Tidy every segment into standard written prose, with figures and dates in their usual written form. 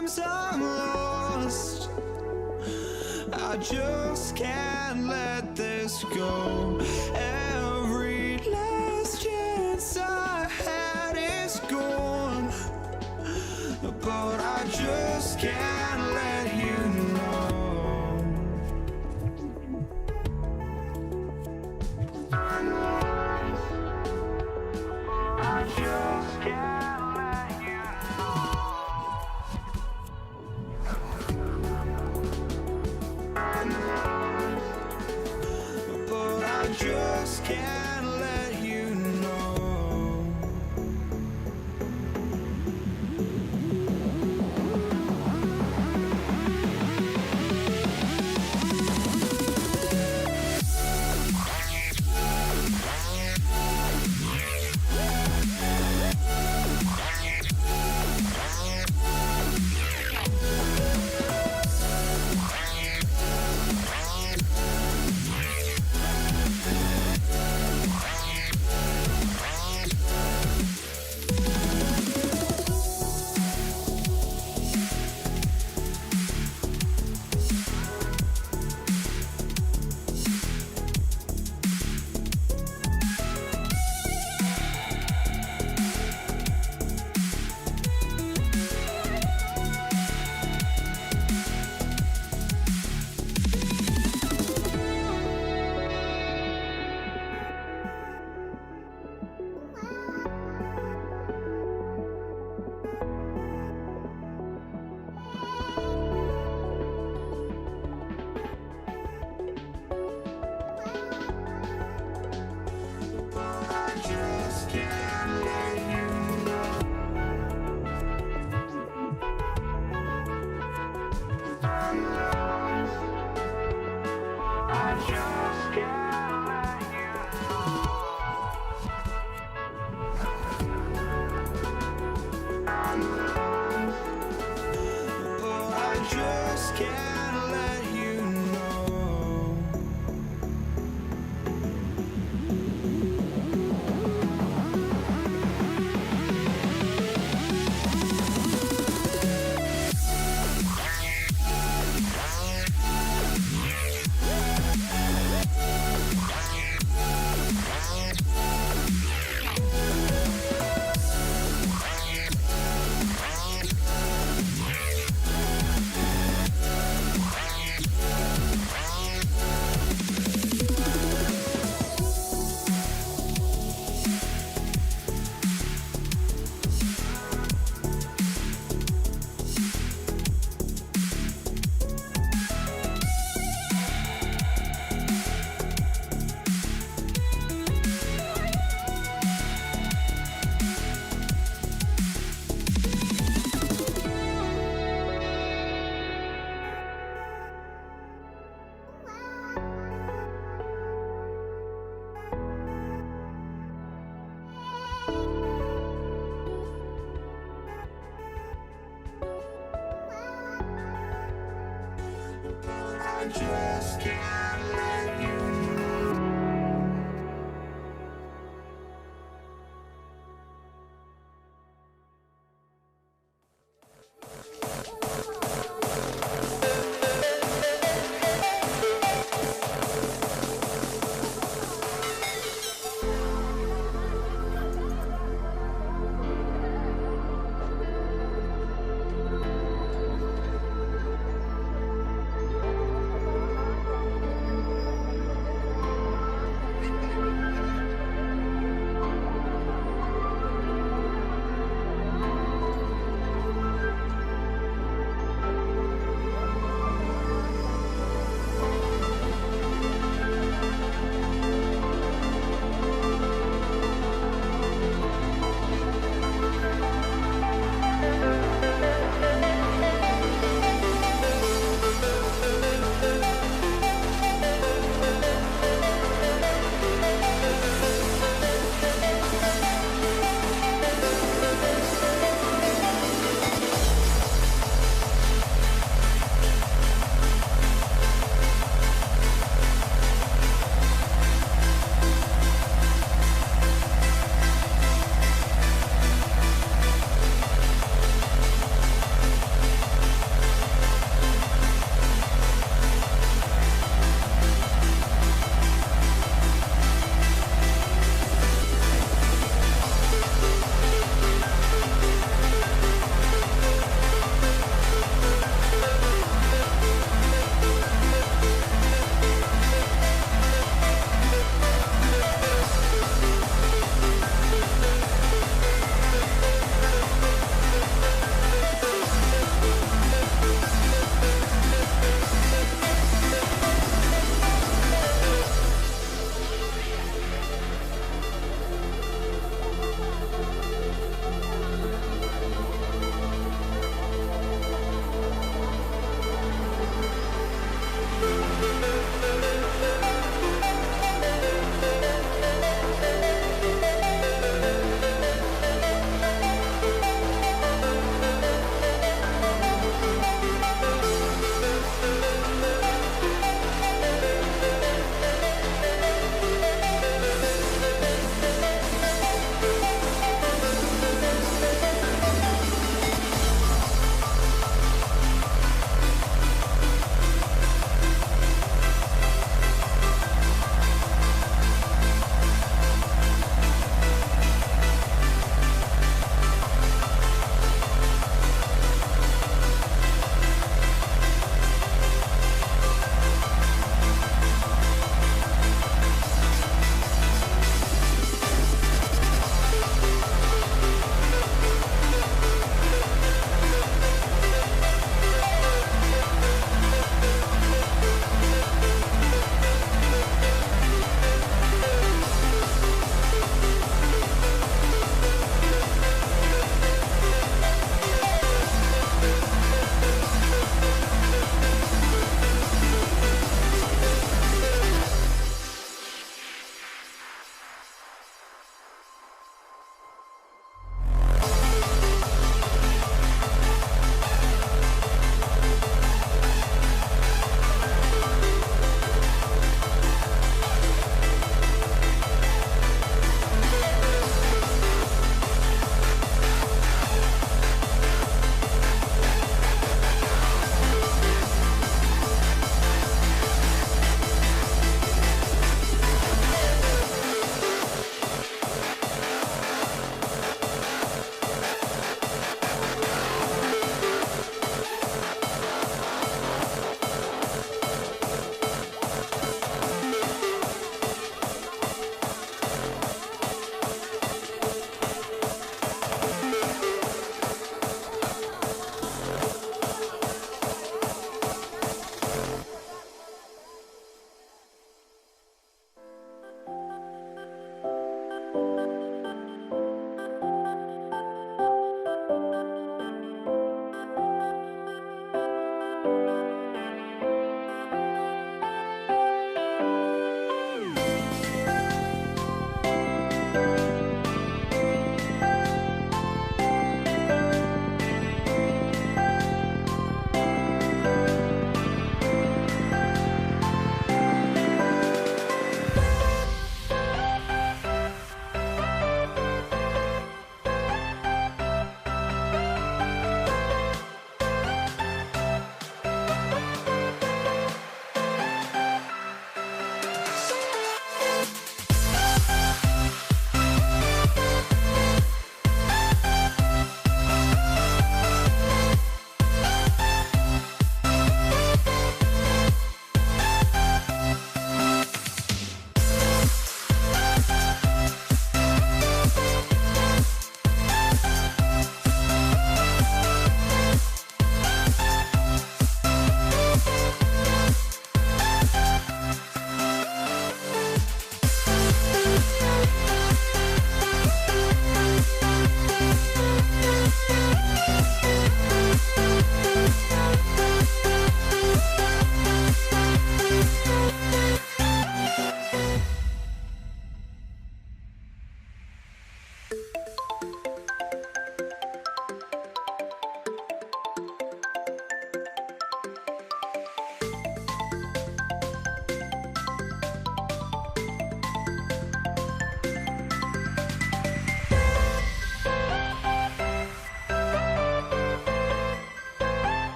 Sometimes I'm lost, I just can't let this go. Every last chance I had is gone, but I just can't let you know. I just can't let you know. But I just can't let you know. I just can't let you know.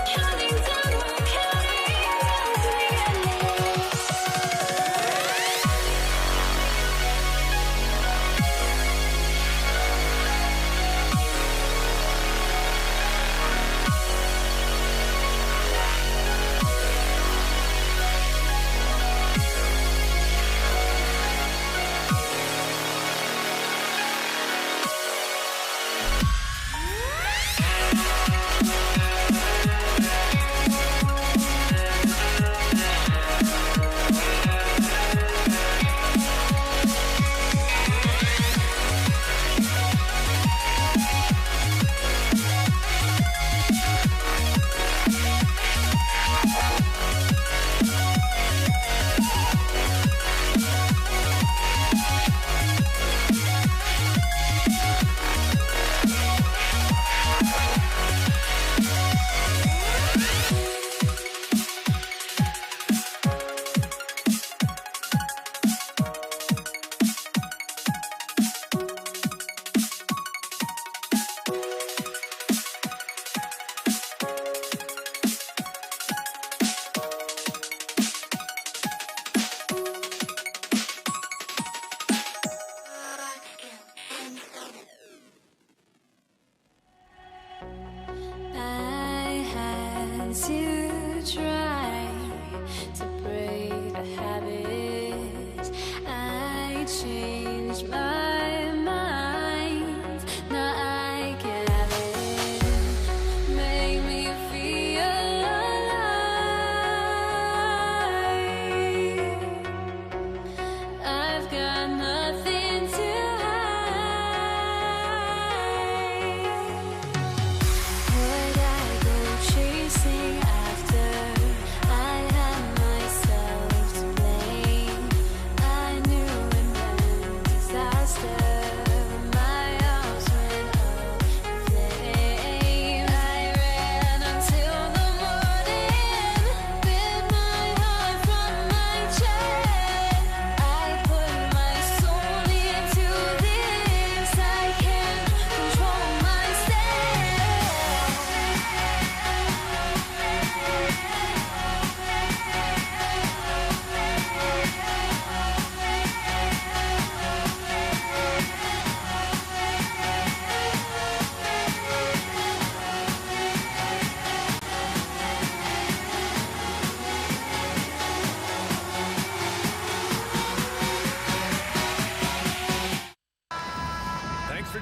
Counting down, we're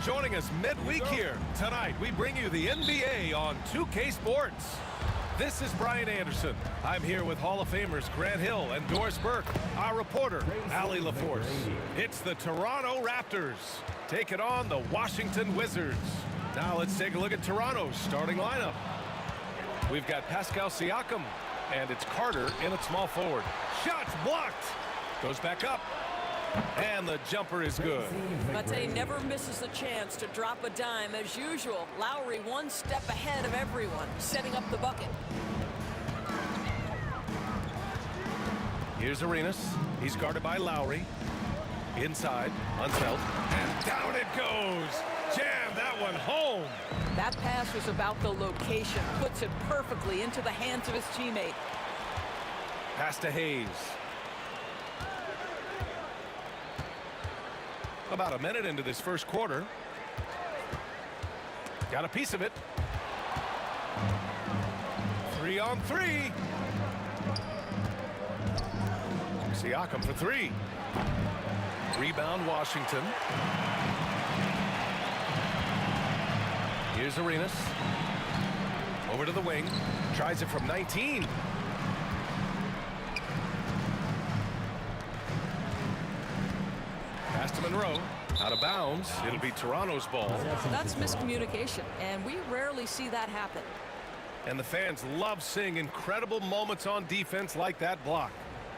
joining us midweek here. Tonight, we bring you the NBA on 2K Sports. This is Brian Anderson. I'm here with Hall of Famers Grant Hill and Doris Burke, our reporter, Allie LaForce. It's the Toronto Raptors taking on the Washington Wizards. Now let's take a look at Toronto's starting lineup. We've got Pascal Siakam, and it's Carter in at small forward. Shots blocked. Goes back up. And the jumper is good. Mate never misses a chance to drop a dime as usual. Lowry one step ahead of everyone, setting up the bucket. Here's Arenas. He's guarded by Lowry. Inside, Unseld. And down it goes. Jam that one home. That pass was about the location. Puts it perfectly into the hands of his teammate. Pass to Hayes. About a minute into this first quarter. Got a piece of it. 3-on-3. Siakam for three. Rebound Washington. Here's Arenas. Over to the wing. Tries it from 19. Pass to Monroe. Out of bounds. It'll be Toronto's ball. That's miscommunication, and we rarely see that happen. And the fans love seeing incredible moments on defense like that block.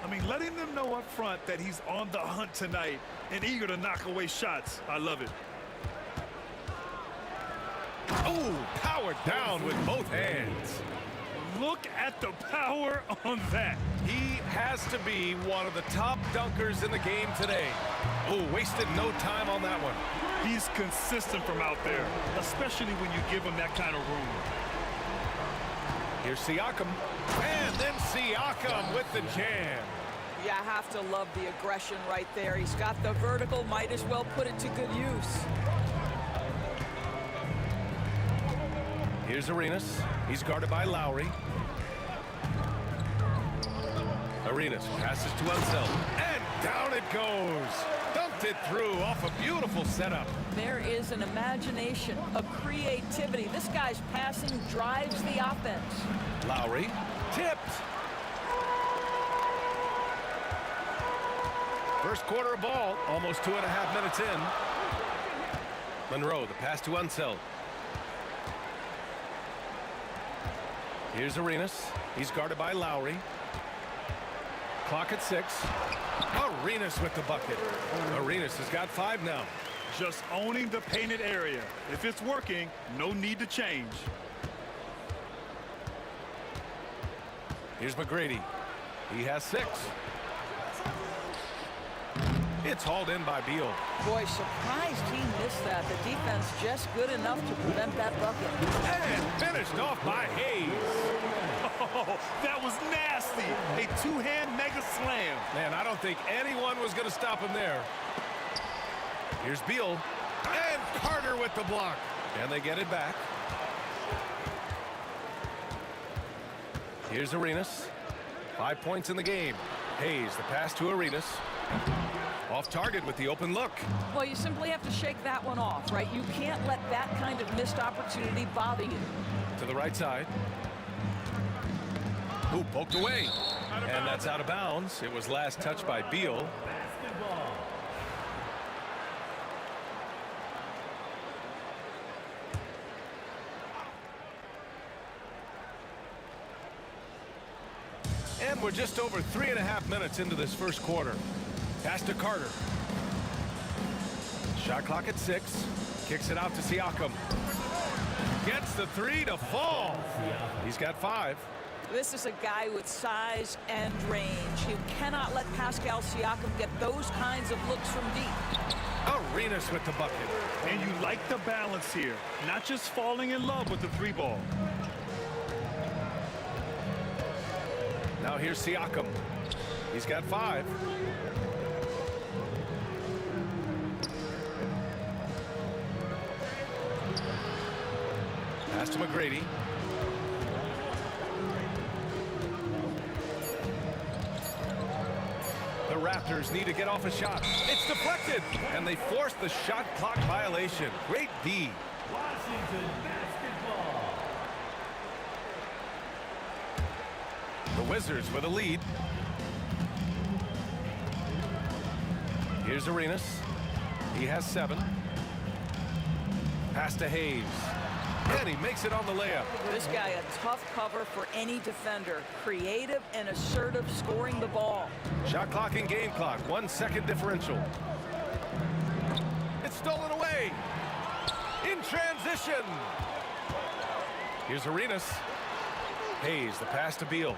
I mean, letting them know up front that he's on the hunt tonight and eager to knock away shots. I love it. Oh, powered down with both hands. Look at the power on that. He has to be one of the top dunkers in the game today. Oh, wasted no time on that one. He's consistent from out there, especially when you give him that kind of room. Here's Siakam. And then Siakam with the jam. You have to love the aggression right there. He's got the vertical, might as well put it to good use. Here's Arenas. He's guarded by Lowry. Arenas passes to Unseld. And down it goes. Dumped it through off a beautiful setup. There is an imagination, a creativity. This guy's passing drives the offense. Lowry tipped. First quarter of ball, almost 2.5 minutes in. Monroe, the pass to Unseld. Here's Arenas. He's guarded by Lowry. Clock at 6. Arenas with the bucket. Arenas has got 5 now. Just owning the painted area. If it's working, no need to change. Here's McGrady. He has 6. It's hauled in by Beal. Boy, surprised he missed that. The defense just good enough to prevent that bucket. And finished off by Hayes. Oh, that was nasty. A two-hand mega slam. Man, I don't think anyone was going to stop him there. Here's Beal. And Carter with the block. And they get it back. Here's Arenas. 5 points in the game. Hayes, the pass to Arenas. Off target with the open look. Well, you simply have to shake that one off, right? You can't let that kind of missed opportunity bother you. To the right side. Ooh, poked away. And that's out of bounds. It was last touched by Beal. And we're just over 3.5 minutes into this first quarter. Pass to Carter. Shot clock at 6. Kicks it out to Siakam. Gets the 3 to fall. He's got 5. This is a guy with size and range. You cannot let Pascal Siakam get those kinds of looks from deep. Arenas with the bucket. And you like the balance here. Not just falling in love with the 3-ball. Now here's Siakam. He's got 5. Pass to McGrady. The Raptors need to get off a shot. It's deflected, and they force the shot clock violation. Great D. Washington basketball. The Wizards with a lead. Here's Arenas. He has 7. Pass to Hayes. And he makes it on the layup. This guy a tough cover for any defender. Creative and assertive scoring the ball. Shot clock and game clock. 1 second differential. It's stolen away. In transition. Here's Arenas. Hayes, the pass to Beal.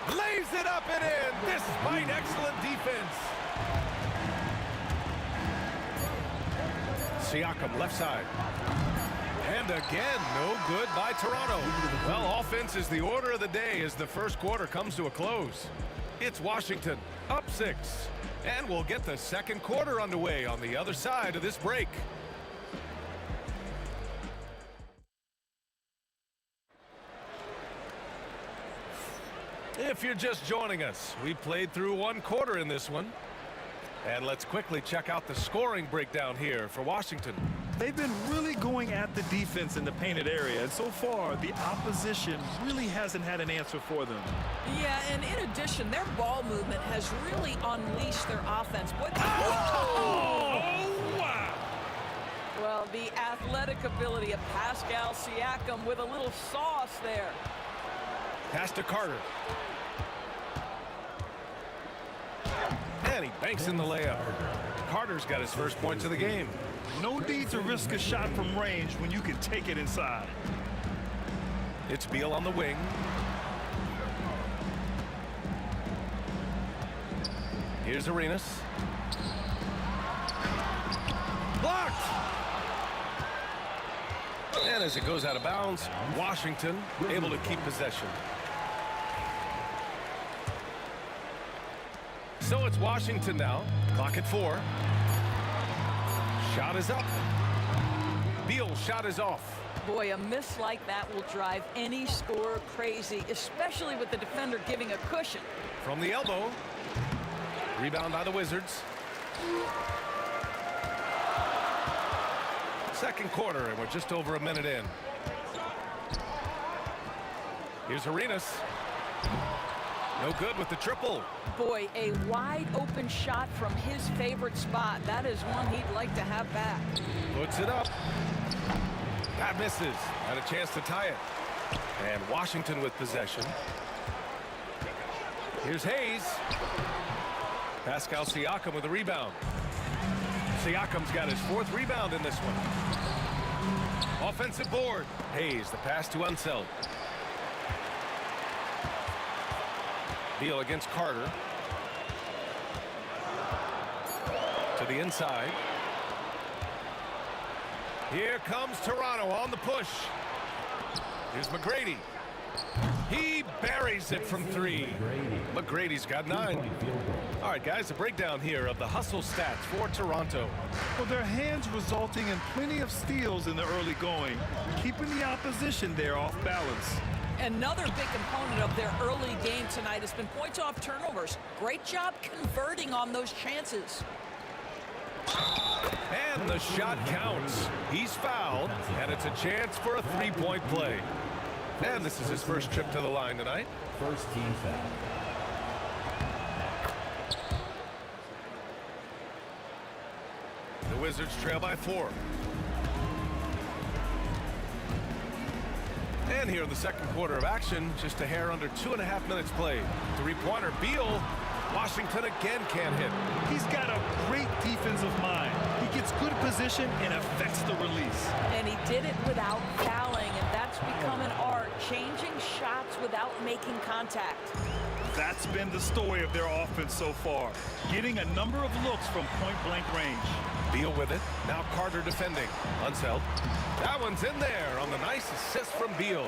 Lays it up and in, despite excellent defense. Siakam, left side. And again, no good by Toronto. Well, offense is the order of the day as the first quarter comes to a close. It's Washington, up 6. And we'll get the second quarter underway on the other side of this break. If you're just joining us, we played through 1 quarter in this one. And let's quickly check out the scoring breakdown here for Washington. They've been really going at the defense in the painted area, and so far, the opposition really hasn't had an answer for them. Yeah, and in addition, their ball movement has really unleashed their offense. Oh, wow! Well, the athletic ability of Pascal Siakam with a little sauce there. Pass to Carter. And he banks in the layup. Carter's got his first points of the game. No need to risk a shot from range when you can take it inside. It's Beal on the wing. Here's Arenas. Blocked! And as it goes out of bounds, Washington able to keep possession. So it's Washington now. Clock at 4. Shot is up. Beal's shot is off. Boy, a miss like that will drive any scorer crazy, especially with the defender giving a cushion. From the elbow. Rebound by the Wizards. Second quarter, and we're just over a minute in. Here's Arenas. No good with the triple. Boy, a wide open shot from his favorite spot. That is one he'd like to have back. Puts it up. That misses. Had a chance to tie it. And Washington with possession. Here's Hayes. Pascal Siakam with a rebound. Siakam's got his 4th rebound in this one. Offensive board. Hayes, the pass to Unseld. Beal against Carter. To the inside. Here comes Toronto on the push. Here's McGrady. He buries it from 3. McGrady's got 9. All right, guys, a breakdown here of the hustle stats for Toronto. Well, their hands resulting in plenty of steals in the early going, keeping the opposition there off balance. Another big component of their early game tonight has been points off turnovers. Great job converting on those chances. And the shot counts. He's fouled, and it's a chance for a 3-point play. And this is his first trip to the line tonight. First team foul. The Wizards trail by 4. And here in the second quarter of action, just a hair under 2.5 minutes played. 3-pointer, Beal. Washington again can't hit. He's got a great defensive mind. He gets good position and affects the release. And he did it without fouling, and that's become an art, changing shots without making contact. That's been the story of their offense so far, getting a number of looks from point-blank range. Beal with it. Now Carter defending. Unseld. That one's in there on the nice assist from Beal.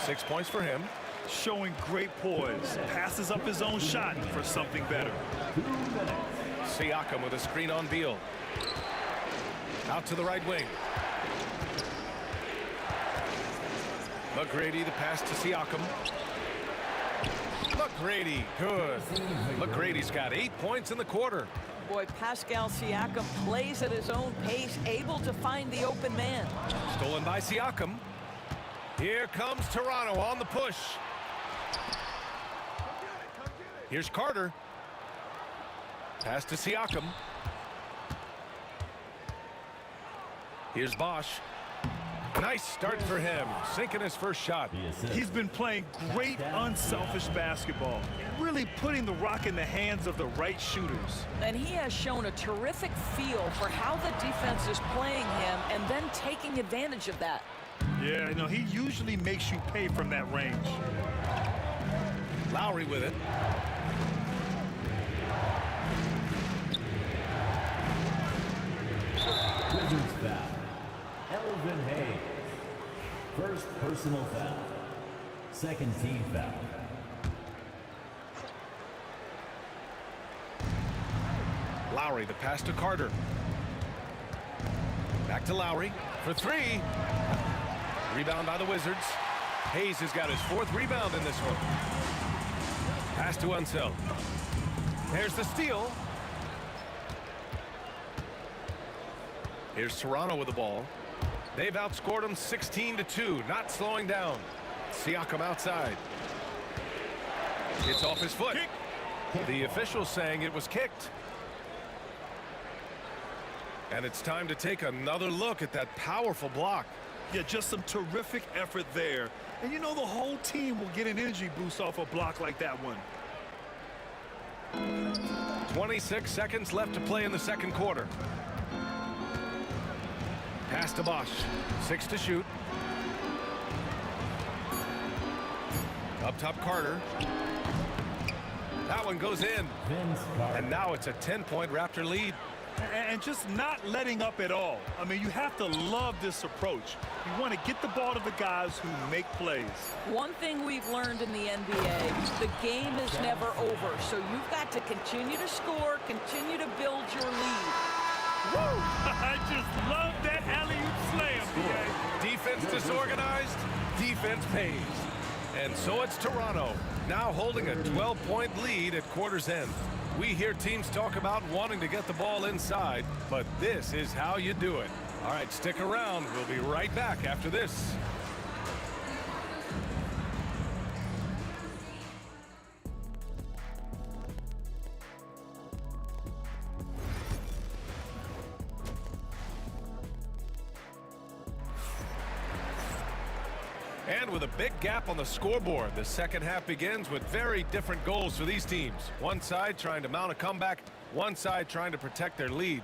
6 points for him. Showing great poise. Passes up his own shot for something better. Siakam with a screen on Beal. Out to the right wing. McGrady, the pass to Siakam. McGrady, good. McGrady's got 8 points in the quarter. Boy, Pascal Siakam plays at his own pace, able to find the open man. Stolen by Siakam. Here comes Toronto on the push. Here's Carter. Pass to Siakam. Here's Bosch. Nice start for him, sinking his first shot. He's been playing great unselfish basketball, really putting the rock in the hands of the right shooters. And he has shown a terrific feel for how the defense is playing him and then taking advantage of that. Yeah, you know, he usually makes you pay from that range. Lowry with it. Wizards foul. Elvin Hayes. First personal foul. Second team foul. Lowry, the pass to Carter. Back to Lowry for three. Rebound by the Wizards. Hayes has got his 4th rebound in this one. Pass to Unseld. There's the steal. Here's Toronto with the ball. They've outscored them 16-2, not slowing down. Siakam outside. It's off his foot. The official saying it was kicked. And it's time to take another look at that powerful block. Yeah, just some terrific effort there. And you know, the whole team will get an energy boost off a block like that one. 26 seconds left to play in the second quarter. Pass to Bosch. 6 to shoot. Up top, Carter. That one goes in. And now it's a 10-point Raptor lead. And just not letting up at all. I mean, you have to love this approach. You want to get the ball to the guys who make plays. One thing we've learned in the NBA, the game is never over. So you've got to continue to score, continue to build your lead. Woo! I just love that alley-oop slam, BA. Defense disorganized, defense pays. And so it's Toronto, now holding a 12-point lead at quarter's end. We hear teams talk about wanting to get the ball inside, but this is how you do it. All right, stick around. We'll be right back after this. And with a big gap on the scoreboard, the second half begins with very different goals for these teams. One side trying to mount a comeback, one side trying to protect their lead.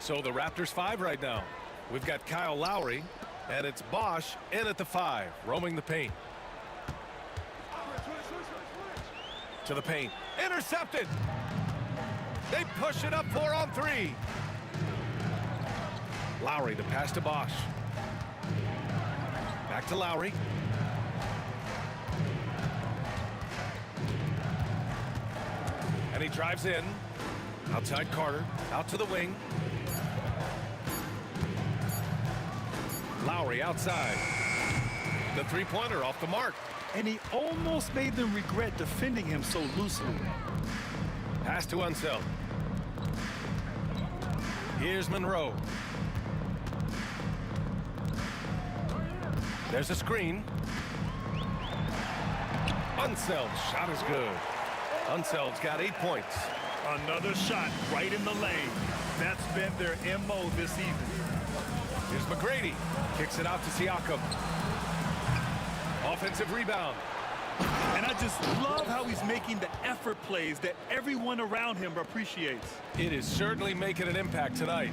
So the Raptors 5 right now. We've got Kyle Lowry, and it's Bosch in at the 5, roaming the paint. To the paint. Intercepted! They push it up 4 on 3. Lowry, the pass to Bosch. Back to Lowry. And he drives in. Outside Carter. Out to the wing. Lowry outside. The three-pointer off the mark. And he almost made them regret defending him so loosely. Pass to Unseld. Here's Monroe. There's a screen. Unseld's shot is good. Unseld's got 8 points. Another shot right in the lane. That's been their MO this evening. Here's McGrady. Kicks it out to Siakam. Offensive rebound. And I just love how he's making the effort plays that everyone around him appreciates. It is certainly making an impact tonight.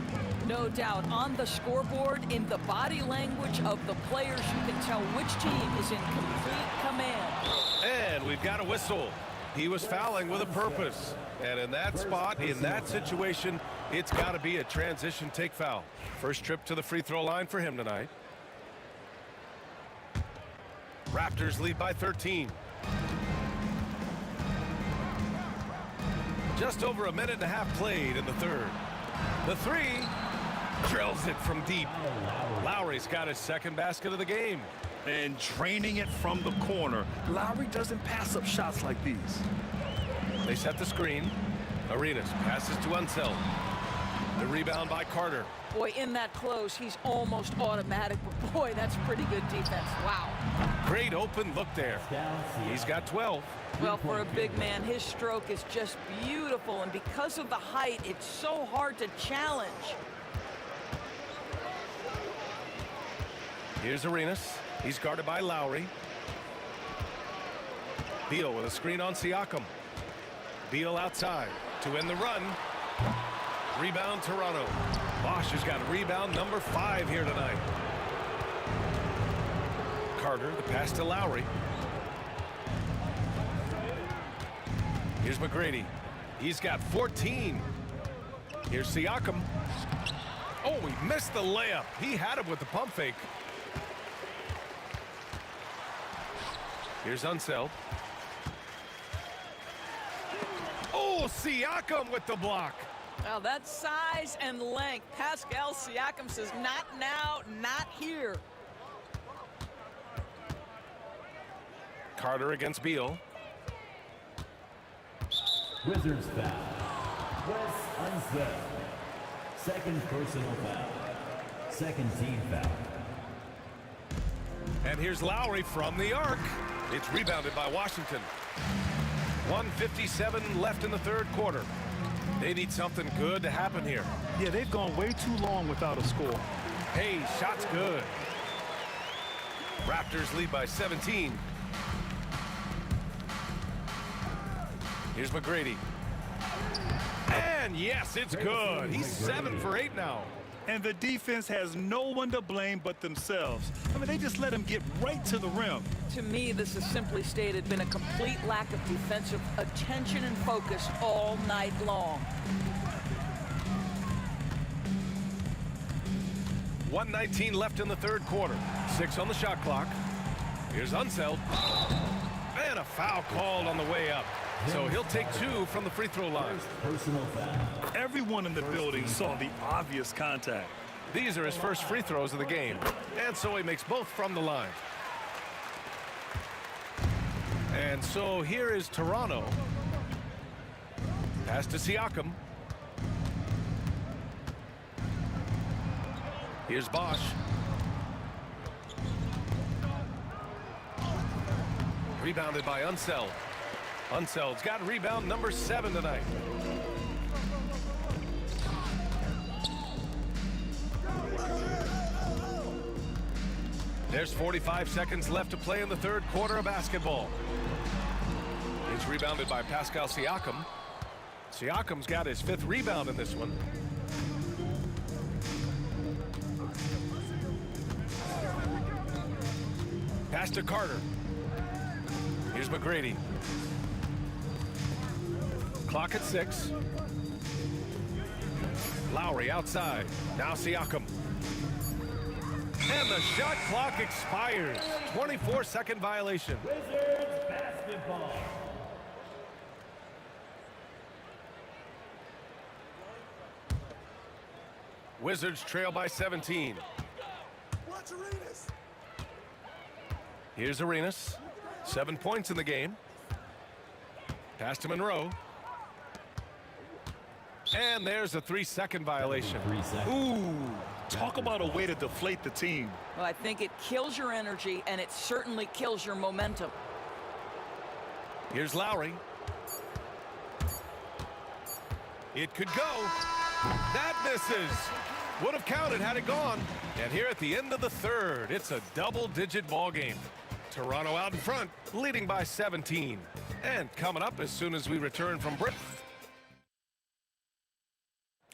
No doubt, on the scoreboard, in the body language of the players, you can tell which team is in complete command. And we've got a whistle. He was fouling with a purpose. And in that spot, in that situation, it's got to be a transition take foul. First trip to the free throw line for him tonight. Raptors lead by 13. Just over a minute and a half played in the third. The three drills it from deep. Lowry's got his second basket of the game. and draining it from the corner. Lowry doesn't pass up shots like these. They set the screen. Arenas passes to Unseld. The rebound by Carter. Boy, in that close, he's almost automatic, but boy, that's pretty good defense. Wow. Great open look there. He's got 12. Well, for a big man, his stroke is just beautiful, and because of the height, it's so hard to challenge. Here's Arenas. He's guarded by Lowry. Beal with a screen on Siakam. Beal outside to end the run. Rebound Toronto. Bosch has got rebound number 5 here tonight. Carter, the pass to Lowry. Here's McGrady. He's got 14. Here's Siakam. Oh, he missed the layup. He had him with the pump fake. Here's Unseld. Oh, Siakam with the block. Well, that size and length. Pascal Siakam says, not now, not here. Carter against Beal. Wizards foul. Wes Unseld. Second personal foul. Second team foul. And here's Lowry from the arc. It's rebounded by Washington. 1:57 left in the third quarter. They need something good to happen here. Yeah, they've gone way too long without a score. Hey, shot's good. Raptors lead by 17. Here's McGrady. And yes, it's good. He's 7 for 8 now. And the defense has no one to blame but themselves. I mean, they just let him get right to the rim. To me, this is simply stated been a complete lack of defensive attention and focus all night long. 1:19 left in the third quarter. 6 on the shot clock. Here's Unseld. And a foul called on the way up. So he'll take 2 from the free throw line. Personal foul. Everyone in the building saw the obvious contact. These are his first free throws of the game. And so he makes both from the line. And so here is Toronto. Pass to Siakam. Here's Bosch. Rebounded by Unseld. Unseld's got rebound number 7 tonight. There's 45 seconds left to play in the third quarter of basketball. It's rebounded by Pascal Siakam. Siakam's got his 5th rebound in this one. Pass to Carter. Here's McGrady. Clock at 6. Lowry outside. Now Siakam. And the shot clock expires. 24-second violation. Wizards basketball. Wizards trail by 17. Watch Arenas. Here's Arenas. 7 points in the game. Pass to Monroe. And there's a 3-second violation. 3 seconds. Ooh, talk about a way to deflate the team. Well, I think it kills your energy, and it certainly kills your momentum. Here's Lowry. It could go. That misses. Would have counted had it gone. And here at the end of the third, it's a double-digit ball game. Toronto out in front, leading by 17. And coming up as soon as we return from break.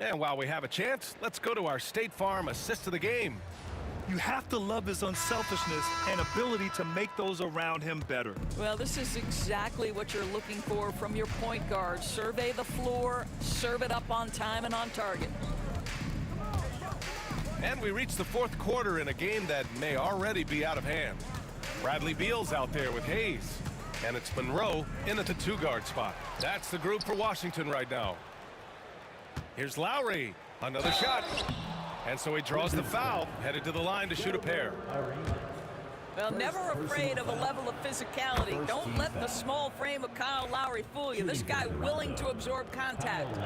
And while we have a chance, let's go to our State Farm assist of the game. You have to love his unselfishness and ability to make those around him better. Well, this is exactly what you're looking for from your point guard. Survey the floor, serve it up on time and on target. And we reach the fourth quarter in a game that may already be out of hand. Bradley Beal's out there with Hayes. And it's Monroe in at the 2-guard spot. That's the group for Washington right now. Here's Lowry. Another shot. And so he draws the foul, headed to the line to shoot a pair. Well, never afraid of a level of physicality. Don't let the small frame of Kyle Lowry fool you. This guy willing to absorb contact.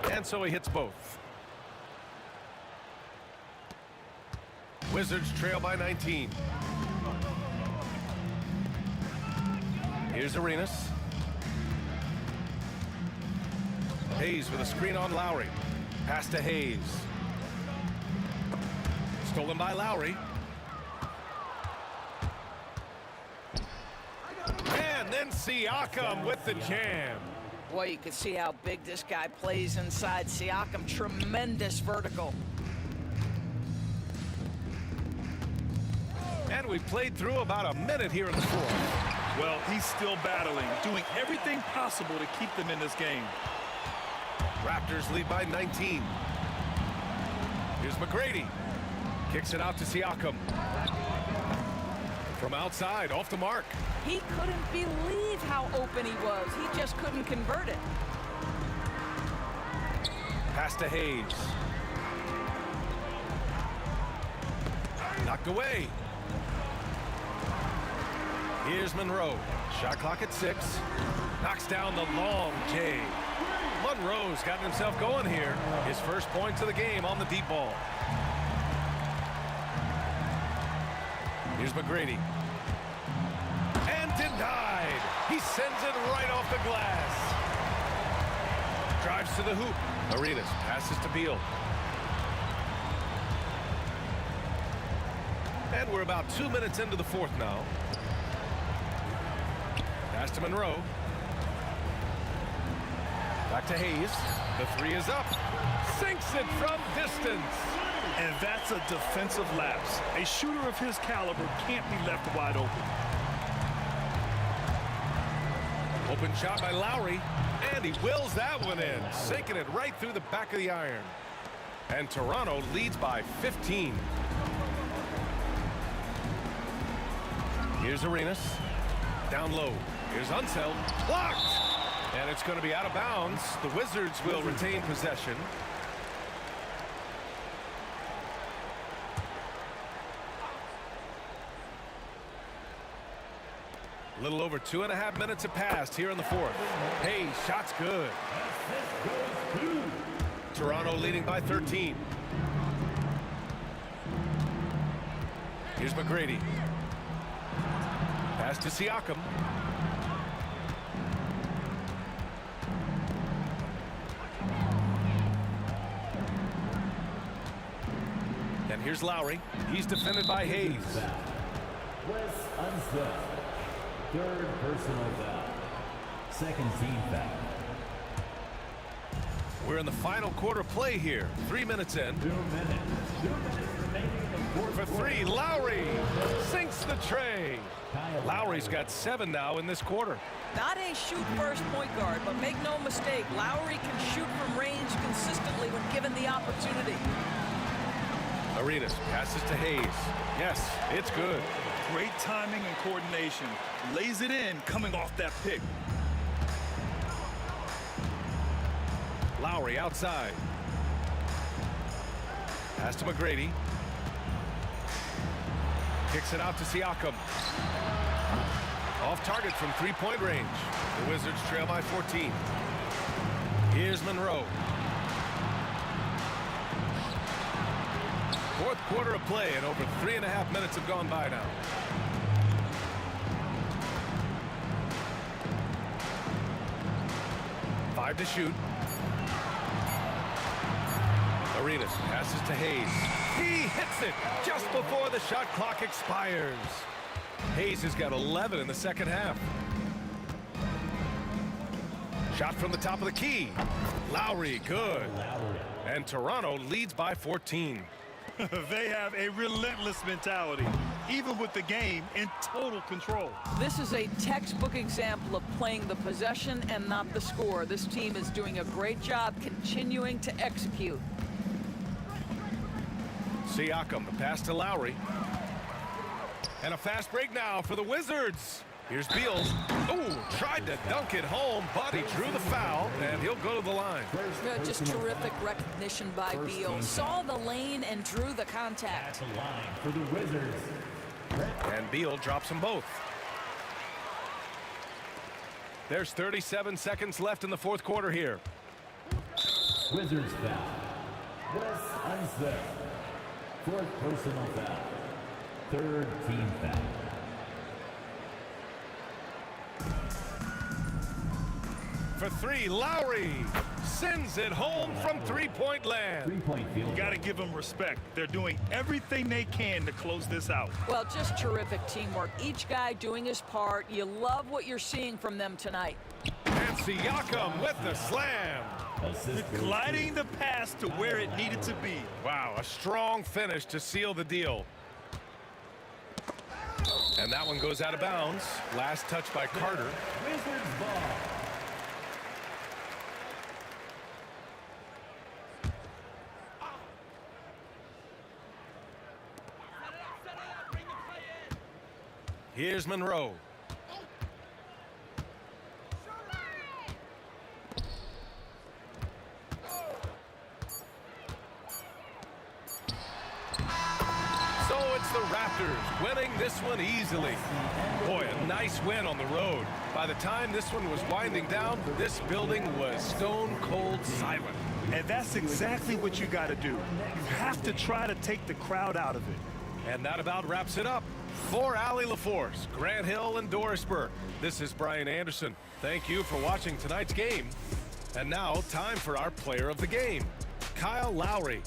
And so he hits both. Wizards trail by 19. Here's Arenas. Hayes with a screen on Lowry. Pass to Hayes. Stolen by Lowry. And then Siakam with the jam. Boy, you can see how big this guy plays inside. Siakam, tremendous vertical. And we've played through about a minute here in the fourth. Well, he's still battling, doing everything possible to keep them in this game. Raptors lead by 19. Here's McGrady. Kicks it out to Siakam. From outside, off the mark. He couldn't believe how open he was. He just couldn't convert it. Pass to Hayes. Knocked away. Here's Monroe. Shot clock at 6. Knocks down the long J. Monroe's gotten himself going here. His first points of the game on the deep ball. Here's McGrady. And denied. He sends it right off the glass. Drives to the hoop. Arenas passes to Beal. And we're about 2 minutes into the fourth now. Pass to Monroe. Back to Hayes. The three is up. Sinks it from distance. And that's a defensive lapse. A shooter of his caliber can't be left wide open. Open shot by Lowry. And he wills that one in. Sinking it right through the back of the iron. And Toronto leads by 15. Here's Arenas. Down low. Here's Unseld. Blocked! And it's going to be out of bounds. The Wizards will retain possession. A little over 2.5 minutes have passed here in the fourth. Hayes, shot's good. Toronto leading by 13. Here's McGrady. Pass to Siakam. And here's Lowry. He's defended by Hayes. Wes Unseld. Third personal foul. Second team foul. We're in the final quarter play here. 3 minutes in. 2 minutes. 2 minutes remaining in the fourth For three, quarter. Lowry sinks the tray. Lowry's got 7 now in this quarter. Not a shoot-first point guard, but make no mistake, Lowry can shoot from range consistently when given the opportunity. Arenas passes to Hayes. Yes, it's good. Great timing and coordination. Lays it in coming off that pick. Lowry outside. Pass to McGrady. Kicks it out to Siakam. Off target from three-point range. The Wizards trail by 14. Here's Monroe. Fourth quarter of play, and over 3.5 minutes have gone by now. Five to shoot. Arenas passes to Hayes. He hits it just before the shot clock expires. Hayes has got 11 in the second half. Shot from the top of the key. Lowry, good. And Toronto leads by 14. They have a relentless mentality, even with the game in total control. This is a textbook example of playing the possession and not the score. This team is doing a great job continuing to execute. Siakam, the pass to Lowry. And a fast break now for the Wizards. Here's Beal. Oh, tried to dunk it home, but he drew the foul, and he'll go to the line. Just terrific recognition by Beal. Saw the lane and drew the At contact. the line for the Wizards, And Beal drops them both. There's 37 seconds left in the fourth quarter here. Wizards foul. Wes Unseth. Fourth personal foul. Third team foul. For three, Lowry sends it home from three-point land. Three-point field. You got to give them respect. They're doing everything they can to close this out. Well, just terrific teamwork. Each guy doing his part. You love what you're seeing from them tonight. And Siakam with the slam. Assist goes Gliding the pass to where it needed to be. Wow, a strong finish to seal the deal. And that one goes out of bounds. Last touch by Carter. Wizards ball. Here's Monroe. So it's the Raptors winning this one easily. Boy, a nice win on the road. By the time this one was winding down, this building was stone cold silent. And that's exactly what you got to do. You have to try to take the crowd out of it. And that about wraps it up. For Allie LaForce, Grant Hill, and Doris Burke, this is Brian Anderson. Thank you for watching tonight's game. And now, time for our player of the game, Kyle Lowry.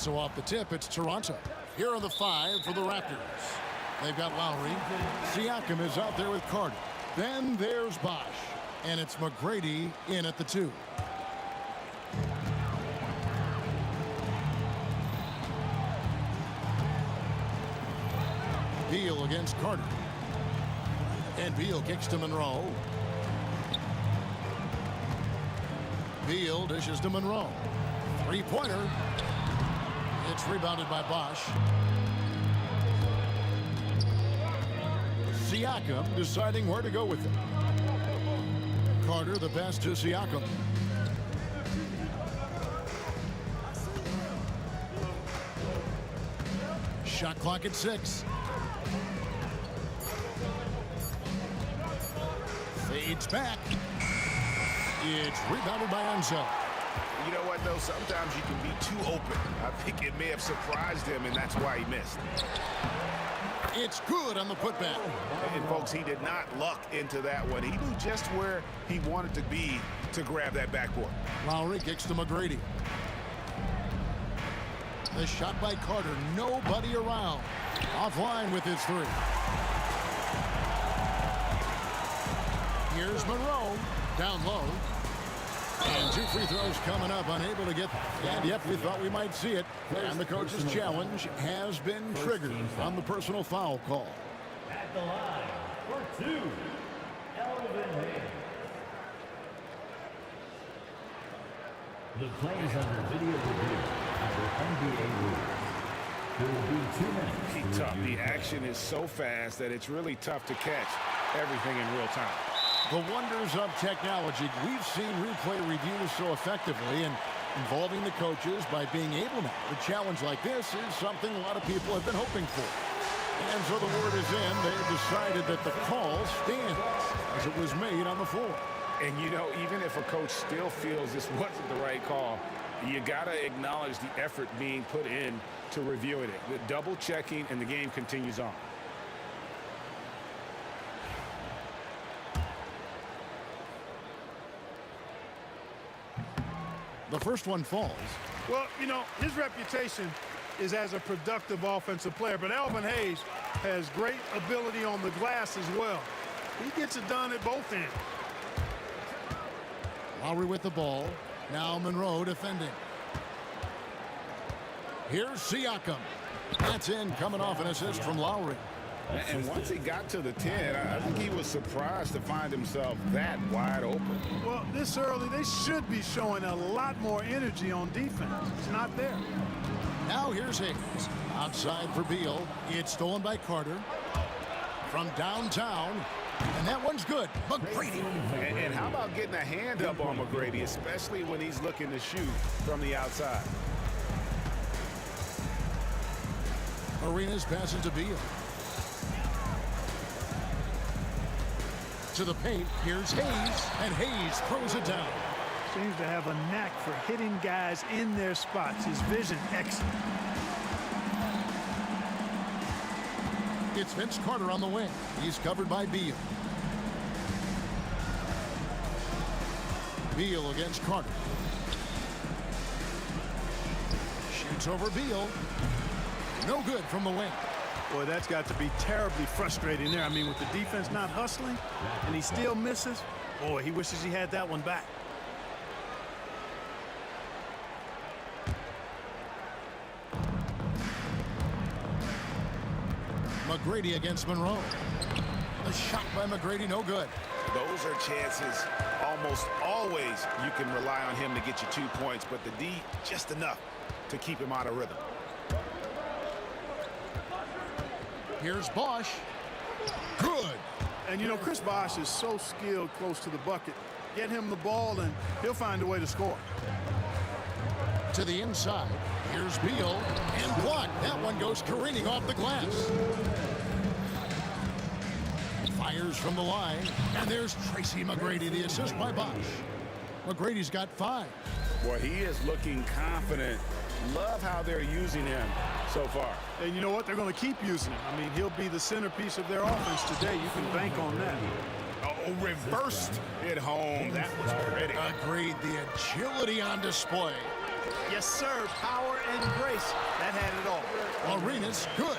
So off the tip, it's Toronto. Here are the 5 for the Raptors. They've got Lowry. Siakam is out there with Carter. Then there's Bosch. And it's McGrady in at the 2. Beal against Carter. And Beal kicks to Monroe. Beal dishes to Monroe. Three-pointer. It's rebounded by Bosch. Siakam deciding where to go with it. Carter, the pass to Siakam. Shot clock at 6. Fades back. It's rebounded by Enzo. You know what, though? Sometimes you can be too open. I think it may have surprised him, and that's why he missed. It's good on the putback. And, folks, he did not luck into that one. He knew just where he wanted to be to grab that backboard. Lowry kicks to McGrady. The shot by Carter. Nobody around. Offline with his 3. Here's Monroe. Down low. And 2 free throws coming up, unable to get. And yep, we thought we might see it. And the coach's challenge has been triggered on the personal foul call. At the line for 2, Elvin Hayes. The play is under video review under NBA rules. There will be 2 minutes. Tough. The action is so fast that it's really tough to catch everything in real time. The wonders of technology. We've seen replay reviews so effectively, and involving the coaches by being able now to challenge like this is something a lot of people have been hoping for. And so the word is in. They've decided that the call stands as it was made on the floor. And, you know, even if a coach still feels this wasn't the right call, you got to acknowledge the effort being put in to reviewing it. The double checking, and the game continues on. The first one falls. Well, you know, his reputation is as a productive offensive player, but Elvin Hayes has great ability on the glass as well. He gets it done at both ends. Lowry with the ball. Now Monroe defending. Here's Siakam. That's in, coming off an assist from Lowry. And once he got to the 10, I think he was surprised to find himself that wide open. Well, this early, they should be showing a lot more energy on defense. It's not there. Now here's Hayes. Outside for Beal. It's stolen by Carter. From downtown. And that one's good. McGrady. And how about getting a hand up on McGrady, especially when he's looking to shoot from the outside? Arenas passes to Beal. To the paint, here's Hayes, and Hayes throws it down. Seems to have a knack for hitting guys in their spots. His vision excellent. It's Vince Carter on the wing. He's covered by Beal. Beal against Carter. Shoots over Beal. No good from the wing. Boy, that's got to be terribly frustrating there. I mean, with the defense not hustling and he still misses, boy, he wishes he had that one back. McGrady against Monroe. The shot by McGrady, no good. Those are chances almost always you can rely on him to get you 2 points, but the D, just enough to keep him out of rhythm. Here's Bosch. Good. And, you know, Chris Bosh is so skilled close to the bucket. Get him the ball, and he'll find a way to score. To the inside. Here's Beal. And blocked. That one goes careening off the glass. Fires from the line. And there's Tracy McGrady, the assist by Bosch. McGrady's got 5. Boy, he is looking confident. Love how they're using him so far. And you know what? They're going to keep using him. I mean, he'll be the centerpiece of their offense today. You can bank on that. Oh, reversed it home. That was pretty. Agreed. The agility on display. Yes, sir. Power and grace. That had it all. Arenas, good.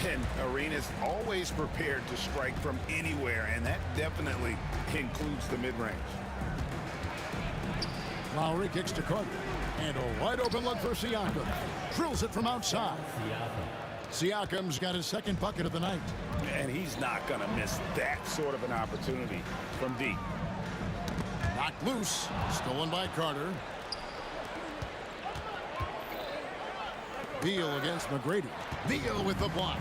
And Arenas always prepared to strike from anywhere, and that definitely includes the mid-range. Lowry kicks to Carter. And a wide open look for Siakam. Drills it from outside. Siakam's got his second bucket of the night. And he's not going to miss that sort of an opportunity from deep. Knocked loose. Stolen by Carter. Beal against McGrady. Beal with the block.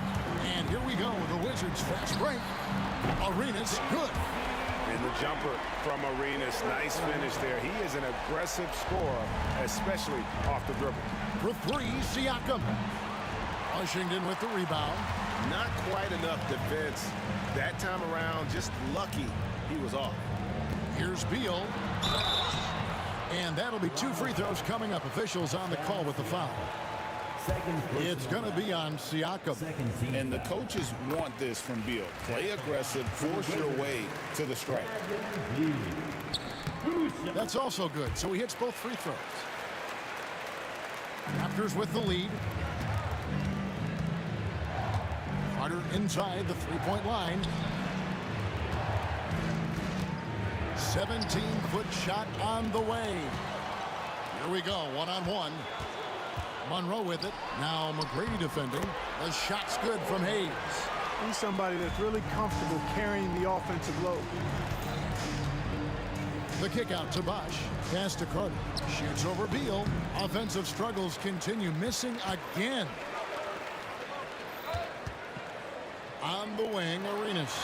And here we go. The Wizards fast break. Arenas good. And the jumper from Arenas. Nice finish there. He is an aggressive scorer, especially off the dribble. For three, Siakam. Washington with the rebound. Not quite enough defense. That time around, just lucky he was off. Here's Beal. And that'll be 2 free throws coming up. Officials on the call with the foul. It's going to be on Siakam. And the coaches want this from Beal. Play aggressive, force your way to the strike. That's also good. So he hits both free throws. Raptors with the lead. Carter inside the three-point line. 17-foot shot on the way. Here we go, one-on-one. Monroe with it. Now McGrady defending. The shot's good from Hayes. He's somebody that's really comfortable carrying the offensive load. The kick out to Bosch. Pass to Carter. Shoots over Beal. Offensive struggles continue. Missing again. On the wing, Arenas.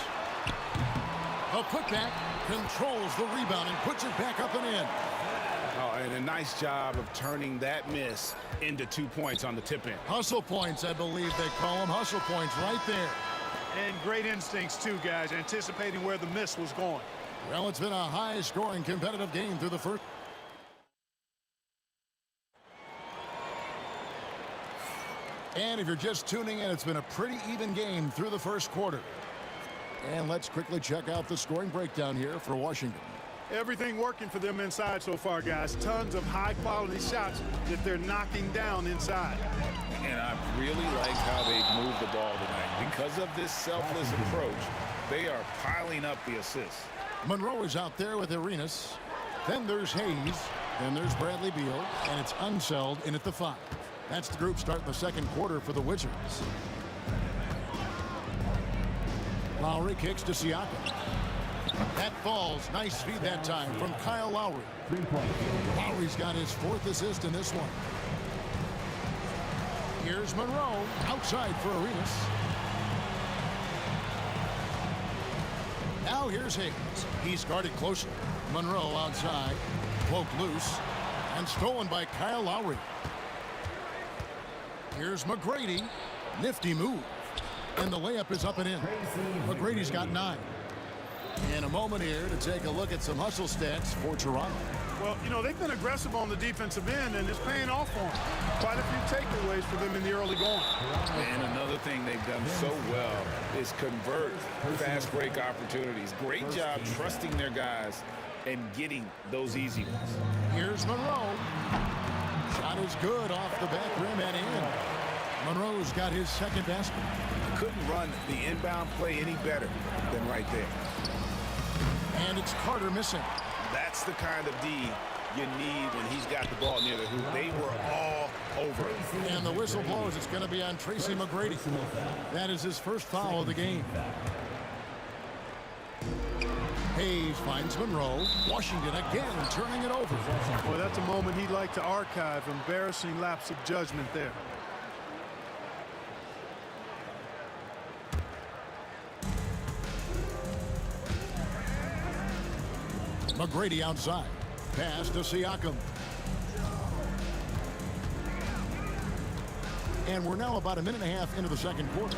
A putback. Controls the rebound and puts it back up and in. Oh, and a nice job of turning that miss into 2 points on the tip-in. Hustle points, I believe they call them. Hustle points right there. And great instincts, too, guys, anticipating where the miss was going. Well, it's been a high-scoring competitive game through the first. And if you're just tuning in, it's been a pretty even game through the first quarter. And let's quickly check out the scoring breakdown here for Washington. Everything working for them inside so far, guys. Tons of high-quality shots that they're knocking down inside. And I really like how they've moved the ball tonight. Because of this selfless approach, they are piling up the assists. Monroe is out there with Arenas. Then there's Hayes. Then there's Bradley Beal. And it's Unseld in at the 5. That's the group starting the second quarter for the Wizards. Lowry kicks to Siakam. That falls. Nice feed that time from Kyle Lowry. Lowry's got his 4th assist in this one. Here's Monroe outside for Arenas. Now here's Hayes. He's guarded closely. Monroe outside. Poked loose. And stolen by Kyle Lowry. Here's McGrady. Nifty move. And the layup is up and in. McGrady's got 9. In a moment here to take a look at some hustle stats for Toronto. Well, you know, they've been aggressive on the defensive end, and it's paying off for them. Quite a few takeaways for them in the early going. And another thing they've done so well is convert fast break opportunities. Great job trusting their guys and getting those easy ones. Here's Monroe. Shot is good off the back rim and in. Monroe's got his second basket. Couldn't run the inbound play any better than right there. And it's Carter missing. That's the kind of D you need when he's got the ball near the hoop. They were all over it. And the whistle blows. It's going to be on Tracy McGrady. That is his first foul of the game. Hayes finds Monroe. Washington again turning it over. Well, that's a moment he'd like to archive. Embarrassing lapse of judgment there. McGrady outside. Pass to Siakam. And we're now about a minute and a half into the second quarter.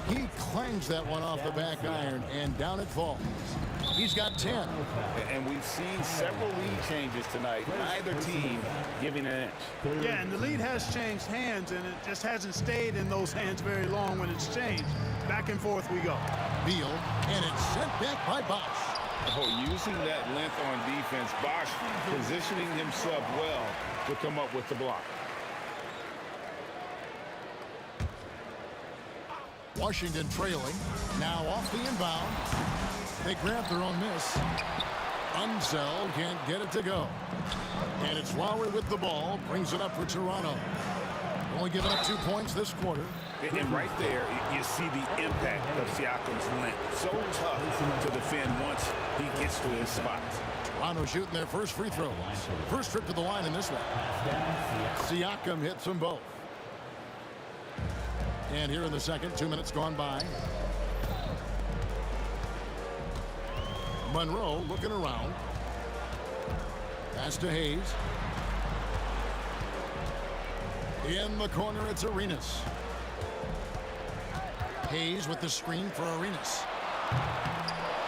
He clangs that one off the back iron, and down it falls. He's got 10. And we've seen several lead changes tonight. Neither team giving an inch. Yeah, and the lead has changed hands, and it just hasn't stayed in those hands very long when it's changed. Back and forth we go. Beal, and it's sent back by Bosch. Oh, using that length on defense, Bosch positioning himself well to come up with the block. Washington trailing. Now off the inbound. They grab their own miss. Unseld can't get it to go. And it's Lowry with the ball. Brings it up for Toronto. Only giving up 2 points this quarter. And right there, you see the impact of Siakam's length. So tough to defend once he gets to his spots. Toronto shooting their first free throws. First trip to the line in this one. Siakam hits them both. And here in the second, 2 minutes gone by. Monroe looking around. Pass to Hayes. In the corner, it's Arenas. Hayes with the screen for Arenas.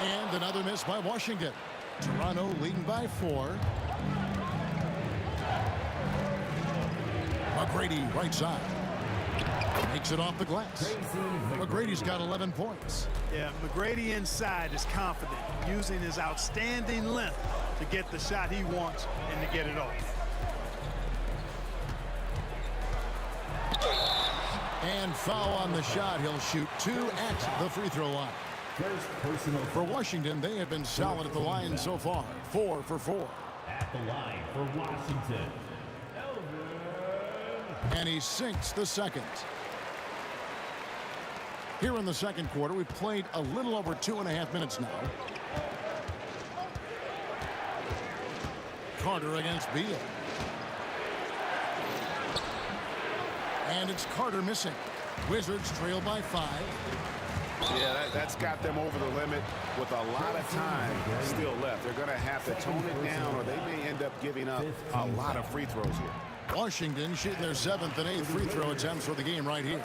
And another miss by Washington. Toronto leading by 4. McGrady right side. Makes it off the glass. McGrady's got 11 points. Yeah, McGrady inside is confident, using his outstanding length to get the shot he wants and to get it off. And foul on the shot. He'll shoot 2 at the free throw line. First personal For Washington, they have been solid at the line so far. 4 for 4. at the line for Washington. And he sinks the second. Here in the second quarter, we played a little over 2.5 minutes now. Carter against Beal. And it's Carter missing. Wizards trail by 5. Yeah, that's got them over the limit with a lot of time still left. They're going to have to tone it down, or they may end up giving up a lot of free throws here. Washington shooting their 7th and 8th free throw attempts for the game right here.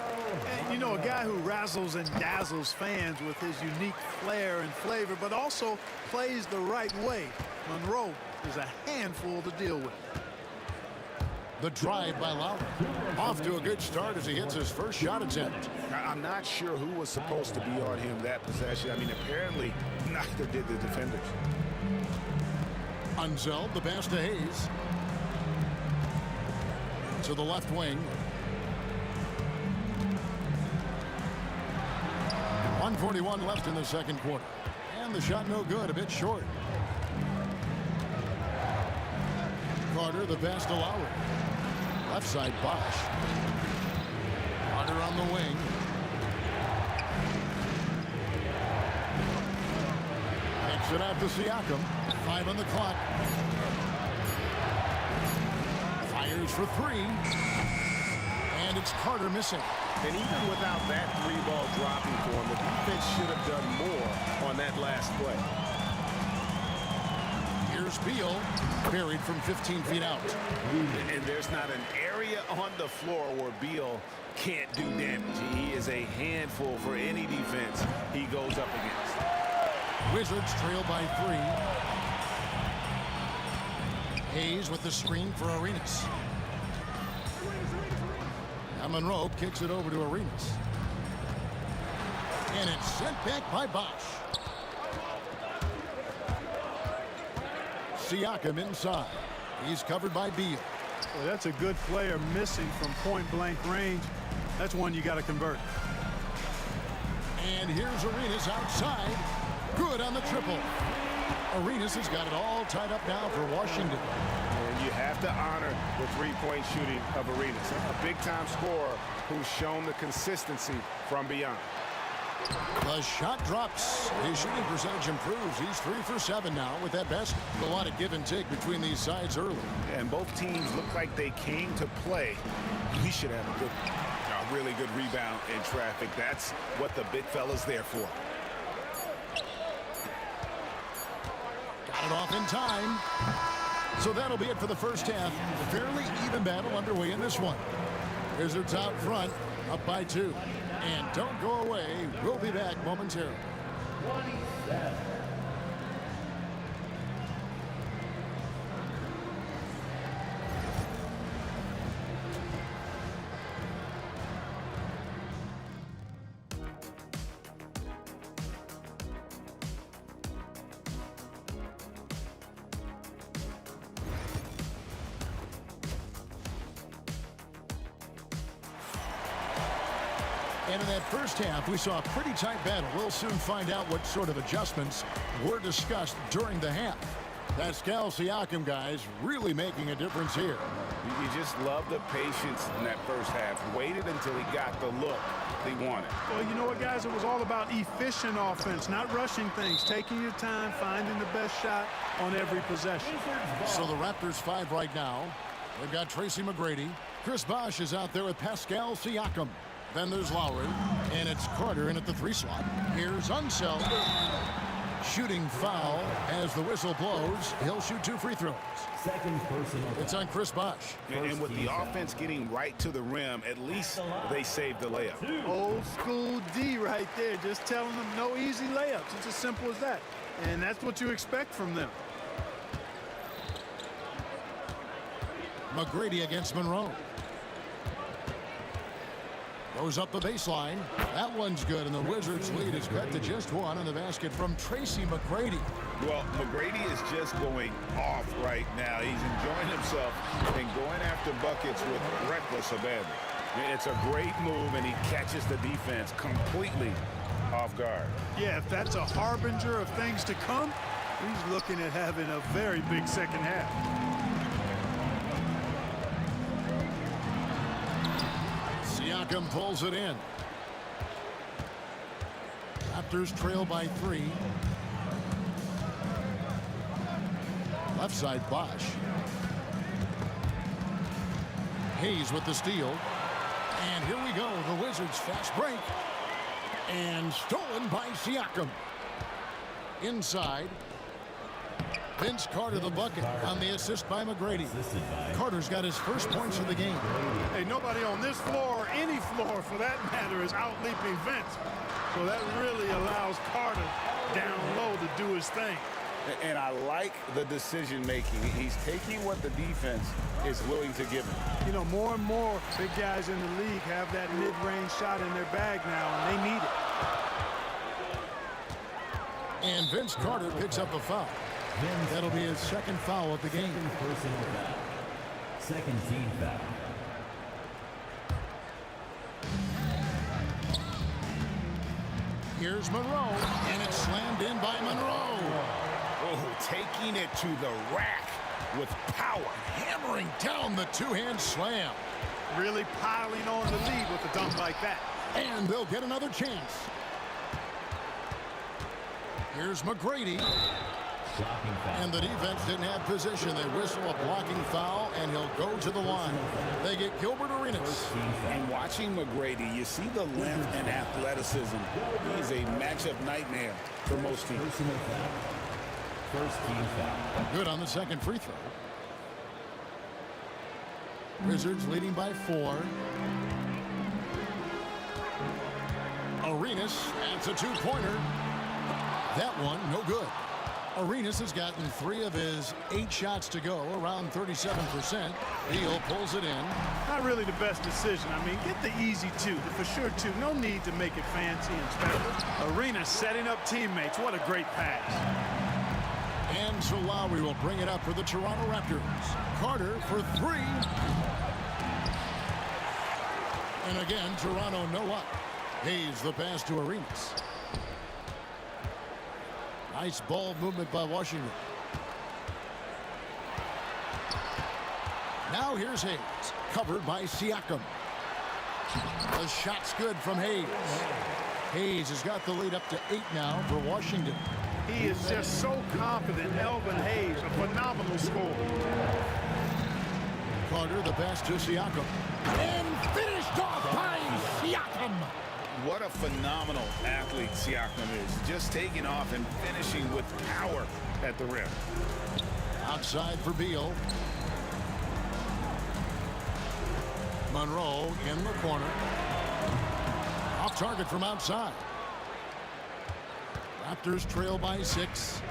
And, you know, a guy who razzles and dazzles fans with his unique flair and flavor, but also plays the right way. Monroe is a handful to deal with. The drive by Lowry. Off to a good start as he hits his first shot attempt. I'm not sure who was supposed to be on him that possession. I mean, apparently neither did the defenders. Unseld, the pass to Hayes. To the left wing. 1:41 left in the second quarter. And the shot no good, a bit short. Carter, the pass to Lowry. Left side, Bosch. Carter on the wing. Takes it out to Siakam. 5 on the clock. Fires for 3. And it's Carter missing. And even without that 3-ball dropping for him, the defense should have done more on that last play. Here's Beal, buried from 15 feet out. And there's not an area on the floor where Beal can't do damage. He is a handful for any defense he goes up against. Wizards trail by 3. Hayes with the screen for Arenas. Now Monroe kicks it over to Arenas. And it's sent back by Bosch. Siakam inside. He's covered by Beal. Well, that's a good player missing from point-blank range. That's one you got to convert. And here's Arenas outside. Good on the triple. Arenas has got it all tied up now for Washington. And you have to honor the three-point shooting of Arenas. A big-time scorer who's shown the consistency from beyond. The shot drops. His shooting percentage improves. He's 3 for 7 now with that basket. A lot of give and take between these sides early. And both teams look like they came to play. We should have a really good rebound in traffic. That's what the big fella's there for. Got it off in time. So that'll be it for the first half. A fairly even battle underway in this one. Wizards out front, up by 2. And don't go away. We'll be back momentarily. 27. And in that first half, we saw a pretty tight battle. We'll soon find out what sort of adjustments were discussed during the half. Pascal Siakam, guys, really making a difference here. You just love the patience in that first half. Waited until he got the look he wanted. Well, you know what, guys? It was all about efficient offense, not rushing things, taking your time, finding the best shot on every possession. So the Raptors 5 right now. They've got Tracy McGrady. Chris Bosh is out there with Pascal Siakam. Then there's Lowry, and it's Carter in at the 3 slot. Here's Unseld. Shooting foul as the whistle blows. He'll shoot 2 free throws. Second personal. It's on Chris Bosh. And with the offense getting right to the rim, at least they saved the layup. Old school D right there, just telling them no easy layups. It's as simple as that. And that's what you expect from them. McGrady against Monroe. Goes up the baseline. That one's good, and the Wizards' lead is cut to just 1 on the basket from Tracy McGrady. Well, McGrady is just going off right now. He's enjoying himself and going after buckets with reckless abandon. It's a great move, and he catches the defense completely off guard. Yeah, if that's a harbinger of things to come, he's looking at having a very big second half. Siakam pulls it in. Raptors trail by 3. Left side, Bosh. Hayes with the steal. And here we go. The Wizards fast break. And stolen by Siakam. Inside. Vince Carter the bucket on the assist by McGrady. Carter's got his first points of the game. Hey, nobody on this floor, or any floor for that matter, is out-leaping Vince. So that really allows Carter down low to do his thing. And I like the decision-making. He's taking what the defense is willing to give him. You know, more and more big guys in the league have that mid-range shot in their bag now, and they need it. And Vince Carter picks up a foul. That'll be his second foul of the game. Second personal foul. Second team foul. Here's Monroe, and it's slammed in by Monroe. Oh, taking it to the rack with power. Hammering down the two-hand slam. Really piling on the lead with a dunk like that. And they'll get another chance. Here's McGrady. And the defense didn't have position. They whistle a blocking foul, and he'll go to the line. They get Gilbert Arenas. And watching McGrady, you see the length and athleticism. He's a matchup nightmare for most teams. First team foul. Good on the second free throw. Wizards leading by 4. Arenas adds a 2-pointer. That one, no good. Arenas has gotten 3 of his 8 shots to go, around 37%. Beal pulls it in. Not really the best decision. I mean, get the easy 2, the for sure 2. No need to make it fancy and special. Arenas setting up teammates. What a great pass. And so Lowry will bring it up for the Toronto Raptors. Carter for 3. And again, Toronto no up. Hayes the pass to Arenas. Nice ball movement by Washington. Now here's Hayes, covered by Siakam. The shot's good from Hayes. Hayes has got the lead up to 8 now for Washington. He is just so confident. Elvin Hayes, a phenomenal scorer. Carter the pass to Siakam. And finished off by Siakam. What a phenomenal athlete Siakam is. Just taking off and finishing with power at the rim. Outside for Beal. Monroe in the corner. Off target from outside. Raptors trail by 6.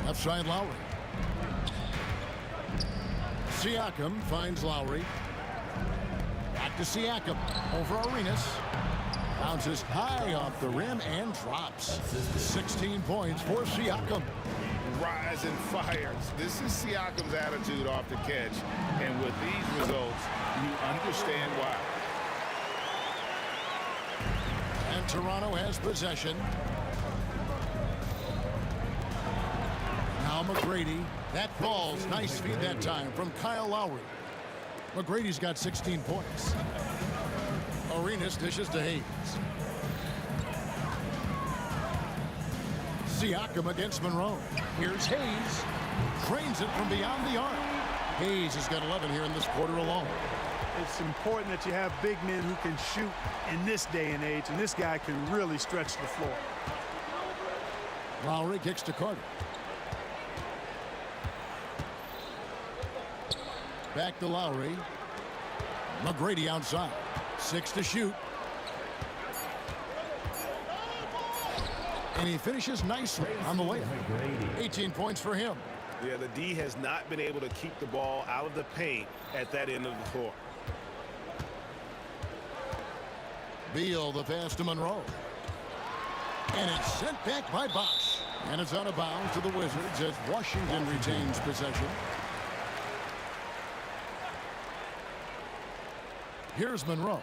Left side Lowry. Siakam finds Lowry. Back to Siakam. Over Arenas. Bounces high off the rim and drops. 16 points for Siakam. rise and fires. This is Siakam's attitude off the catch. And with these results, you understand why. And Toronto has possession. Now McGrady. That falls. Nice feed that time from Kyle Lowry. McGrady's got 16 points. Arenas dishes to Hayes. Siakam against Monroe. Here's Hayes. Trains it from beyond the arc. Hayes has got 11 here in this quarter alone. It's important that you have big men who can shoot in this day and age, and this guy can really stretch the floor. Lowry kicks to Carter. Back to Lowry. McGrady outside. 6 to shoot. And he finishes nicely on the layup. 18 points for him. Yeah, the D has not been able to keep the ball out of the paint at that end of the floor. Beal, the pass to Monroe. And it's sent back by Bosch. And it's out of bounds to the Wizards as Washington retains possession. Here's Monroe.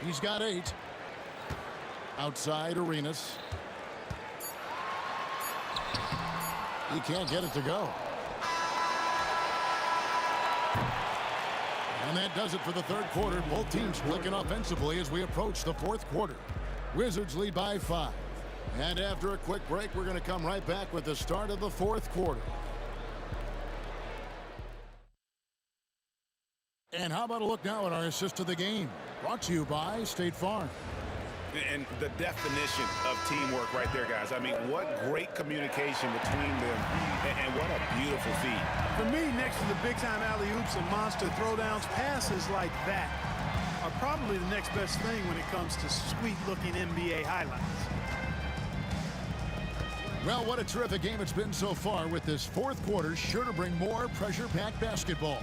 He's got 8. Outside Arenas. He can't get it to go. And that does it for the third quarter. Both teams clicking offensively as we approach the fourth quarter. Wizards lead by 5. And after a quick break, we're going to come right back with the start of the fourth quarter. And how about a look now at our assist to the game? Brought to you by State Farm. And the definition of teamwork right there, guys. I mean, what great communication between them, and what a beautiful feed. For me, next to the big-time alley-oops and monster throwdowns, passes like that are probably the next best thing when it comes to sweet-looking NBA highlights. Well, what a terrific game it's been so far, with this fourth quarter sure to bring more pressure-packed basketball.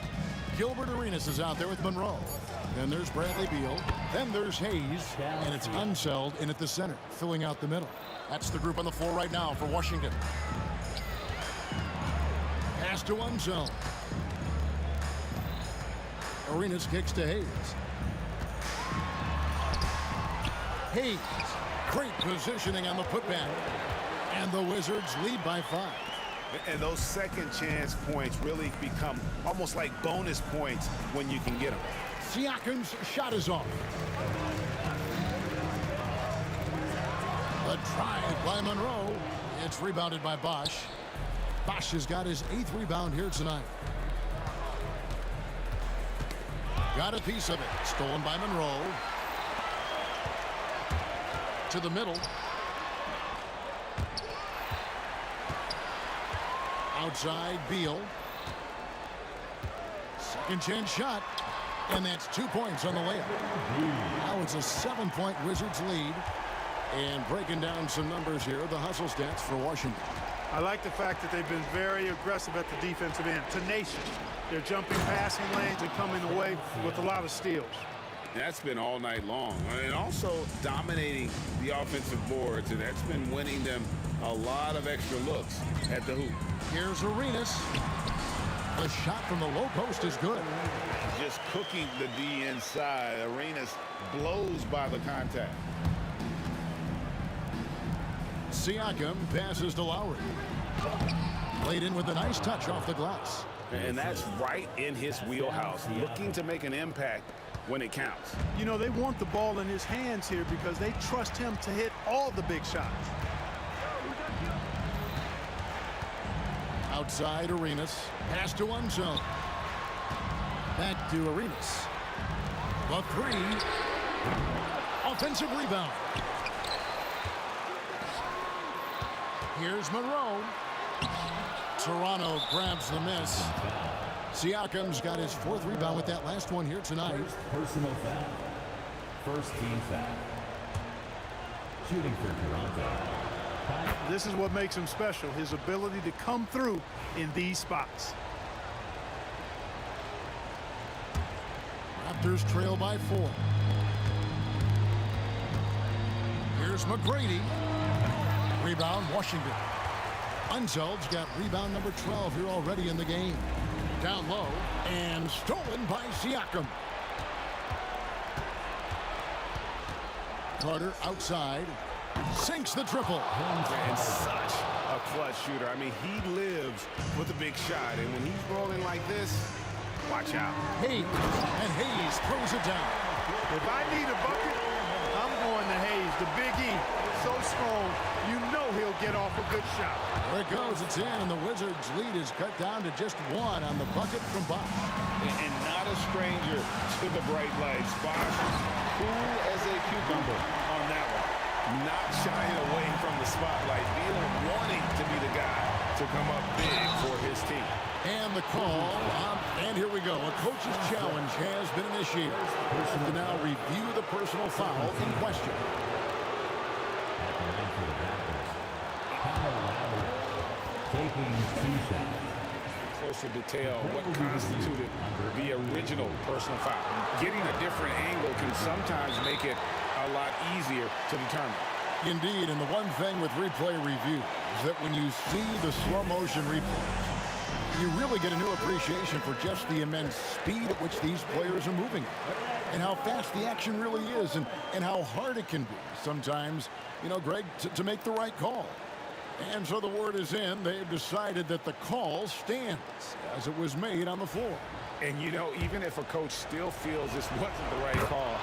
Gilbert Arenas is out there with Monroe. Then there's Bradley Beal. Then there's Hayes. And it's Unseld in at the center, filling out the middle. That's the group on the floor right now for Washington. Pass to Unseld. Arenas kicks to Hayes. Hayes. Great positioning on the putback. And the Wizards lead by 5. And those second chance points really become almost like bonus points when you can get them. Siakam's shot is off. The drive by Monroe. It's rebounded by Bosch. Bosch has got his 8th rebound here tonight. Got a piece of it. Stolen by Monroe. To the middle. Outside, Beal. Second chance shot. And that's 2 points on the layup. Now it's a 7-point Wizards lead. And breaking down some numbers here, the hustle stats for Washington. I like the fact that they've been very aggressive at the defensive end. Tenacious. They're jumping passing lanes and coming away with a lot of steals. That's been all night long. And also dominating the offensive boards. And that's been winning them a lot of extra looks at the hoop. Here's Arenas. The shot from the low post is good. Just cooking the D inside. Arenas blows by the contact. Siakam passes to Lowry. Played in with a nice touch off the glass. And that's right in his wheelhouse. Looking to make an impact when it counts. You know, they want the ball in his hands here because they trust him to hit all the big shots. Outside Arenas. Pass to Unseld. Back to Arenas. The 3. Offensive rebound. Here's Monroe. Toronto grabs the miss. Siakam's got his 4th rebound with that last one here tonight. Personal foul. First team foul. Shooting for Toronto. This is what makes him special, his ability to come through in these spots. Raptors trail by 4. Here's McGrady. Rebound, Washington. Unseld's got rebound number 12 here already in the game. Down low and stolen by Siakam. Carter outside. Sinks the triple. And such a clutch shooter. I mean, he lives with a big shot. And when he's rolling like this, watch out. Hayes. And Hayes throws it down. If I need a bucket, I'm going to Hayes. The Big E, so strong, you know he'll get off a good shot. There it goes. It's in, and the Wizards' lead is cut down to just one on the bucket from Bosch. And not a stranger to the bright lights. Bosch, cool as a cucumber on that one. Not shying away from the spotlight, wanting to be the guy to come up big for his team. And the call, and here we go. A coach's challenge has been initiated. Person to now review the personal foul in question. Taking 2 shots. Closer detail what constituted the original personal foul. Getting a different angle can sometimes make it a lot easier to determine. Indeed, and the one thing with replay review is that when you see the slow motion replay, you really get a new appreciation for just the immense speed at which these players are moving and how fast the action really is and how hard it can be sometimes, you know, Greg, to make the right call. And so the word is in. They've decided that the call stands as it was made on the floor. And, you know, even if a coach still feels this wasn't the right call,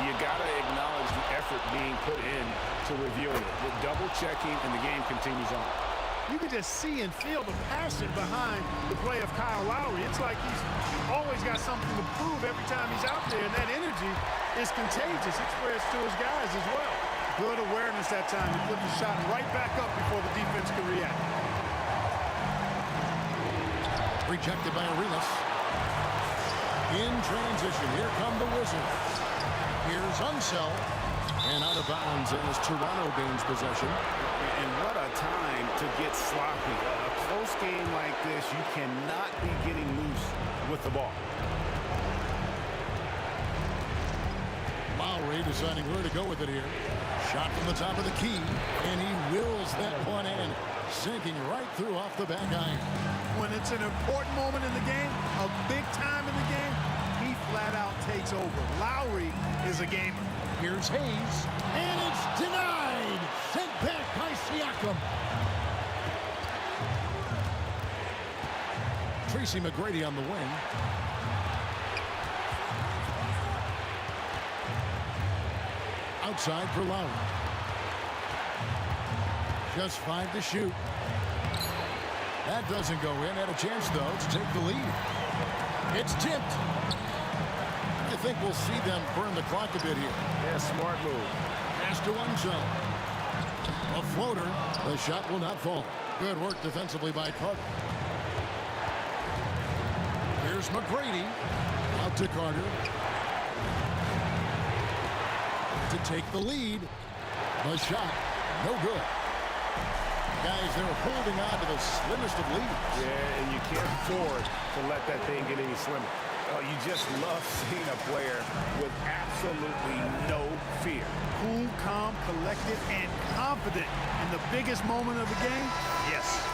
you got to acknowledge the effort being put in to reviewing it. The double checking, and the game continues on. You can just see and feel the passion behind the play of Kyle Lowry. It's like he's always got something to prove every time he's out there, and that energy is contagious. It spreads to his guys as well. Good awareness that time. He put the shot right back up before the defense could react. Rejected by Arenas. In transition, here come the Wizards. Here's Unseld. And out of bounds as Toronto gains possession. And what a time to get sloppy. A close game like this, you cannot be getting loose with the ball. Lowry deciding where to go with it here. Shot from the top of the key, and he wills that one in, sinking right through off the back iron. When it's an important moment in the game, a big time in the game, he flat out takes over. Lowry is a gamer. Here's Hayes, and it's denied. Sent back by Siakam. Tracy McGrady on the wing. Outside for Lowry. Just 5 to shoot. That doesn't go in. Had a chance, though, to take the lead. It's tipped. I think we'll see them burn the clock a bit here. Yeah, smart move. Pass to Unseld. A floater. The shot will not fall. Good work defensively by Carter. Here's McGrady. Out to Carter. To take the lead. The shot. No good. Guys, they're holding on to the slimmest of leads. Yeah, and you can't afford to let that thing get any slimmer. Oh, you just love seeing a player with absolutely no fear. Cool, calm, collected, and confident in the biggest moment of the game. Yes.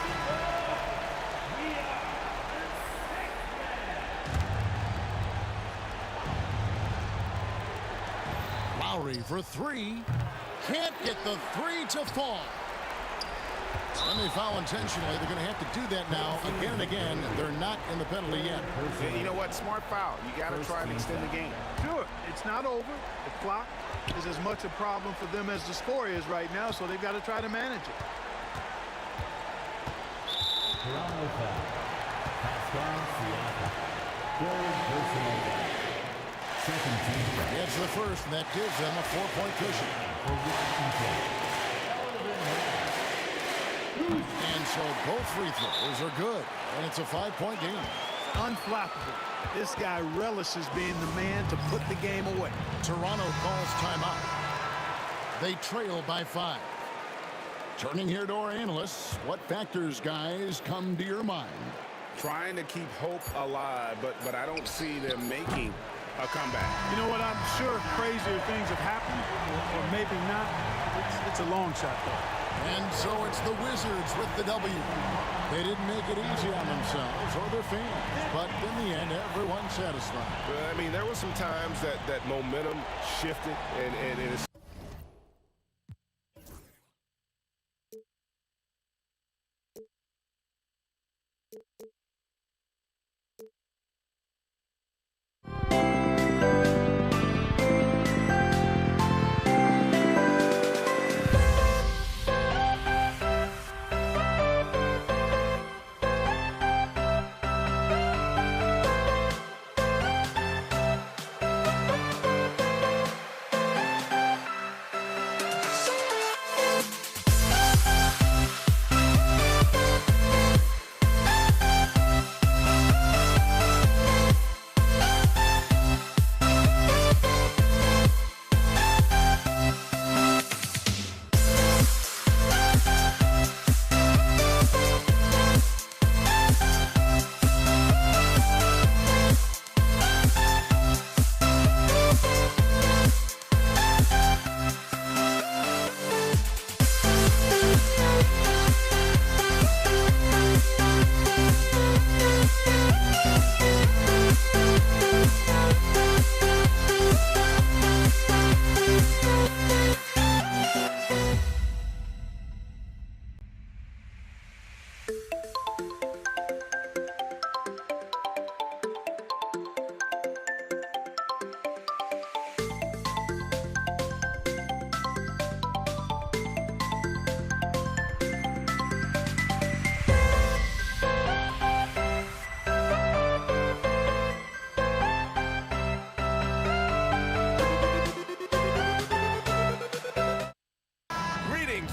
Lowry for 3. Can't get the 3 to fall. When they foul intentionally, they're going to have to do that now again and again. They're not in the penalty yet. And you know what? Smart foul. You got to try and extend the game. Sure, it's not over. The clock is as much a problem for them as the score is right now, so they've got to try to manage it. Toronto foul. Pascal Siakam. Third personal foul. Second team foul. It's the first, and that gives them a 4-point cushion. And so both free throws are good, and it's a 5-point game. Unflappable. This guy relishes being the man to put the game away. Toronto calls timeout. They trail by 5. Turning here to our analysts, what factors, guys, come to your mind? Trying to keep hope alive, but I don't see them making a comeback. You know what? I'm sure crazier things have happened, or maybe not. It's a long shot, though. And so it's the Wizards with the W. They didn't make it easy on themselves or their fans, but in the end, everyone's satisfied. I mean, there were some times that momentum shifted, and it's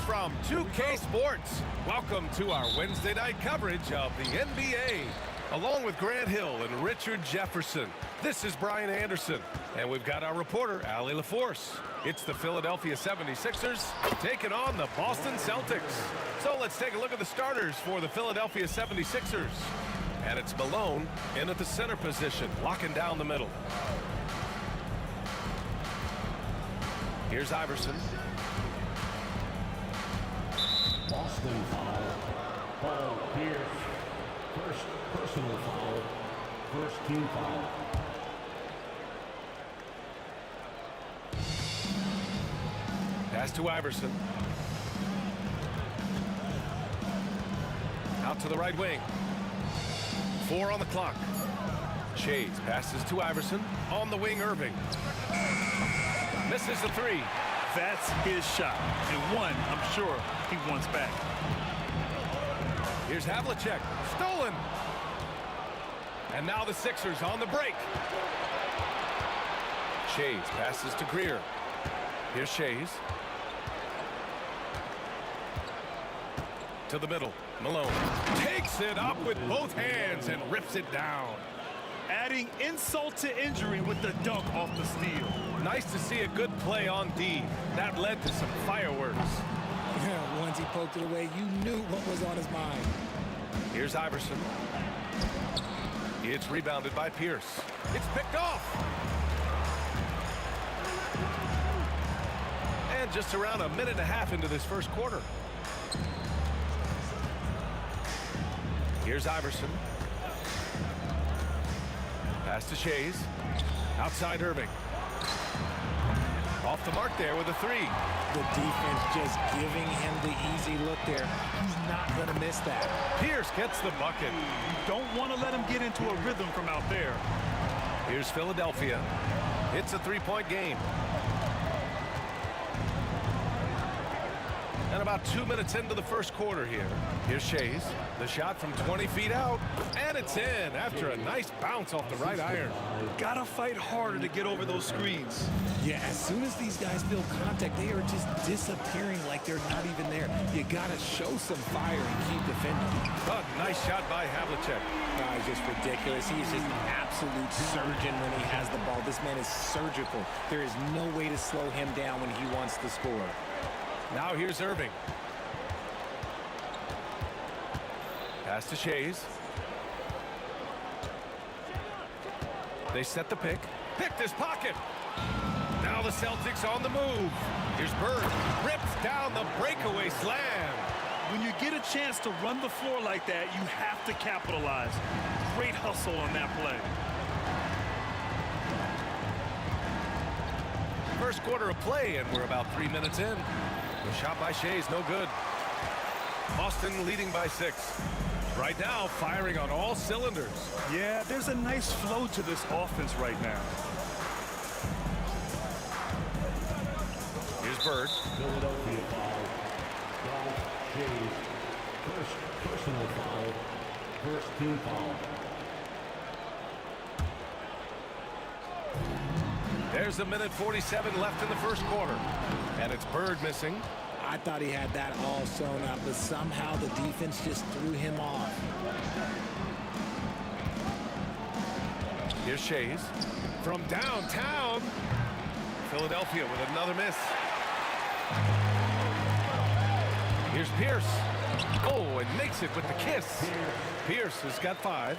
from 2K Sports. Welcome to our Wednesday night coverage of the NBA. Along with Grant Hill and Richard Jefferson, this is Brian Anderson. And we've got our reporter, Allie LaForce. It's the Philadelphia 76ers taking on the Boston Celtics. So let's take a look at the starters for the Philadelphia 76ers. And it's Malone in at the center position, locking down the middle. Here's Iverson. Boston foul. Paul Pierce. First personal foul. First team foul. Pass to Iverson. Out to the right wing. 4 on the clock. Shades passes to Iverson. On the wing, Irving. Misses the 3. That's his shot. And one, I'm sure, he wants back. Here's Havlicek. Stolen. And now the Sixers on the break. Shades passes to Greer. Here's Shades. To the middle. Malone takes it up with both hands and rips it down. Adding insult to injury with the dunk off the steal. Nice to see a good play on D. That led to some fireworks. Yeah, once he poked it away, you knew what was on his mind. Here's Iverson. It's rebounded by Pierce. It's picked off. And just around a minute and a half into this first quarter. Here's Iverson. Pass to Shades. Outside Irving. Off the mark there with a 3. The defense just giving him the easy look there. He's not going to miss that. Pierce gets the bucket. You don't want to let him get into a rhythm from out there. Here's Philadelphia. It's a 3-point game. And about 2 minutes into the first quarter here. Here's Shades. The shot from 20 feet out. And it's in after a nice bounce off the right iron. Gotta fight harder to get over those screens. Yeah, as soon as these guys feel contact, they are just disappearing like they're not even there. You gotta show some fire and keep defending. A nice shot by Havlicek. He's just ridiculous. He is just an absolute surgeon when he has the ball. This man is surgical. There is no way to slow him down when he wants to score. Now here's Irving. Pass to Shades. They set the pick. Picked his pocket. Now the the Celtics on the move. Here's Bird. Rips down the breakaway slam. When you get a chance to run the floor like that, you have to capitalize. Great hustle on that play. First quarter of play, and we're about 3 minutes in. The shot by Shea is no good. Boston leading by 6. Right now, firing on all cylinders. Yeah, there's a nice flow to this offense right now. Here's Bird. Philadelphia foul. Shay's first personal foul. First team foul. There's a minute 47 left in the first quarter. And it's Bird missing. I thought he had that all sewn up, but somehow the defense just threw him off. Here's Shays. From downtown. Philadelphia with another miss. Here's Pierce. Oh, and makes it with the kiss. Pierce has got 5.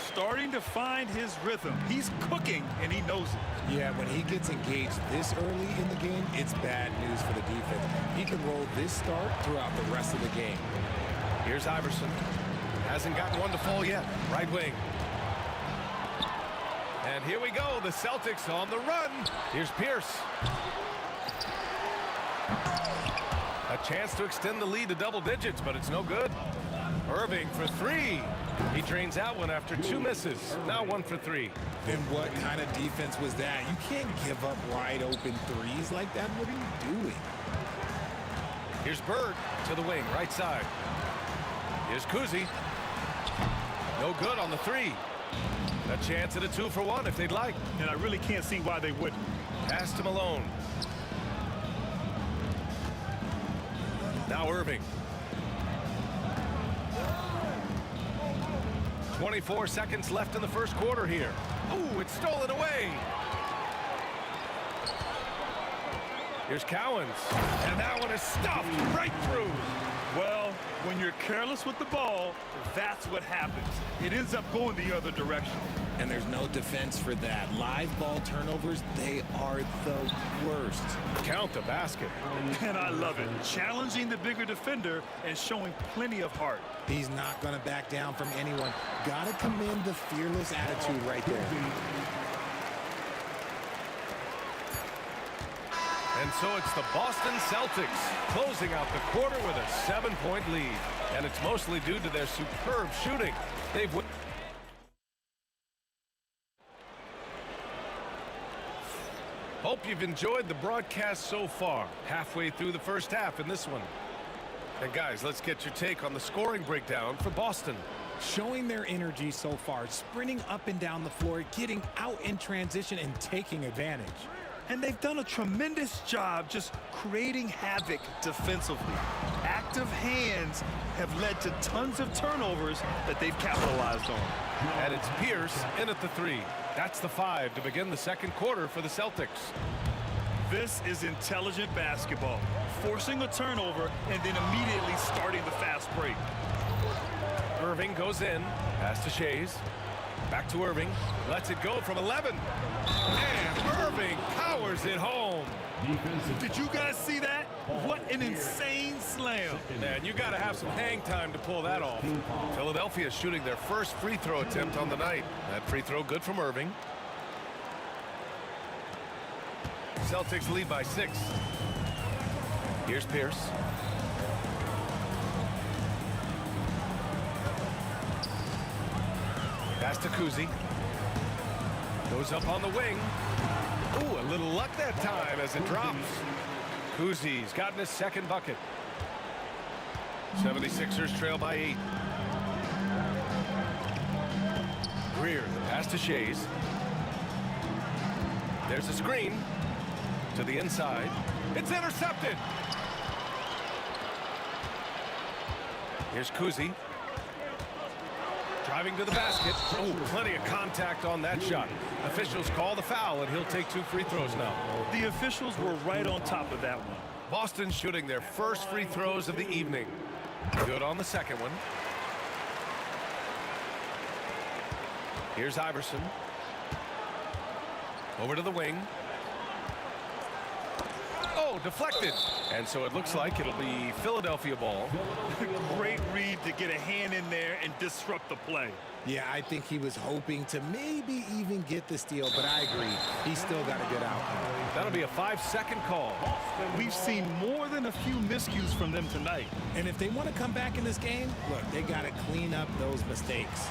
Starting to find his rhythm. He's cooking, and he knows it. Yeah, when he gets engaged this early in the game, it's bad news for the defense. He can roll this start throughout the rest of the game. Here's Iverson. Hasn't gotten one to fall yet. Right wing. And here we go. The Celtics on the run. Here's Pierce. A chance to extend the lead to double digits, but it's no good. Irving for 3. He drains out one after 2 misses. Now 1 for 3. And what kind of defense was that? You can't give up wide open threes like that. What are you doing? Here's Bird to the wing, right side. Here's Kuzi. No good on the 3. A chance at a 2 for 1 if they'd like. And I really can't see why they wouldn't. Pass to Malone. Now Irving. 24 seconds left in the first quarter here. Ooh, it's stolen away. Here's Cowens. And that one is stuffed right through. Well, when you're careless with the ball, that's what happens. It ends up going the other direction. And there's no defense for that. Live ball turnovers, they are the worst. Count the basket. And I love it. Challenging the bigger defender and showing plenty of heart. He's not going to back down from anyone. Got to commend the fearless attitude right there. And so it's the Boston Celtics closing out the quarter with a 7-point lead. And it's mostly due to their superb shooting. They've Hope you've enjoyed the broadcast so far. Halfway through the first half in this one. And guys, let's get your take on the scoring breakdown for Boston. Showing their energy so far, sprinting up and down the floor, getting out in transition and taking advantage. And they've done a tremendous job just creating havoc defensively. Active hands have led to tons of turnovers that they've capitalized on. And it's Pierce in at the 3. That's the 5 to begin the second quarter for the Celtics. This is intelligent basketball. Forcing a turnover and then immediately starting the fast break. Irving goes in. Pass to Shays. Back to Irving. Lets it go from 11. And Irving powers it home. Did you guys see that? What an insane slam. Man, you got to have some hang time to pull that off. Philadelphia is shooting their first free throw attempt on the night. That free throw good from Irving. Celtics lead by 6. Here's Pierce. Pass to Kuzi. Goes up on the wing. Ooh, a little luck that time as it drops. Kuzi's gotten his second bucket. 76ers trail by 8. Greer, the pass to Shays. There's a screen to the inside. It's intercepted. Here's Kuzi. Driving to the basket. Oh, plenty of contact on that shot. Officials call the foul, and he'll take 2 free throws now. The officials were right on top of that one. Boston shooting their first free throws of the evening. Good on the second one. Here's Iverson. Over to the wing. deflected. And so it looks like it'll be Philadelphia ball. Great read to get a hand in there and disrupt the play. Yeah, I think he was hoping to maybe even get the steal, but I agree. He's still got a good outcome. That'll be a 5-second call. We've seen more than a few miscues from them tonight. And if they want to come back in this game, look, they got to clean up those mistakes.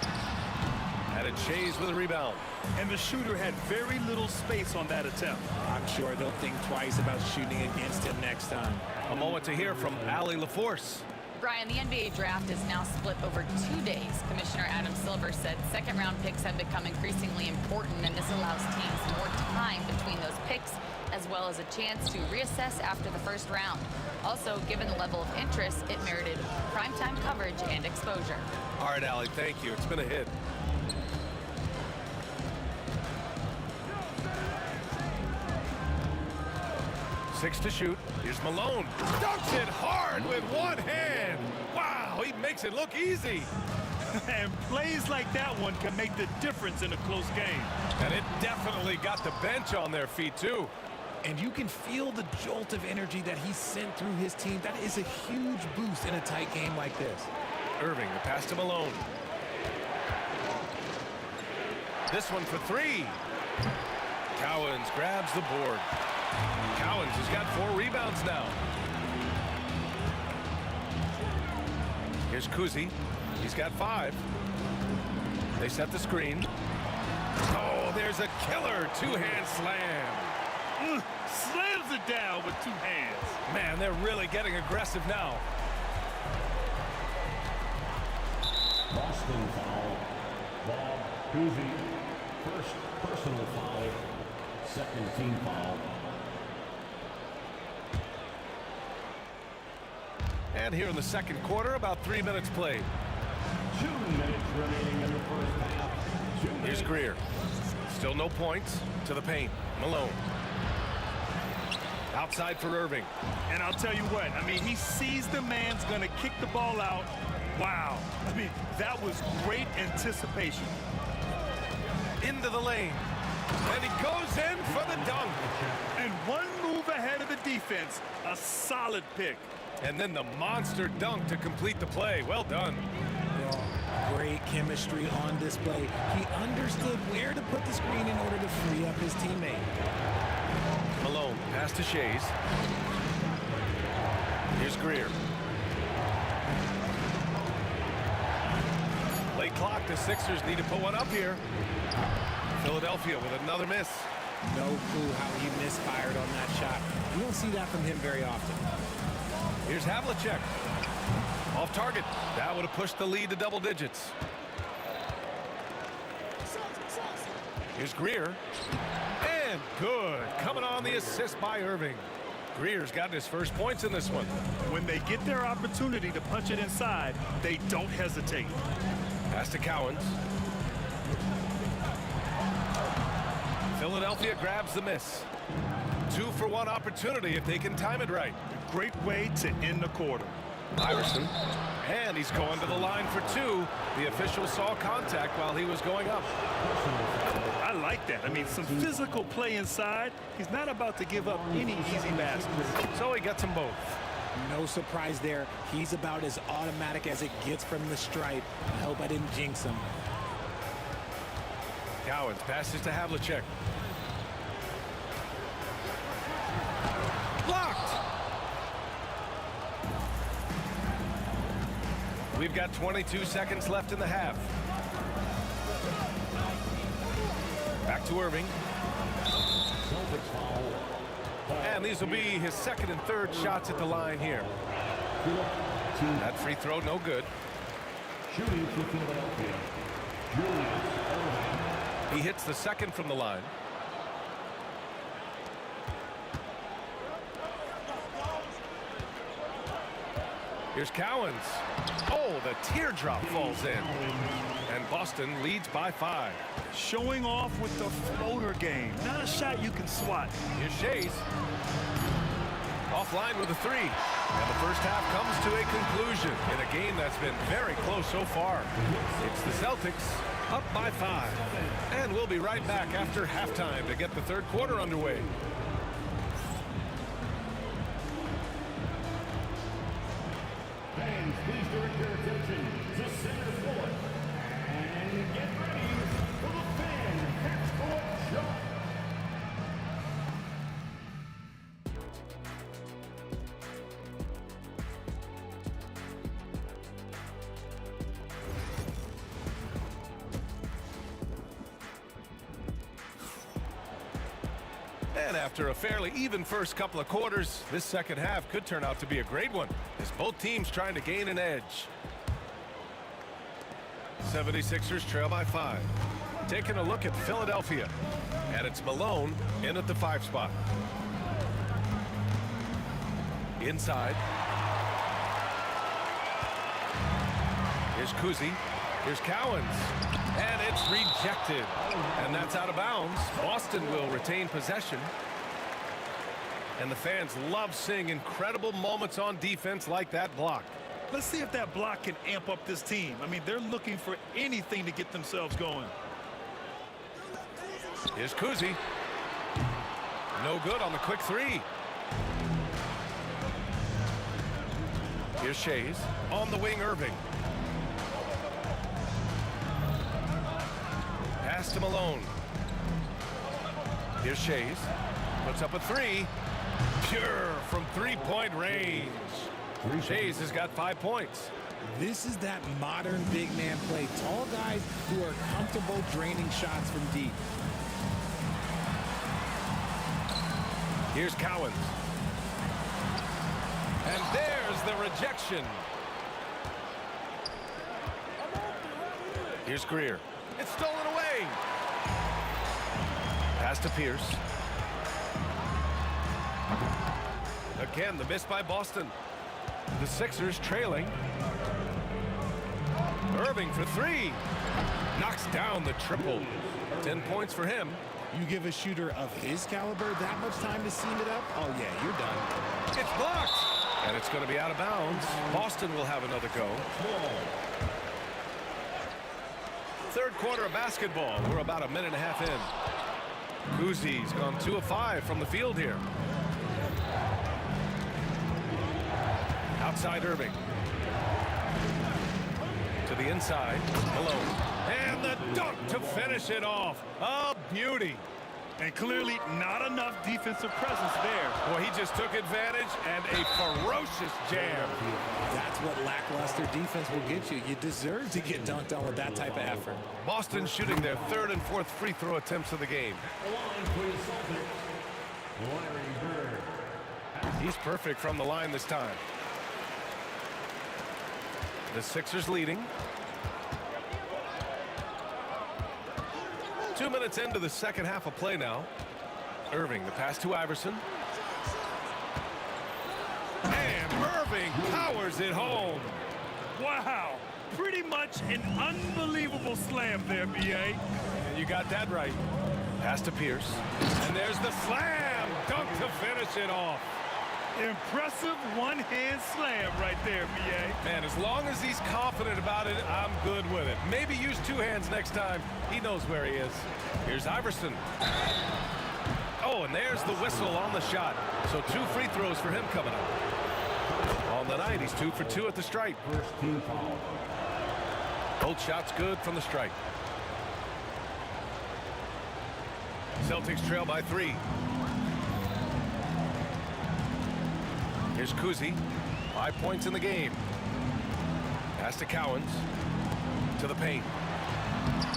And a Chase with a rebound. And the shooter had very little space on that attempt. I'm sure they'll think twice about shooting against him next time. A moment to hear from Allie LaForce. Brian, the NBA draft is now split over 2 days. Commissioner Adam Silver said second-round picks have become increasingly important, and this allows teams more time between those picks, as well as a chance to reassess after the first round. Also, given the level of interest, it merited primetime coverage and exposure. All right, Allie, thank you. It's been a hit. Six to shoot. Here's Malone. Dunks it hard with one hand. Wow, he makes it look easy. And plays like that one can make the difference in a close game. And it definitely got the bench on their feet, too. And you can feel the jolt of energy that he sent through his team. That is a huge boost in a tight game like this. Irving, the pass to Malone. This one for three. Cowens grabs the board. Cowens has got 4 rebounds now. Here's Kuzi. He's got 5. They set the screen. Oh, there's a killer two-hand slam. Slams it down with 2 hands. Man, they're really getting aggressive now. Boston foul. Bob Cousy. First personal foul. Second team foul. And here in the second quarter, about 3 minutes played. 2 minutes remaining in the first half. Here's Greer. Still no points. To the paint. Malone. Outside for Irving. And I'll tell you what, I mean, he sees the man's going to kick the ball out. Wow. I mean, that was great anticipation. Into the lane. And he goes in for the dunk. And one move ahead of the defense. A solid pick. And then the monster dunk to complete the play. Well done. Great chemistry on display. He understood where to put the screen in order to free up his teammate. Malone, pass to Shays. Here's Greer. Late clock, the Sixers need to put one up here. Philadelphia with another miss. No clue how he misfired on that shot. You don't see that from him very often. Here's Havlicek. Off target. That would have pushed the lead to double digits. Here's Greer. And good. Coming on the assist by Irving. Greer's gotten his first points in this one. When they get their opportunity to punch it inside, they don't hesitate. Pass to Cowens. Philadelphia grabs the miss. 2-for-1 opportunity if they can time it right. Great way to end the quarter. Iverson. And he's going to the line for 2. The official saw contact while he was going up. I like that. I mean, some physical play inside. He's not about to give up any easy baskets. So he gets them both. No surprise there. He's about as automatic as it gets from the stripe. I hope I didn't jinx him. Cowens passes to Havlicek. Blocked! We've got 22 seconds left in the half. Back to Irving. And these will be his second and third shots at the line here. That free throw, no good. Shooting for Philadelphia. He hits the second from the line. Here's Cowens. Oh, the teardrop falls in. And Boston leads by 5. Showing off with the floater game. Not a shot you can swat. Here's Shays. Offline with a 3. And the first half comes to a conclusion in a game that's been very close so far. It's the Celtics up by 5. And we'll be right back after halftime to get the third quarter underway. please direct your attention to center court. And get ready for the fan half-court jump. And after a fairly even first couple of quarters, this second half could turn out to be a great one, as both teams trying to gain an edge. 76ers trail by 5. Taking a look at Philadelphia, and it's Malone in at the 5 spot. Inside. Here's Kuzi. Here's Cowens. And it's rejected. And that's out of bounds. Boston will retain possession. And the fans love seeing incredible moments on defense like that block. Let's see if that block can amp up this team. I mean, they're looking for anything to get themselves going. Here's Kuzi. No good on the quick 3. Here's Shays. On the wing, Irving. Pass to Malone. Here's Shays. Puts up a 3. Pure from three-point range. Shays has got 5 points. This is that modern big man play. Tall guys who are comfortable draining shots from deep. Here's Cowens. And there's the rejection. Here's Greer. It's stolen away. Pass to Pierce. Again, the miss by Boston. The Sixers trailing. Irving for 3. Knocks down the triple. 10 points for him. You give a shooter of his caliber that much time to seam it up? Oh, yeah, you're done. It's blocked. And it's going to be out of bounds. Boston will have another go. Third quarter of basketball. We're about a minute and a half in. Kuzi's gone 2 of 5 from the field here. Outside Irving. To the inside. Malone. And the dunk to finish it off. A beauty. And clearly not enough defensive presence there. Well, he just took advantage and a ferocious jam. That's what lackluster defense will get you. You deserve to get dunked on with that type of effort. Boston shooting their 3rd and 4th free throw attempts of the game. He's perfect from the line this time. The Sixers leading. 2 minutes into the second half of play now. Irving, the pass to Iverson. And Irving powers it home. Wow. Pretty much an unbelievable slam there, B.A. And you got that right. Pass to Pierce. And there's the slam dunk to finish it off. Impressive one-hand slam right there, B.A. Man, as long as he's confident about it, I'm good with it. Maybe use 2 hands next time. He knows where he is. Here's Iverson. Oh, and there's the whistle on the shot. So 2 free throws for him coming up. On the night, he's 2 for 2 at the stripe. First team foul. Both shots good from the stripe. Celtics trail by 3. Here's Kuzi. 5 points in the game. Pass to Cowens. To the paint.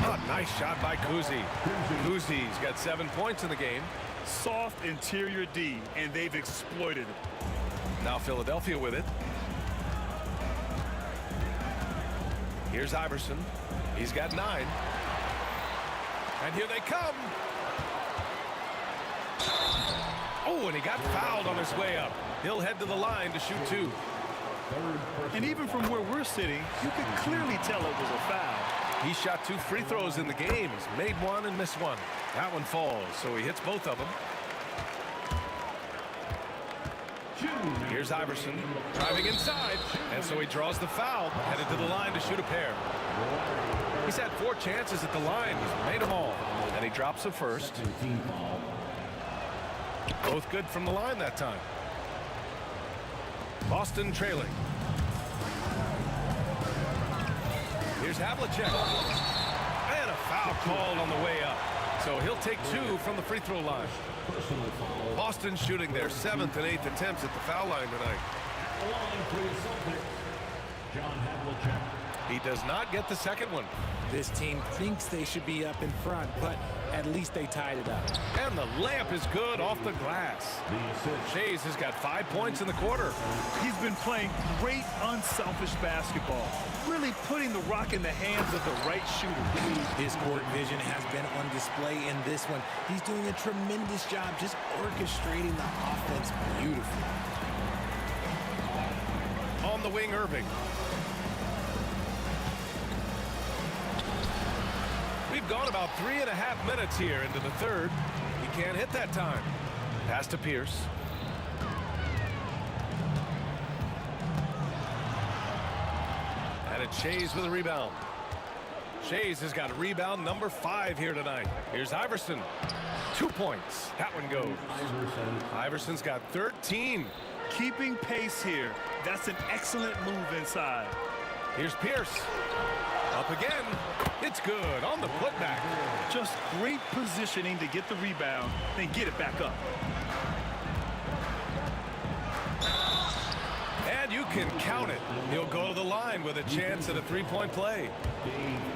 Oh, nice shot by Kuzi. Kuzi's got 7 points in the game. Soft interior D, and they've exploited it. Now Philadelphia with it. Here's Iverson. He's got 9. And here they come. Oh, and he got fouled on his way up. He'll head to the line to shoot 2. And even from where we're sitting, you could clearly tell it was a foul. He shot 2 free throws in the game. He's made 1 and missed 1. That one falls, so he hits both of them. Here's Iverson driving inside, and so he draws the foul, headed to the line to shoot a pair. He's had 4 chances at the line. He's made them all, and he drops the first. Both good from the line that time. Boston trailing. Here's Havlicek. And a foul called on the way up. So he'll take 2 from the free throw line. Boston shooting their 7th and 8th attempts at the foul line tonight. He does not get the second one. This team thinks they should be up in front, but at least they tied it up. And the layup is good off the glass. Shays has got 5 points in the quarter. He's been playing great, unselfish basketball, really putting the rock in the hands of the right shooter. His court vision has been on display in this one. He's doing a tremendous job just orchestrating the offense beautifully. On the wing, Irving. We've gone about 3.5 minutes here into the third. He can't hit that time. Pass to Pierce. And it's Shays with a rebound. Shays has got rebound number 5 here tonight. Here's Iverson. 2 points. That one goes. Iverson's got 13. Keeping pace here. That's an excellent move inside. Here's Pierce. Up again. It's good on the putback. Just great positioning to get the rebound, then get it back up. And you can count it. He'll go to the line with a chance at a 3-point play.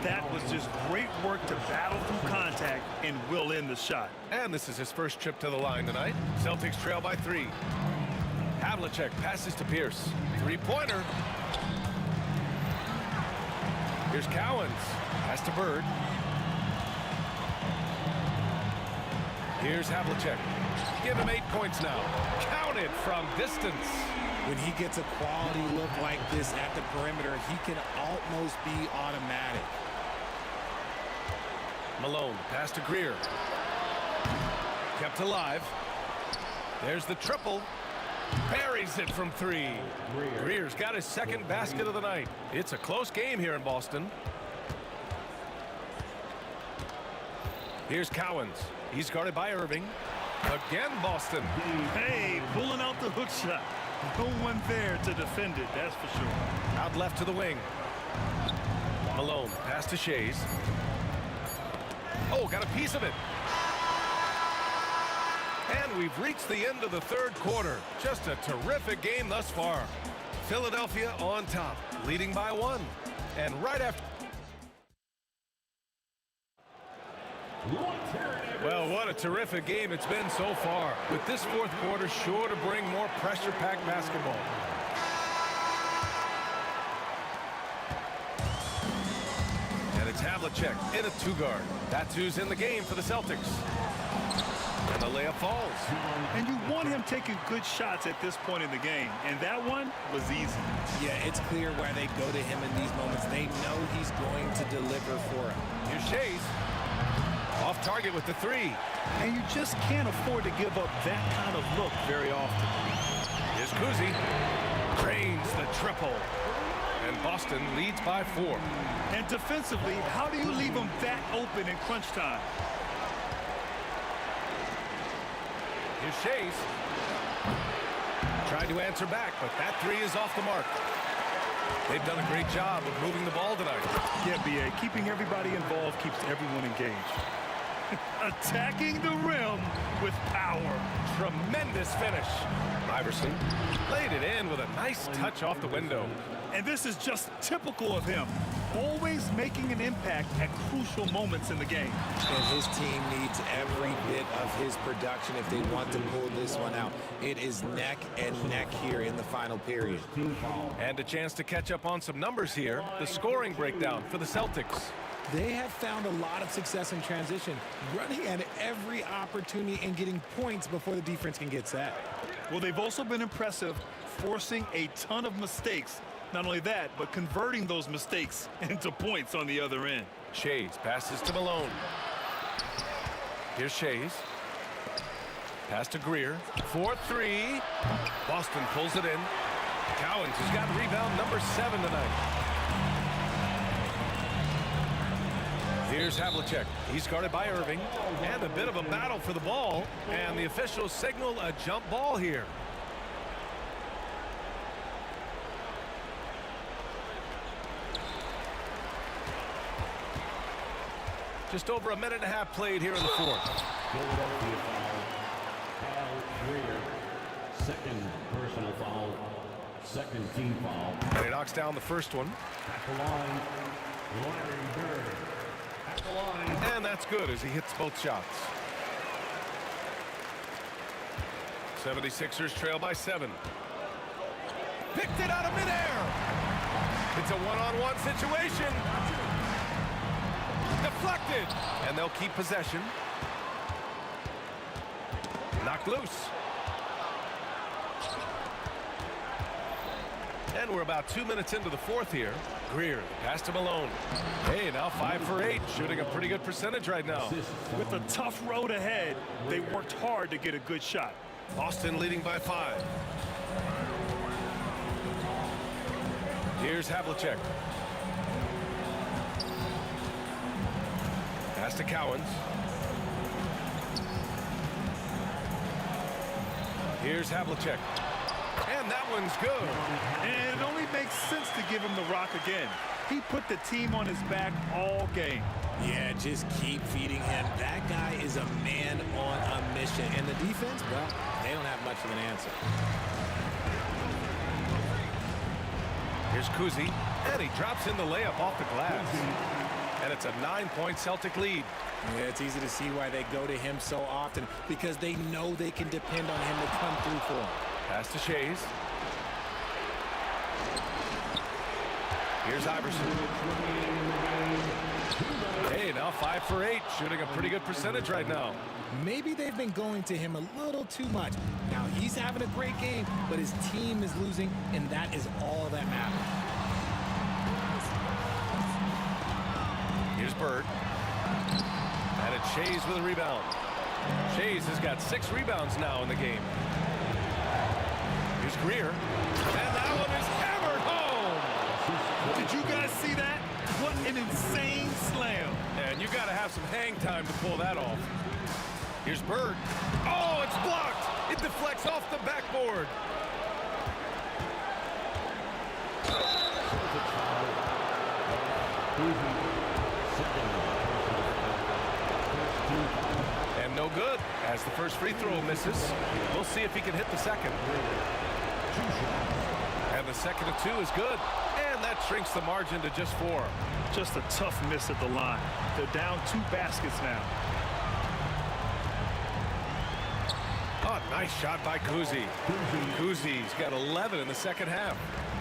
That was just great work to battle through contact and will in the shot. And this is his first trip to the line tonight. Celtics trail by 3. Havlicek passes to Pierce. 3-pointer. Here's Cowens. Pass to Bird. Here's Havlicek. Give him 8 points now. Count it from distance. When he gets a quality look like this at the perimeter, he can almost be automatic. Malone. Pass to Greer. Kept alive. There's the triple. Buries it from 3. Greer's got his second basket of the night. It's a close game here in Boston. Here's Cowens. He's guarded by Irving. Again, Boston. Hey, pulling out the hook shot. No one there to defend it, that's for sure. Out left to the wing. Malone. Pass to Shays. Oh, got a piece of it. And we've reached the end of the third quarter. Just a terrific game thus far. Philadelphia on top, leading by 1. And right after... Well, what a terrific game it's been so far. With this fourth quarter sure to bring more pressure-packed basketball. And it's Havlicek in a 2-guard. That's who's in the game for the Celtics. And the layup falls. And you want him taking good shots at this point in the game. And that one was easy. Yeah, it's clear why they go to him in these moments. They know he's going to deliver for him. Here's Shays. Off target with the 3. And you just can't afford to give up that kind of look very often. Here's Kuzi. Cranes the triple. And Boston leads by 4. And defensively, how do you leave them that open in crunch time? Here's Shays. Tried to answer back, but that 3 is off the mark. They've done a great job of moving the ball tonight. Yeah, B.A., keeping everybody involved keeps everyone engaged. Attacking the rim with power. Tremendous finish. Iverson laid it in with a nice touch off the window. And this is just typical of him. Always making an impact at crucial moments in the game. And his team needs every bit of his production if they want to pull this one out. It is neck and neck here in the final period. And a chance to catch up on some numbers here. The scoring breakdown for the Celtics. They have found a lot of success in transition, running at every opportunity and getting points before the defense can get set. Well, they've also been impressive, forcing a ton of mistakes. Not only that, but converting those mistakes into points on the other end. Shays passes to Malone. Here's Shays. Pass to Greer. 4-3. Boston pulls it in. Cowens has got rebound number 7 tonight. Here's Havlicek. He's guarded by Irving. And a bit of a battle for the ball. And the officials signal a jump ball here. Just over a minute and a half played here in the fourth. Philadelphia foul. Al Schrader. Second personal foul. Second team foul. And he knocks down the first one. At the line, Larry Bird. At the line. And that's good as he hits both shots. 76ers trail by 7. Picked it out of midair. It's a one-on-one situation. Deflected. And they'll keep possession. Knocked loose. And we're about 2 minutes into the fourth here. Greer passed him alone. Hey, now 5 for 8, shooting a pretty good percentage right now. With a tough road ahead, they worked hard to get a good shot. Austin leading by 5. Here's Havlicek. Pass to Cowens. Here's Havlicek. And that one's good. And it only makes sense to give him the rock again. He put the team on his back all game. Yeah, just keep feeding him. That guy is a man on a mission. And the defense, well, they don't have much of an answer. Here's Kuzi. And he drops in the layup off the glass. And it's a 9-point Celtic lead. Yeah, it's easy to see why they go to him so often, because they know they can depend on him to come through for them. Pass to Shays. Here's Iverson. Hey, now 5 for 8, shooting a pretty good percentage right now. Maybe they've been going to him a little too much. Now, he's having a great game, but his team is losing, and that is all that matters. Here's Bird. And it's Shays with a rebound. Shays has got 6 rebounds now in the game. Here's Greer. And that one is hammered home. Did you guys see that? What an insane slam. And you got to have some hang time to pull that off. Here's Bird. Oh, it's blocked. It deflects off the backboard. And no good as the first free throw misses. We'll see if he can hit the second. And the second of 2 is good. And that shrinks the margin to just 4. Just a tough miss at the line. They're down 2 baskets now. Oh, nice shot by Kuzi. Kuzi's got 11 in the second half.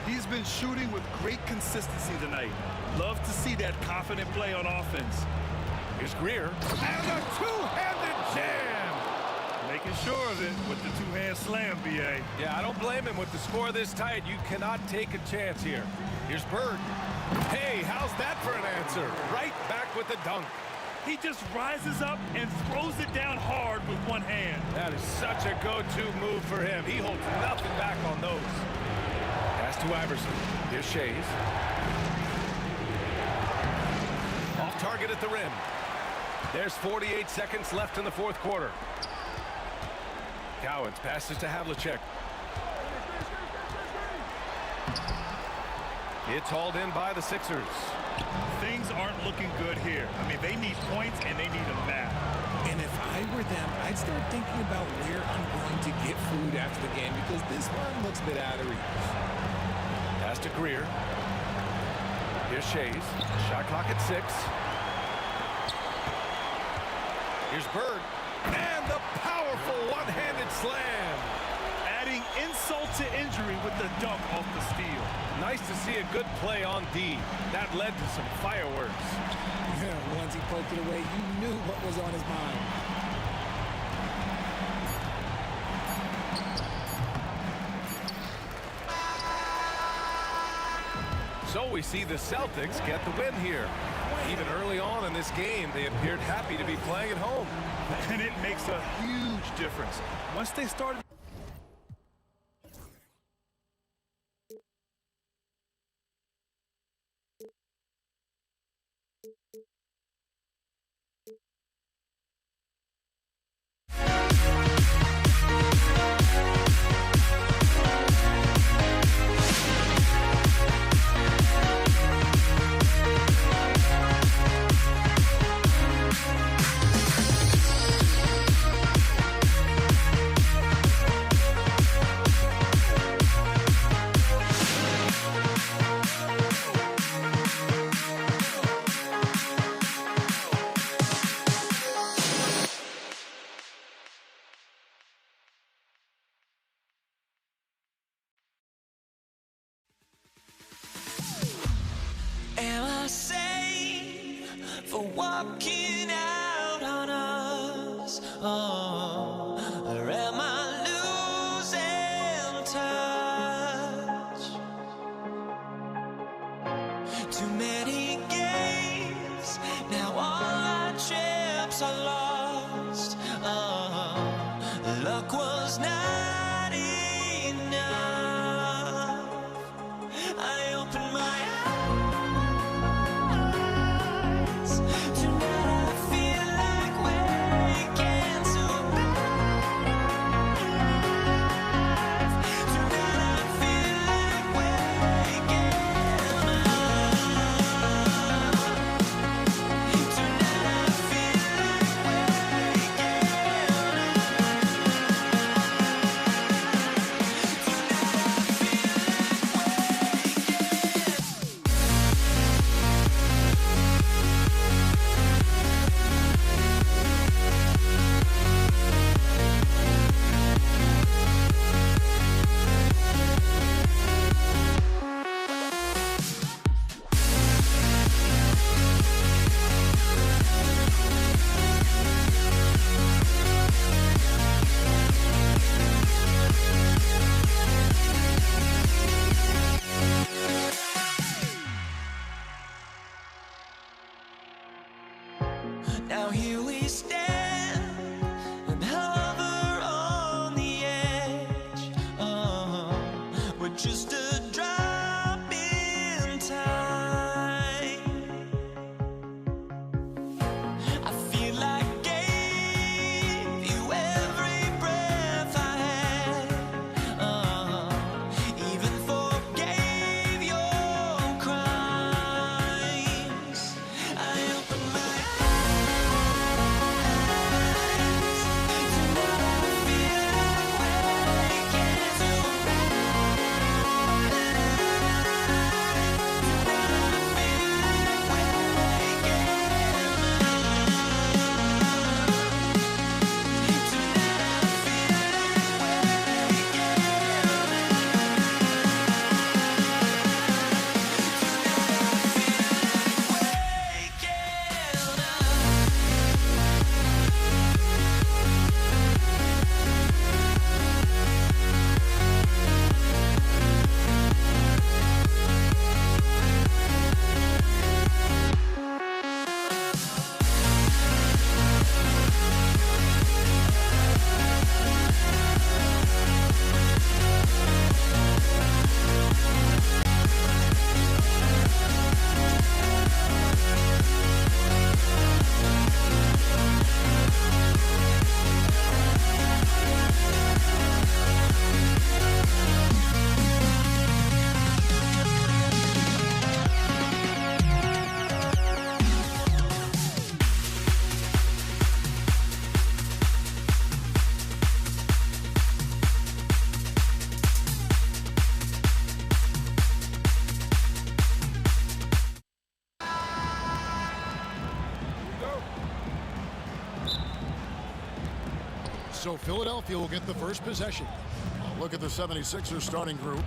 He's been shooting with great consistency tonight. Love to see that confident play on offense. Here's Greer. And a two-handed jam. Making sure of it with the 2-hand slam, B.A. Yeah, I don't blame him with the score this tight. You cannot take a chance here. Here's Bird. Hey, how's that for an answer? Right back with the dunk. He just rises up and throws it down hard with one hand. That is such a go-to move for him. He holds nothing back on those. Pass to Iverson. Here's Shays. Off target at the rim. There's 48 seconds left in the fourth quarter. Cowens passes to Havlicek. It's hauled in by the Sixers. Things aren't looking good here. I mean, they need points and they need them now. And if I were them, I'd start thinking about where I'm going to get food after the game, because this one looks a bit out of reach. Pass to Greer. Here's Shays. Shot clock at 6. Here's Bird. And the powerful one-handed slam. Adding insult to injury with the dunk off the steal. Nice to see a good play on D. That led to some fireworks. Yeah, once he poked it away, you knew what was on his mind. So we see the Celtics get the win here. Even early on in this game, they appeared happy to be playing at home. And it makes a huge difference. Once they started walking out on us? Oh, or am I losing touch? Too many games, now all our chips are lost. Oh, luck was not enough. I opened my eyes. Tonight I feel like waking to a better life. Tonight I feel like waking up. Tonight I feel like waking Now here we stand and hover on the edge. We're just a drop in time. I feel like I gave you every breath I had. Even forgave your crimes. I opened my So Philadelphia will get the first possession. Look at the 76ers starting group.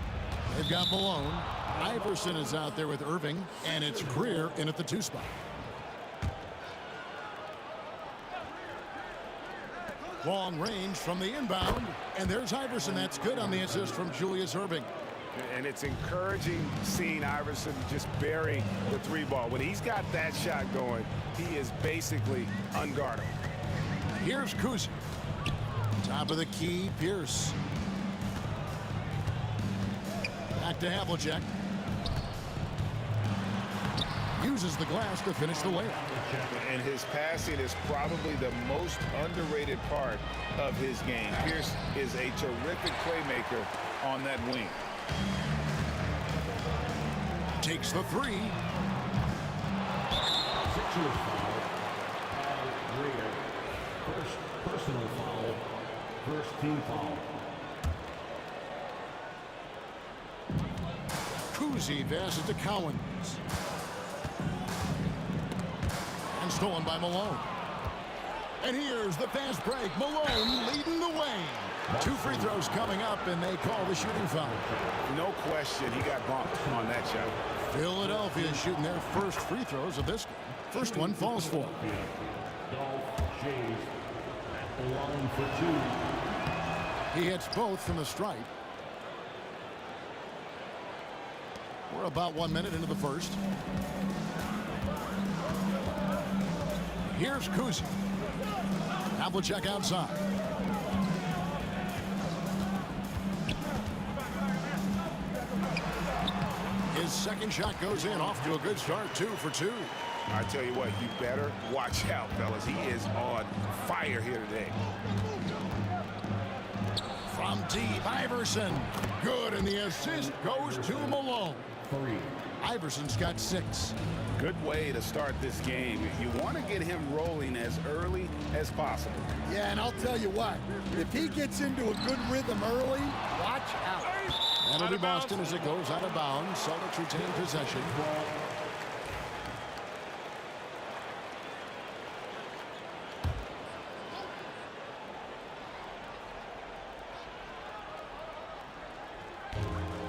They've got Malone. Iverson is out there with Irving, and it's Greer in at the 2 spot. Long range from the inbound, and there's Iverson. That's good on the assist from Julius Irving. And it's encouraging seeing Iverson just bury the 3-ball. When he's got that shot going, he is basically unguardable. Here's Kuzi. Top of the key, Pierce. Back to Havlicek. Uses the glass to finish the layup. And his passing is probably the most underrated part of his game. Pierce is a terrific playmaker on that wing. Takes the 3. Sixers foul. Greer. First personal foul. First team foul. Kuzi passes to Cowens. And stolen by Malone. And here's the fast break. Malone leading the way. 2 free throws coming up, and they call the shooting foul. No question, he got bumped on that shot. Philadelphia shooting their first free throws of this game. First one falls for. At the line for 2. He hits both from the stripe. We're about 1 minute into the first. Here's Kuzi. Havlicek outside. His second shot goes in, off to a good start, 2 for 2. I tell you what, you better watch out, fellas. He is on fire here today. From deep, Iverson. Good, and the assist goes to Malone. 3. Iverson's got 6. Good way to start this game. You want to get him rolling as early as possible. Yeah, and I'll tell you what, if he gets into a good rhythm early, watch out. That'll be Boston as it goes out of bounds. Celtics retain possession.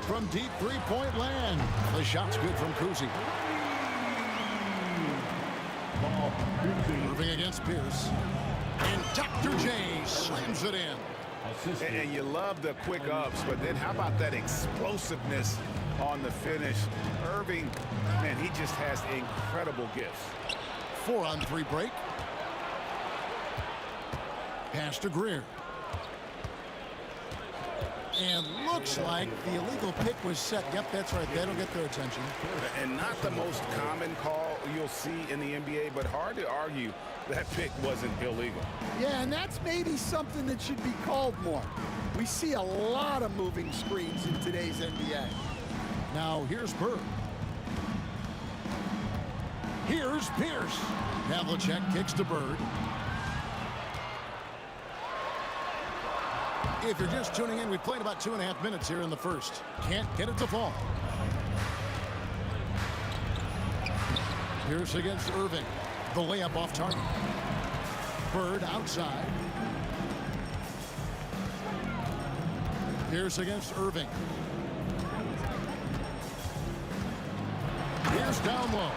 From deep three-point land. The shot's good from Kuzi. Irving against Pierce. And Dr. J slams it in. And you love the quick ups, but then how about that explosiveness on the finish? Irving, man, he just has incredible gifts. 4-on-3 break. Pass to Greer. And looks like the illegal pick was set. Yep, that's right. That'll get their attention. And not the most common call you'll see in the NBA, but hard to argue that pick wasn't illegal. Yeah, and that's maybe something that should be called more. We see a lot of moving screens in today's NBA. Now here's Bird. Here's Pierce. Havlicek kicks to Bird. If you're just tuning in, we've played about 2.5 minutes here in the first. Can't get it to fall. Pierce against Irving. The layup off target. Bird outside. Pierce against Irving. Pierce down low.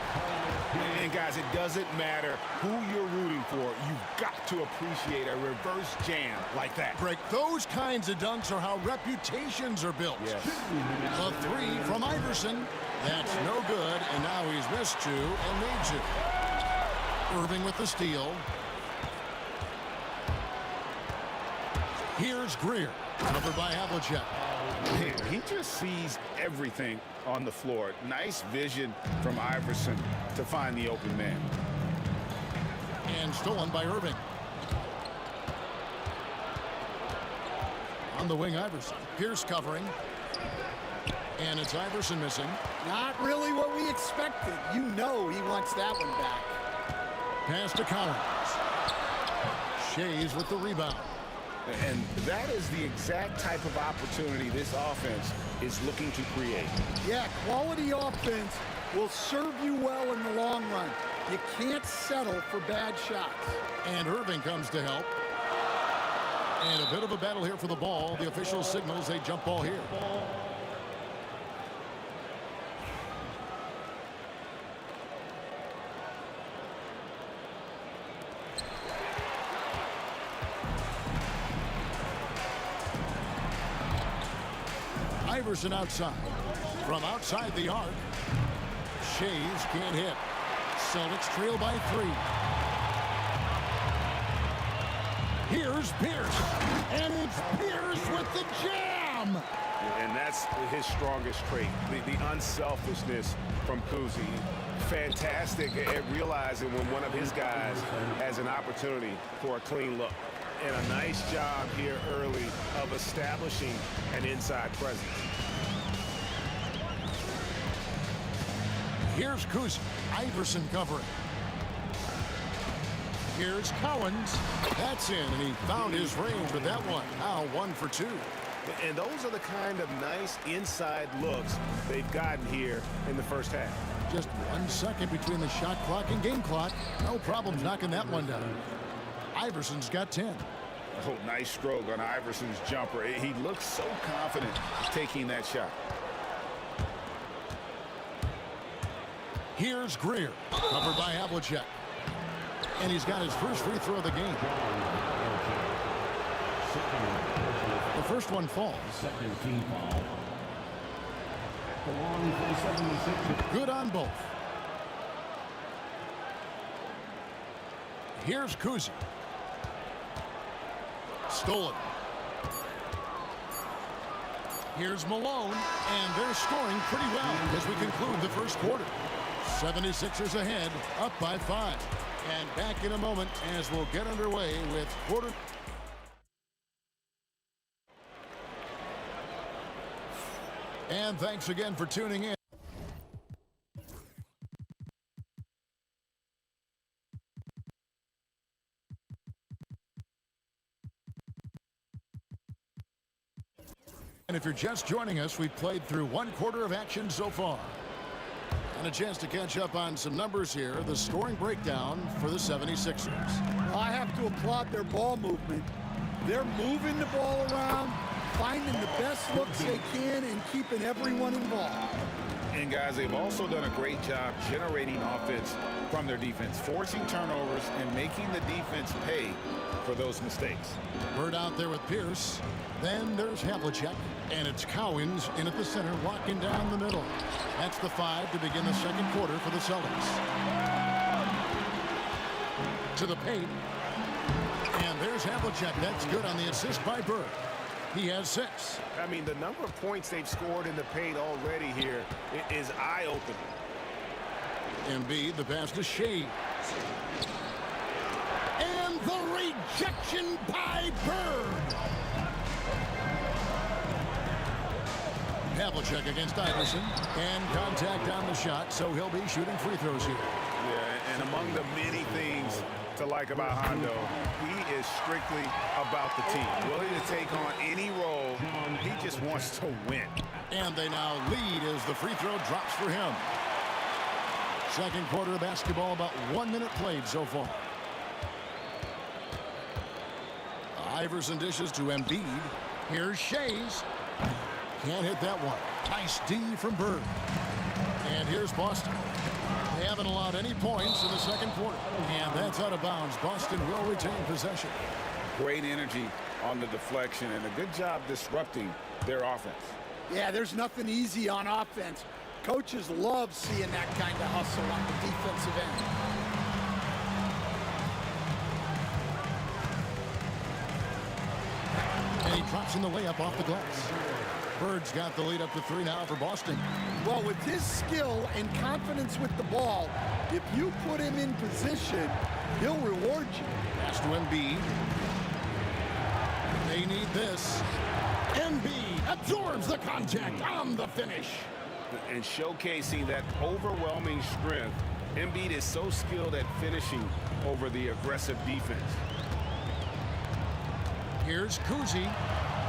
And guys, it doesn't matter who you're rooting for. You've got to appreciate a reverse jam like that. Break. Those kinds of dunks are how reputations are built. Yes. The 3 from Iverson. That's no good, and now he's missed 2 and made 2. Irving with the steal. Here's Greer. Covered by Havlicek. He just sees everything on the floor. Nice vision from Iverson to find the open man. And stolen by Irving. On the wing, Iverson. Pierce covering. And it's Iverson missing. Not really what we expected. You know he wants that one back. Pass to Collins. Shays with the rebound. And that is the exact type of opportunity this offense is looking to create. Yeah, quality offense will serve you well in the long run. You can't settle for bad shots. And Irving comes to help. And a bit of a battle here for the ball. The official signals a jump ball here. Iverson outside. From outside the arc. Shays can't hit. Celtics trail by 3. Here's Pierce. And it's Pierce with the jam. And that's his strongest trait, the unselfishness from Kuzi. Fantastic at realizing when one of his guys has an opportunity for a clean look. And a nice job here early of establishing an inside presence. Here's Kuzi. Iverson covering. Here's Collins. That's in, and he found his range with that one. Now 1 for 2. And those are the kind of nice inside looks they've gotten here in the first half. Just 1 second between the shot clock and game clock. No problems knocking that one down. Iverson's got 10. Oh, nice stroke on Iverson's jumper. He looks so confident taking that shot. Here's Greer, covered by Havlicek. And he's got his first free throw of the game. The first one falls. Second team foul. Belong for the 76ers. Good on both. Here's Kuzi. Stolen. Here's Malone, and they're scoring pretty well as we conclude the first quarter. 76ers ahead, up by 5. And back in a moment as we'll get underway with quarter. And thanks again for tuning in. And if you're just joining us, we've played through one quarter of action so far. And a chance to catch up on some numbers here. The scoring breakdown for the 76ers. I have to applaud their ball movement. They're moving the ball around, finding the best looks they can, and keeping everyone involved. And guys, they've also done a great job generating offense from their defense, forcing turnovers and making the defense pay for those mistakes. Bird out there with Pierce. Then there's Havlicek, and it's Cowens in at the center, locking down the middle. That's the 5 to begin the second quarter for the Celtics. To the paint. And there's Havlicek. That's good on the assist by Bird. He has 6. I mean, the number of points they've scored in the paint already here is eye-opening. Embiid, the pass to Shea. And the rejection by Bird. Havlicek against Iverson. And contact on the shot, so he'll be shooting free throws here. Yeah, and among the many things to like about Hondo, he is strictly about the team. Willing to take on any role. He just wants to win. And they now lead as the free throw drops for him. Second quarter of basketball, about 1 minute played so far. Iverson dishes to Embiid. Here's Shays. Can't hit that one. Nice D from Bird. And here's Boston. They haven't allowed any points in the second quarter. And that's out of bounds. Boston will retain possession. Great energy on the deflection and a good job disrupting their offense. Yeah, there's nothing easy on offense. Coaches love seeing that kind of hustle on the defensive end. And he drops in the layup off the glass. Bird's got the lead up to 3 now for Boston. Well, with his skill and confidence with the ball, if you put him in position, he'll reward you. Pass to Embiid. They need this. Embiid absorbs the contact on the finish. And showcasing that overwhelming strength, Embiid is so skilled at finishing over the aggressive defense. Here's Kuzi.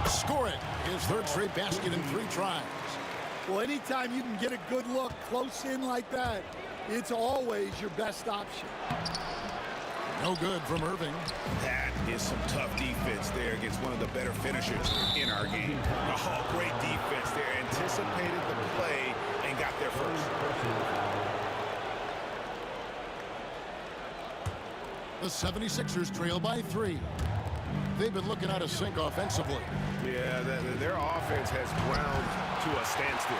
Score it. His third straight basket in 3 tries. Well, anytime you can get a good look close in like that, it's always your best option. No good from Irving. That is some tough defense there against one of the better finishers in our game. Oh, great defense there. Anticipated the play and got there first. The 76ers trail by 3. They've been looking out of sync offensively. Yeah, their offense has ground to a standstill.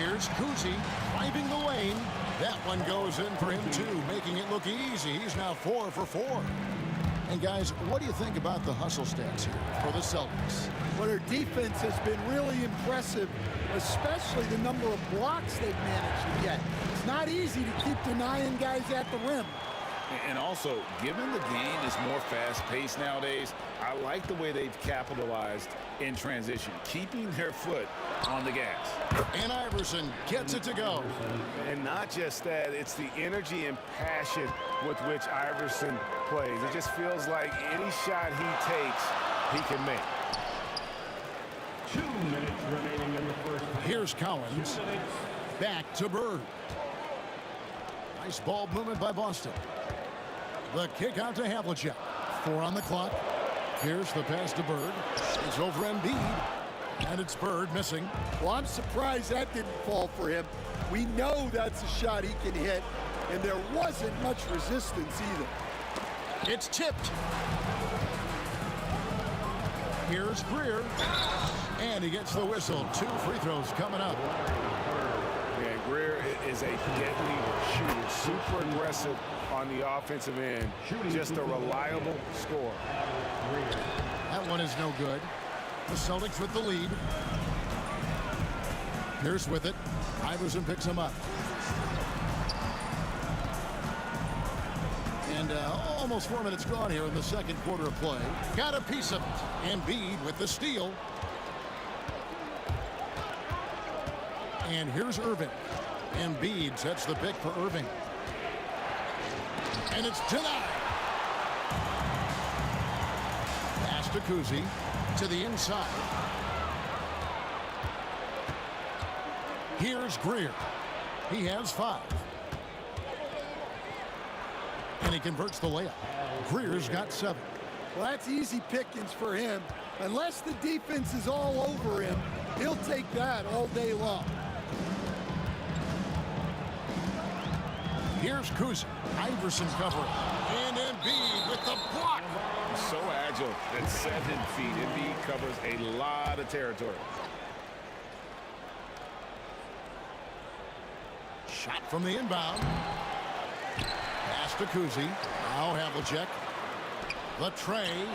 Here's Kuzi driving the lane. That one goes in for him too, making it look easy. He's now 4 for 4. And guys, what do you think about the hustle stats here for the Celtics? Well, their defense has been really impressive, especially the number of blocks they've managed to get. It's not easy to keep denying guys at the rim. And also, given the game is more fast-paced nowadays, I like the way they've capitalized in transition, keeping their foot on the gas. And Iverson gets it to go. And not just that, it's the energy and passion with which Iverson plays. It just feels like any shot he takes, he can make. 2 minutes remaining in the first. Here's Cowens. Back to Bird. Nice ball movement by Boston. The kick out to Havlicek. 4 on the clock. Here's the pass to Bird. It's over Embiid. And it's Bird missing. Well, I'm surprised that didn't fall for him. We know that's a shot he can hit, and there wasn't much resistance either. It's tipped. Here's Greer. And he gets the whistle. 2 free throws coming up. Yeah, Greer is a deadly shooter. Super aggressive on the offensive end. Just a reliable scorer. That one is no good. The Celtics with the lead. Pierce with it. Iverson picks him up. And almost 4 minutes gone here in the second quarter of play. Got a piece of it. Embiid with the steal. And here's Irving. Embiid sets the pick for Irving. And it's denied. Pass to Kuzi. To the inside. Here's Greer. He has 5. And he converts the layup. Greer's got 7. Well, that's easy pickings for him. Unless the defense is all over him, he'll take that all day long. Here's Kuzi. Iverson covering. And Embiid with the block. So agile at 7 feet. Embiid covers a lot of territory. Shot from the inbound. Pass to Kuzi. Now Havlicek. The tray.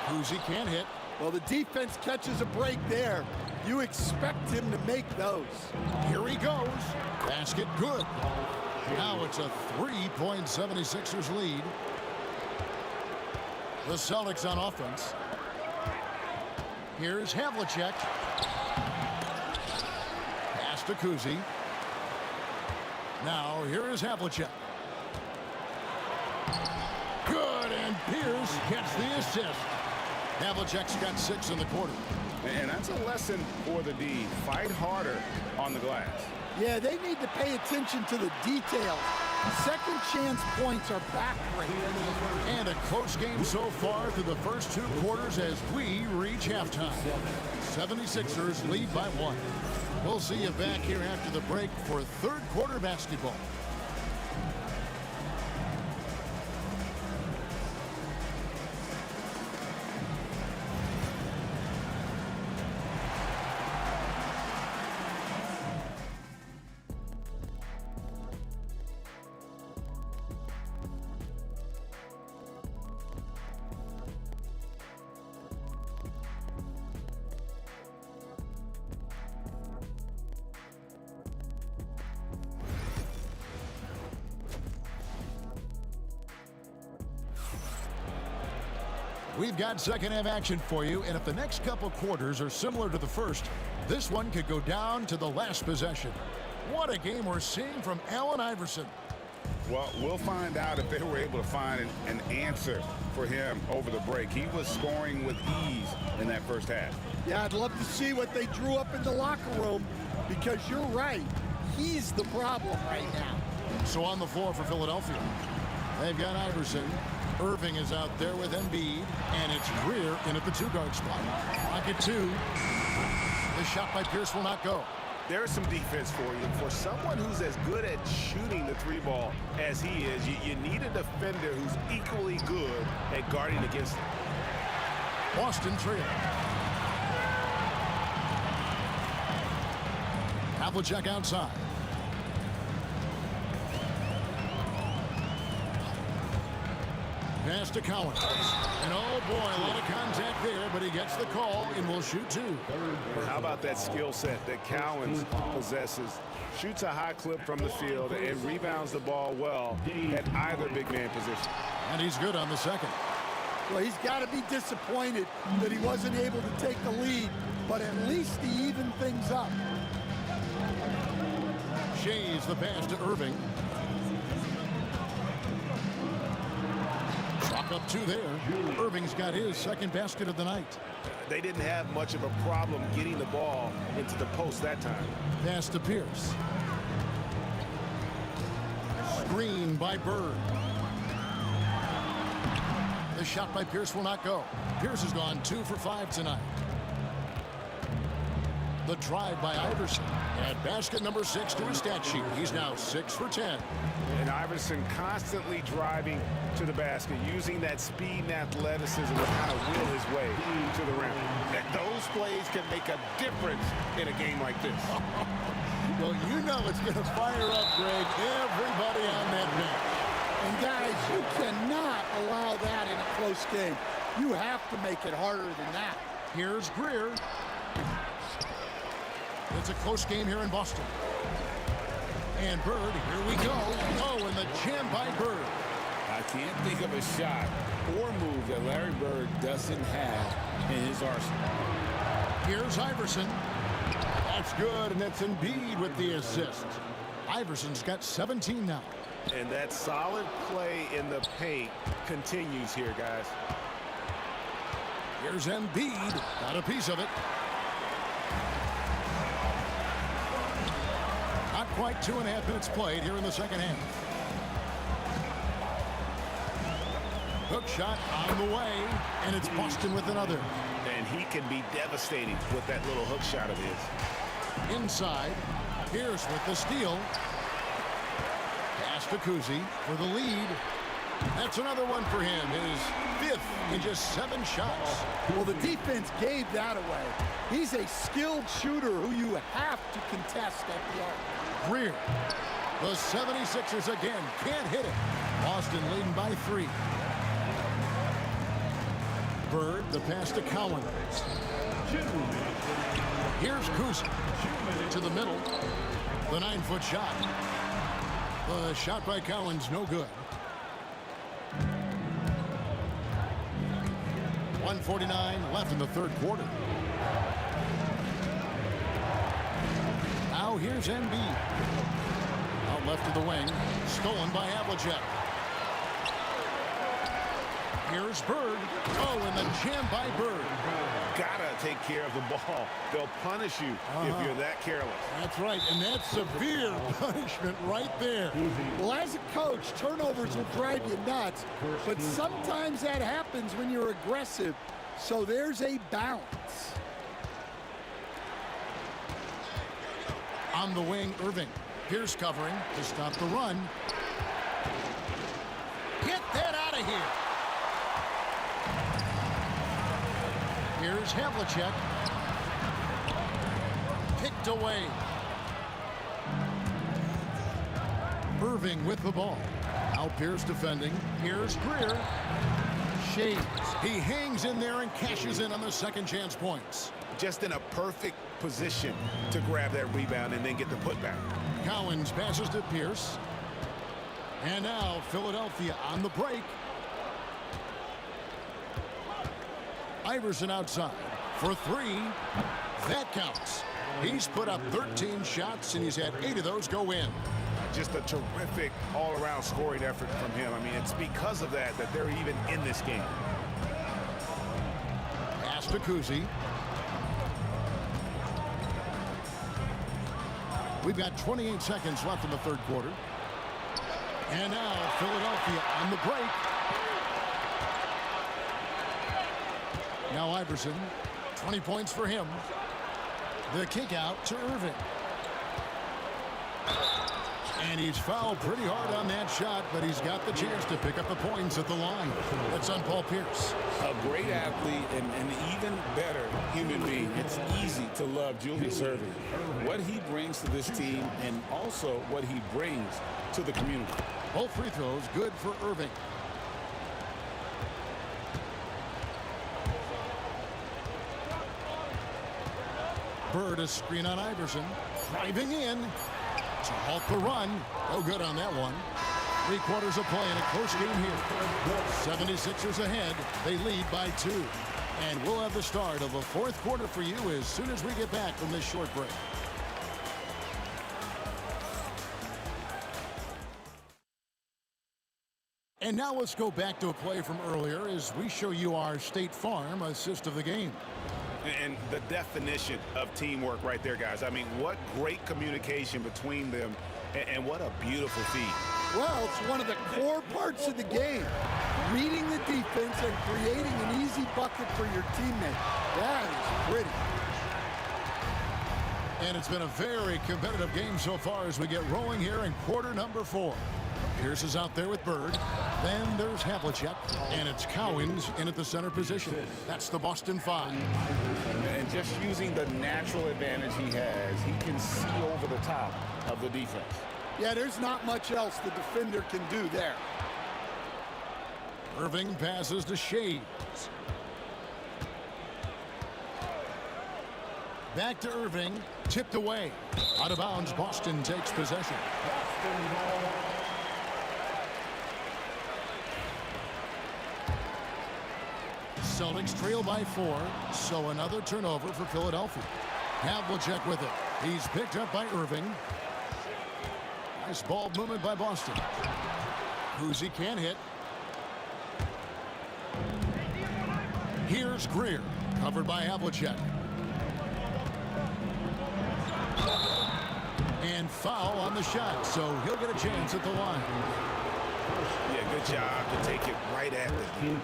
Kuzi can't hit. Well, the defense catches a break there. You expect him to make those. Here he goes. Basket good. Now it's a 3-point 76ers lead. The Celtics on offense. Here's Havlicek. Pass to Kuzi. Now here is Havlicek. Good, and Pierce gets the assist. Havlicek's got 6 in the quarter. And that's a lesson for the D. Fight harder on the glass. Yeah, they need to pay attention to the details. Second chance points are backbreaking. And a close game so far through the first 2 quarters as we reach halftime. 76ers lead by 1. We'll see you back here after the break for third quarter basketball. We've got second half action for you, and if the next couple quarters are similar to the first, this one could go down to the last possession. What a game we're seeing from Allen Iverson. Well, we'll find out if they were able to find an answer for him over the break. He was scoring with ease in that first half. Yeah, I'd love to see what they drew up in the locker room, because you're right. He's the problem right now. So on the floor for Philadelphia, they've got Iverson. Irving is out there with Embiid, and it's Greer in at the 2-guard spot. Pocket 2. The shot by Pierce will not go. There's some defense for you. For someone who's as good at shooting the 3-ball as he is, you need a defender who's equally good at guarding against him. Boston trail. Havlicek outside. Pass to Collins. And oh boy, a lot of contact there, but he gets the call and will shoot 2. How about that skill set that Cowens possesses? Shoots a high clip from the field and rebounds the ball well at either big man position. And he's good on the second. Well, he's got to be disappointed that he wasn't able to take the lead, but at least he evened things up. Shays the pass to Irving. Chalk up 2 there. Irving's got his second basket of the night. They didn't have much of a problem getting the ball into the post that time. Pass to Pierce. Screen by Bird. The shot by Pierce will not go. Pierce has gone 2 for 5 tonight. The drive by Iverson. Add basket number 6 to his stat sheet. He's now 6 for 10. And Iverson constantly driving to the basket, using that speed and athleticism to kind of will his way to the rim. And those plays can make a difference in a game like this. Well, you know it's going to fire up, Greg, everybody on that bench. And guys, you cannot allow that in a close game. You have to make it harder than that. Here's Greer. It's a close game here in Boston. And Bird, here we go. Oh, and the jam by Bird. I can't think of a shot or move that Larry Bird doesn't have in his arsenal. Here's Iverson. That's good, and that's Embiid with the assist. Iverson's got 17 now. And that solid play in the paint continues here, guys. Here's Embiid. Got a piece of it. Not quite 2.5 minutes played here in the second half. Hook shot on the way, and it's Boston with another. And he can be devastating with that little hook shot of his. Inside, Pierce with the steal. Pass to Kuzi for the lead. That's another one for him. His 5th in just 7 shots. Well, the defense gave that away. He's a skilled shooter who you have to contest at the arc. Greer. The 76ers again can't hit it. Boston leading by 3. Bird, the pass to Cowan. Here's Kuzi to the middle. The 9-foot shot. The shot by Cowan's no good. 1:49 left in the third quarter. Now here's Embiid. Out left of the wing. Stolen by Havlicek. Here's Bird. Oh, and the jam by Bird. Gotta take care of the ball. They'll punish you if you're that careless. That's right, and that's severe punishment right there. Well, as a coach, turnovers will drive you nuts, but sometimes that happens when you're aggressive. So there's a balance. On the wing, Irving. Pierce covering to stop the run. Get that out of here. Here's Havlicek. Picked away. Irving with the ball. Now Pierce defending. Here's Greer. Shades. He hangs in there and cashes in on the second chance points. Just in a perfect position to grab that rebound and then get the putback. Cowens passes to Pierce. And now Philadelphia on the break. Iverson outside for 3. That counts. He's put up 13 shots, and he's had 8 of those go in. Just a terrific all-around scoring effort from him. I mean, it's because of that they're even in this game. Pass to Kuzi. We've got 28 seconds left in the third quarter. And now Philadelphia on the break. Now Iverson, 20 points for him. The kick out to Irving. And he's fouled pretty hard on that shot, but he's got the chance to pick up the points at the line. That's on Paul Pierce. A great athlete and an even better human being. It's easy to love Julius Irving. What he brings to this team and also what he brings to the community. Both free throws good for Irving. Bird a screen on Iverson. Driving in to halt the run. No good on that one. 3 quarters of play in a close game here. 76ers ahead. They lead by 2. And we'll have the start of the fourth quarter for you as soon as we get back from this short break. And now let's go back to a play from earlier as we show you our State Farm assist of the game. And the definition of teamwork right there, guys. I mean, what great communication between them, and what a beautiful feed. Well, it's one of the core parts of the game. Reading the defense and creating an easy bucket for your teammate. That is pretty. And it's been a very competitive game so far as we get rolling here in quarter number 4. Pierce is out there with Bird. Then there's Havlicek. And it's Cowens in at the center position. That's the Boston 5. And just using the natural advantage he has, he can see over the top of the defense. Yeah, there's not much else the defender can do there. Irving passes to Shades. Back to Irving. Tipped away. Out of bounds, Boston takes possession. Celtics trail by 4, so another turnover for Philadelphia. Havlicek with it. He's picked up by Irving. Nice ball movement by Boston. Kuzi can't hit. Here's Greer, covered by Havlicek. And foul on the shot, so he'll get a chance at the line. Yeah, good job to take it right at the team.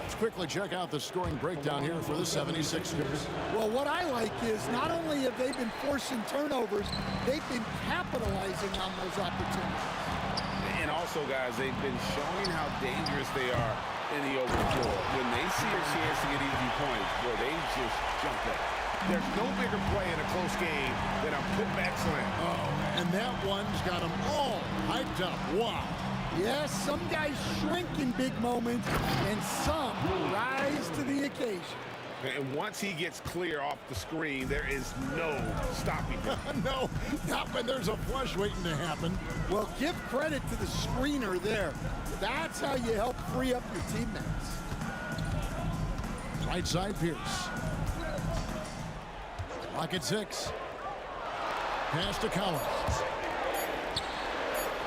Let's quickly check out the scoring breakdown here for the 76ers. Well, what I like is not only have they been forcing turnovers, they've been capitalizing on those opportunities. And also, guys, they've been showing how dangerous they are in the open floor. When they see a chance to get easy points, boy, they just jump it. There's no bigger play in a close game than a putback slam. Oh, and that one's got them all hyped up. Wow. Yes, some guys shrink in big moments, and some rise to the occasion. And once he gets clear off the screen, there is no stopping him. No, not when there's a flush waiting to happen. Well, give credit to the screener there. That's how you help free up your teammates. Right side, Pierce. Clock at 6. Pass to Collins.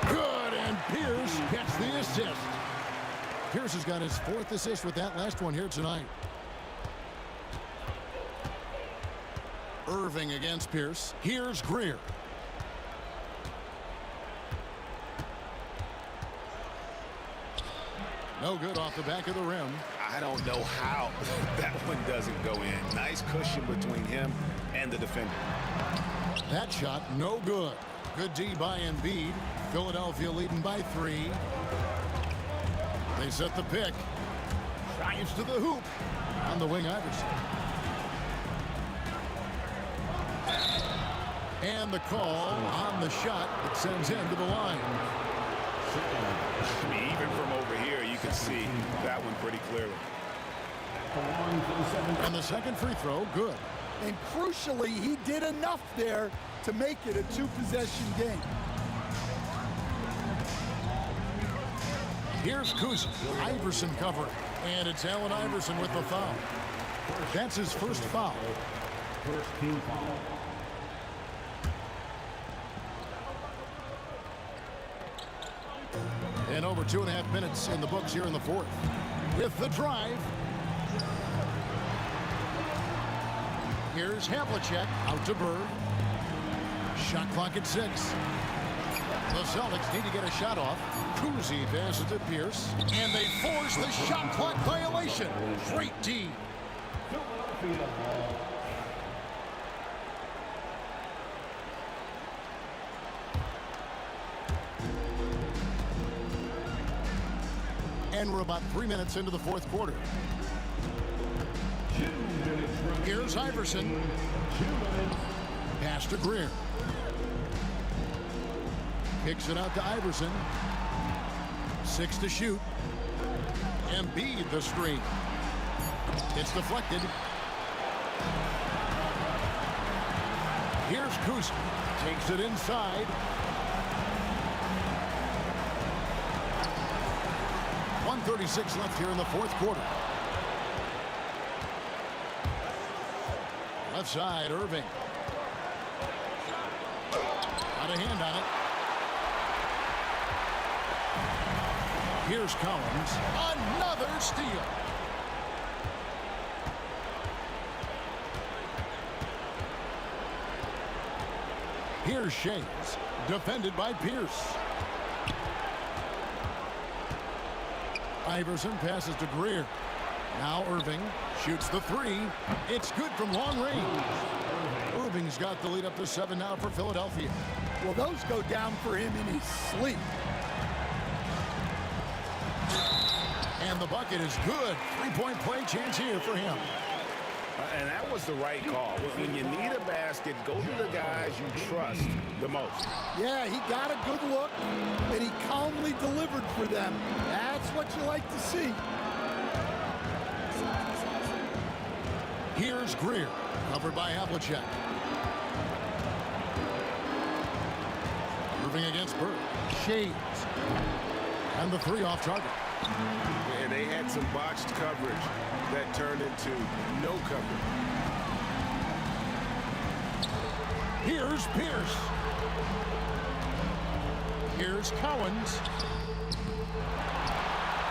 Good, and Pierce gets the assist. Pierce has got his 4th assist with that last one here tonight. Irving against Pierce. Here's Greer. No good off the back of the rim. I don't know how that one doesn't go in. Nice cushion between him and the defender. That shot, no good. Good D by Embiid. Philadelphia leading by 3. They set the pick. Drives to the hoop. On the wing, Iverson. And the call on the shot that sends him to the line. I mean, even from over here, you can see that one pretty clearly. And the second free throw, good. And crucially, he did enough there to make it a 2-possession game. Here's Kuzi. Iverson covered. And it's Allen Iverson with the foul. That's his first foul. First team foul. And over 2.5 minutes in the books here in the 4th. With the drive. Here's Havlicek out to Bird. Shot clock at 6. The Celtics need to get a shot off. Kuzi passes to Pierce. And they force the shot clock violation. Great D. And we're about 3 minutes into the 4th quarter. Here's Iverson. Pass to Greer. Kicks it out to Iverson. 6 to shoot. Embiid the screen. It's deflected. Here's Kuzi. Takes it inside. 1:36 left here in the 4th quarter. Left side, Irving. Got a hand on it. Here's Collins. Another steal. Here's Shades. Defended by Pierce. Iverson passes to Greer. Now Irving shoots the 3. It's good from long range. Irving's got the lead up to 7 now for Philadelphia. Well, those go down for him in his sleep. And the bucket is good. Three-point play chance here for him. And that was the right call. When you need a basket, go to the guys you trust the most. Yeah, he got a good look, and he calmly delivered for them. That's what you like to see. Here's Greer, covered by Havlicek. Moving against Bird. Shades. And the three off target. And they had some botched coverage that turned into no coverage. Here's Pierce. Here's Cowens.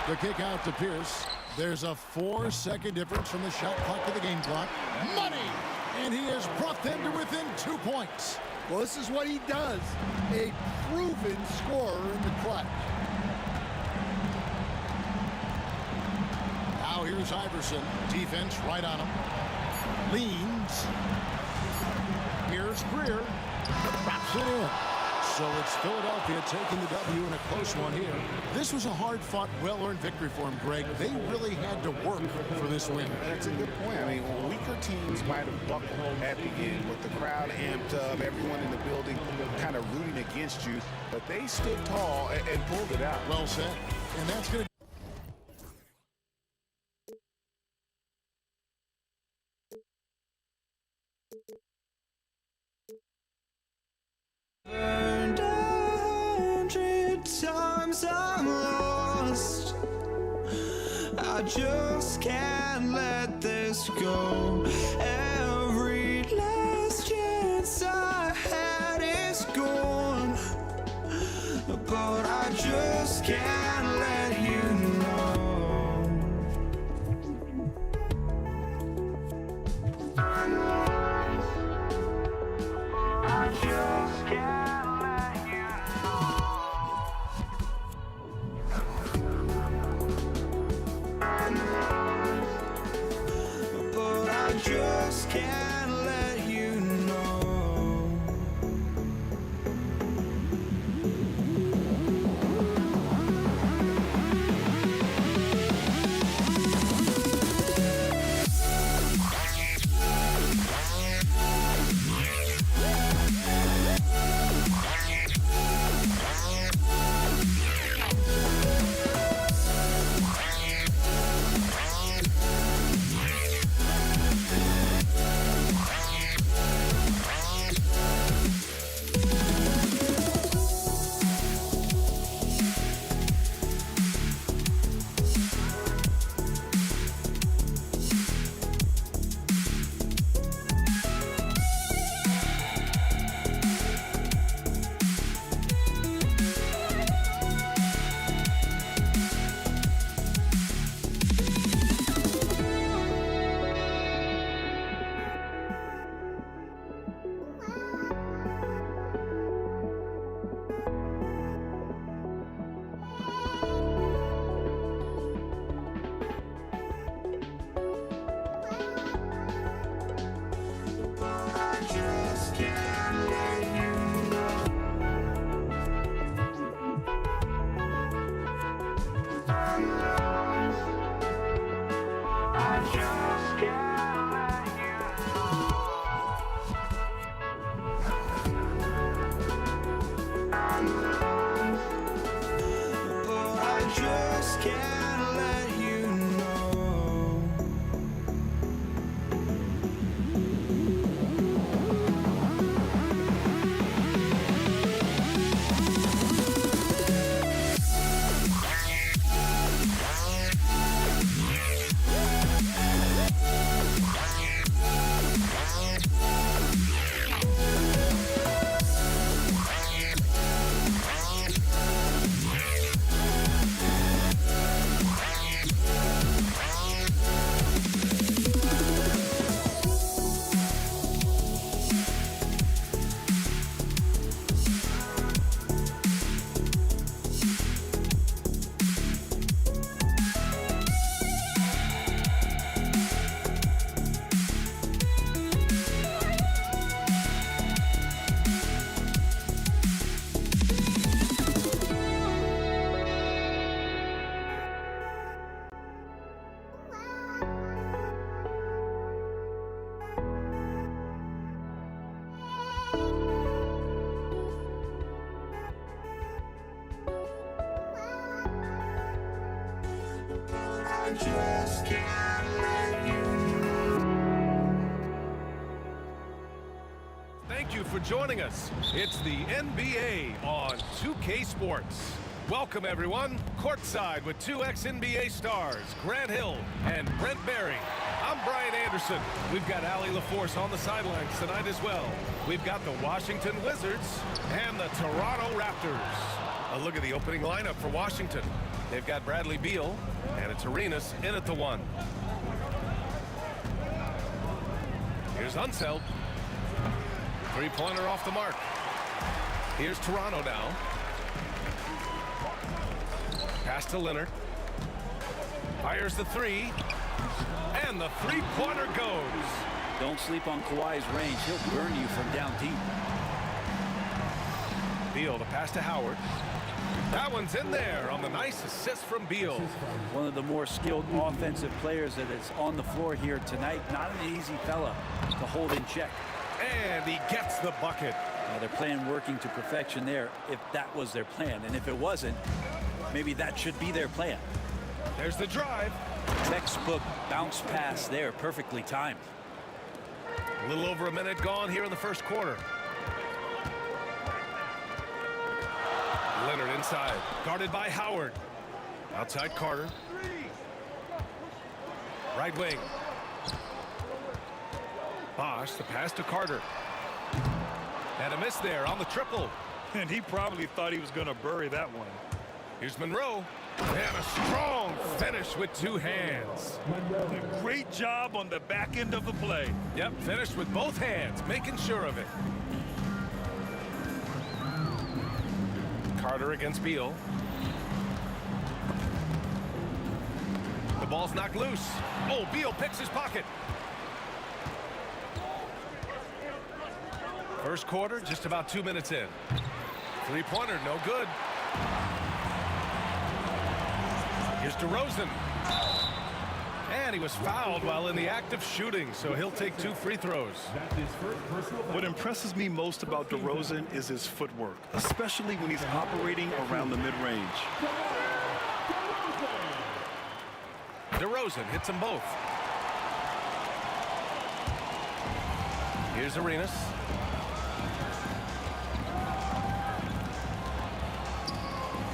The kick out to Pierce. There's a 4-second difference from the shot clock to the game clock. Money! And he has brought them to within 2 points. Well, this is what he does. A proven scorer in the clutch. Now here's Iverson. Defense right on him. Leans. Here's Greer. Drops it in. So it's Philadelphia taking the W in a close one here. This was a hard-fought, well-earned victory for them, Greg. They really had to work for this win. That's a good point. I mean, weaker teams might have buckled at the end with the crowd amped up, everyone in the building kind of rooting against you. But they stood tall and pulled it out. Well said. And that's going to Burned 100 times I'm lost. I just can't let this go. Every last chance I had is gone, but I just can't let you know. I just can't let you know. But I just can't let you know. just can't let you. Thank you for joining us. It's the NBA on 2K Sports. Welcome, everyone. Courtside with two ex-NBA stars, Grant Hill and Brent Barry. I'm Brian Anderson. We've got Allie LaForce on the sidelines tonight as well. We've got the Washington Wizards and the Toronto Raptors. A look at the opening lineup for Washington. They've got Bradley Beal, and it's Arenas in at the 1. Here's Unseld. Three-pointer off the mark. Here's Toronto now. Pass to Leonard. Fires the 3. And the three-pointer goes. Don't sleep on Kawhi's range. He'll burn you from down deep. Beal, the pass to Howard. That one's in there on the nice assist from Beal. One of the more skilled offensive players that is on the floor here tonight. Not an easy fella to hold in check. And he gets the bucket. They're playing working to perfection there, if that was their plan. And if it wasn't, maybe that should be their plan. There's the drive. Textbook bounce pass there, perfectly timed. A little over a minute gone here in the first quarter. Leonard inside, guarded by Howard. Outside Carter. Right wing. Bosch, the pass to Carter. And a miss there on the triple. And he probably thought he was going to bury that one. Here's Monroe. And a strong finish with two hands. A great job on the back end of the play. Yep, finished with both hands, making sure of it. Carter against Beal. The ball's knocked loose. Oh, Beal picks his pocket. First quarter, just about 2 minutes in. Three-pointer, no good. Here's DeRozan. And he was fouled while in the act of shooting, so he'll take 2 free throws. What impresses me most about DeRozan is his footwork, especially when he's operating around the mid-range. DeRozan hits them both. Here's Arenas.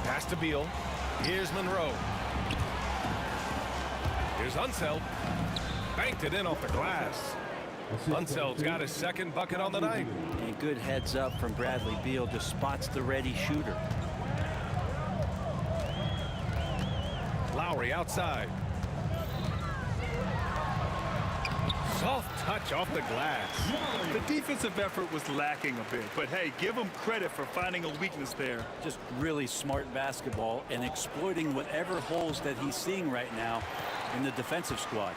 Pass to Beal. Here's Monroe. Here's Unseld. Banked it in off the glass. Unseld's got his second bucket on the night. And good heads up from Bradley Beal. Just spots the ready shooter. Lowry outside. Soft touch off the glass. The defensive effort was lacking a bit, but hey, give him credit for finding a weakness there. Just really smart basketball and exploiting whatever holes that he's seeing right now in the defensive squad.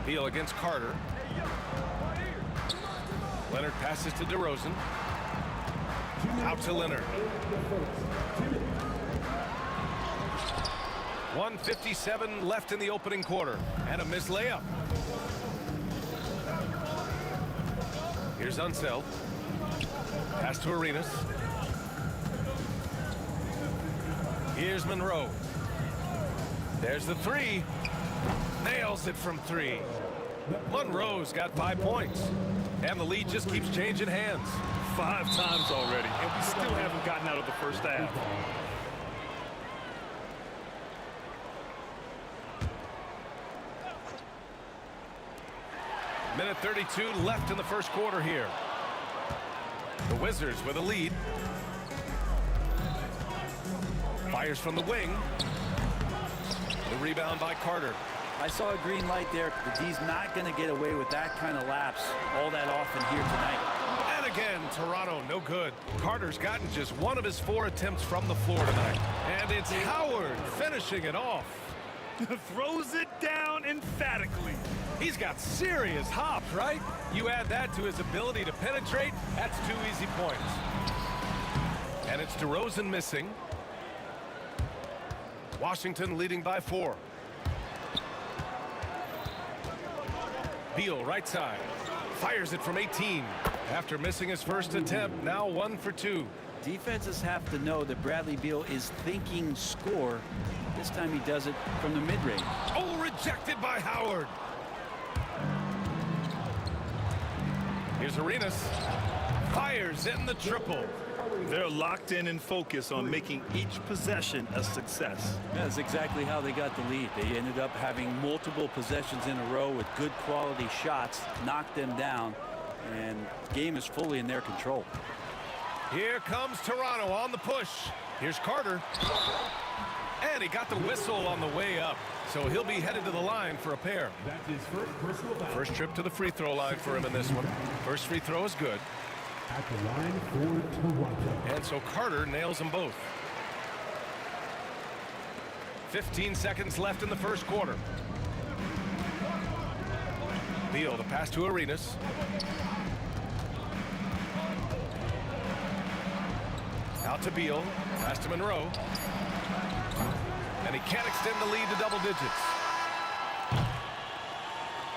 Beal against Carter. Leonard passes to DeRozan. Out to Leonard. 1:57 left in the opening quarter. And a missed layup. Here's Unseld. Pass to Arenas. Here's Monroe. There's the 3. Nails it from 3. Monroe's got 5 points. And the lead just keeps changing hands. 5 times already, and we still haven't gotten out of the first half. Minute 32 left in the first quarter here. The Wizards with a lead. Fires from the wing. The rebound by Carter. I saw a green light there. The D's not going to get away with that kind of lapse all that often here tonight. And again, Toronto no good. Carter's gotten just 1 of his 4 attempts from the floor tonight. And it's Howard finishing it off. Throws it down emphatically. He's got serious hops, right? You add that to his ability to penetrate, that's 2 easy points. And it's DeRozan missing. Washington leading by 4. Beal right side. Fires it from 18. After missing his first attempt, now 1 for 2. Defenses have to know that Bradley Beal is thinking score. This time he does it from the mid-range. Oh, rejected by Howard. Here's Arenas. Fires in the triple. They're locked in and focused on making each possession a success. That's exactly how they got the lead. They ended up having multiple possessions in a row with good quality shots, knocked them down, and the game is fully in their control. Here comes Toronto on the push. Here's Carter. And he got the whistle on the way up. So he'll be headed to the line for a pair. That's his first personal foul. First trip to the free throw line for him in this one. First free throw is good. At the line for Toronto. And so Carter nails them both. 15 seconds left in the first quarter. Beal, the pass to Arenas. Out to Beal, pass to Monroe. And he can't extend the lead to double digits.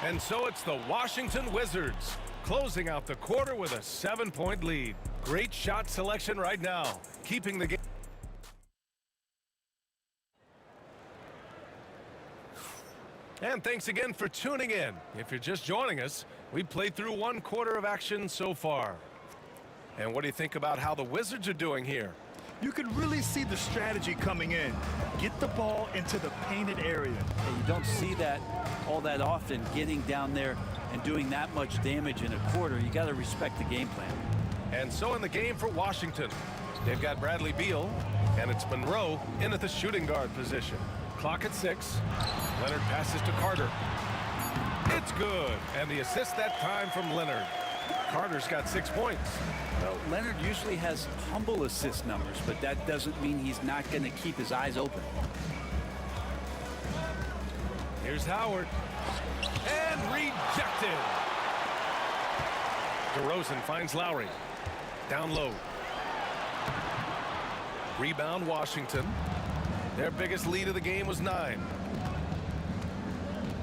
And so it's the Washington Wizards closing out the quarter with a 7-point lead. Great shot selection right now, keeping the game. And thanks again for tuning in. If you're just joining us, we played through one quarter of action so far. And what do you think about how the Wizards are doing here? You can really see the strategy coming in. Get the ball into the painted area. And you don't see that all that often, getting down there and doing that much damage in a quarter. You got to respect the game plan. And so in the game for Washington, they've got Bradley Beal, and it's Monroe in at the shooting guard position. Clock at 6. Leonard passes to Carter. It's good, and the assist that time from Leonard. Carter's got 6 points. Well, Leonard usually has humble assist numbers, but that doesn't mean he's not going to keep his eyes open. Here's Howard. And rejected. DeRozan finds Lowry. Down low. Rebound Washington. Their biggest lead of the game was 9.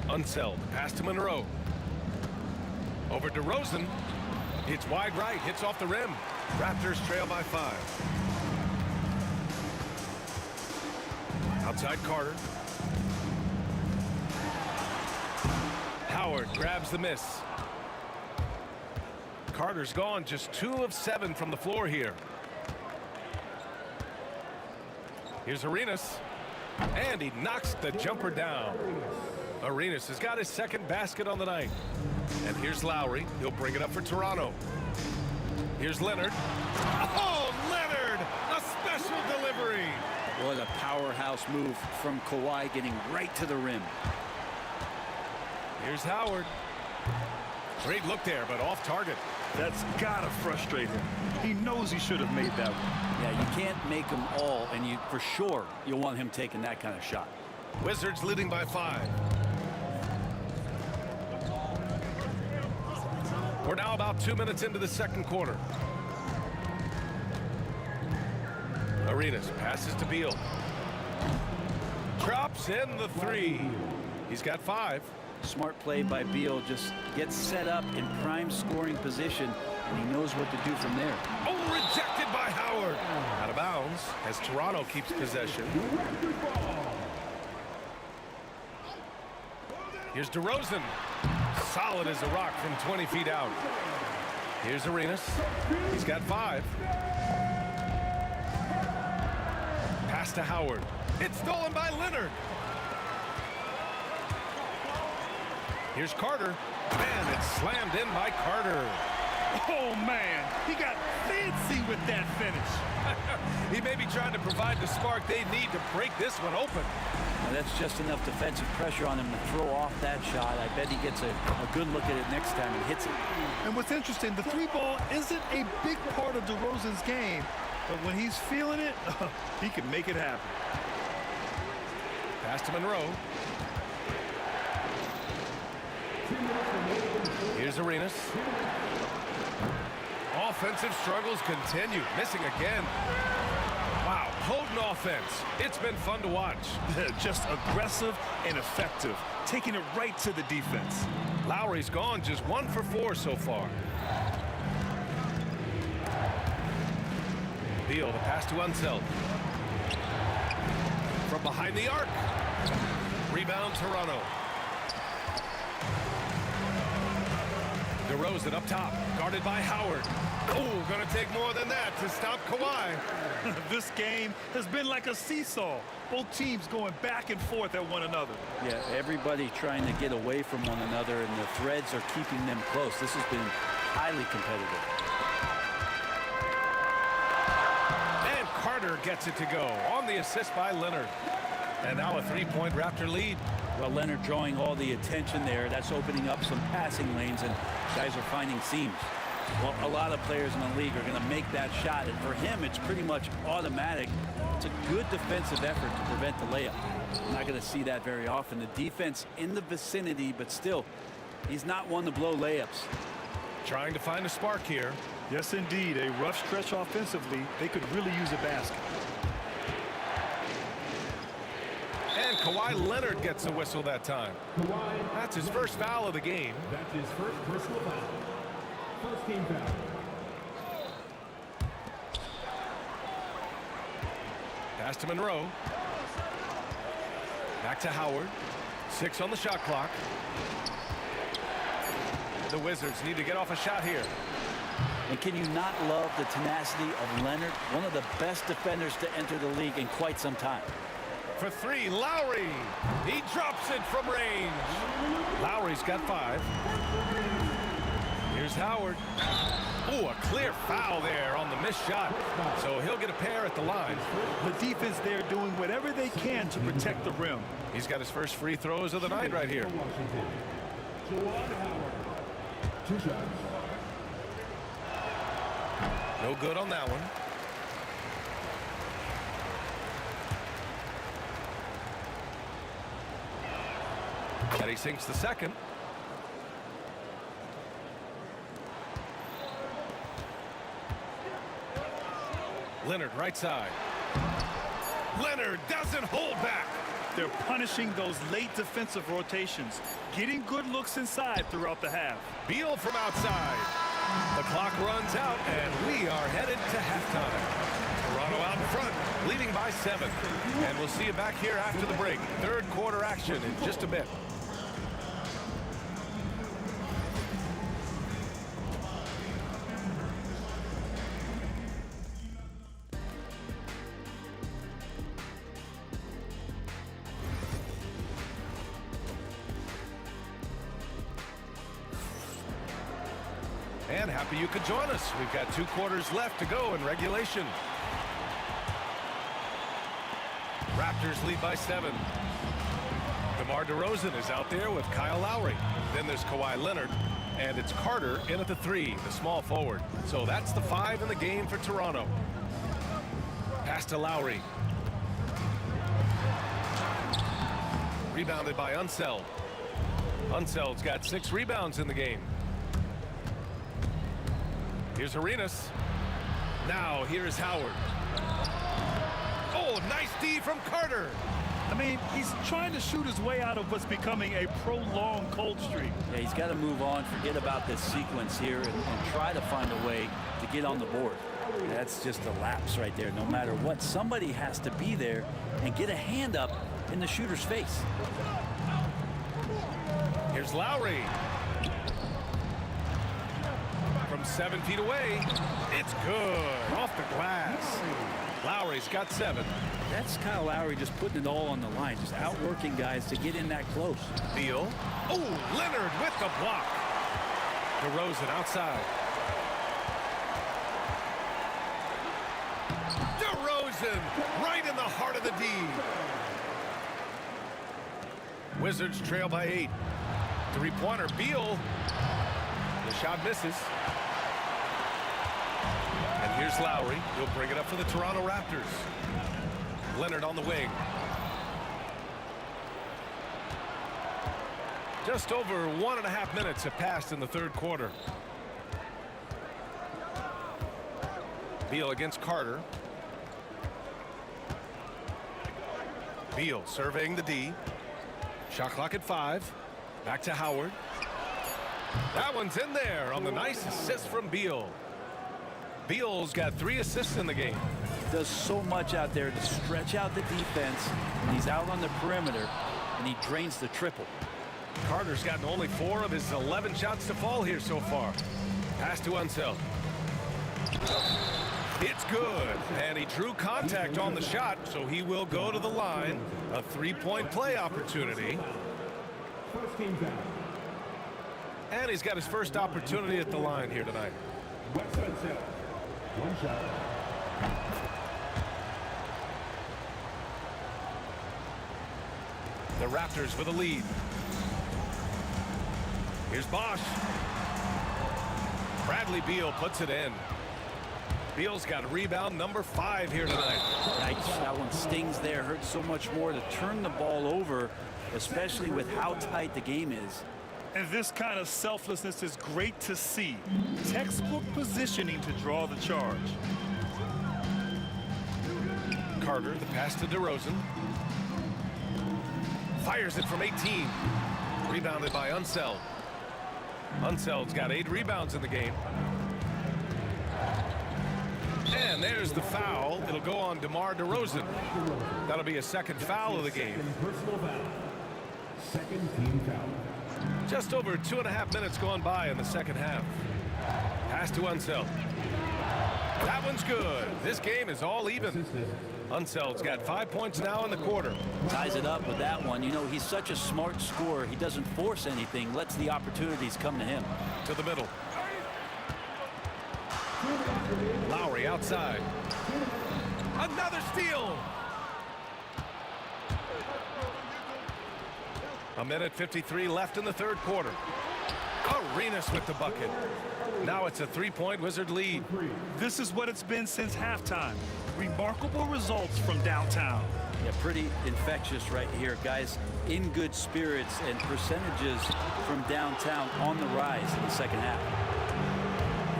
Unseld. Pass to Monroe. Over DeRozan. It's wide right. Hits off the rim. Raptors trail by 5. Outside Carter. Howard grabs the miss. Carter's gone just 2 of 7 from the floor here. Here's Arenas. And he knocks the jumper down. Arenas has got his second basket on the night. And here's Lowry. He'll bring it up for Toronto. Here's Leonard. Oh, Leonard! A special delivery. What a powerhouse move from Kawhi, getting right to the rim. Here's Howard. Great look there, but off target. That's gotta frustrate him. He knows he should have made that one. Yeah, you can't make them all, and you for sure you'll want him taking that kind of shot. Wizards leading by 5. We're now about 2 minutes into the second quarter. Arenas passes to Beal. Drops in the 3. He's got 5. Smart play by Beal. Just gets set up in prime scoring position, and he knows what to do from there. Oh, rejected by Howard. Out of bounds as Toronto keeps possession. Here's DeRozan. Solid as a rock from 20 feet out. Here's Arenas. He's got 5. Pass to Howard. It's stolen by Leonard. Here's Carter. And it's slammed in by Carter. Oh, man. He got fancy with that finish. He may be trying to provide the spark they need to break this one open. Now, that's just enough defensive pressure on him to throw off that shot. I bet he gets a good look at it next time and hits it. And what's interesting, the 3-ball isn't a big part of DeRozan's game, but when he's feeling it, he can make it happen. Pass to Monroe. Here's Arenas. Offensive struggles continue. Missing again. Wow, potent offense. It's been fun to watch. Just aggressive and effective. Taking it right to the defense. Lowry's gone just 1 for 4 so far. Beal, the pass to Unseld. From behind the arc. Rebound, Toronto. DeRozan up top, guarded by Howard. Oh, gonna take more than that to stop Kawhi. This game has been like a seesaw. Both teams going back and forth at one another. Yeah, everybody trying to get away from one another, and the threads are keeping them close. This has been highly competitive. And Carter gets it to go on the assist by Leonard. And now a three-point Raptor lead. Well, Leonard drawing all the attention there. That's opening up some passing lanes, and guys are finding seams. Well, a lot of players in the league are going to make that shot, and for him, it's pretty much automatic. It's a good defensive effort to prevent the layup. I'm not going to see that very often. The defense in the vicinity, but still, he's not one to blow layups. Trying to find a spark here. Yes, indeed. A rough stretch offensively. They could really use a basket. And Kawhi Leonard gets a whistle that time. That's his first foul of the game. That's his first personal foul. First team foul. Pass to Monroe. Back to Howard. 6 on the shot clock. The Wizards need to get off a shot here. And can you not love the tenacity of Leonard, one of the best defenders to enter the league in quite some time? For 3, Lowry. He drops it from range. Lowry's got 5. Here's Howard. Oh, a clear foul there on the missed shot. So he'll get a pair at the line. The defense there doing whatever they can to protect the rim. He's got his first free throws of the night right here. Two shots. No good on that one. And he sinks the second. Leonard right side. Leonard doesn't hold back. They're punishing those late defensive rotations, getting good looks inside throughout the half. Beal from outside. The clock runs out, and we are headed to halftime. Toronto out in front, leading by 7. And we'll see you back here after the break. Third quarter action in just a bit. And happy you could join us. We've got 2 quarters left to go in regulation. Raptors lead by 7. DeMar DeRozan is out there with Kyle Lowry. Then there's Kawhi Leonard. And it's Carter in at the 3, the small forward. So that's the 5 in the game for Toronto. Pass to Lowry. Rebounded by Unseld. Unseld's got 6 rebounds in the game. Here's Arenas. Now here's Howard. Oh, nice D from Carter. I mean, he's trying to shoot his way out of what's becoming a prolonged cold streak. Yeah, he's got to move on, forget about this sequence here, and try to find a way to get on the board. That's just a lapse right there. No matter what, somebody has to be there and get a hand up in the shooter's face. Here's Lowry. From 7 feet away, it's good. Off the glass. Lowry's got 7. That's Kyle Lowry just putting it all on the line, just outworking guys to get in that close. Beal. Oh, Leonard with the block. DeRozan outside. DeRozan right in the heart of the D. Wizards trail by 8. 3-pointer, Beal. The shot misses. And here's Lowry. He'll bring it up for the Toronto Raptors. Leonard on the wing. Just over 1.5 minutes have passed in the third quarter. Beal against Carter. Beal surveying the D. Shot clock at 5. Back to Howard. That one's in there on the nice assist from Beal. Beal's got 3 assists in the game. does so much out there to stretch out the defense. And he's out on the perimeter, and he drains the triple. Carter's gotten only 4 of his 11 shots to fall here so far. Pass to Unseld. It's good, and he drew contact on the shot, so he will go to the line. A 3-point play opportunity. First team foul. And he's got his first opportunity at the line here tonight. West Unseld. One shot. The Raptors with a lead. Here's Bosch. Bradley Beal puts it in. Beal's got rebound number 5 here tonight. Yikes, that one stings there. Hurts so much more to turn the ball over, especially with how tight the game is. And this kind of selflessness is great to see. Textbook positioning to draw the charge. Carter, the pass to DeRozan. Fires it from 18. Rebounded by Unseld. Unseld's got 8 rebounds in the game. And there's the foul. It'll go on DeMar DeRozan. That'll be a second foul of the game. Personal foul. Second team foul. Just over 2.5 minutes gone by in the second half. Pass to Unseld. That one's good. This game is all even. Unseld's got 5 points now in the quarter. Ties it up with that one. You know, he's such a smart scorer. He doesn't force anything, lets the opportunities come to him. To the middle. Lowry outside. Another steal. 1:53 left in the third quarter. Arenas with the bucket. Now it's a 3-point Wizard lead. This is what it's been since halftime. Remarkable results from downtown. Yeah, pretty infectious right here. Guys in good spirits, and percentages from downtown on the rise in the second half.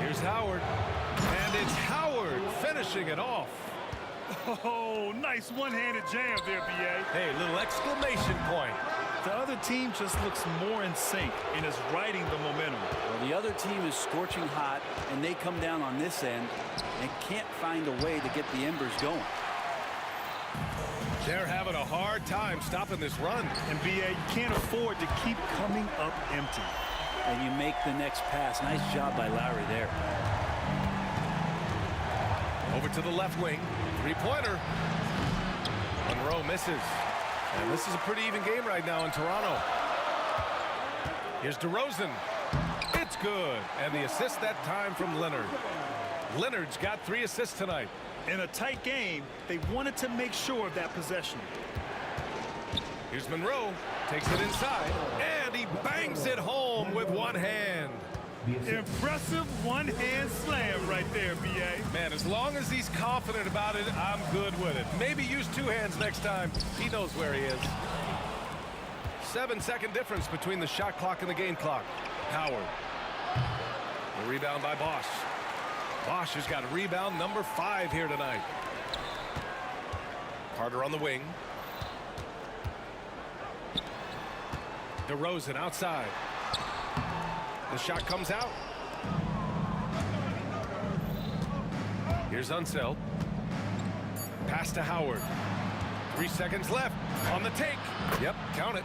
Here's Howard. And it's Howard finishing it off. Oh, nice one-handed jam there, B.A. Hey, little exclamation point. The other team just looks more in sync and is riding the momentum. Well, the other team is scorching hot, and they come down on this end and can't find a way to get the embers going. They're having a hard time stopping this run. And B.A., you can't afford to keep coming up empty. And you make the next pass. Nice job by Lowry there. Over to the left wing. 3-pointer. Monroe misses. And this is a pretty even game right now in Toronto. Here's DeRozan. It's good. And the assist that time from Leonard. Leonard's got 3 assists tonight. In a tight game, they wanted to make sure of that possession. Here's Monroe. Takes it inside. And he bangs it home with one hand. Impressive one-hand slam right there, B.A. Man, as long as he's confident about it, I'm good with it. Maybe use 2 hands next time. He knows where he is. 7-second difference between the shot clock and the game clock. Howard. The rebound by Bosch. Bosch has got rebound number 5 here tonight. Carter on the wing. DeRozan outside. The shot comes out. Here's Unseld. Pass to Howard. 3 seconds left on the take. Yep, count it.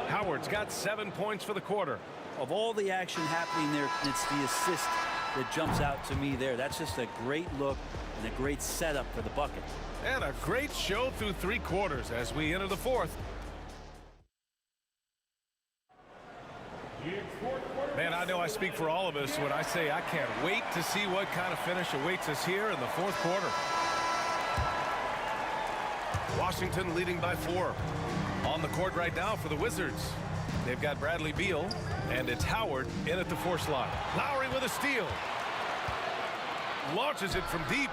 Howard's got 7 points for the quarter. Of all the action happening there, it's the assist that jumps out to me there. That's just a great look and a great setup for the bucket. And a great show through 3 quarters as we enter the fourth. Man, I know I speak for all of us when I say I can't wait to see what kind of finish awaits us here in the fourth quarter. Washington leading by 4. On the court right now for the Wizards. They've got Bradley Beal, and it's Howard in at the 4 slot. Lowry with a steal. Launches it from deep.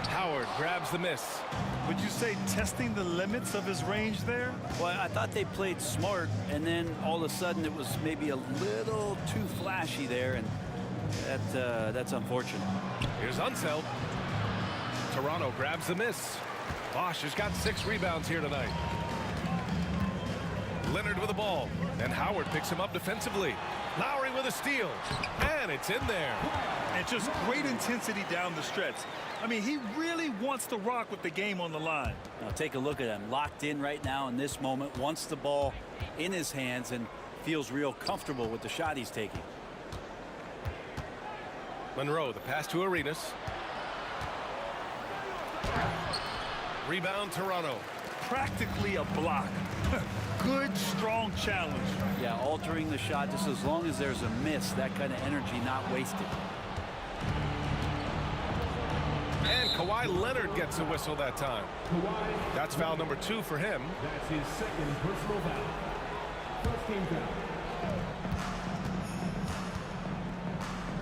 Howard grabs the miss. Would you say testing the limits of his range there? Well, I thought they played smart, and then all of a sudden it was maybe a little too flashy there, and that's unfortunate. Here's Unseld. Toronto grabs the miss. Bosch has got 6 rebounds here tonight. Leonard with the ball, and Howard picks him up defensively. Lowry with a steal, and it's in there. And just great intensity down the stretch. I mean, he really wants to rock with the game on the line. Now take a look at him, locked in right now in this moment, wants the ball in his hands and feels real comfortable with the shot he's taking. Monroe, the pass to Arenas. Rebound, Toronto. Practically a block. Good, strong challenge. Yeah, altering the shot just as long as there's a miss, that kind of energy not wasted. And Kawhi Leonard gets a whistle that time. That's foul number 2 for him. That's his second personal foul. First team foul.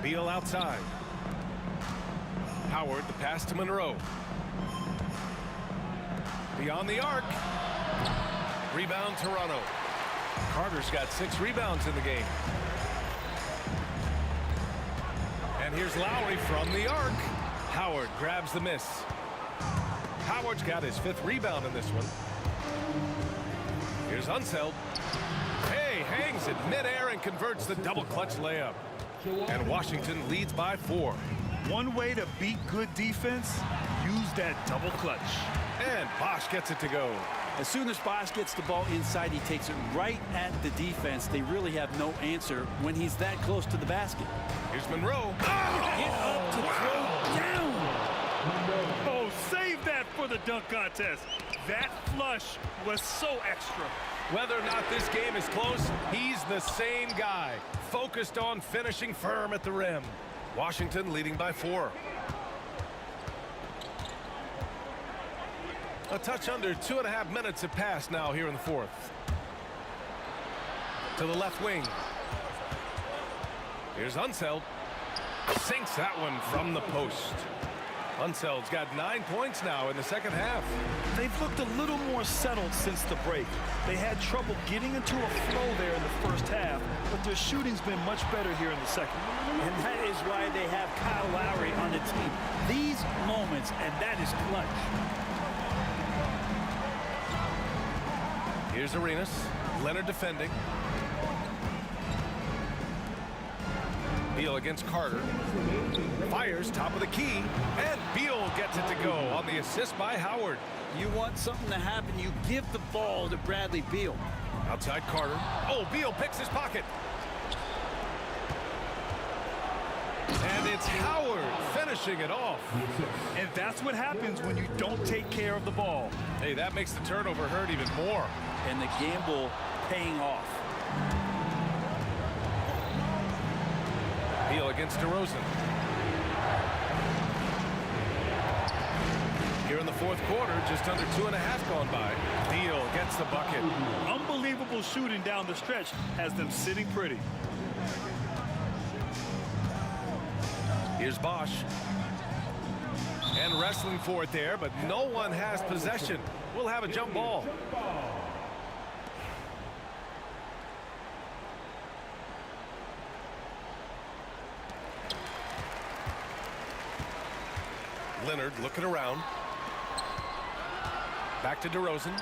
Beal outside. Howard, the pass to Monroe. Beyond the arc. Rebound, Toronto. Carter's got 6 rebounds in the game. And here's Lowry from the arc. Howard grabs the miss. Howard's got his 5th rebound in this one. Here's Unseld. Hey, hangs it midair and converts the double clutch layup. And Washington leads by 4. One way to beat good defense, use that double clutch. And Bosch gets it to go. As soon as Bosch gets the ball inside, he takes it right at the defense. They really have no answer when he's that close to the basket. Here's Monroe. Get up to throw down. Oh, save that for the dunk contest. That flush was so extra. Whether or not this game is close, he's the same guy, focused on finishing firm at the rim. Washington leading by 4. A touch under 2.5 minutes have passed now here in the 4th. To the left wing. Here's Unseld. Sinks that one from the post. Unseld's got 9 points now in the second half. They've looked a little more settled since the break. They had trouble getting into a flow there in the first half, but their shooting's been much better here in the second. And that is why they have Kyle Lowry on the team. These moments, and that is clutch. Here's Arenas. Leonard defending. Beal against Carter. Fires top of the key. And Beal gets it to go on the assist by Howard. You want something to happen, you give the ball to Bradley Beal. Outside Carter. Oh, Beal picks his pocket. And it's Howard finishing it off. And that's what happens when you don't take care of the ball. Hey, that makes the turnover hurt even more. And the gamble paying off. Beal against DeRozan. Here in the 4th quarter, just under 2.5 gone by. Beal gets the bucket. Unbelievable shooting down the stretch has them sitting pretty. Here's Bosch. And wrestling for it there, but no one has possession. We'll have a jump ball. Leonard looking around. Back to DeRozan.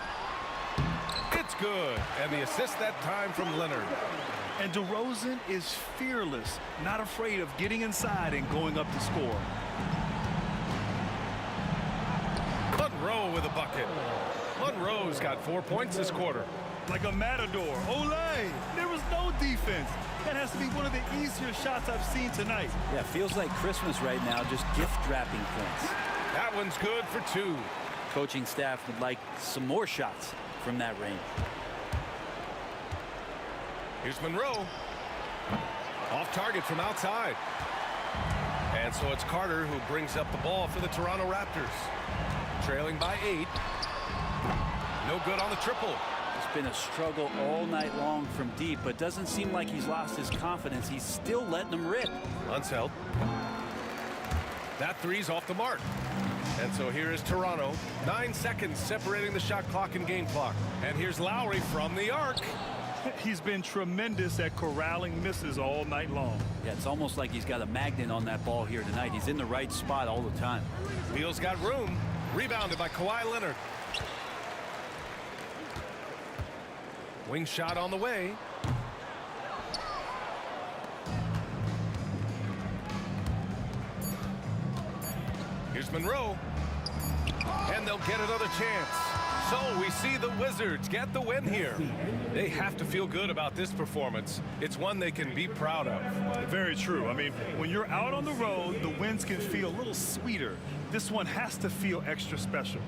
It's good. And the assist that time from Leonard. And DeRozan is fearless, not afraid of getting inside and going up to score. Monroe with a bucket. Monroe's got 4 points this quarter. Like a matador. Olay! There was no defense. That has to be one of the easier shots I've seen tonight. Yeah, feels like Christmas right now, just gift wrapping points. That one's good for 2. Coaching staff would like some more shots from that range. Here's Monroe. Off target from outside. And so it's Carter who brings up the ball for the Toronto Raptors. Trailing by 8. No good on the triple. It's been a struggle all night long from deep, but doesn't seem like he's lost his confidence. He's still letting them rip. Unseld. That three's off the mark. And so here is Toronto. 9 seconds separating the shot clock and game clock. And here's Lowry from the arc. He's been tremendous at corralling misses all night long. Yeah, it's almost like he's got a magnet on that ball here tonight. He's in the right spot all the time. Beal's got room. Rebounded by Kawhi Leonard. Swing shot on the way. Here's Monroe. And they'll get another chance. So we see the Wizards get the win here. They have to feel good about this performance. It's one they can be proud of. Very true. I mean, when you're out on the road, the wins can feel a little sweeter. This one has to feel extra special.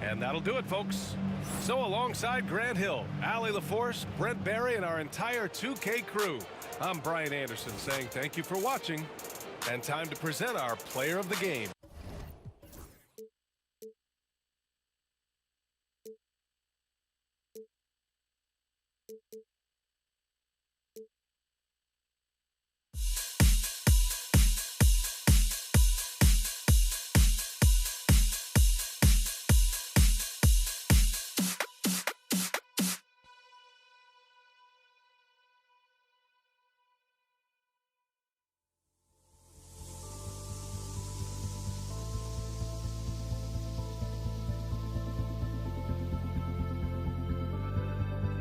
And that'll do it, folks. So alongside Grant Hill, Allie LaForce, Brent Barry, and our entire 2K crew, I'm Brian Anderson saying thank you for watching. And time to present our player of the game.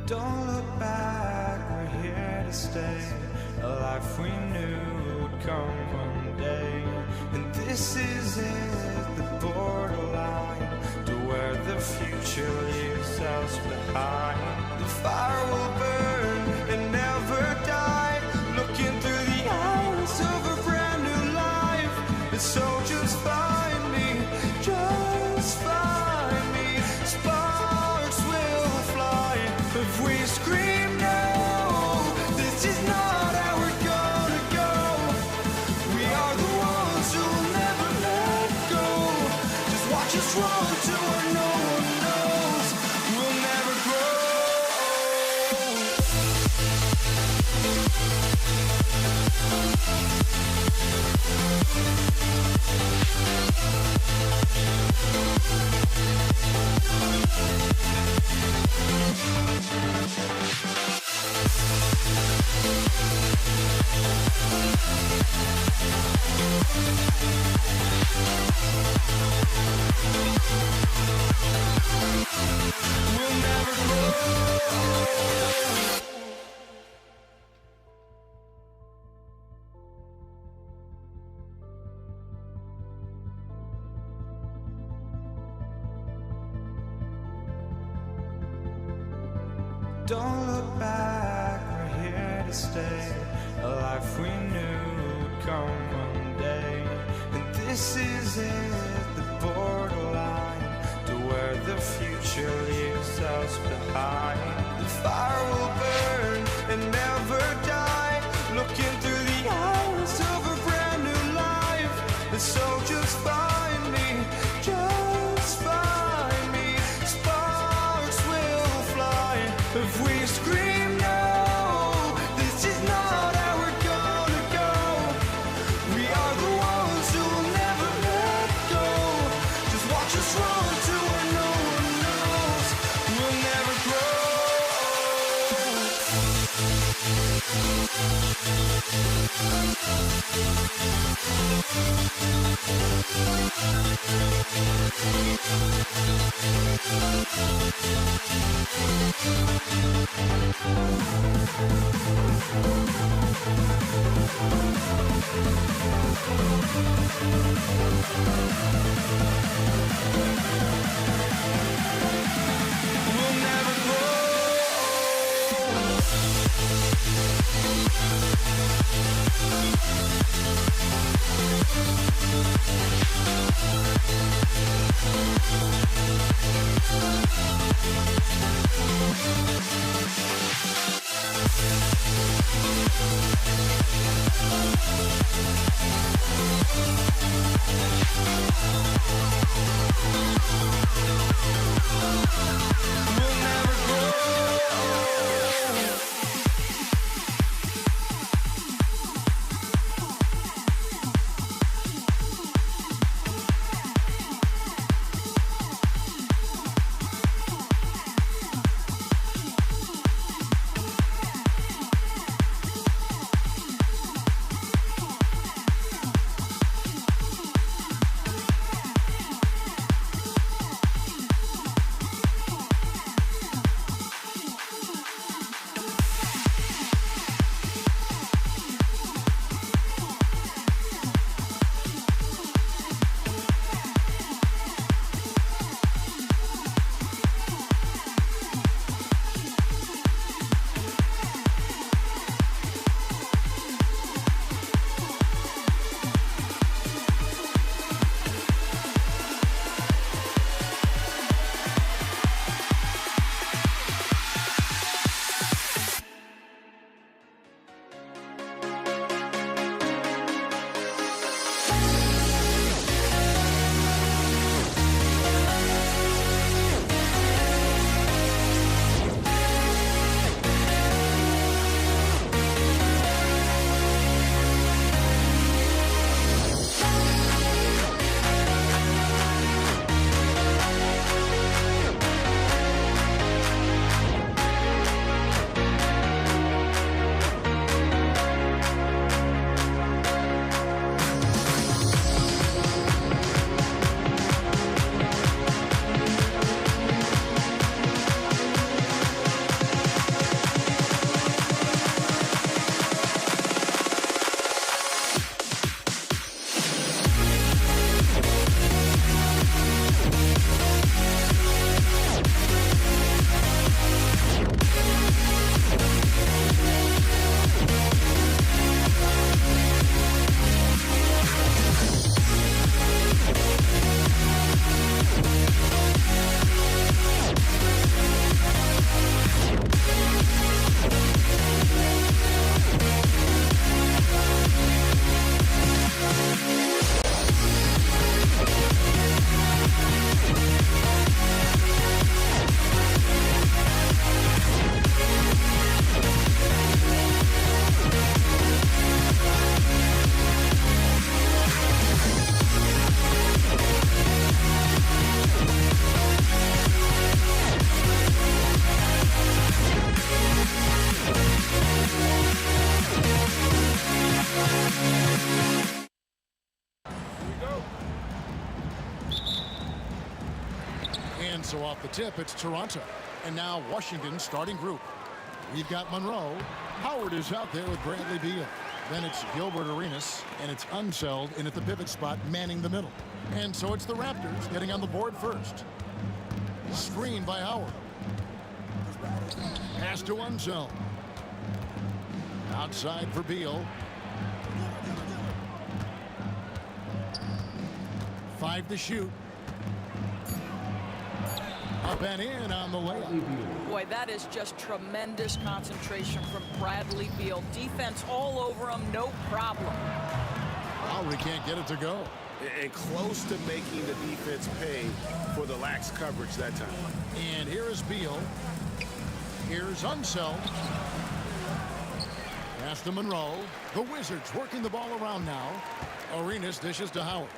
Don't look back, we're here to stay. A life we knew would come one day. And this is it, the borderline to where the future leaves us behind. The fire will burn and never die, looking through the eyes of a brand new life. And so just find me, just find me. Sparks will fly if we scream no. This is not how we're gonna go. We are the ones who will never let go. Just watch us run to where no one knows. We'll never grow. We'll never grow. Don't look back, we're here to stay. A life we knew would come one day. And this is it, the borderline to where the future leaves us behind. The fire will burn and never die, looking through the eyes of a brand new life. And so just find me, just find me. Sparks will fly if we scream no. This is not how we're gonna go. We are the ones who will never let go. Just watch us run to where no one knows. We'll never grow. We'll never grow. We'll never grow. So off the tip, it's Toronto. And now Washington starting group. We've got Monroe. Howard is out there with Bradley Beal. Then it's Gilbert Arenas, and it's Unseld in at the pivot spot, manning the middle. And so it's the Raptors getting on the board first. Screen by Howard. Pass to Unseld. Outside for Beal. 5 to shoot. Up and in on the layup. Boy, that is just tremendous concentration from Bradley Beal. Defense all over him, no problem. Lowry can't get it to go. And close to making the defense pay for the lax coverage that time. And here is Beal. Here's Unseld. Pass to Monroe. The Wizards working the ball around now. Arenas dishes to Howard.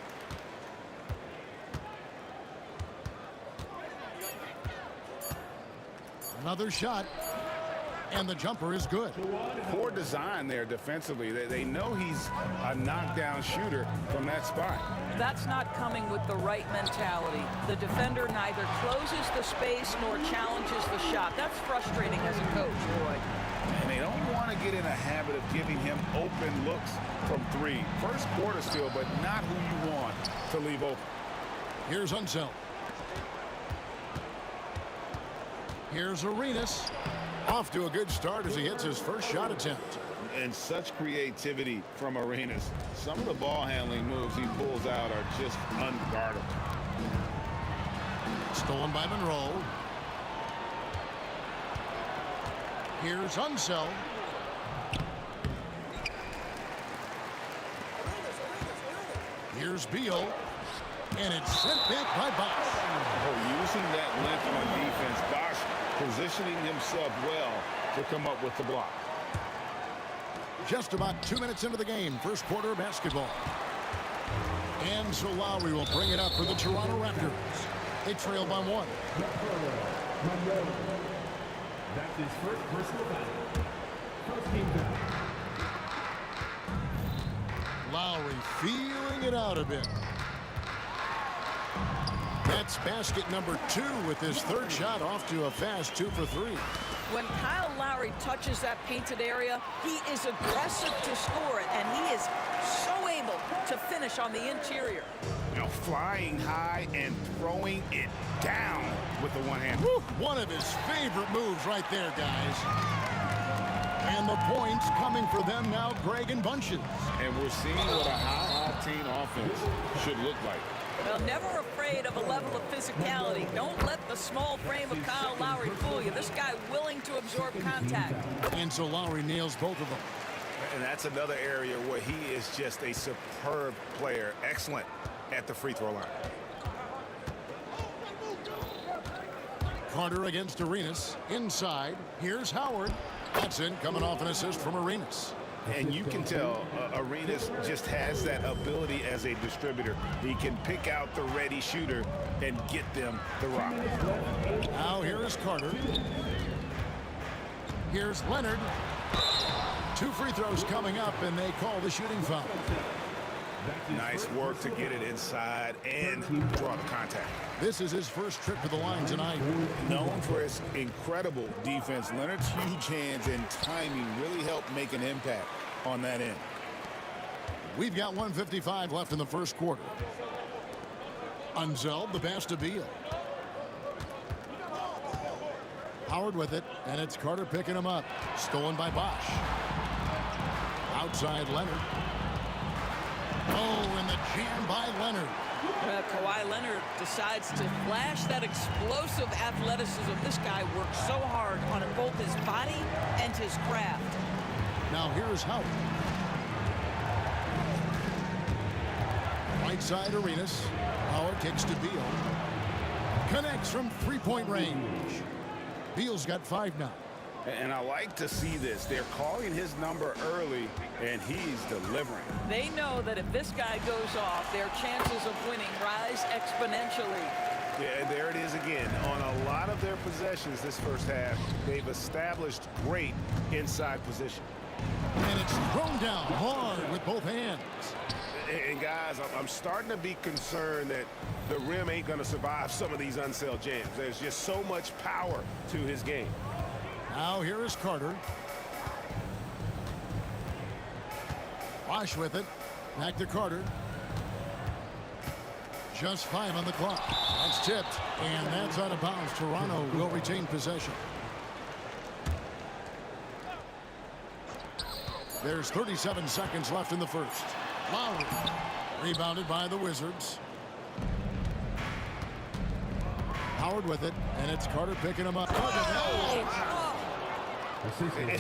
Another shot, and the jumper is good. Poor design there defensively. They know he's a knockdown shooter from that spot. That's not coming with the right mentality. The defender neither closes the space nor challenges the shot. That's frustrating as a coach, boy. And they don't want to get in a habit of giving him open looks from 3. First quarter still, but not who you want to leave open. Here's Unseld. Here's Arenas. Off to a good start as he hits his first shot attempt. And such creativity from Arenas. Some of the ball handling moves he pulls out are just unguardable. Stolen by Monroe. Here's Unseld. Here's Beal. And it's sent back by Bosch. Oh, using that length on defense, Bosch positioning himself well to come up with the block. Just about 2 minutes into the game, first quarter of basketball. And so Lowry will bring it up for the Toronto Raptors. They trail by 1. That's his first personal foul. First team foul. Lowry feeling it out a bit. That's basket number 2 with his third shot off to a fast 2 for 3. When Kyle Lowry touches that painted area, he is aggressive to score it, and he is so able to finish on the interior. You know, flying high and throwing it down with the one hand. Woo, one of his favorite moves right there, guys. And the points coming for them now, Greg and bunches. And we're seeing what a high-octane offense should look like. Well, never afraid of a level of physicality. Don't let the small frame of Kyle Lowry fool you. This guy willing to absorb contact. And so Lowry nails both of them. And that's another area where he is just a superb player. Excellent at the free throw line. Carter against Arenas. Inside. Here's Howard. That's in, coming off an assist from Arenas. And you can tell Arenas just has that ability as a distributor. He can pick out the ready shooter and get them the rock. Now here is Carter. Here's Leonard. 2 free throws coming up, and they call the shooting foul. Nice work to get it inside and draw the contact. This is his first trip to the line tonight. Known for his incredible defense, Leonard's huge hands and timing really helped make an impact on that end. We've got 1:55 left in the first quarter. Unseld, the pass to Beal. Howard with it, and it's Carter picking him up. Stolen by Bosch. Outside Leonard. Oh, and the jam by Leonard. Kawhi Leonard decides to flash that explosive athleticism. This guy works so hard on both his body and his craft. Now here's Howard. Right side Arenas. Howard kicks to Beal. Connects from three-point range. Beal's got 5 now. And I like to see this. They're calling his number early, and he's delivering. They know that if this guy goes off, their chances of winning rise exponentially. Yeah, there it is again. On a lot of their possessions this first half, they've established great inside position. And it's thrown down hard with both hands. And guys, I'm starting to be concerned that the rim ain't going to survive some of these unsell jams. There's just so much power to his game. Now here is Carter. Wash with it. Back to Carter. Just 5 on the clock. That's tipped, and that's out of bounds. Toronto will retain possession. There's 37 seconds left in the first. Lowry rebounded by the Wizards. Howard with it, and it's Carter picking him up.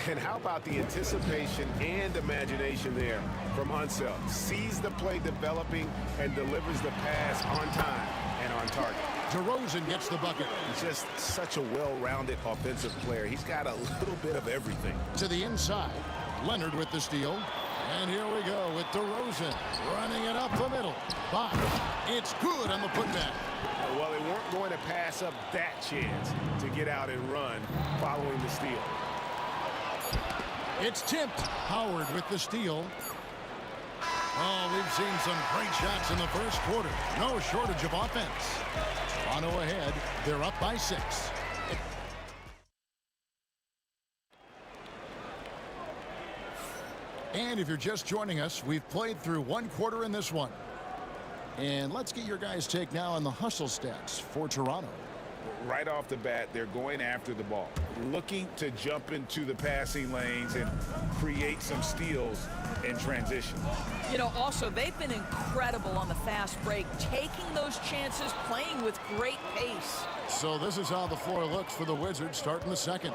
And how about the anticipation and imagination there from Unseld? Sees the play developing and delivers the pass on time and on target. DeRozan gets the bucket. He's just such a well-rounded offensive player. He's got a little bit of everything. To the inside. Leonard with the steal. And here we go with DeRozan running it up the middle. Box. It's good on the putback. Well, they weren't going to pass up that chance to get out and run following the steal. It's tipped. Howard with the steal. Oh, we've seen some great shots in the first quarter. No shortage of offense. Toronto ahead. They're up by 6. And if you're just joining us, we've played through 1 quarter in this one. And let's get your guys' take now on the hustle stats for Toronto. Right off the bat, they're going after the ball, looking to jump into the passing lanes and create some steals in transition. You know, also, they've been incredible on the fast break, taking those chances, playing with great pace. So this is how the floor looks for the Wizards starting the second.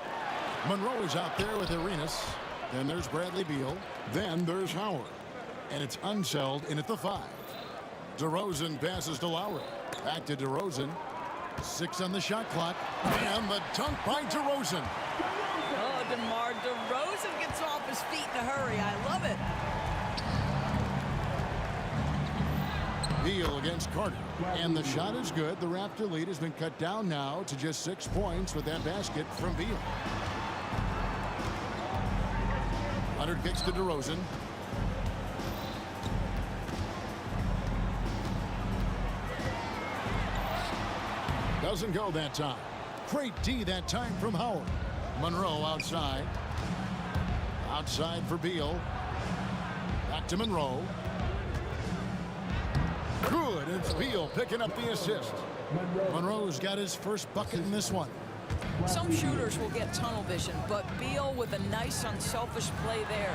Monroe is out there with Arenas. Then there's Bradley Beal. Then there's Howard. And it's Unseld in at the 5. DeRozan passes to Lowry. Back to DeRozan. 6 on the shot clock. And the dunk by DeRozan. Oh, DeMar DeRozan gets off his feet in a hurry. I love it. Beal against Carter. And the shot is good. The Raptor lead has been cut down now to just 6 points with that basket from Beal. Leonard kicks to DeRozan. Doesn't go that time. Great D that time from Howard. Monroe outside. Outside for Beal. Back to Monroe. Good. It's Beal picking up the assist. Monroe's got his first bucket in this one. Some shooters will get tunnel vision, but Beal with a nice unselfish play there.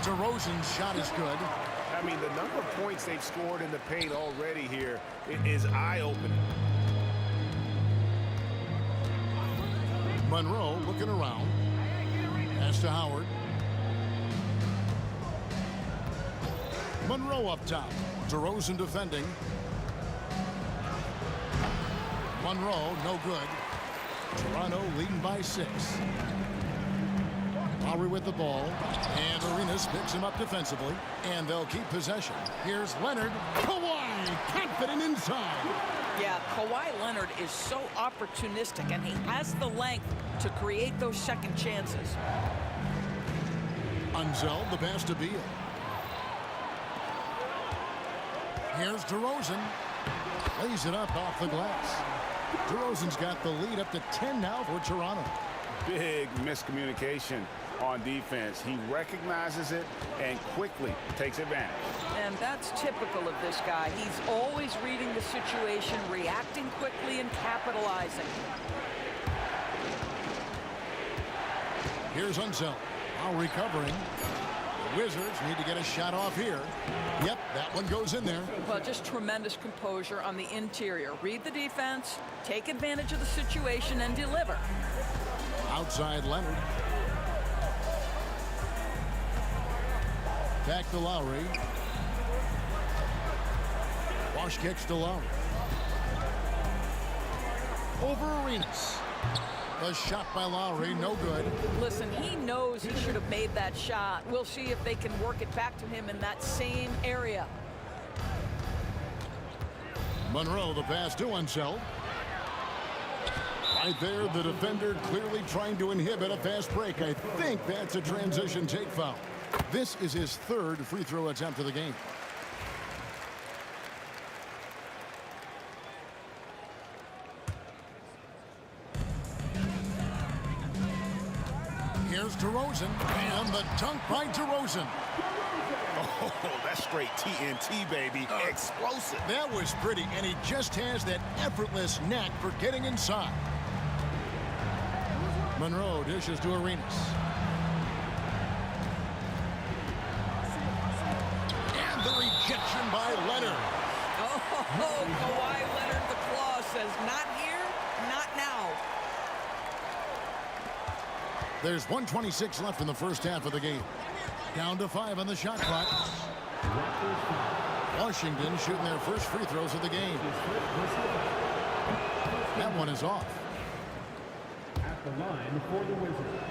DeRozan's shot is good. I mean, the number of points they've scored in the paint already here is eye-opening. Monroe looking around. Pass to Howard. Monroe up top. DeRozan defending. Monroe, no good. Toronto leading by 6. Lowry with the ball. And Arenas picks him up defensively. And they'll keep possession. Here's Leonard. Kawhi confident inside. Yeah, Kawhi Leonard is so opportunistic, and he has the length to create those second chances. Unseld, the pass to Beal. Here's DeRozan. Lays it up off the glass. DeRozan's got the lead up to 10 now for Toronto. Big miscommunication on defense. He recognizes it and quickly takes advantage. And that's typical of this guy. He's always reading the situation, reacting quickly, and capitalizing. Here's Unseld. Now recovering. The Wizards need to get a shot off here. Yep, that one goes in there. Well, just tremendous composure on the interior. Read the defense, take advantage of the situation, and deliver. Outside Leonard. Back to Lowry. Wash kicks to Lowry. Over Arenas. The shot by Lowry, no good. Listen, he knows he should have made that shot. We'll see if they can work it back to him in that same area. Monroe, the pass to Unseld. Right there, the defender clearly trying to inhibit a fast break. I think that's a transition take foul. This is his 3rd free throw attempt of the game. DeRozan, and the dunk by DeRozan. Oh, that's straight TNT, baby. Explosive. That was pretty, and he just has that effortless knack for getting inside. Monroe dishes to Arenas. And the rejection by Leonard. Oh, Kawhi Leonard, the claw says, not here, not now. There's 1:26 left in the first half of the game. Down to 5 on the shot clock. Washington shooting their first free throws of the game. That one is off. At the line for the Wizards.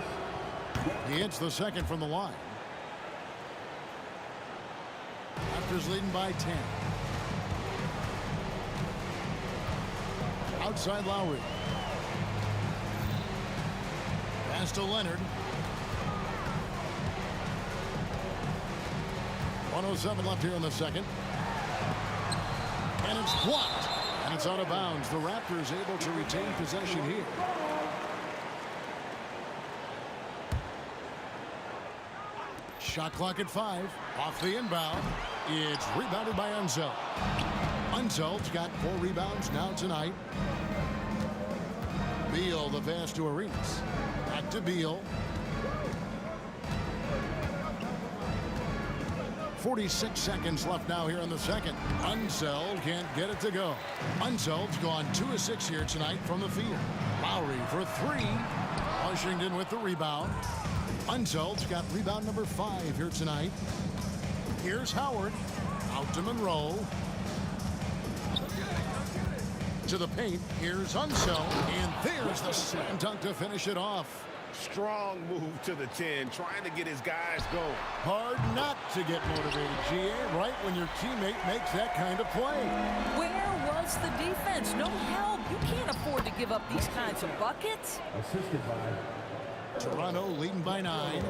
He hits the second from the line. Raptors leading by 10. Outside Lowry. Pass to Leonard. 1:07 left here in the second. And it's blocked. And it's out of bounds. The Raptors able to retain possession here. Shot clock at 5. Off the inbound. It's rebounded by Unseld. Unseld's got 4 rebounds now tonight. Beal the pass to Arenas. Back to Beal. 46 seconds left now here in the second. Unseld can't get it to go. Unseld's gone 2 of 6 here tonight from the field. Lowry for 3. Washington with the rebound. Unseld's got rebound number 5 here tonight. Here's Howard. Out to Monroe. To the paint. Here's Unseld. And there's the slam dunk to finish it off. Strong move to the 10, trying to get his guys going. Hard not to get motivated, GA, right when your teammate makes that kind of play. Where was the defense? No help. You can't afford to give up these kinds of buckets. Assisted by Toronto leading by 9.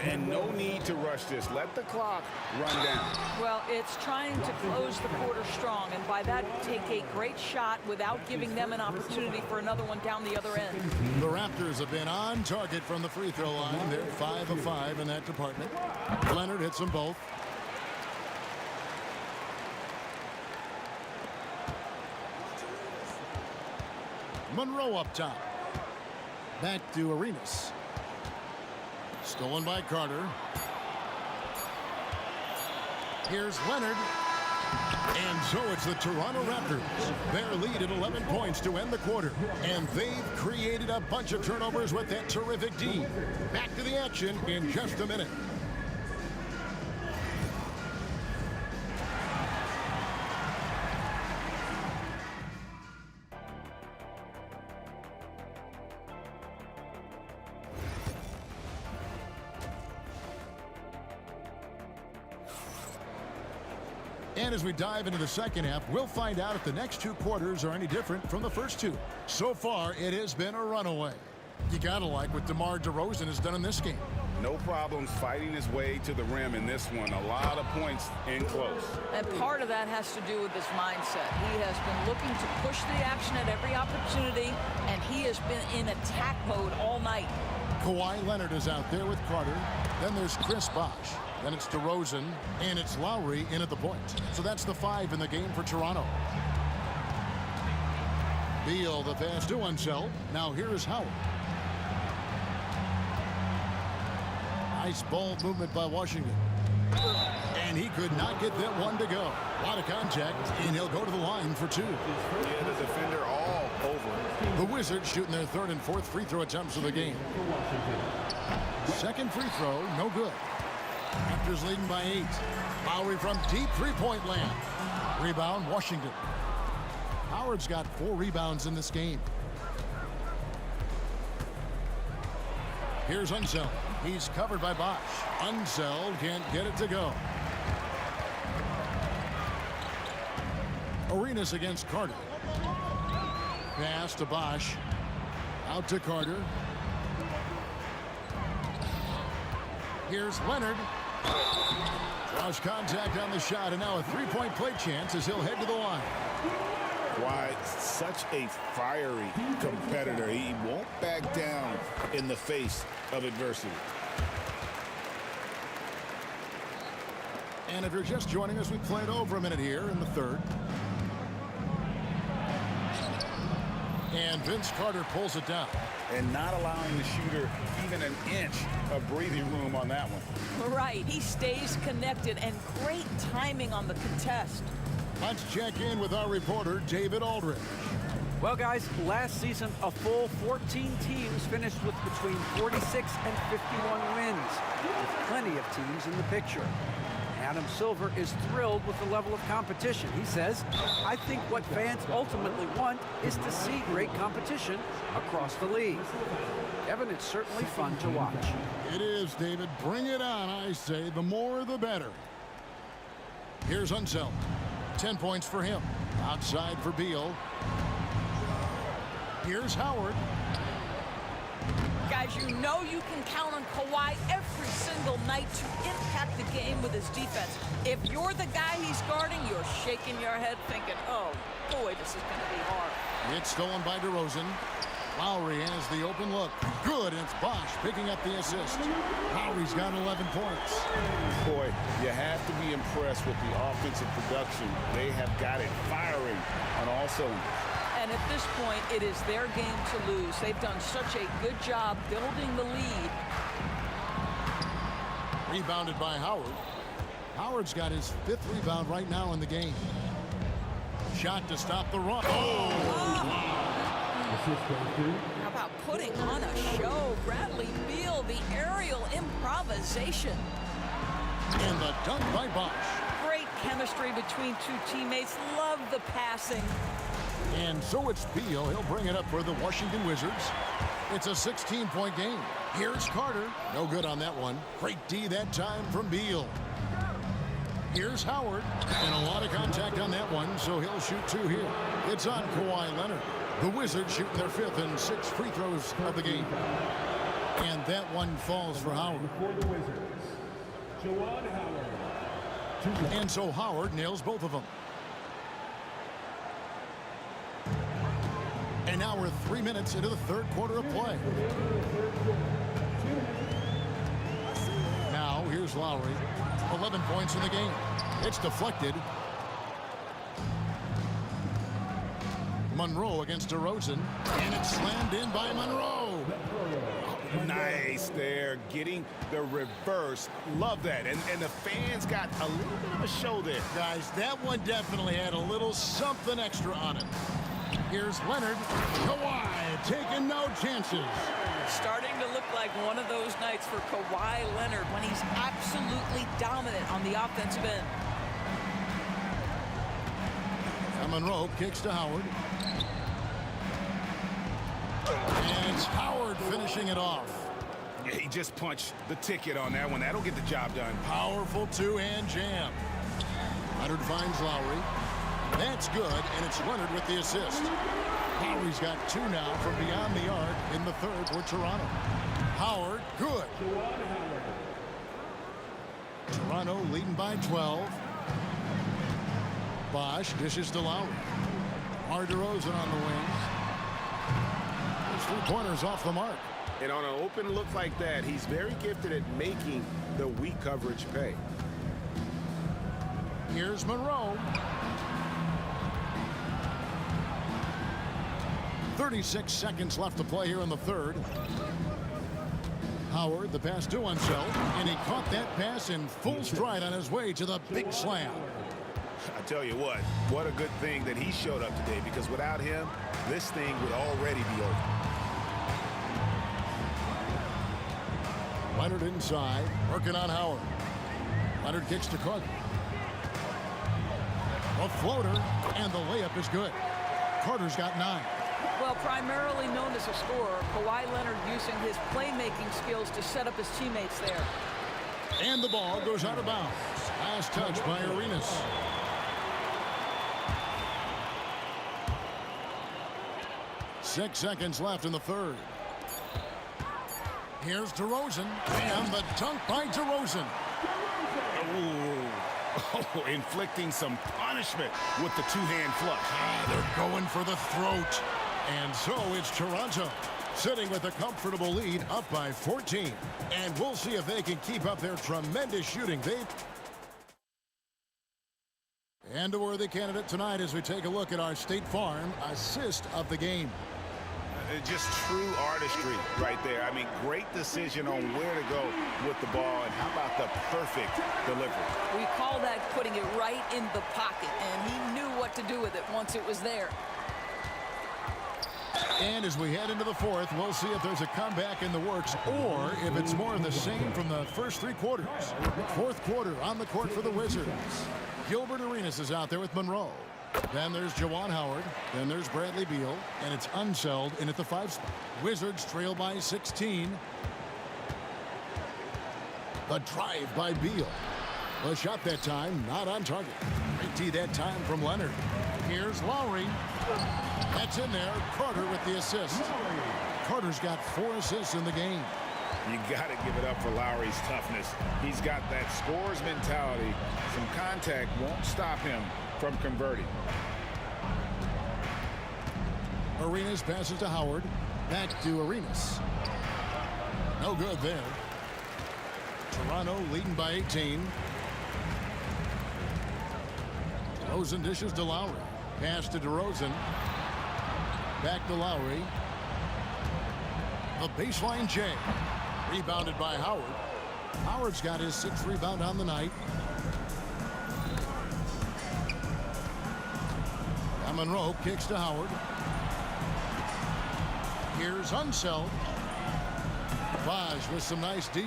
And no need to rush this. Let the clock run down. Well, it's trying to close the quarter strong, and by that, take a great shot without giving them an opportunity for another one down the other end. The Raptors have been on target from the free throw line. They're 5 of 5 in that department. Leonard hits them both. Monroe up top. Back to Arenas. Stolen by Carter. Here's Leonard. And so it's the Toronto Raptors. Their lead at 11 points to end the quarter. And they've created a bunch of turnovers with that terrific D. Back to the action in just a minute. And as we dive into the second half, we'll find out if the next 2 quarters are any different from the first 2. So far, it has been a runaway. You gotta like what DeMar DeRozan has done in this game. No problems fighting his way to the rim in this one. A lot of points in close. And part of that has to do with his mindset. He has been looking to push the action at every opportunity, and he has been in attack mode all night. Kawhi Leonard is out there with Carter. Then there's Chris Bosh. Then it's DeRozan, and it's Lowry in at the point. So that's the 5 in the game for Toronto. Beal the pass to Unseld. Now here's Howard. Nice ball movement by Washington. And he could not get that one to go. A lot of contact, and he'll go to the line for 2. Yeah, the defender all over. The Wizards shooting their 3rd and 4th free throw attempts of the game. Second free throw, no good. Raptors leading by 8. Lowry from deep three-point land. Rebound, Washington. Howard's got 4 rebounds in this game. Here's Unseld. He's covered by Bosh. Unseld can't get it to go. Arenas against Carter. Pass to Bosh. Out to Carter. Here's Leonard. Lost contact on the shot, and now a 3-point play chance as he'll head to the line. Why, such a fiery competitor. He won't back down in the face of adversity. And if you're just joining us, we played over a minute here in the third. And Vince Carter pulls it down. And not allowing the shooter even an inch of breathing room on that one. Right, he stays connected, and great timing on the contest. Let's check in with our reporter, David Aldridge. Well, guys, last season, a full 14 teams finished with between 46 and 51 wins, with plenty of teams in the picture. Adam Silver is thrilled with the level of competition. He says, I think what fans ultimately want is to see great competition across the league. Kevin, it's certainly fun to watch. It is, David. Bring it on, I say. The more, the better. Here's Unseld. 10 points for him. Outside for Beal. Here's Howard. Guys, you know you can count on Kawhi every single night to impact the game with his defense. If you're the guy he's guarding, you're shaking your head thinking, oh, boy, this is going to be hard. It's stolen by DeRozan. Lowry has the open look. Good, and it's Bosch picking up the assist. Lowry's got 11 points. Boy, you have to be impressed with the offensive production. They have got it firing on all cylinders. And at this point, it is their game to lose. They've done such a good job building the lead. Rebounded by Howard. Howard's got his 5th rebound right now in the game. Shot to stop the run. How about putting on a show? Bradley Beal, the aerial improvisation. And the dunk by Bosch. Great chemistry between two teammates. Love the passing. And so it's Beal. He'll bring it up for the Washington Wizards. It's a 16-point game. Here's Carter. No good on that one. Great D that time from Beal. Here's Howard. And a lot of contact on that one, so he'll shoot 2 here. It's on Kawhi Leonard. The Wizards shooting their 5th and 6th free throws of the game. And that one falls for Howard. And so Howard nails both of them. And now we're 3 minutes into the 3rd quarter of play. Now here's Lowry. 11 points in the game. It's deflected. Monroe against DeRozan. And it's slammed in by Monroe. Nice there, getting the reverse. Love that. And the fans got a little bit of a show there. Guys, that one definitely had a little something extra on it. Here's Leonard. Kawhi taking no chances. Starting to look like one of those nights for Kawhi Leonard when he's absolutely dominant on the offensive end. And Monroe kicks to Howard. And it's Howard finishing it off. Yeah, he just punched the ticket on that one. That'll get the job done. Powerful 2-hand jam. Leonard finds Lowry. That's good, and it's Leonard with the assist. Lowry's got 2 now from beyond the arc in the 3rd for Toronto. Howard, good. Toronto leading by 12. Bosch dishes to Lowry. DeRozan on the wings. There's 3 pointers off the mark. And on an open look like that, he's very gifted at making the weak coverage pay. Here's Monroe. 36 seconds left to play here in the 3rd. Howard, the pass to Unseld, and he caught that pass in full stride on his way to the big slam. I tell you what a good thing that he showed up today, because without him, this thing would already be over. Leonard inside, working on Howard. Leonard kicks to Cook. A floater, and the layup is good. Carter's got 9. Well, primarily known as a scorer, Kawhi Leonard using his playmaking skills to set up his teammates there. And the ball goes out of bounds. Last touch by Arenas. Six seconds left in the 3rd. Here's DeRozan, and the dunk by DeRozan. Oh, inflicting some punishment with the 2-hand flush. They're going for the throat. And so it's Toronto sitting with a comfortable lead, up by 14. And we'll see if they can keep up their tremendous shooting. They've And a worthy candidate tonight as we take a look at our State Farm assist of the game. Just true artistry right there. I mean, great decision on where to go with the ball, and how about the perfect delivery? We call that putting it right in the pocket, and he knew what to do with it once it was there. And as we head into the fourth, we'll see if there's a comeback in the works or if it's more of the same from the first three quarters. Fourth quarter on the court for the Wizards. Gilbert Arenas is out there with Monroe. Then there's Juwan Howard. Then there's Bradley Beal. And it's Unseld in at the 5 spot. Wizards trail by 16. The drive by Beal. The shot that time not on target. Great tee that time from Leonard. Here's Lowry. That's in there. Carter with the assist. Carter's got 4 assists in the game. You got to give it up for Lowry's toughness. He's got that scorer's mentality. Some contact won't stop him from converting. Arenas passes to Howard. Back to Arenas. No good there. Toronto leading by 18. DeRozan dishes to Lowry. Pass to DeRozan. Back to Lowry. The baseline J. Rebounded by Howard. Howard's got his 6th rebound on the night. And Monroe kicks to Howard. Here's Unseld. Vaj with some nice D.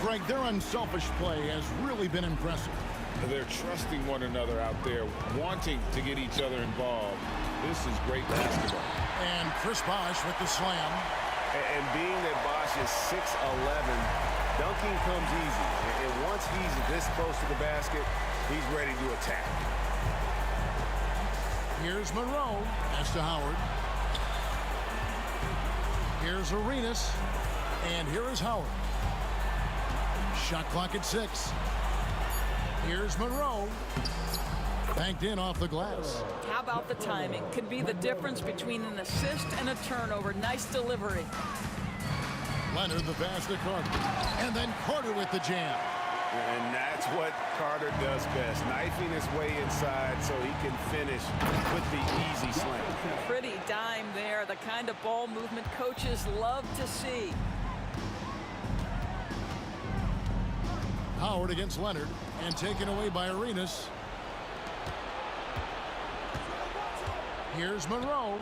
Greg, their unselfish play has really been impressive. They're trusting one another out there, wanting to get each other involved. This is great basketball. And Chris Bosh with the slam. And being that Bosh is 6'11", dunking comes easy. And once he's this close to the basket, he's ready to attack. Here's Monroe. As to Howard. Here's Arenas. And here is Howard. Shot clock at 6. Here's Monroe. Banked in off the glass. How about the timing? Could be the difference between an assist and a turnover. Nice delivery. Leonard the pass to Carter. And then Carter with the jam. And that's what Carter does best. Knifing his way inside so he can finish with the easy slam. Pretty dime there. The kind of ball movement coaches love to see. Howard against Leonard. And taken away by Arenas. Here's Monroe.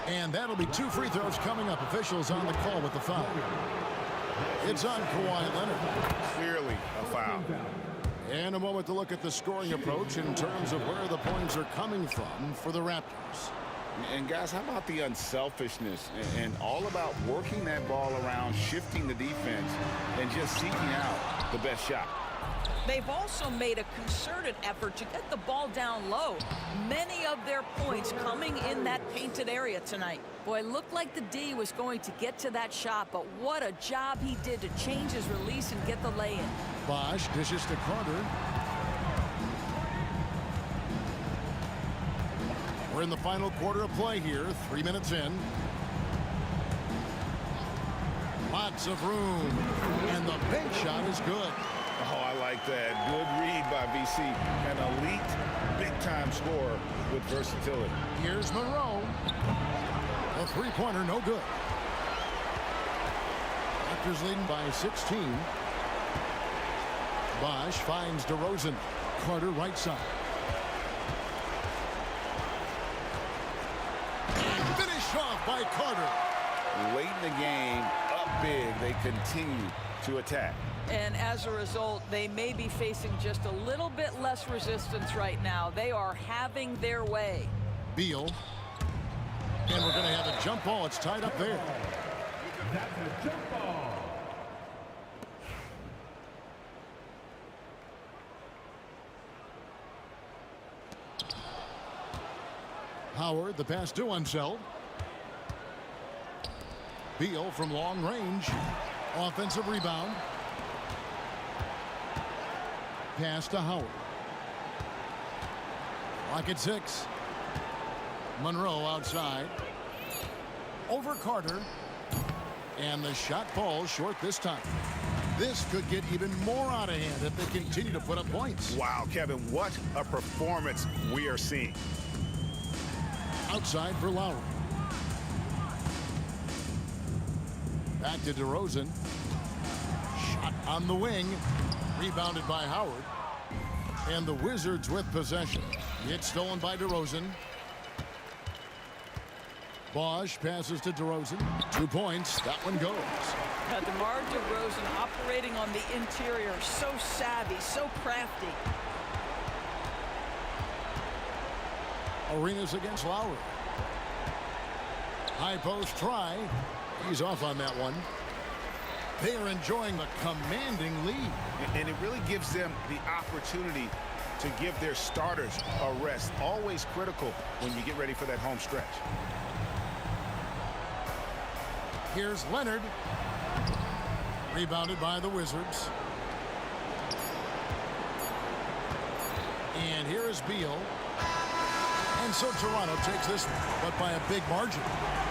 And that'll be 2 free throws coming up. Officials on the call with the foul. It's on Kawhi Leonard. Clearly a foul. And a moment to look at the scoring approach in terms of where the points are coming from for the Raptors. And guys, how about the unselfishness and all about working that ball around, shifting the defense, and just seeking out the best shot. They've also made a concerted effort to get the ball down low. Many of their points coming in that painted area tonight. Boy, it looked like the D was going to get to that shot, but what a job he did to change his release and get the lay-in. Bosh dishes to Carter. We're in the final quarter of play here, 3 minutes in. Lots of room, and the bank shot is good. Oh, I like that. Good read by VC. An elite, big-time scorer with versatility. Here's Monroe. A three-pointer, no good. Raptors leading by 16. Bosh finds DeRozan. Carter right side. And finish off by Carter. Late in the game, up big, they continue to attack. And as a result, they may be facing just a little bit less resistance right now. They are having their way. Beal. And we're going to have a jump ball. It's tied up there. That's a jump ball. Howard, the pass to Unseld. Beal from long range. Offensive rebound. Pass to Howard. Clock at 6. Monroe outside. Over Carter. And the shot falls short this time. this could get even more out of hand if they continue to put up points. Wow, Kevin, what a performance we are seeing. Outside for Lowry. Back to DeRozan. Shot on the wing. Rebounded by Howard. And the Wizards with possession. It's stolen by DeRozan. Bosch passes to DeRozan. 2 points. That one goes. DeMar DeRozan operating on the interior. So savvy, so crafty. Arenas against Lowry. High post try. He's off on that one. They are enjoying a commanding lead. And it really gives them the opportunity to give their starters a rest. Always critical when you get ready for that home stretch. Here's Leonard. Rebounded by the Wizards. And here is Beal. And so Toronto takes this one, but by a big margin.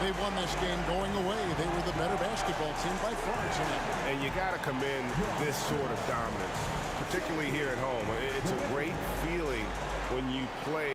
They won this game going away. They were the better basketball team by far tonight. And you got to commend this sort of dominance, particularly here at home. It's a great feeling when you play.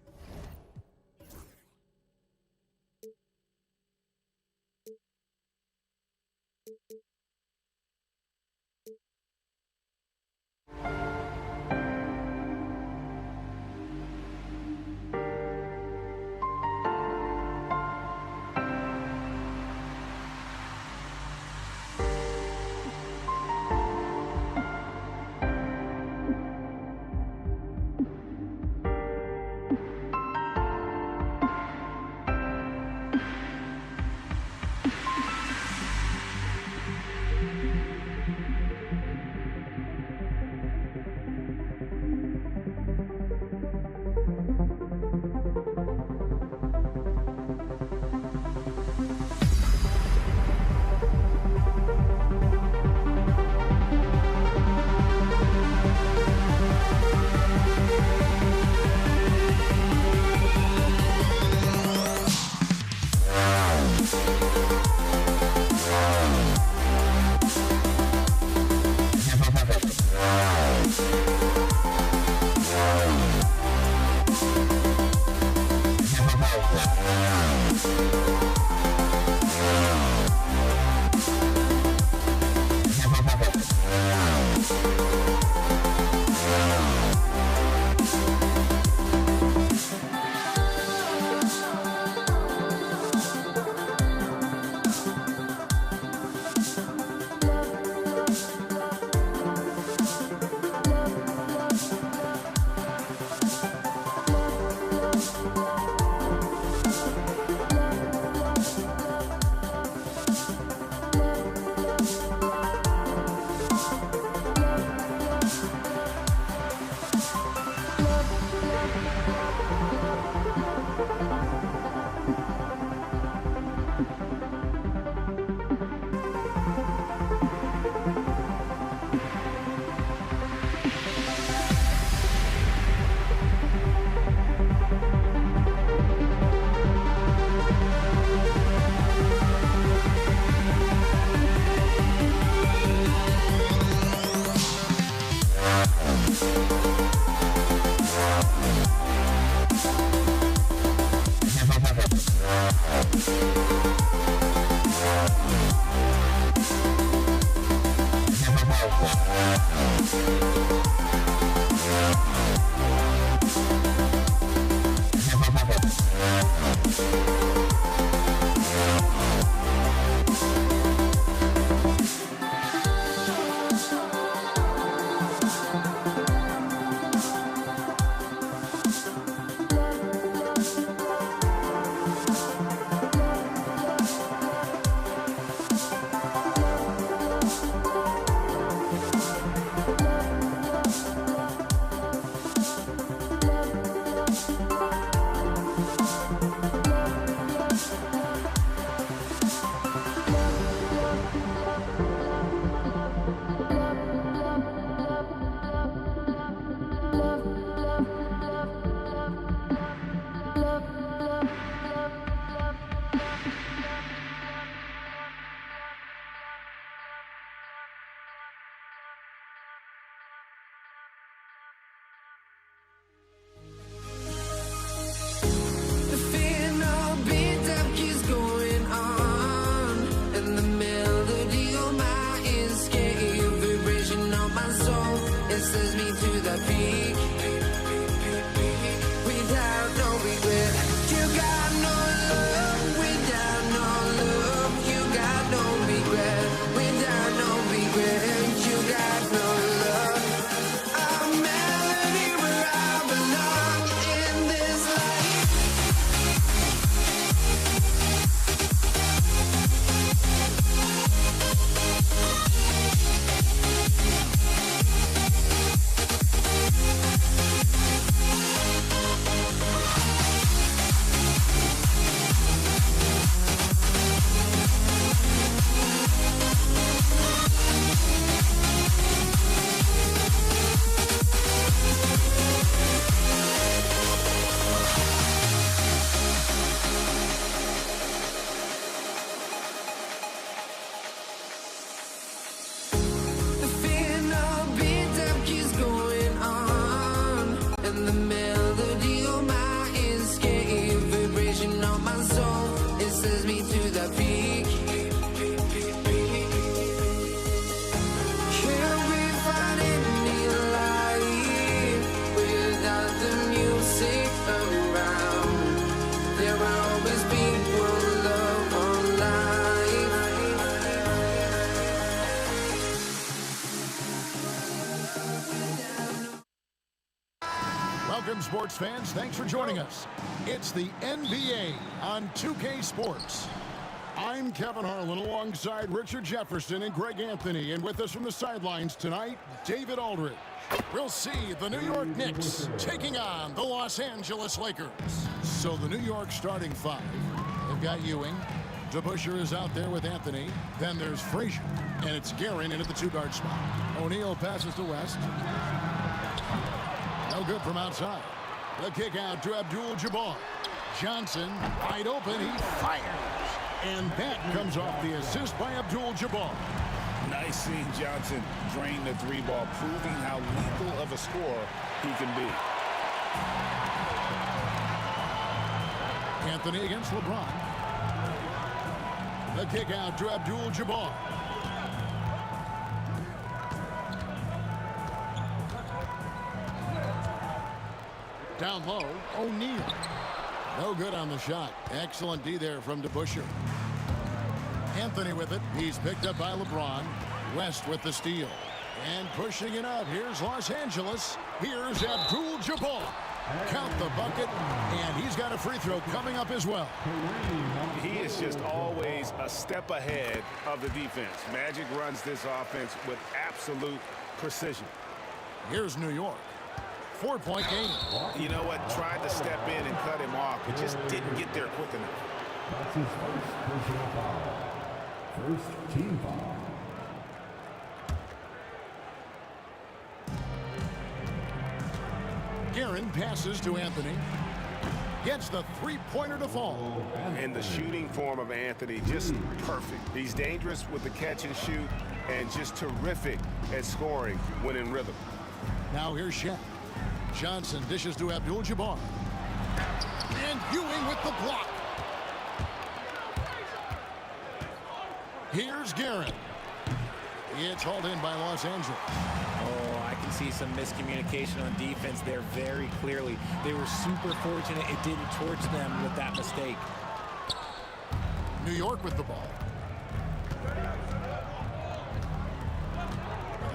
Welcome, sports fans. Thanks for joining us. It's the NBA on 2K Sports. I'm Kevin Harlan alongside Richard Jefferson and Greg Anthony. And with us from the sidelines tonight, David Aldridge. We'll see the New York Knicks taking on the Los Angeles Lakers. So the New York starting five. They've got Ewing. DeBusschere is out there with Anthony. Then there's Frazier. And it's Guerin in at the two-guard spot. O'Neal passes to West. No good from outside. The kick out to Abdul-Jabbar. Johnson, wide open, he fires. And that comes off the assist by Abdul-Jabbar. Nice seeing Johnson drain the three ball, proving how lethal of a scorer he can be. Anthony against LeBron. The kick out to Abdul-Jabbar. Down low, O'Neal. No good on the shot. Excellent D there from DeBusschere. Anthony with it. He's picked up by LeBron. West with the steal. And pushing it up. Here's Los Angeles. Here's Abdul-Jabbar. Count the bucket. And he's got a free throw coming up as well. He is just always a step ahead of the defense. Magic runs this offense with absolute precision. Here's New York. 4-point game. You know what? Tried to step in and cut him off, but just didn't get there quick enough. That's his first personal foul. First team foul. Guerin passes to Anthony. Gets the three-pointer to fall. And the shooting form of Anthony, just perfect. He's dangerous with the catch and shoot and just terrific at scoring when in rhythm. Now here's Shaq. Johnson dishes to Abdul-Jabbar. And Ewing with the block. Here's Guerin. It's hauled in by Los Angeles. Oh, I can see some miscommunication on defense there very clearly. They were super fortunate it didn't torch them with that mistake. New York with the ball.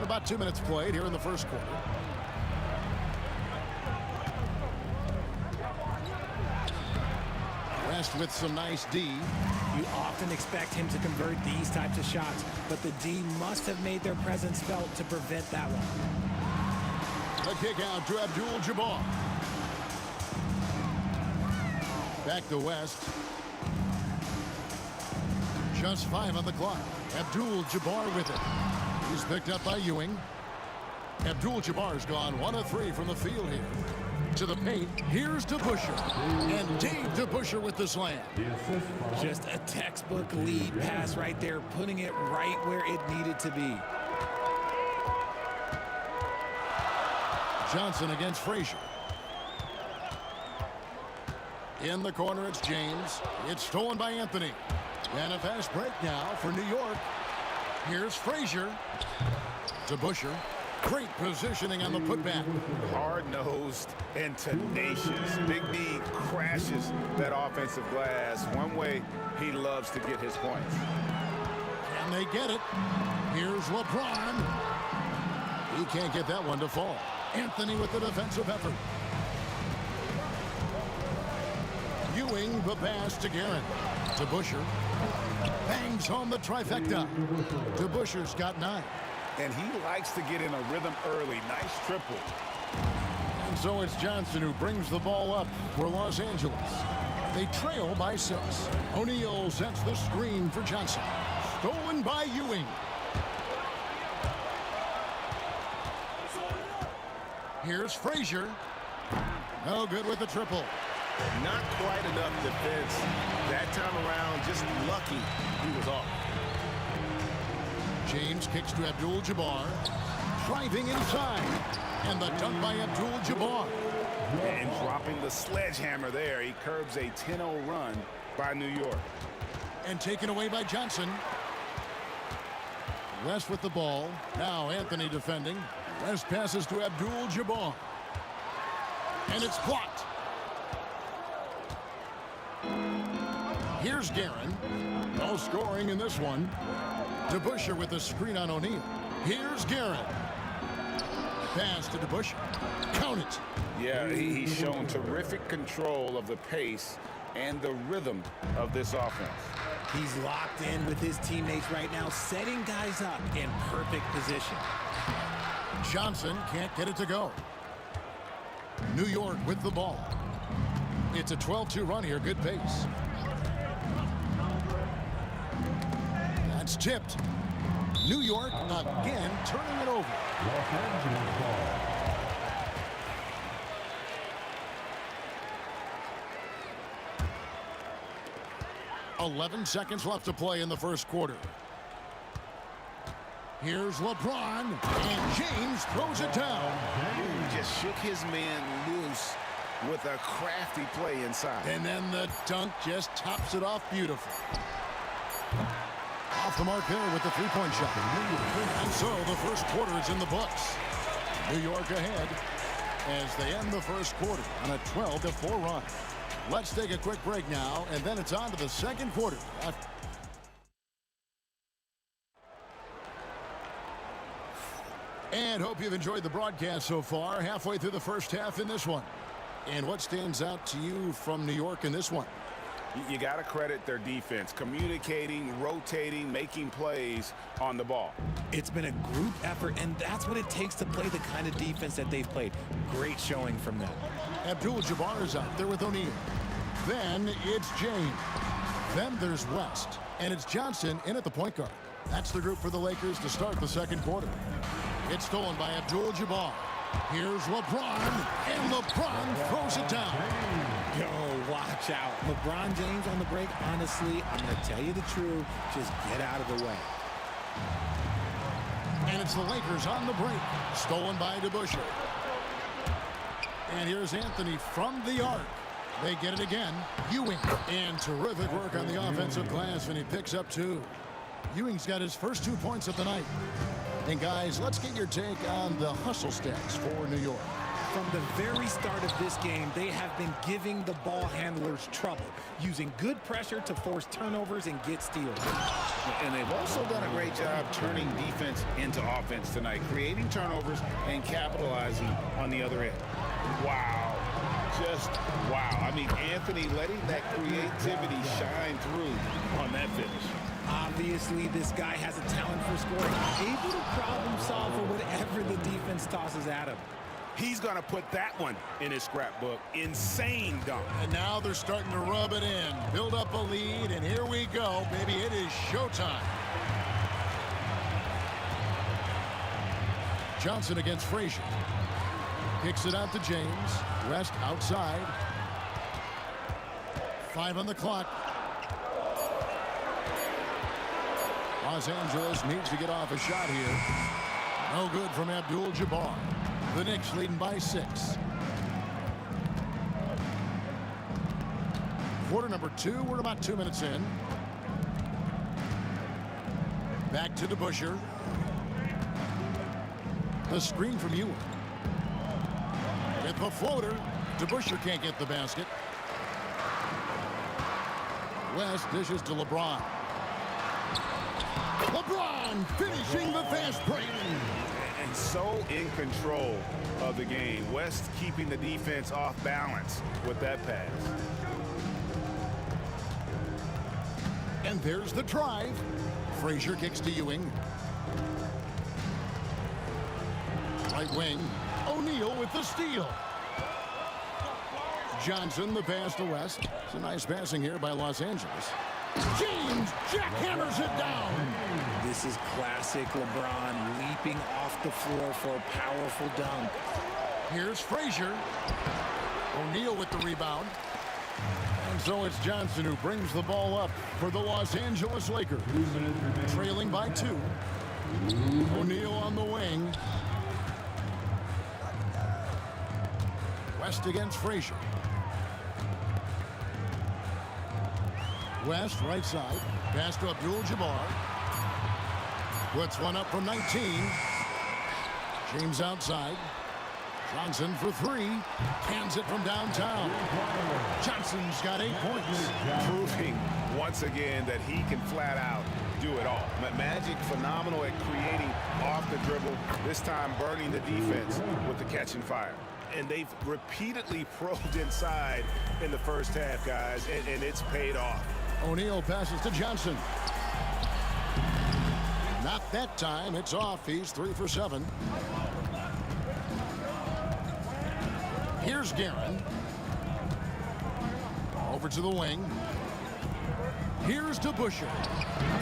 About 2 minutes played here in the first quarter. West with some nice D. You often expect him to convert these types of shots, but the D must have made their presence felt to prevent that one. The kick out to Abdul-Jabbar. Back to West. Just 5 on the clock. Abdul-Jabbar with it. He's picked up by Ewing. Abdul-Jabbar's gone 1 of 3 from the field here. To the paint, here's DeBusschere. And Dave DeBusschere with the slam. Just a textbook lead pass right there, putting it right where it needed to be. Johnson against Frazier. In the corner, it's James. It's stolen by Anthony. And a fast break now for New York. Here's Frazier. DeBusschere. Great positioning on the putback. Hard-nosed and tenacious. Big D crashes that offensive glass. One way he loves to get his points. And they get it. Here's LeBron. He can't get that one to fall. Anthony with the defensive effort. Ewing the pass to Guerin. DeBusschere bangs home the trifecta. DeBusschere's got 9. And he likes to get in a rhythm early. Nice triple. And so it's Johnson who brings the ball up for Los Angeles. They trail by 6. O'Neal sets the screen for Johnson. Stolen by Ewing. Here's Frazier. No good with the triple. Not quite enough defense. That time around, just lucky he was off. James kicks to Abdul-Jabbar. Driving inside. And the dunk by Abdul-Jabbar. And dropping the sledgehammer there. He curbs a 10-0 run by New York. And taken away by Johnson. West with the ball. Now Anthony defending. West passes to Abdul-Jabbar. And it's blocked. Here's Guerin. No scoring in this one. DeBusschere with the screen on O'Neal. Here's Guerin. Pass to DeBush. Count it. Yeah, he's shown terrific control of the pace and the rhythm of this offense. He's locked in with his teammates right now, setting guys up in perfect position. Johnson can't get it to go. New York with the ball. It's a 12-2 run here. Good pace. That's tipped. New York again turning it over. Los Angeles ball. .11 seconds left to play in the first quarter. Here's LeBron, and James throws it down. He just shook his man loose with a crafty play inside. And then the dunk just tops it off beautifully. Off the mark there with the three-point shot. And so the first quarter is in the books. New York ahead as they end the first quarter on a 12-4 run. Let's take a quick break now, and then it's on to the second quarter. And hope you've enjoyed the broadcast so far. Halfway through the first half in this one. And what stands out to you from New York in this one? You got to credit their defense, communicating, rotating, making plays on the ball. It's been a group effort, and that's what it takes to play the kind of defense that they've played. Great showing from them. Abdul-Jabbar is out there with O'Neal. Then it's James. Then there's West. And it's Johnson in at the point guard. That's the group for the Lakers to start the second quarter. It's stolen by Abdul-Jabbar. Here's LeBron, and LeBron throws it down. Yo, watch out. LeBron James on the break, honestly, I'm going to tell you the truth, just get out of the way. And it's the Lakers on the break. Stolen by DeBusschere. And here's Anthony from the arc. They get it again. Ewing. And terrific work on the offensive glass, and he picks up 2. Ewing's got his first 2 points of the night. And guys, let's get your take on the hustle stats for New York. From the very start of this game, they have been giving the ball handlers trouble, using good pressure to force turnovers and get steals. And they've also done a great job turning defense into offense tonight, creating turnovers and capitalizing on the other end. Wow. Just wow. I mean, Anthony letting that creativity shine through on that finish. Obviously, this guy has a talent for scoring, able to problem solve for whatever the defense tosses at him. He's going to put that one in his scrapbook. Insane dunk. And now they're starting to rub it in, build up a lead, and here we go, baby. It is showtime. Johnson against Frazier. Kicks it out to James. West outside. 5 on the clock. Los Angeles needs to get off a shot here. No good from Abdul-Jabbar. The Knicks leading by 6. Quarter number 2. We're about 2 minutes in. Back to DeBusschere. The screen from Ewing. With the floater. DeBusschere can't get the basket. West dishes to LeBron. LeBron finishing the fast break. And so in control of the game. West keeping the defense off balance with that pass. And there's the drive. Frazier kicks to Ewing. Right wing. O'Neal with the steal. Johnson the pass to West. It's a nice passing here by Los Angeles. James jackhammers it down. This is classic LeBron leaping off the floor for a powerful dunk. Here's Frazier. O'Neal with the rebound. And so it's Johnson who brings the ball up for the Los Angeles Lakers. Trailing by 2. O'Neal on the wing. West against Frazier. West right side. Pass to Abdul-Jabbar. Puts one up from 19. James outside. Johnson for 3. Cans it from downtown. Johnson's got 8 points. Proving once again that he can flat out do it all. Magic phenomenal at creating off the dribble, this time burning the defense with the catch and fire. And they've repeatedly probed inside in the first half, guys, and it's paid off. O'Neal passes to Johnson. Not that time. It's off. He's 3 for 7. Here's Guerin. Over to the wing. Here's DeBusschere.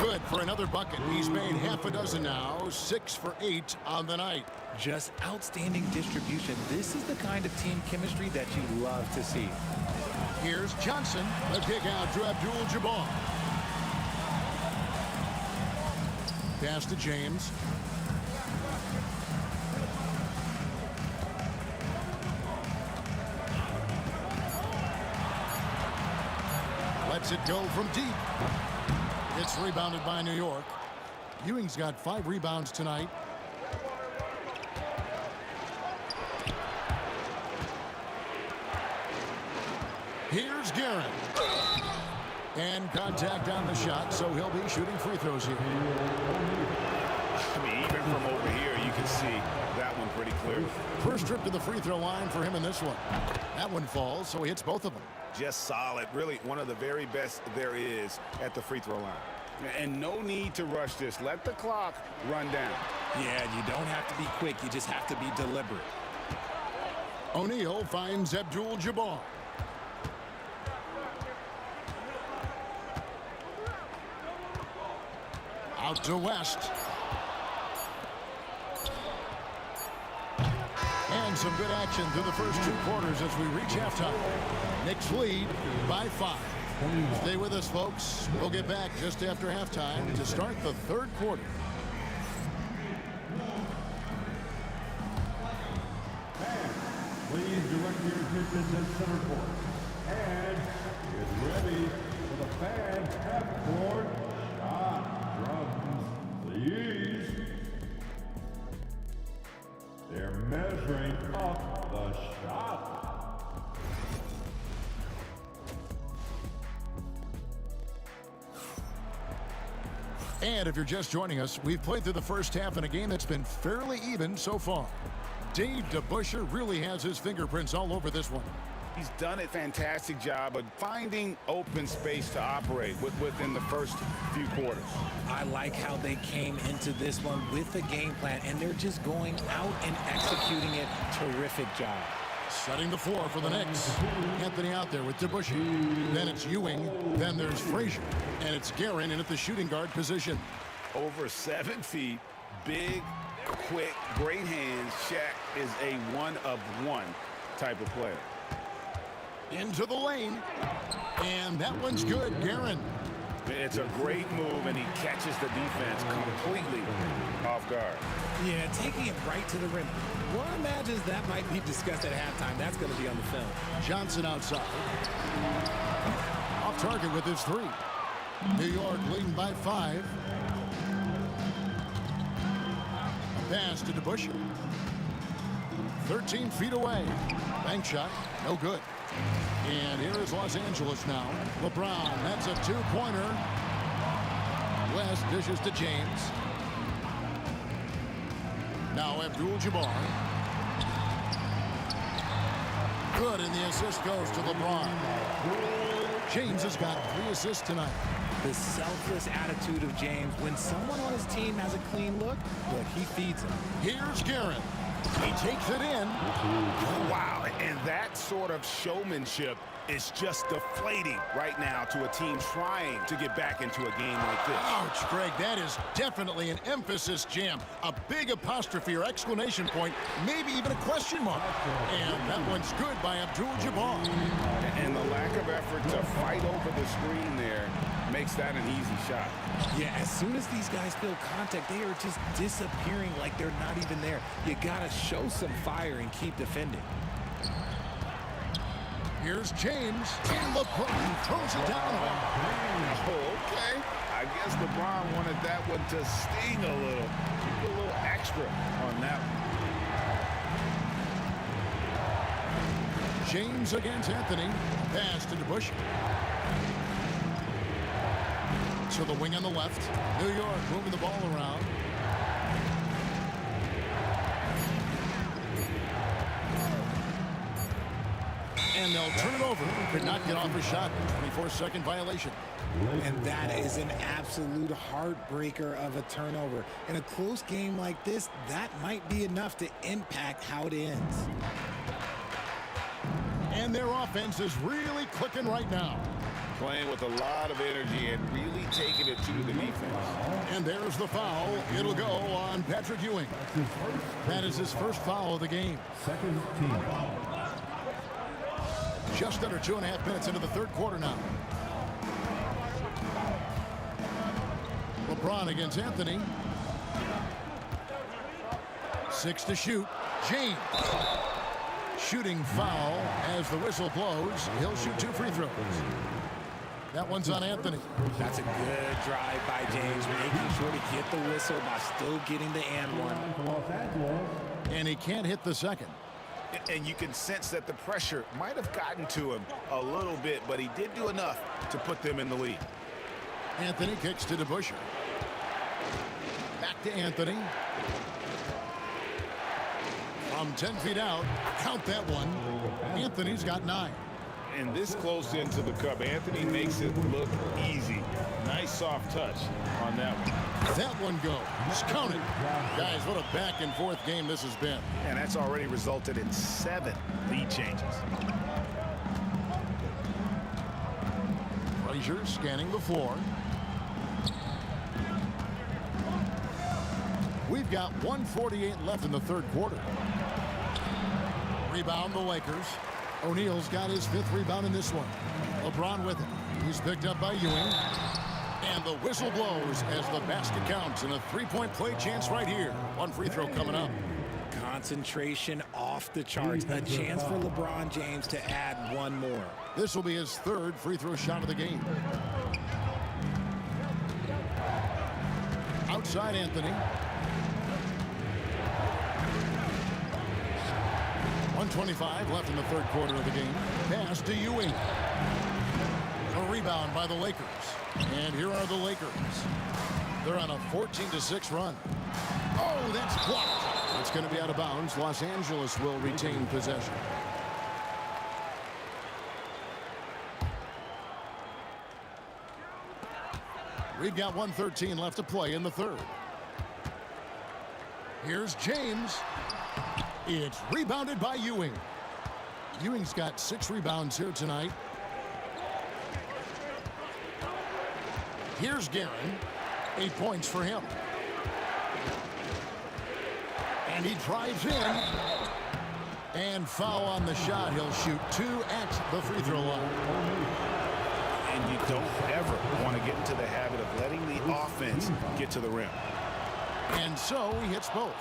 Good for another bucket. He's made half a dozen now. 6 for 8 on the night. Just outstanding distribution. This is the kind of team chemistry that you love to see. Here's Johnson. The kick out to Abdul-Jabbar. Pass to James. Lets it go from deep. It's rebounded by New York. Ewing's got 5 rebounds tonight. Here's Guerin. And contact on the shot, so he'll be shooting free throws here. I mean, even from over here, you can see that one pretty clear. First trip to the free throw line for him in this one. That one falls, so he hits both of them. Just solid. Really one of the very best there is at the free throw line. And no need to rush this. Let the clock run down. Yeah, you don't have to be quick. You just have to be deliberate. O'Neal finds Abdul-Jabbar. Out to West. And some good action through the first 2 quarters as we reach halftime. Knicks lead by 5. Stay with us, folks. We'll get back just after halftime to start the 3rd quarter. Please direct your attention to center court. And get ready for the fan half-court shot drums. Please. They're measuring up the shot. And if you're just joining us, we've played through the first half in a game that's been fairly even so far. Dave DeBusschere really has his fingerprints all over this one. He's done a fantastic job of finding open space to operate within the first few quarters. I like how they came into this one with a game plan, and they're just going out and executing it. Terrific job. Setting the floor for the Knicks. Anthony out there with DeBusschere. Then it's Ewing. Then there's Frazier. And it's Guerin in at the shooting guard position. Over 7 feet, big, quick, great hands. Shaq is a one-of-one type of player. Into the lane. And that one's good. Guerin. It's a great move, and he catches the defense completely off guard. Yeah, taking it right to the rim. One imagines that might be discussed at halftime. That's going to be on the film. Johnson outside. Off target with his 3. New York leading by 5. A pass to DeBusschere. 13 feet away. Bank shot. No good. And here is Los Angeles now. LeBron, that's a 2-pointer. West dishes to James. Now Abdul-Jabbar. Good, and the assist goes to LeBron. James has got 3 assists tonight. The selfless attitude of James. When someone on his team has a clean look, he feeds him. Here's Guerin. He takes it in. Wow, and that sort of showmanship is just deflating right now to a team trying to get back into a game like this. Ouch, Greg, that is definitely an emphasis jam. A big apostrophe or exclamation point, maybe even a question mark. And that one's good by Abdul-Jabbar. And the lack of effort to fight over the screen there makes that an easy shot. Yeah, as soon as these guys feel contact, they are just disappearing like they're not even there. You got to show some fire and keep defending. Here's James, and LeBron throws it down. Oh, okay. I guess LeBron wanted that one to sting a little. A little extra on that one. James against Anthony. Pass to DeBusschere. to the wing on the left. New York moving the ball around. And they'll turn it over. Could not get off a shot. 24-second violation. And that is an absolute heartbreaker of a turnover. In a close game like this, that might be enough to impact how it ends. And their offense is really clicking right now. Playing with a lot of energy and really taking it to the defense. And there's the foul. It'll go on Patrick Ewing. That is his first foul of the game. Second team foul. Just under 2.5 minutes into the third quarter now. LeBron against Anthony. 6 to shoot. James. Shooting foul as the whistle blows. He'll shoot 2 free throws. That one's on Anthony. That's a good drive by James, making sure to get the whistle by still getting the and one. And he can't hit the second. And you can sense that the pressure might have gotten to him a little bit, but he did do enough to put them in the lead. Anthony kicks to DeBusschere. Back to Anthony. From 10 feet out, count that one. Anthony's got 9. And this close into the cup, Anthony makes it look easy. Nice soft touch on that one. That one goes. Count it. Guys, what a back and forth game this has been. And that's already resulted in 7 lead changes. Frazier scanning the floor. We've got 1:48 left in the third quarter. Rebound the Lakers. O'Neal's got his 5th rebound in this one. LeBron with it. He's picked up by Ewing. And the whistle blows as the basket counts and a 3-point play chance right here. 1 free throw coming up. Concentration off the charts. A chance for LeBron James to add 1 more. This will be his 3rd free throw shot of the game. Outside Anthony. 1:25 left in the third quarter of the game. Pass to Ewing. A rebound by the Lakers. And here are the Lakers. They're on a 14-6 run. Oh, that's blocked. It's going to be out of bounds. Los Angeles will retain possession. We've got 1:13 left to play in the third. Here's James. It's rebounded by Ewing. Ewing's got 6 rebounds here tonight. Here's Guerin. 8 points for him. And he drives in. And foul on the shot. He'll shoot 2 at the free throw line. And you don't ever want to get into the habit of letting the offense get to the rim. And so he hits both.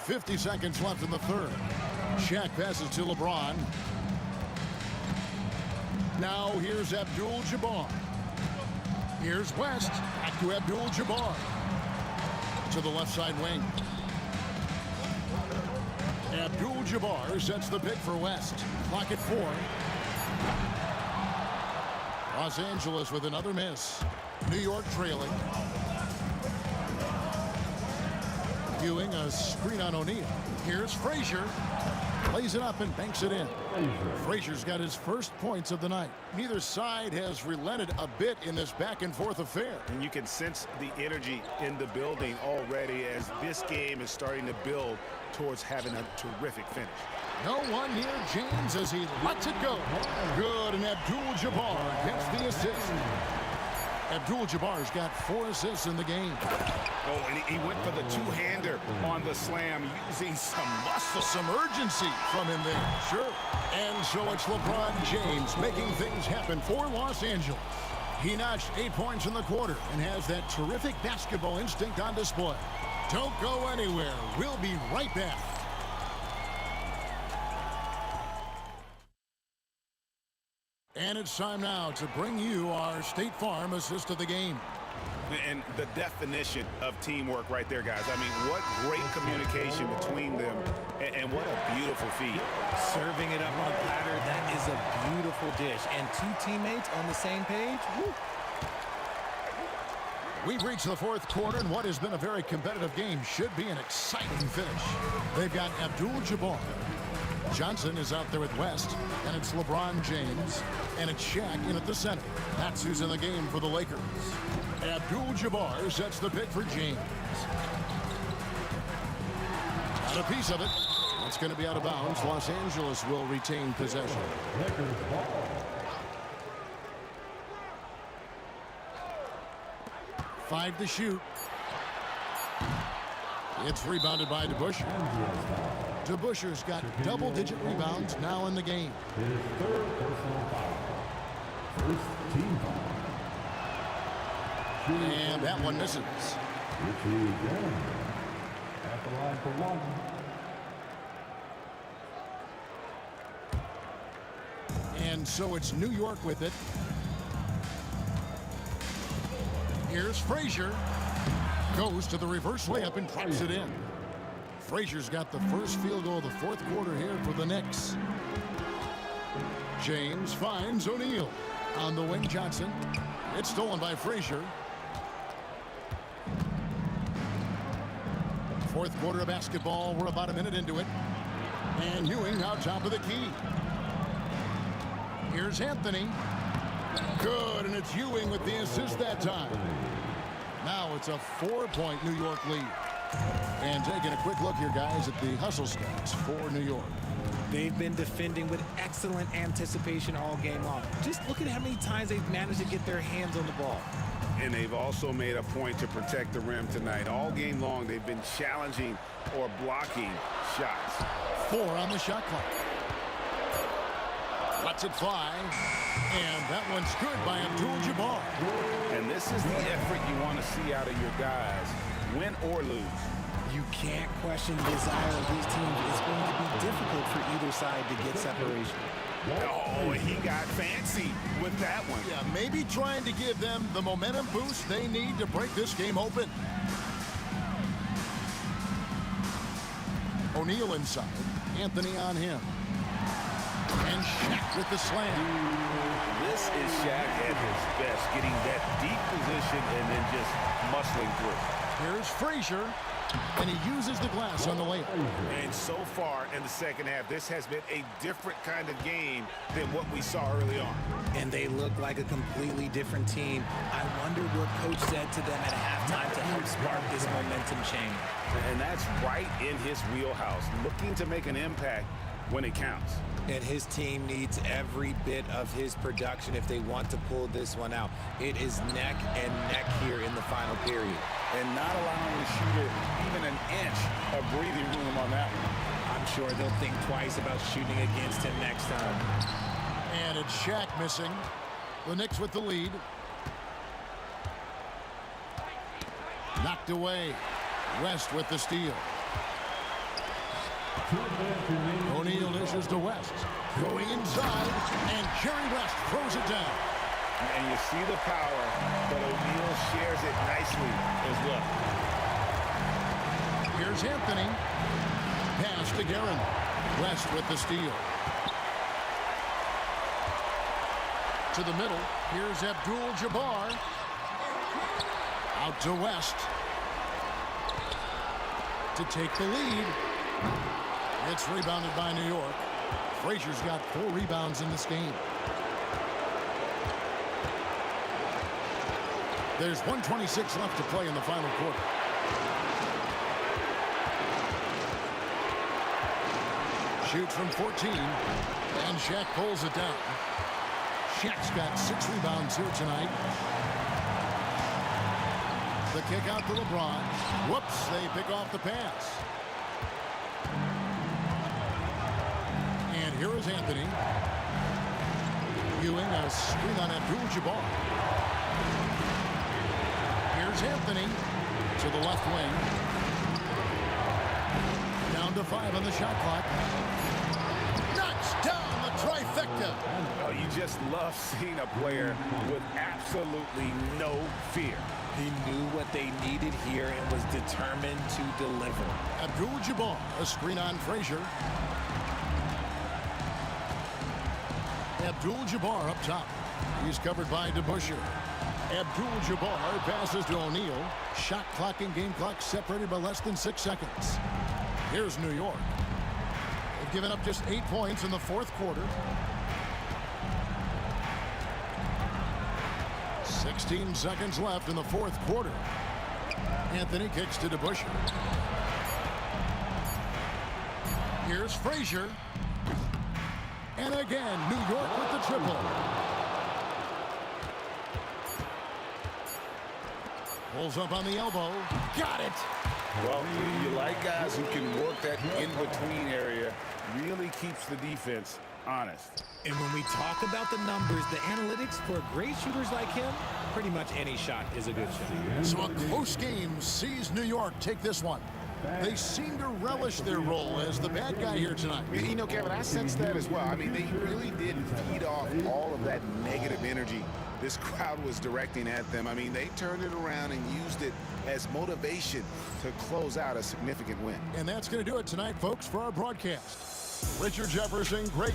50 seconds left in the third. Shaq passes to LeBron. Now here's Abdul-Jabbar. Here's West. Back to Abdul-Jabbar. To the left side wing. Abdul-Jabbar sets the pick for West. Clock at 4. Los Angeles with another miss. New York trailing. Ewing, a screen on O'Neal. Here's Frazier. Lays it up and banks it in. Frazier's got his first points of the night. Neither side has relented a bit in this back and forth affair. And you can sense the energy in the building already as this game is starting to build towards having a terrific finish. No one near James as he lets it go. Good, and Abdul-Jabbar gets the assist. Abdul-Jabbar's got 4 assists in the game. Oh, and he went for the 2-hander on the slam, using some muscle. Some urgency from him there, sure. And so it's LeBron James making things happen for Los Angeles. He notched 8 points in the quarter and has that terrific basketball instinct on display. Don't go anywhere. We'll be right back. And it's time now to bring you our State Farm assist of the game. And the definition of teamwork right there, guys. I mean, what great communication between them, and what a beautiful beautiful feed. Serving it up on a platter, that is a beautiful dish. And two teammates on the same page. Woo. We've reached the fourth quarter, and what has been a very competitive game should be an exciting finish. They've got Abdul-Jabbar. Johnson is out there with West, and it's LeBron James, and it's Shaq in at the center. That's who's in the game for the Lakers. Abdul-Jabbar sets the pick for James. Got a piece of it. It's going to be out of bounds. Los Angeles will retain possession. 5 to shoot. It's rebounded by DeBusschere. DeBusschere's got double-digit rebounds now in the game. His third personal foul. First team foul. And that one misses. Richie again at the line for one. And so it's New York with it. Here's Frazier. Goes to the reverse layup and drops it in. Frazier's got the first field goal of the fourth quarter here for the Knicks. James finds O'Neal. On the wing, Johnson. It's stolen by Frazier. Fourth quarter of basketball. We're about a minute into it. And Ewing now top of the key. Here's Anthony. Good, and it's Ewing with the assist that time. Now it's a 4-point New York lead. And taking a quick look here, guys, at the hustle stats for New York. They've been defending with excellent anticipation all game long. Just look at how many times they've managed to get their hands on the ball. And they've also made a point to protect the rim tonight. All game long, they've been challenging or blocking shots. 4 on the shot clock. Lets it fly. And that one's good by Abdul-Jabbar. And this is the effort you want to see out of your guys, win or lose. You can't question the desire of these teams. It's going to be difficult for either side to get separation. Oh, he got fancy with that one. Yeah, maybe trying to give them the momentum boost they need to break this game open. O'Neal inside. Anthony on him. And Shaq with the slam. This is Shaq at his best, getting that deep position and then just muscling through. Here's Frazier, and he uses the glass on the layup. And so far in the second half, this has been a different kind of game than what we saw early on. And they look like a completely different team. I wonder what coach said to them at halftime to help spark this momentum change. And that's right in his wheelhouse, looking to make an impact when it counts. And his team needs every bit of his production if they want to pull this one out. It is neck and neck here in the final period. And not allowing the shooter even an inch of breathing room on that one. I'm sure they'll think twice about shooting against him next time. And it's Shaq missing. The Knicks with the lead. Knocked away. West with the steal. O'Neal dishes to West. Going inside, and Jerry West throws it down. And you see the power, but O'Neal shares it nicely as well. Here's Anthony. Pass to Guerin. West with the steal. To the middle. Here's Abdul-Jabbar. Out to West. To take the lead. It's rebounded by New York. Frazier's got 4 rebounds in this game. There's 1:26 left to play in the final quarter. Shoots from 14, and Shaq pulls it down. Shaq's got 6 rebounds here tonight. The kick out to LeBron. Whoops, they pick off the pass. And here is Anthony. Ewing, a screen on Abdul-Jabbar. Here's Anthony to the left wing. Down to 5 on the shot clock. Knocks down the trifecta. Oh, you just love seeing a player with absolutely no fear. He knew what they needed here and was determined to deliver. Abdul-Jabbar, a screen on Frazier. Abdul-Jabbar up top. He's covered by DeBusschere. Abdul-Jabbar passes to O'Neal. Shot clock and game clock separated by less than 6 seconds. Here's New York. They've given up just 8 points in the fourth quarter. 16 seconds left in the fourth quarter. Anthony kicks to DeBusschere. Here's Frazier. And again, New York with the triple. Pulls up on the elbow. Got it. Well, you like guys who can work that in-between area. Really keeps the defense honest. And when we talk about the numbers, the analytics for great shooters like him, pretty much any shot is a good shot. So a close game sees New York take this one. They seem to relish their role as the bad guy here tonight. You know, Kevin, I sense that as well. I mean, they really did feed off all of that negative energy this crowd was directing at them. I mean, they turned it around and used it as motivation to close out a significant win. And that's going to do it tonight, folks, for our broadcast. Richard Jefferson, Greg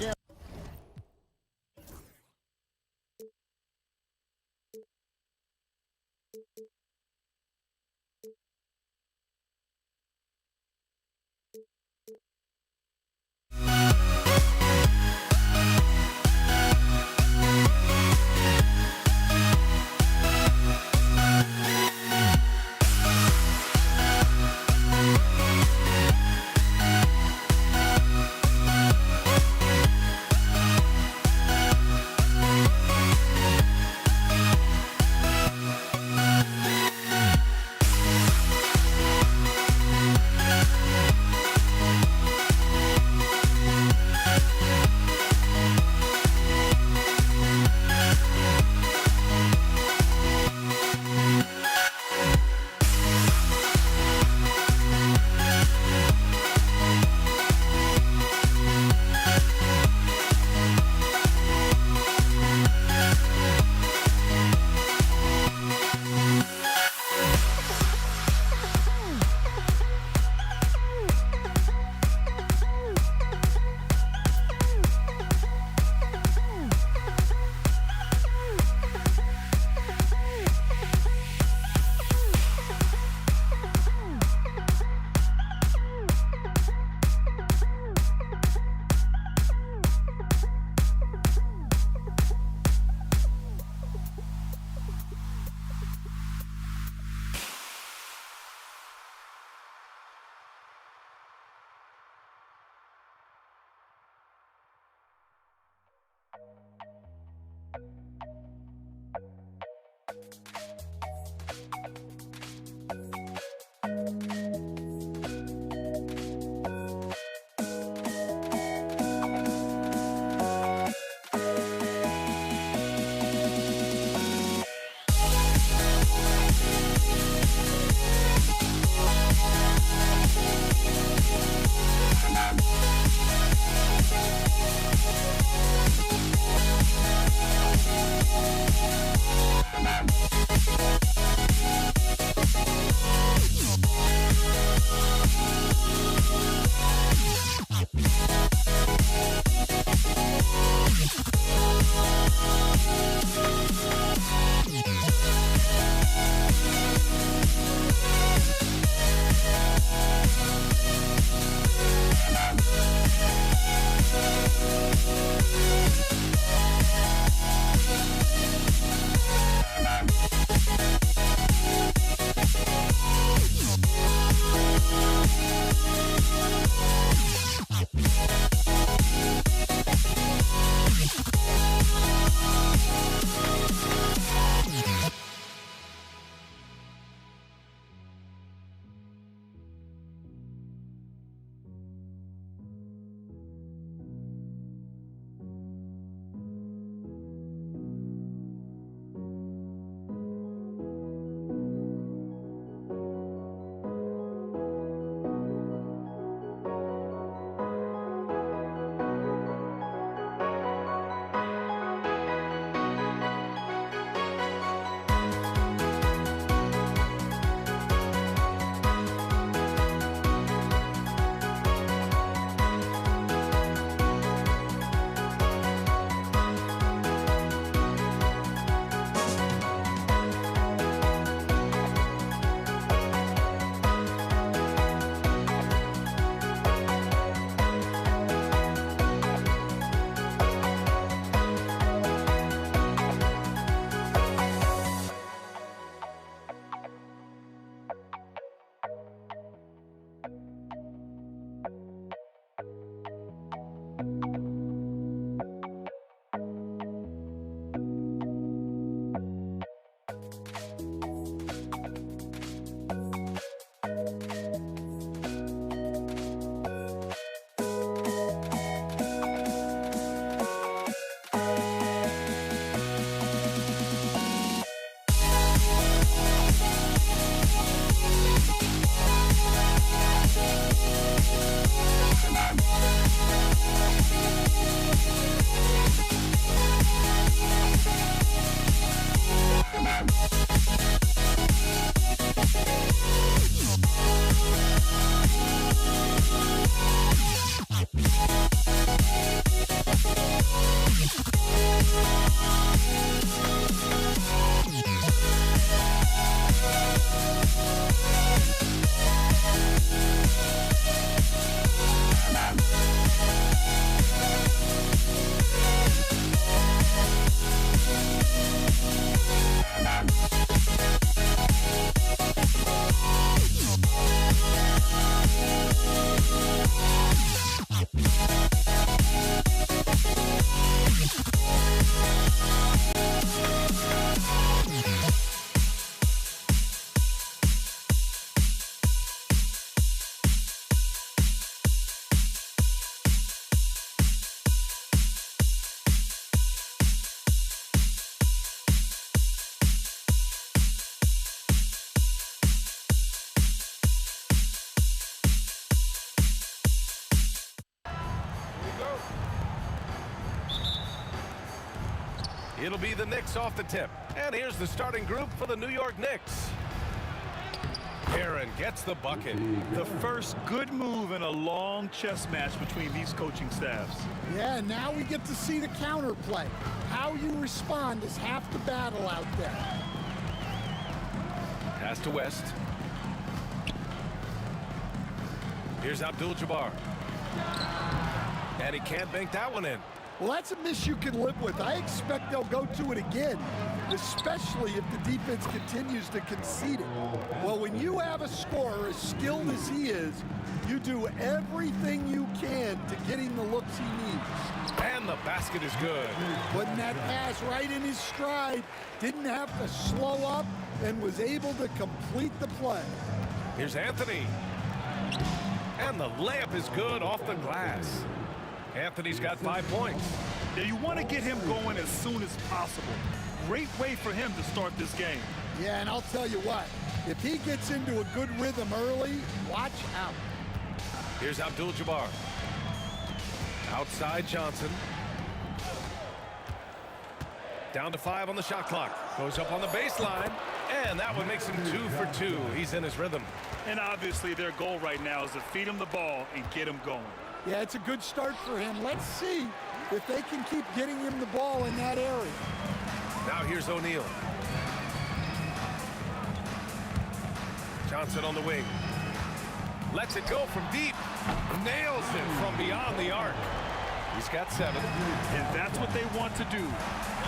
It'll be the Knicks off the tip. And here's the starting group for the New York Knicks. Aaron gets the bucket. The first good move in a long chess match between these coaching staffs. Yeah, now we get to see the counterplay. How you respond is half the battle out there. Pass to West. Here's Abdul-Jabbar. And he can't bank that one in. Well, that's a miss you can live with. I expect they'll go to it again, especially if the defense continues to concede it. Well, when you have a scorer as skilled as he is, you do everything you can to get him the looks he needs. And the basket is good. Putting that pass right in his stride, didn't have to slow up, and was able to complete the play. Here's Anthony. And the layup is good off the glass. Anthony's got 5 points. Yeah, you want to get him going as soon as possible. Great way for him to start this game. Yeah, and I'll tell you what, if he gets into a good rhythm early, watch out. Here's Abdul-Jabbar. Outside Johnson. Down to 5 on the shot clock. Goes up on the baseline. And that one makes him 2 for 2. He's in his rhythm. And obviously their goal right now is to feed him the ball and get him going. Yeah, it's a good start for him. Let's see if they can keep getting him the ball in that area. Now here's O'Neal. Johnson on the wing. Lets it go from deep. Nails it from beyond the arc. He's got 7. And that's what they want to do.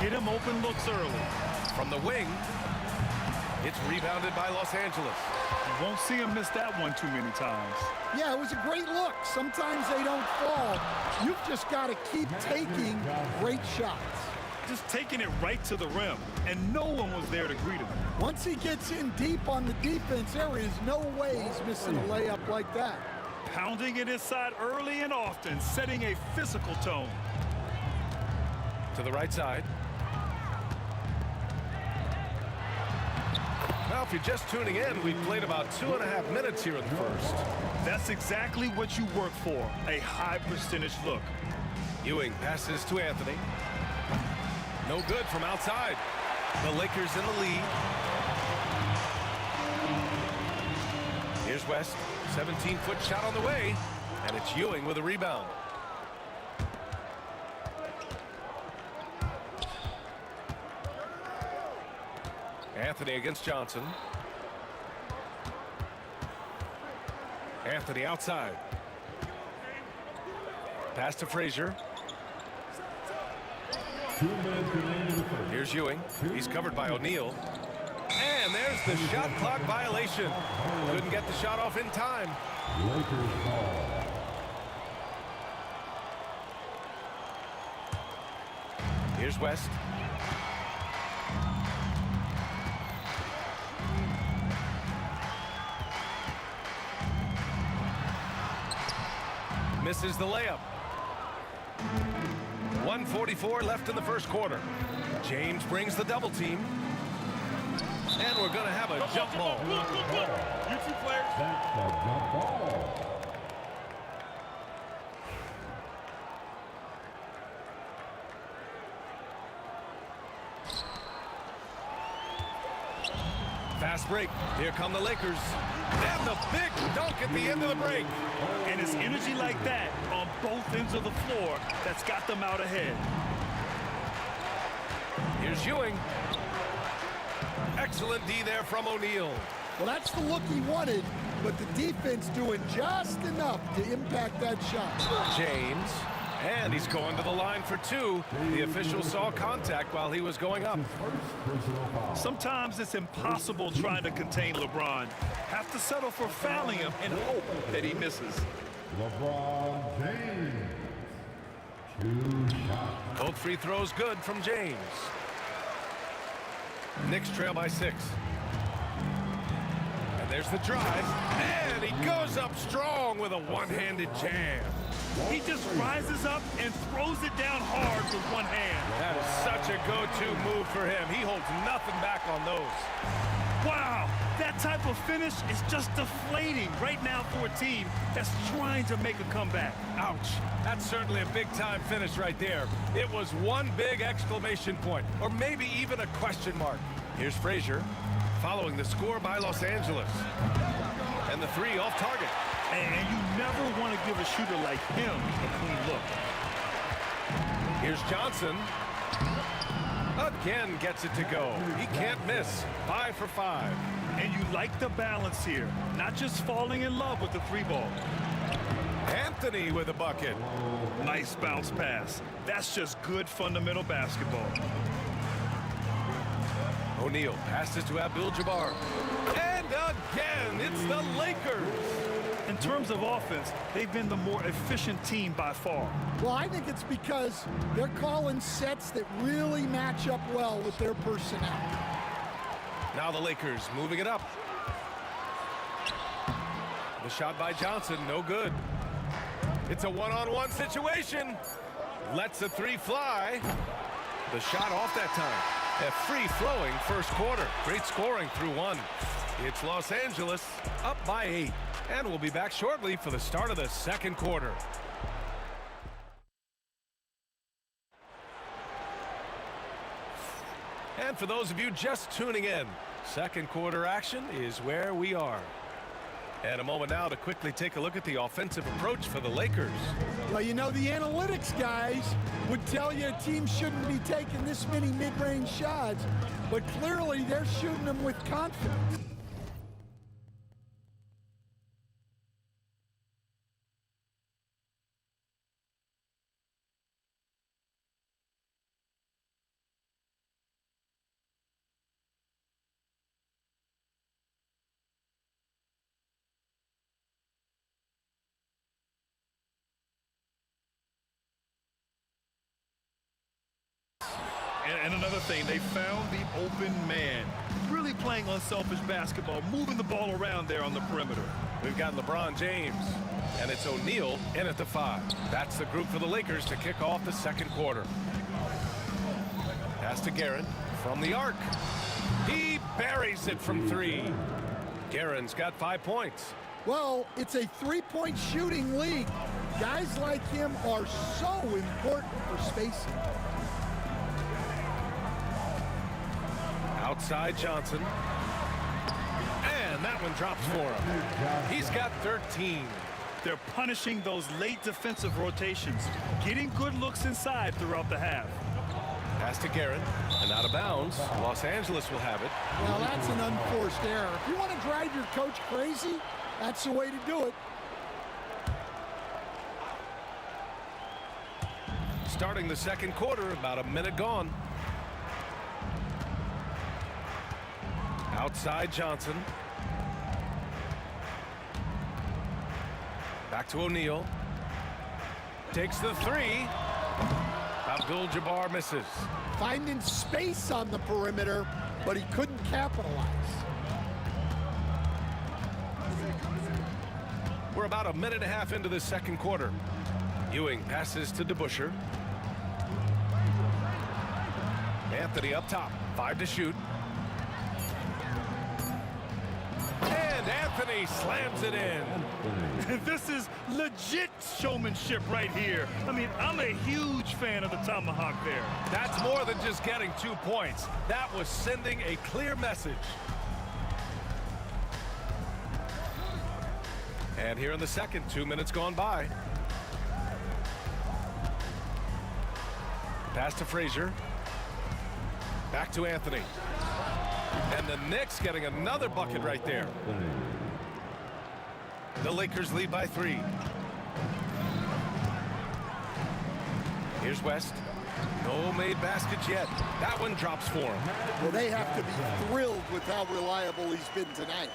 Get him open looks early. From the wing, it's rebounded by Los Angeles. You won't see him miss that one too many times. Yeah, it was a great look. Sometimes they don't fall. You've just got to keep taking great shots. Just taking it right to the rim, and no one was there to greet him. Once he gets in deep on the defense, there is no way he's missing a layup like that. Pounding it inside early and often, setting a physical tone. To the right side. Now, if you're just tuning in, we've played about 2.5 minutes here in the first. That's exactly what you work for, a high percentage look. Ewing passes to Anthony. No good from outside. The Lakers in the lead. Here's West. 17-foot shot on the way. And it's Ewing with a rebound. Anthony against Johnson. Anthony outside. Pass to Frazier. Here's Ewing. He's covered by O'Neal. And there's the shot clock violation. Couldn't get the shot off in time. Here's West. Misses the layup. 1:44 left in the first quarter. James brings the double team. And we're going to have a jump ball. You two players. That's the jump ball. Fast break. Here come the Lakers. And the big dunk at the end of the break. And it's energy like that on both ends of the floor that's got them out ahead. Here's Ewing. Excellent D there from O'Neal. Well, that's the look he wanted, but the defense doing just enough to impact that shot. James. And he's going to the line for 2. The official saw contact while he was going up. Sometimes it's impossible trying to contain LeBron. Have to settle for fouling him and hope that he misses. LeBron James. 2 shots. Both free throws good from James. Knicks trail by 6. And there's the drive. And he goes up strong with a one-handed jam. He just rises up and throws it down hard with one hand. That is such a go-to move for him. He holds nothing back on those. Wow, That type of finish is just deflating right now for a team that's trying to make a comeback. Ouch. That's certainly a big-time finish right there. It was one big exclamation point, or maybe even a question mark. Here's Frazier, following the score by Los Angeles. And the three off target. And you never want to give a shooter like him a clean look. Here's Johnson. Again gets it to go. He can't miss. 5 for 5. And you like the balance here. Not just falling in love with the three ball. Anthony with a bucket. Nice bounce pass. That's just good fundamental basketball. O'Neal passes to Abdul-Jabbar. And again, it's the Lakers. In terms of offense, they've been the more efficient team by far. Well, I think it's because they're calling sets that really match up well with their personnel. Now the Lakers moving it up. The shot by Johnson, no good. It's a one-on-one situation. Lets a three fly. The shot off that time. A free-flowing first quarter. Great scoring through one. It's Los Angeles up by 8. And we'll be back shortly for the start of the second quarter. And for those of you just tuning in, second quarter action is where we are. And a moment now to quickly take a look at the offensive approach for the Lakers. Well, you know, the analytics guys would tell you a team shouldn't be taking this many mid-range shots, but clearly they're shooting them with confidence. And another thing, they found the open man. Really playing unselfish basketball, moving the ball around there on the perimeter. We've got LeBron James, and it's O'Neal in at the 5. That's the group for the Lakers to kick off the second quarter. Pass to Guerin from the arc. He buries it from 3. Guerin's got 5 points. Well, it's a three-point shooting league. Guys like him are so important for spacing. Outside Johnson. And that one drops for him. He's got 13. They're punishing those late defensive rotations, getting good looks inside throughout the half. Pass to Guerin, and out of bounds. Los Angeles will have it. Well, that's an unforced error. If you want to drive your coach crazy, that's the way to do it. Starting the second quarter, about a minute gone. Outside Johnson. Back to O'Neal. Takes the 3. Abdul-Jabbar misses. Finding space on the perimeter, but he couldn't capitalize. We're about a minute and a half into the second quarter. Ewing passes to DeBusschere. Anthony up top. 5 to shoot. And Anthony slams it in. This is legit showmanship right here. I mean, I'm a huge fan of the tomahawk there. That's more than just getting 2 points. That was sending a clear message. And here in the second, 2 minutes gone by. Pass to Frazier. Back to Anthony. And the Knicks getting another bucket right there. The Lakers lead by 3. Here's West. No made baskets yet. That one drops for him. Well, they have to be thrilled with how reliable he's been tonight.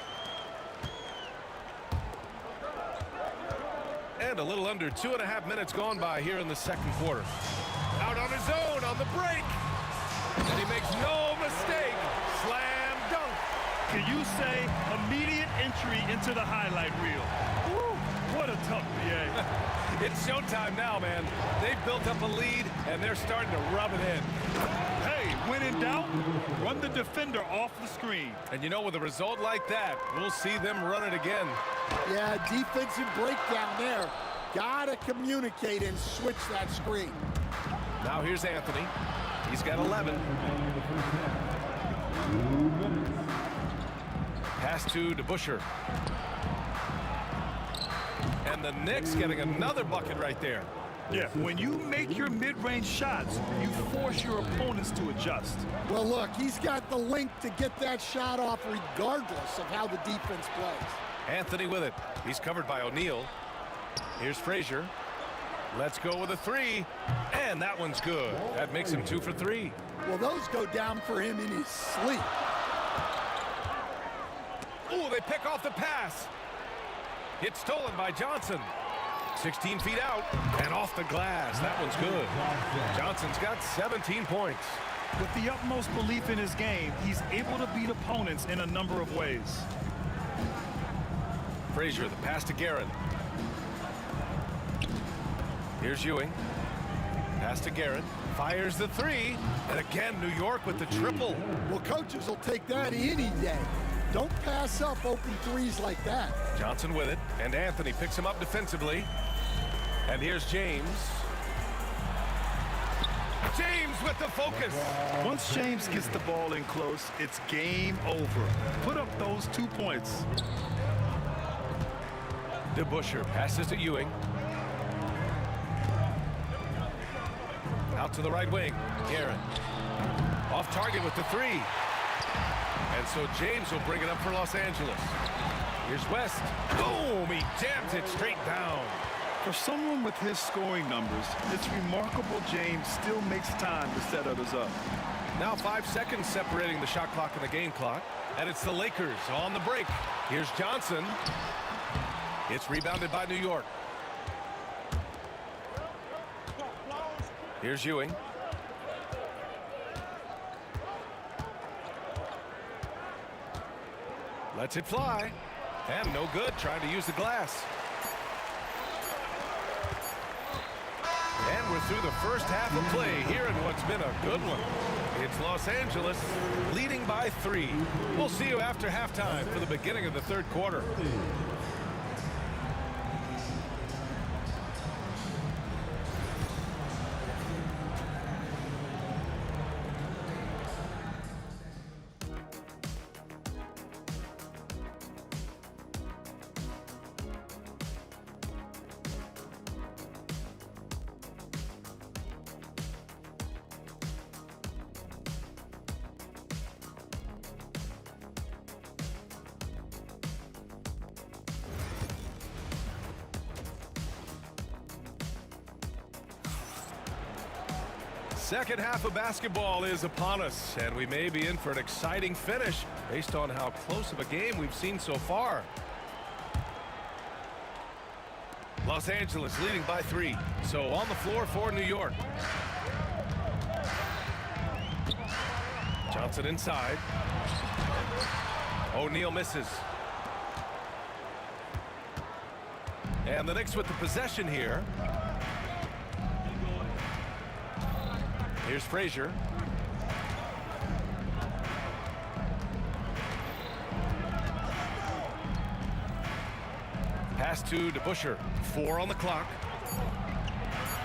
And a little under 2.5 minutes gone by here in the second quarter. Out on his own on the break. And he makes no mistake. Slam dunk. Can you say immediate entry into the highlight reel? Woo. What a tough PA. It's showtime now, man. They've built up a lead, and they're starting to rub it in. Hey, when in doubt, run the defender off the screen. And you know, with a result like that, we'll see them run it again. Yeah, defensive breakdown there. Gotta communicate and switch that screen. Now here's Anthony. He's got 11. Pass to DeBuscher. And the Knicks getting another bucket right there. Yeah, when you make your mid-range shots, you force your opponents to adjust. Well, look, he's got the length to get that shot off regardless of how the defense plays. Anthony with it. He's covered by O'Neal. Here's Frazier. Let's go with a three. And that one's good. That makes him 2 for 3. Well, those go down for him in his sleep. Ooh, they pick off the pass. It's stolen by Johnson. 16 feet out and off the glass. That one's good. Johnson's got 17 points. With the utmost belief in his game, he's able to beat opponents in a number of ways. Frazier, the pass to Guerin. Here's Ewing. Pass to Guerin. Fires the three. And again, New York with the triple. Well, coaches will take that any day. Don't pass up open threes like that. Johnson with it. And Anthony picks him up defensively. And here's James. James with the focus. Once James gets the ball in close, it's game over. Put up those 2 points. DeBuscher passes to Ewing. Out to the right wing. Guerin. Off target with the three. And so James will bring it up for Los Angeles. Here's West. Boom! He jams it straight down. For someone with his scoring numbers, it's remarkable James still makes time to set others up. Now 5 seconds separating the shot clock and the game clock. And it's the Lakers on the break. Here's Johnson. It's rebounded by New York. Here's Ewing. Lets it fly. And no good, trying to use the glass. And we're through the first half of play here in what's been a good one. It's Los Angeles leading by 3. We'll see you after halftime for the beginning of the third quarter. Second half of basketball is upon us, and we may be in for an exciting finish based on how close of a game we've seen so far. Los Angeles leading by 3. So on the floor for New York. Johnson inside. O'Neal misses. And the Knicks with the possession here. Here's Frazier. Pass to DeBuscher. 4 on the clock.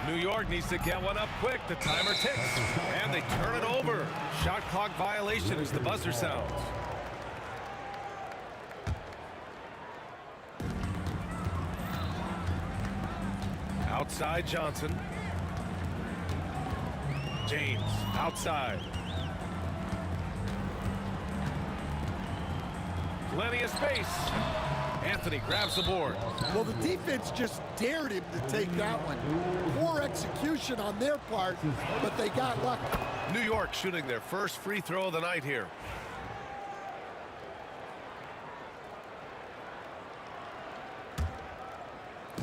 New York needs to get one up quick. The timer ticks. And they turn it over. Shot clock violation as the buzzer sounds. Outside Johnson. James outside. Plenty of space. Anthony grabs the board. Well, the defense just dared him to take that one. Poor execution on their part, but they got lucky. New York shooting their first free throw of the night here.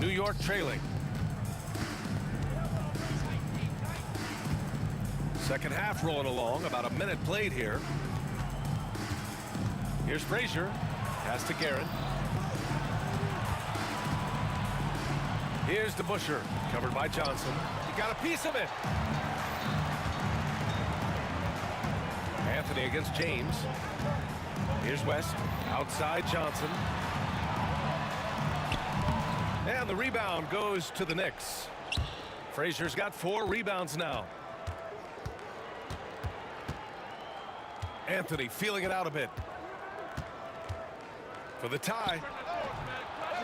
New York trailing. Second half rolling along, about a minute played here. Here's Frazier. Pass to Guerin. Here's DeBusschere, covered by Johnson. He got a piece of it. Anthony against James. Here's West, outside Johnson. And the rebound goes to the Knicks. Frazier's got 4 rebounds now. Anthony feeling it out a bit. For the tie.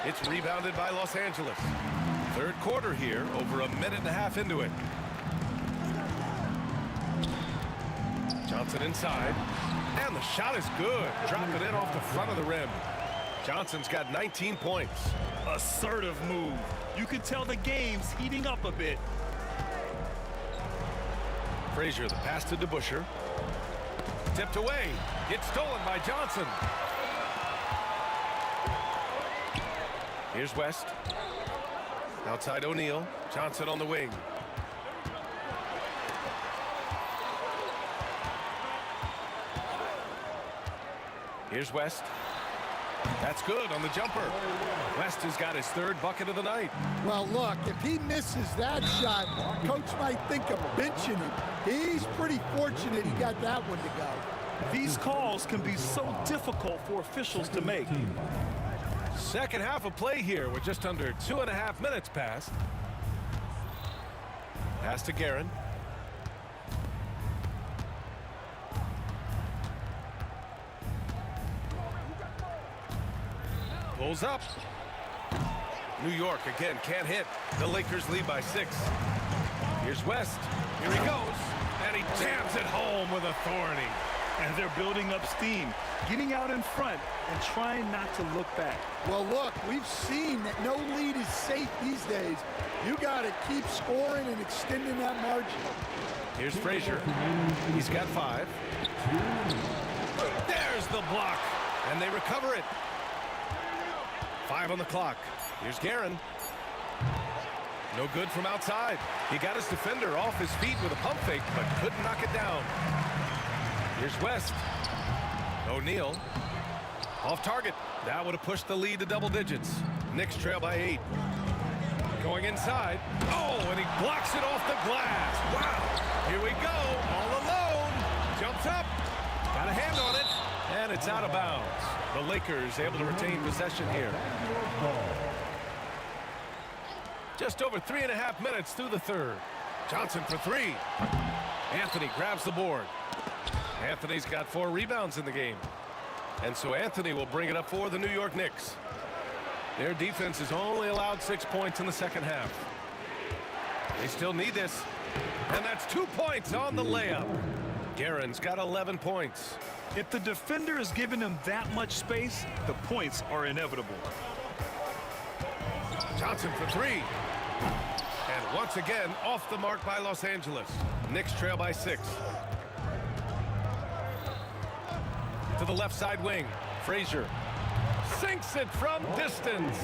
It's rebounded by Los Angeles. Third quarter here, over a minute and a half into it. Johnson inside. And the shot is good. Dropping it off the front of the rim. Johnson's got 19 points. Assertive move. You can tell the game's heating up a bit. Frazier, the pass to DeBusschere. Tipped away. It's stolen by Johnson. Here's West. Outside O'Neal. Johnson on the wing. Here's West. That's good on the jumper. West has got his 3rd bucket of the night. Well, look, if he misses that shot, coach might think of benching him. He's pretty fortunate he got that one to go. These calls can be so difficult for officials to make. Second half of play here with just under 2.5 minutes passed. Pass to Guerin. Pulls up. New York again can't hit. The Lakers lead by 6. Here's West. Here he goes. And he jams it home with authority. And they're building up steam, getting out in front and trying not to look back. Well, look, we've seen that no lead is safe these days. You got to keep scoring and extending that margin. Here's Frazier. He's got 5. There's the block. And they recover it. 5 on the clock. Here's Guerin. No good from outside. He got his defender off his feet with a pump fake, but couldn't knock it down. Here's West. O'Neal. Off target. That would have pushed the lead to double digits. Knicks trail by 8. Going inside. Oh, and he blocks it off the glass. Wow. Here we go. All alone. Jumps up. Got a hand on it. And it's out of bounds. The Lakers able to retain possession here. Just over 3.5 minutes through the 3rd. Johnson for 3. Anthony grabs the board. Anthony's got 4 rebounds in the game. And so Anthony will bring it up for the New York Knicks. Their defense has only allowed 6 points in the second half. They still need this. And that's 2 points on the layup. Guerin's got 11 points. If the defender is giving him that much space, the points are inevitable. Johnson for 3. And once again, off the mark by Los Angeles. Knicks trail by 6. To the left side wing. Frazier sinks it from distance.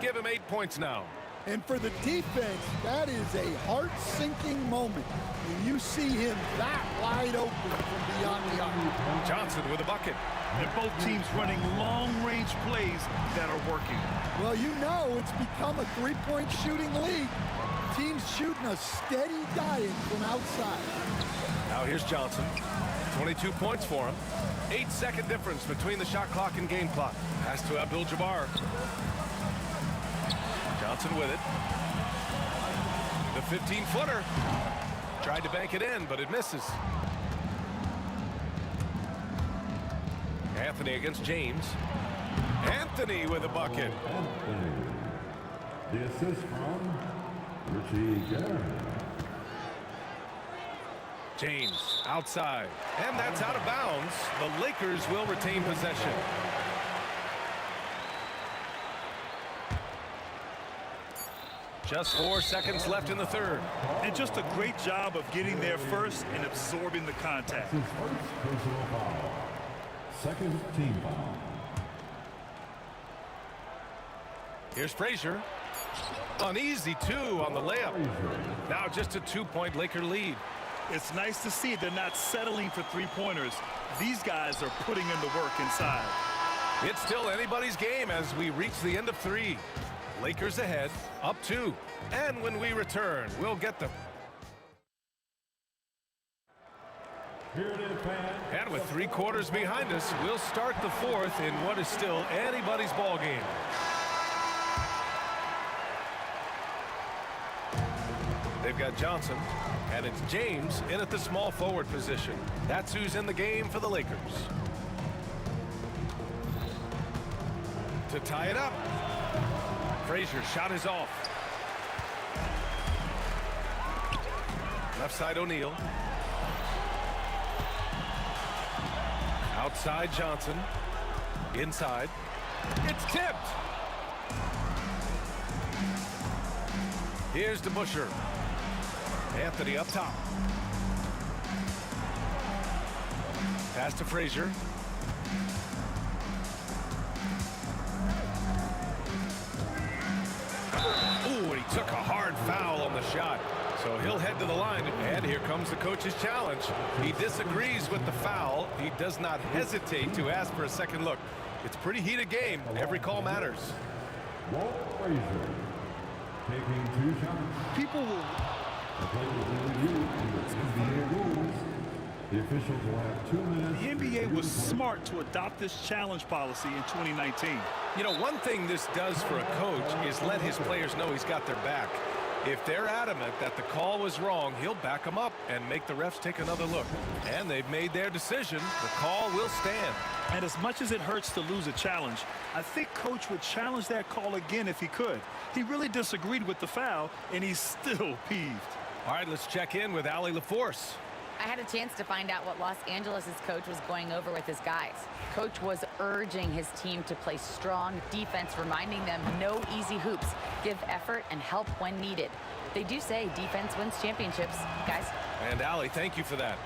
Give him 8 points now. And for the defense, that is a heart-sinking moment when you see him that wide open from beyond the arc. Johnson with a bucket. And both teams running long-range plays that are working. Well, you know it's become a 3-point shooting league. Teams shooting a steady diet from outside. Now here's Johnson. 22 points for him. 8-second difference between the shot clock and game clock. Pass to Abdul-Jabbar. Johnson with it. The 15-footer. Tried to bank it in, but it misses. Anthony against James. Anthony with a bucket. Anthony. The assist from Richie Guerin. James outside. And that's out of bounds. The Lakers will retain possession. Just 4 seconds left in the 3rd. And just a great job of getting there first and absorbing the contact. His first personal foul. Second team foul. Here's Frazier. An easy 2 on the layup. Now just a 2-point Laker lead. It's nice to see they're not settling for 3-pointers. These guys are putting in the work inside. It's still anybody's game as we reach the end of 3. Lakers ahead, up 2. And when we return, we'll get the... Here it is, fans. And with 3 quarters behind us, we'll start the 4th in what is still anybody's ball game. They've got Johnson, and it's James in at the small forward position. That's who's in the game for the Lakers. To tie it up. Frazier shot is off. Left side O'Neal. Outside Johnson. Inside. It's tipped. Here's DeBusschere. Anthony up top. Pass to Frazier. Ooh, and he took a hard foul on the shot. So he'll head to the line, and here comes the coach's challenge. He disagrees with the foul. He does not hesitate to ask for a second look. It's a pretty heated game. Every call matters. Walt Frazier taking 2 shots. People will... The play will be reviewed under NBA rules. The officials will have 2 minutes. The NBA was smart to adopt this challenge policy in 2019. You know, one thing this does for a coach is let his players know he's got their back. If they're adamant that the call was wrong, he'll back them up and make the refs take another look. And they've made their decision. The call will stand. And as much as it hurts to lose a challenge, I think Coach would challenge that call again if he could. He really disagreed with the foul, and he's still peeved. All right, let's check in with Allie LaForce. I had a chance to find out what Los Angeles' coach was going over with his guys. Coach was urging his team to play strong defense, reminding them no easy hoops, give effort and help when needed. They do say defense wins championships, guys. And Allie, thank you for that.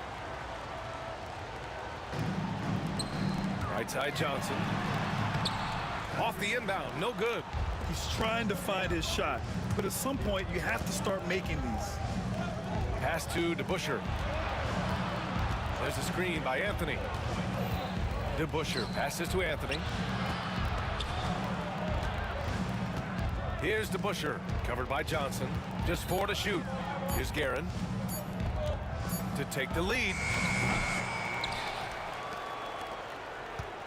Right side Johnson. Off the inbound, no good. He's trying to find his shot, but at some point you have to start making these. Pass to DeBusschere. There's a screen by Anthony. DeBusschere passes to Anthony. Here's DeBusschere, covered by Johnson. Just 4 to shoot. Here's Guerin to take the lead.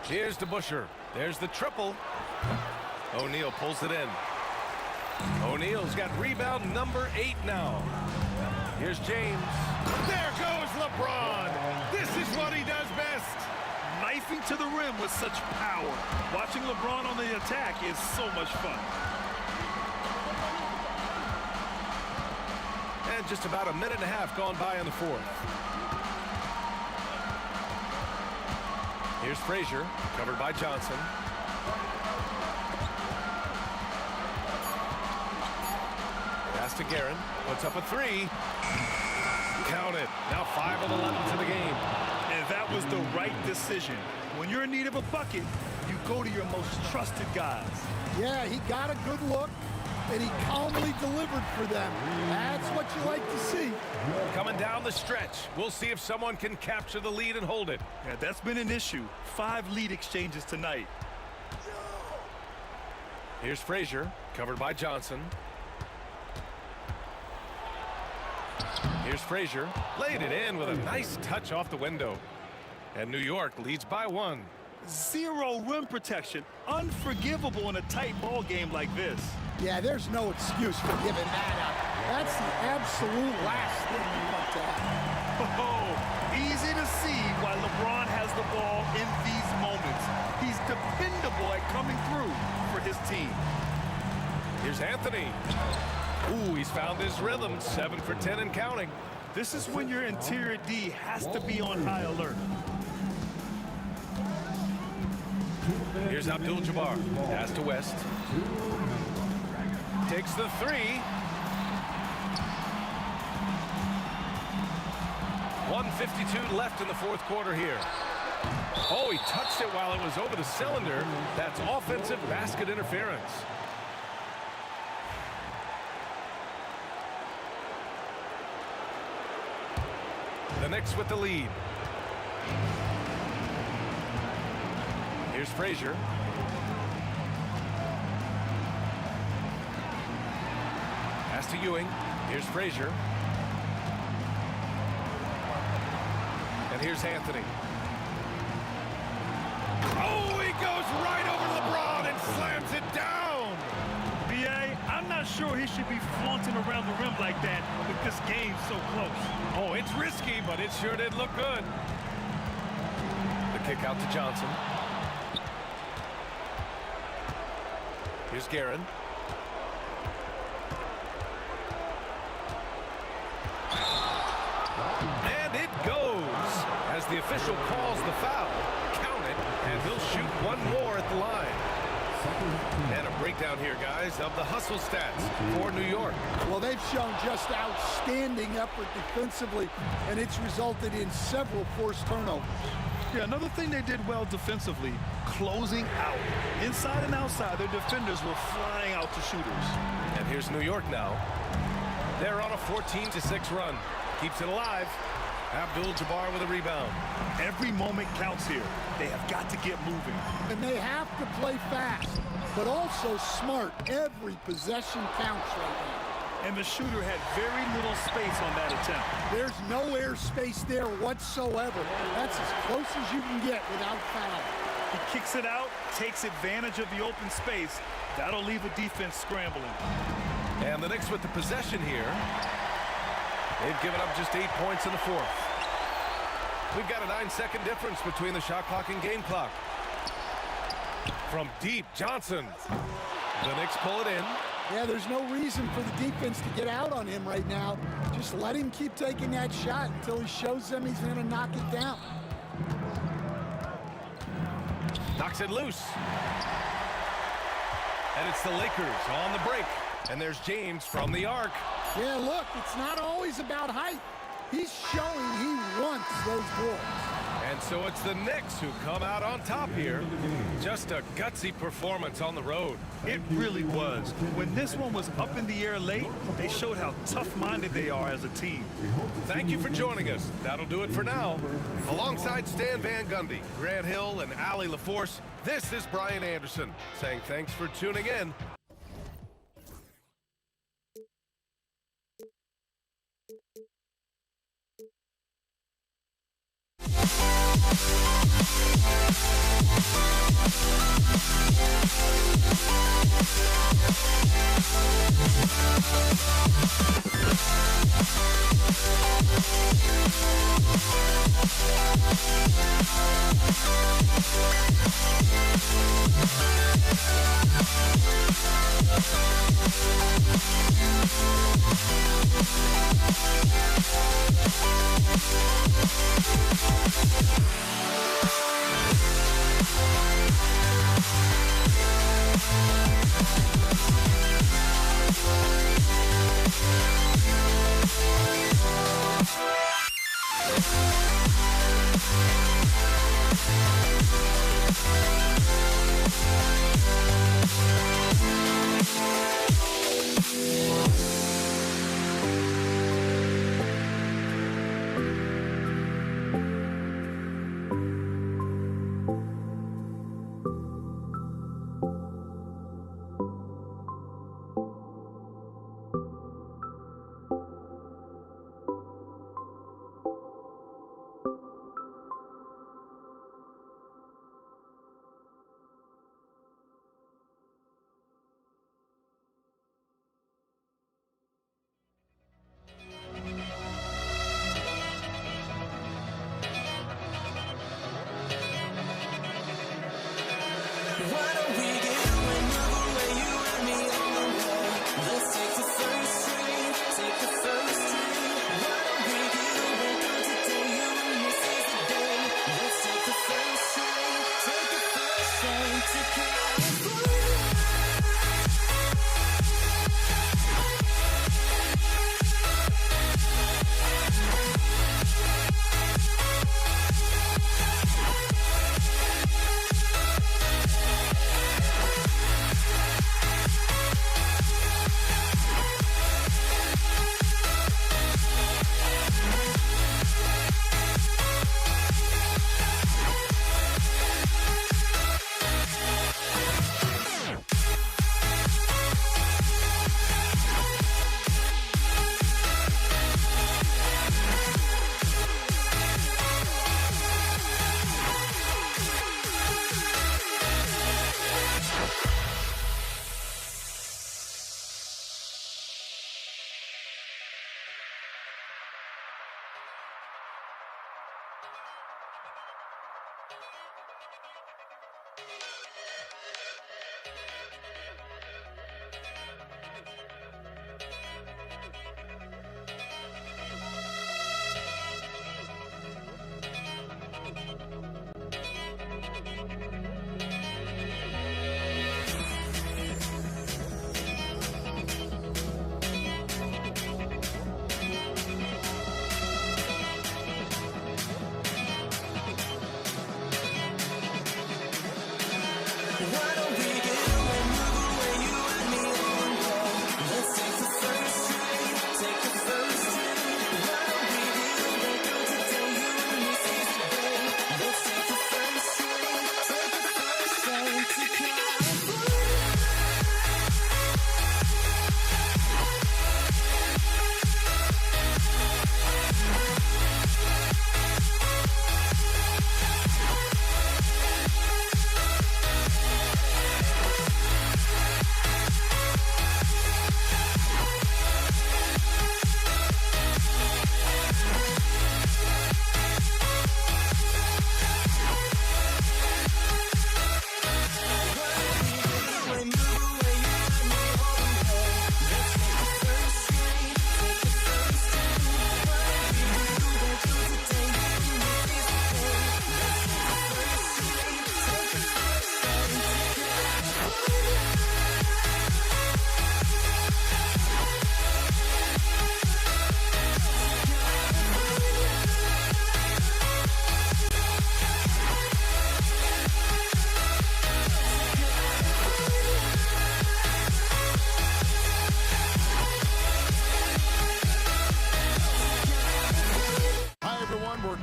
Here's DeBusschere. There's the triple. O'Neal pulls it in. O'Neal's got rebound number 8 now. Here's James. There goes LeBron. This is what he does best. Knifing to the rim with such power. Watching LeBron on the attack is so much fun. And just about a minute and a half gone by in the 4th. Here's Frazier, covered by Johnson. Pass to Guerin, puts up a 3. Count it. Now 5 of 11 to the game. And that was the right decision. When you're in need of a bucket, you go to your most trusted guys. Yeah, he got a good look, and he calmly delivered for them. That's what you like to see. Coming down the stretch. We'll see if someone can capture the lead and hold it. Yeah, that's been an issue. 5 lead exchanges tonight. Here's Frazier, covered by Johnson. Here's Frazier, laid it in with a nice touch off the window. And New York leads by 1. 0 rim protection. Unforgivable in a tight ball game like this. Yeah, there's no excuse for giving that up. That's the absolute last thing you want to have. Oh, easy to see why LeBron has the ball in these moments. He's dependable at coming through for his team. Here's Anthony. Ooh, he's found his rhythm. 7 for 10 and counting. This is when your interior D has to be on high alert. Here's Abdul-Jabbar. Pass to West. Takes the 3. 1:52 left in the 4th quarter here. Oh, he touched it while it was over the cylinder. That's offensive basket interference. The Knicks with the lead. Here's Frazier. to Ewing. Here's Frazier. And here's Anthony. Oh, he goes right over LeBron and slams it down. B.A., I'm not sure he should be flaunting around the rim like that with this game so close. Oh, it's risky, but it sure did look good. The kick out to Johnson. Here's Guerin. And it goes as the official calls the foul. Count it, and he'll shoot one more at the line. And a breakdown here, guys, of the hustle stats for New York. Well, they've shown just outstanding effort defensively, and it's resulted in several forced turnovers. Yeah, another thing they did well defensively, closing out. Inside and outside, their defenders were flying out to shooters. And here's New York now. They're on a 14-6 run. Keeps it alive. Abdul-Jabbar with a rebound. Every moment counts here. They have got to get moving. And they have to play fast, but also smart. Every possession counts right now. And the shooter had very little space on that attempt. There's no airspace there whatsoever. That's as close as you can get without foul. He kicks it out, takes advantage of the open space. That'll leave a defense scrambling. And the Knicks with the possession here. They've given up just 8 points in the fourth. We've got a 9-second difference between the shot clock and game clock. From deep, Johnson. The Knicks pull it in. Yeah, there's no reason for the defense to get out on him right now. Just let him keep taking that shot until he shows them he's going to knock it down. Knocks it loose. And it's the Lakers on the break. And there's James from the arc. Yeah, look, it's not always about height. He's showing he wants those boards. And so it's the Knicks who come out on top here. Just a gutsy performance on the road. It really was. When this one was up in the air late, they showed how tough-minded they are as a team. Thank you for joining us. That'll do it for now. Alongside Stan Van Gundy, Grant Hill, and Allie LaForce, this is Brian Anderson saying thanks for tuning in.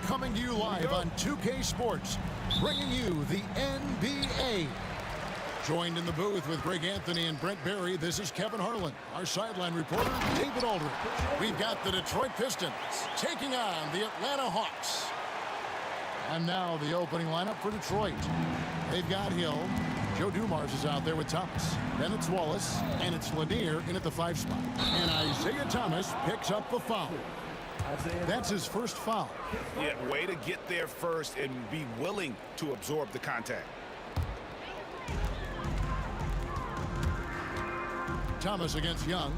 Coming to you live on 2K Sports, bringing you the NBA. Joined in the booth with Greg Anthony and Brent Barry, this is Kevin Harlan. Our sideline reporter, David Aldridge. We've got the Detroit Pistons taking on the Atlanta Hawks. And now the opening lineup for Detroit. They've got Hill. Joe Dumars is out there with Thomas. Then it's Wallace, and it's Lanier in at the 5 spot. And Isaiah Thomas picks up the foul. That's his first foul. Yeah, way to get there first and be willing to absorb the contact. Thomas against Young.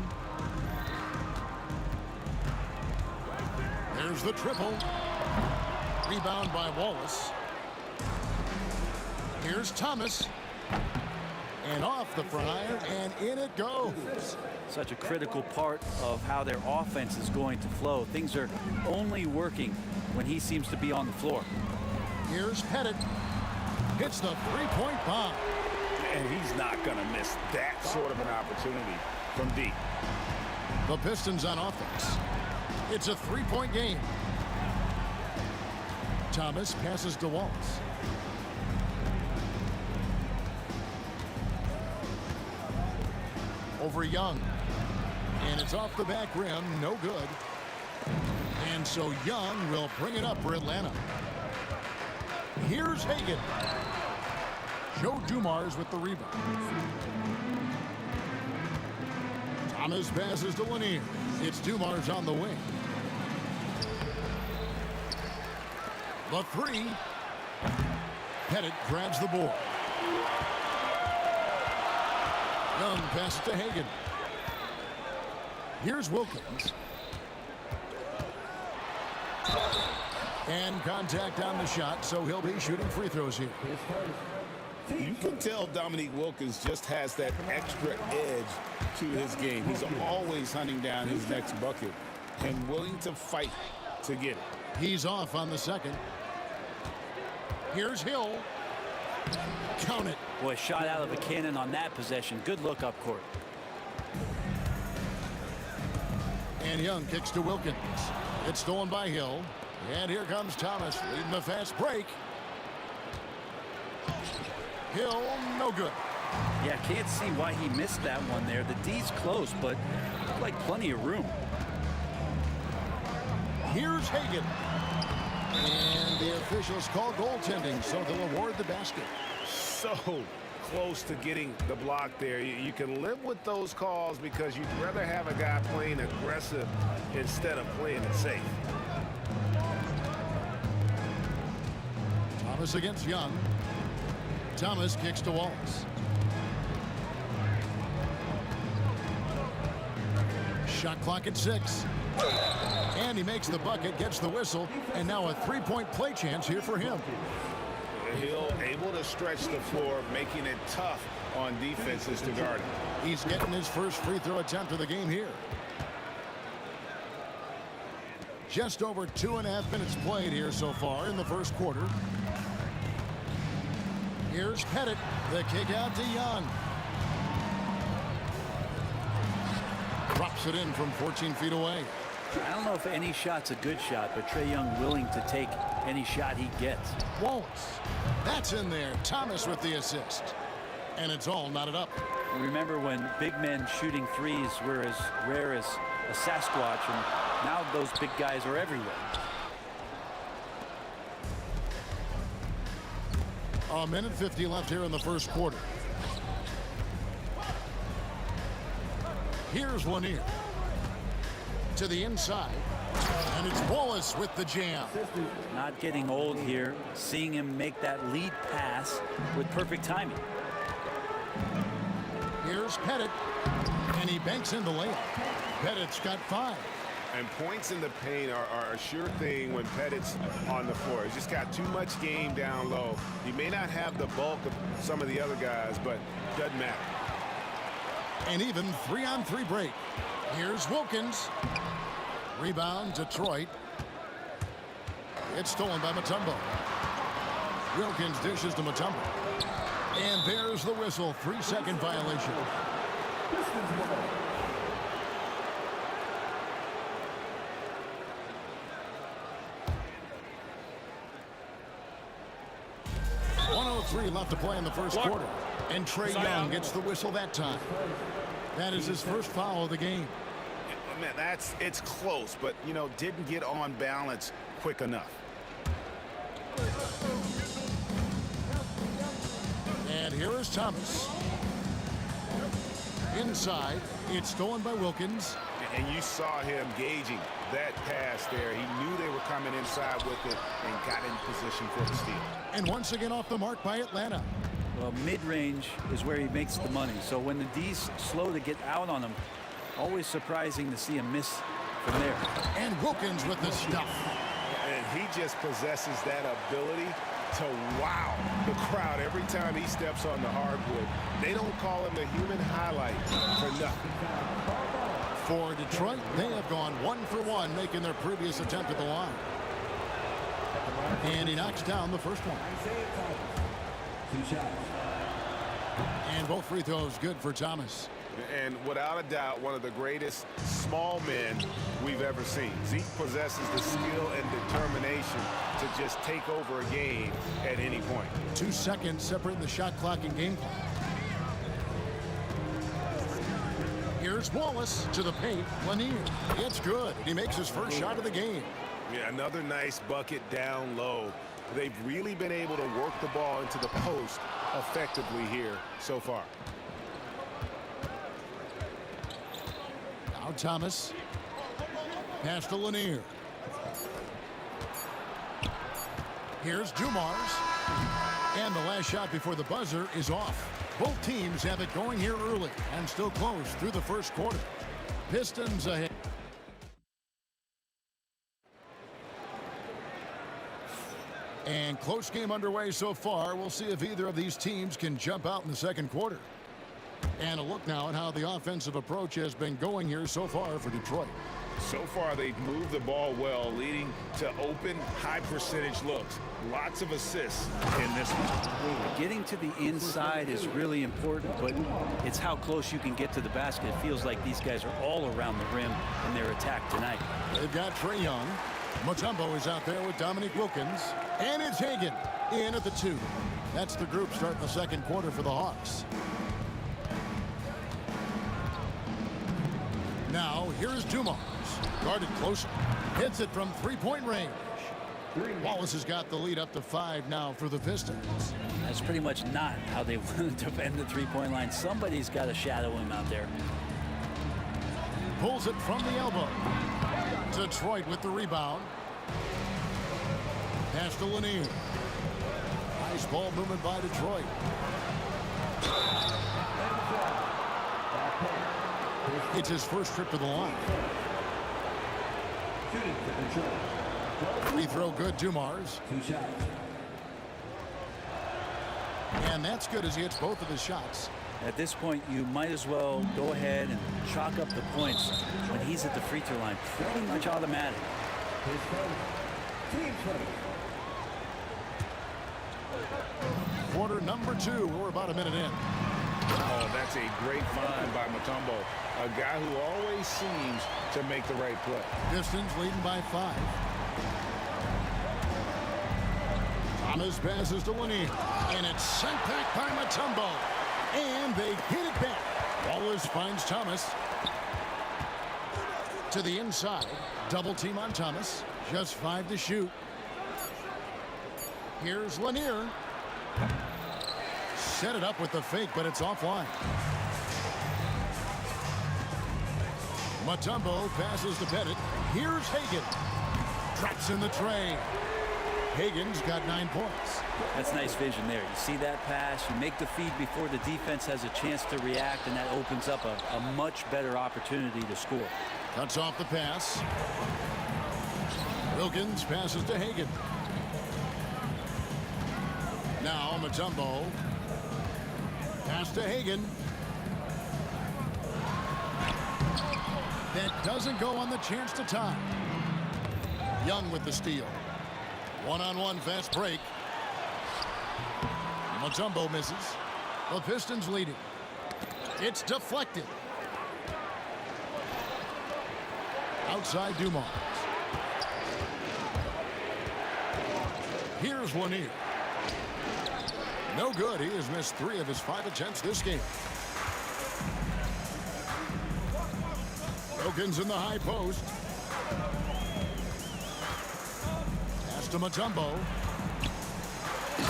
There's the triple. Rebound by Wallace. Here's Thomas. And off the front iron, and in it goes. Such a critical part of how their offense is going to flow. Things are only working when he seems to be on the floor. Here's Pettit. Hits the three-point bomb. And he's not going to miss that sort of an opportunity from deep. The Pistons on offense. It's a three-point game. Thomas passes to Wallace. Over Young. And it's off the back rim. No good. And so Young will bring it up for Atlanta. Here's Hagan. Joe Dumars with the rebound. Thomas passes to Lanier. It's Dumars on the wing. The three. Pettit grabs the board. Young passes to Hagan. Here's Wilkins. And contact on the shot, so he'll be shooting free throws here. You can tell Dominique Wilkins just has that extra edge to his game. He's always hunting down his next bucket and willing to fight to get it. He's off on the second. Here's Hill. Count it. Boy, shot out of a cannon on that possession. Good look up court. And Young kicks to Wilkins. It's stolen by Hill. And here comes Thomas leading the fast break. Hill, no good. Yeah, can't see why he missed that one there. The D's close, but like plenty of room. Here's Hagan. And the officials call goaltending, so they'll award the basket. So close to getting the block there. You can live with those calls because you'd rather have a guy playing aggressive instead of playing it safe. Thomas against Young. Thomas kicks to Wallace. Shot clock at 6. And he makes the bucket, gets the whistle, and now a three-point play chance here for him. He'll able to stretch the floor, making it tough on defenses to guard him. He's getting his first free throw attempt of the game here. Just over 2.5 minutes played here so far in the first quarter. Here's Pettit. The kick out to Young. Drops it in from 14 feet away. I don't know if any shot's a good shot, but Trae Young willing to take any shot he gets. Wallace. That's in there. Thomas with the assist. And it's all knotted up. Remember when big men shooting threes were as rare as a Sasquatch, and now those big guys are everywhere. A minute 50 left here in the first quarter. Here's Lanier. To the inside. And it's Wallace with the jam. Not getting old here. Seeing him make that lead pass with perfect timing. Here's Pettit. And he banks in the layup. Pettit's got 5. And points in the paint are a sure thing when Pettit's on the floor. He's just got too much game down low. He may not have the bulk of some of the other guys, but doesn't matter. An even 3-on-3 break. Here's Wilkins. Rebound, Detroit. It's stolen by Mutombo. Wilkins dishes to Mutombo. And there's the whistle. 3-second violation. .103 left to play in the first quarter. And Trae Young gets the whistle that time. That is his first foul of the game. Man, it's close, but, you know, didn't get on balance quick enough. And here is Thomas. Inside, it's stolen by Wilkins. And you saw him gauging that pass there. He knew they were coming inside with it and got in position for the steal. And once again off the mark by Atlanta. Well, mid-range is where he makes the money. So when the D's slow to get out on him, always surprising to see him miss from there. And Wilkins with the stuff. And he just possesses that ability to wow the crowd every time he steps on the hardwood. They don't call him the human highlight for nothing. For Detroit, they have gone 1 for 1, making their previous attempt at the line. And he knocks down the first one. And both free throws good for Thomas. And without a doubt, one of the greatest small men we've ever seen. Zeke possesses the skill and determination to just take over a game at any point. 2 seconds separating the shot clock and game clock. Here's Wallace to the paint. Lanier. It's good. He makes his first shot of the game. Yeah, another nice bucket down low. They've really been able to work the ball into the post effectively here so far. Now Thomas. Pass to Lanier. Here's Dumars. And the last shot before the buzzer is off. Both teams have it going here early and still close through the first quarter. Pistons ahead. And close game underway so far. We'll see if either of these teams can jump out in the second quarter. And a look now at how the offensive approach has been going here so far for Detroit. So far, they've moved the ball well, leading to open, high-percentage looks. Lots of assists in this one. Getting to the inside is really important, but it's how close you can get to the basket. It feels like these guys are all around the rim in their attack tonight. They've got Trae Young. Mutombo is out there with Dominique Wilkins. And it's Hagan in at the 2. That's the group starting the second quarter for the Hawks. Now, here's Dumars. Guarded closer. Hits it from three-point range. Wallace has got the lead up to 5 now for the Pistons. That's pretty much not how they want to defend the three-point line. Somebody's got to shadow him out there. Pulls it from the elbow. Detroit with the rebound. Pass to Lanier. Nice ball movement by Detroit. It's his first trip to the line. Free throw good, Dumars. 2 shots. And that's good as he hits both of his shots. At this point, you might as well go ahead and chalk up the points when he's at the free throw line. Pretty much automatic. His first team first. Quarter number 2. We're about a minute in. Oh, that's a great find by Mutombo. A guy who always seems to make the right play. Pistons leading by 5. Thomas passes to Lanier. And it's sent back by Mutombo. And they get it back. Wallace finds Thomas. To the inside. Double team on Thomas. Just 5 to shoot. Here's Lanier. Set it up with the fake, but it's offline. Mutombo passes to Bennett. Here's Hagan. Drops in the tray. Hagan's got 9 points. That's nice vision there. You see that pass, you make the feed before the defense has a chance to react, and that opens up a much better opportunity to score. Cuts off the pass. Wilkins passes to Hagan. Now Mutombo. Pass to Hagan. That doesn't go on the chance to tie. Young with the steal. One-on-one fast break. Mutombo misses. The Pistons leading. It's deflected. Outside Dumars. Here's Lanier. No good. He has missed 3 of his 5 attempts this game. Wilkins in the high post. Pass to Mutombo.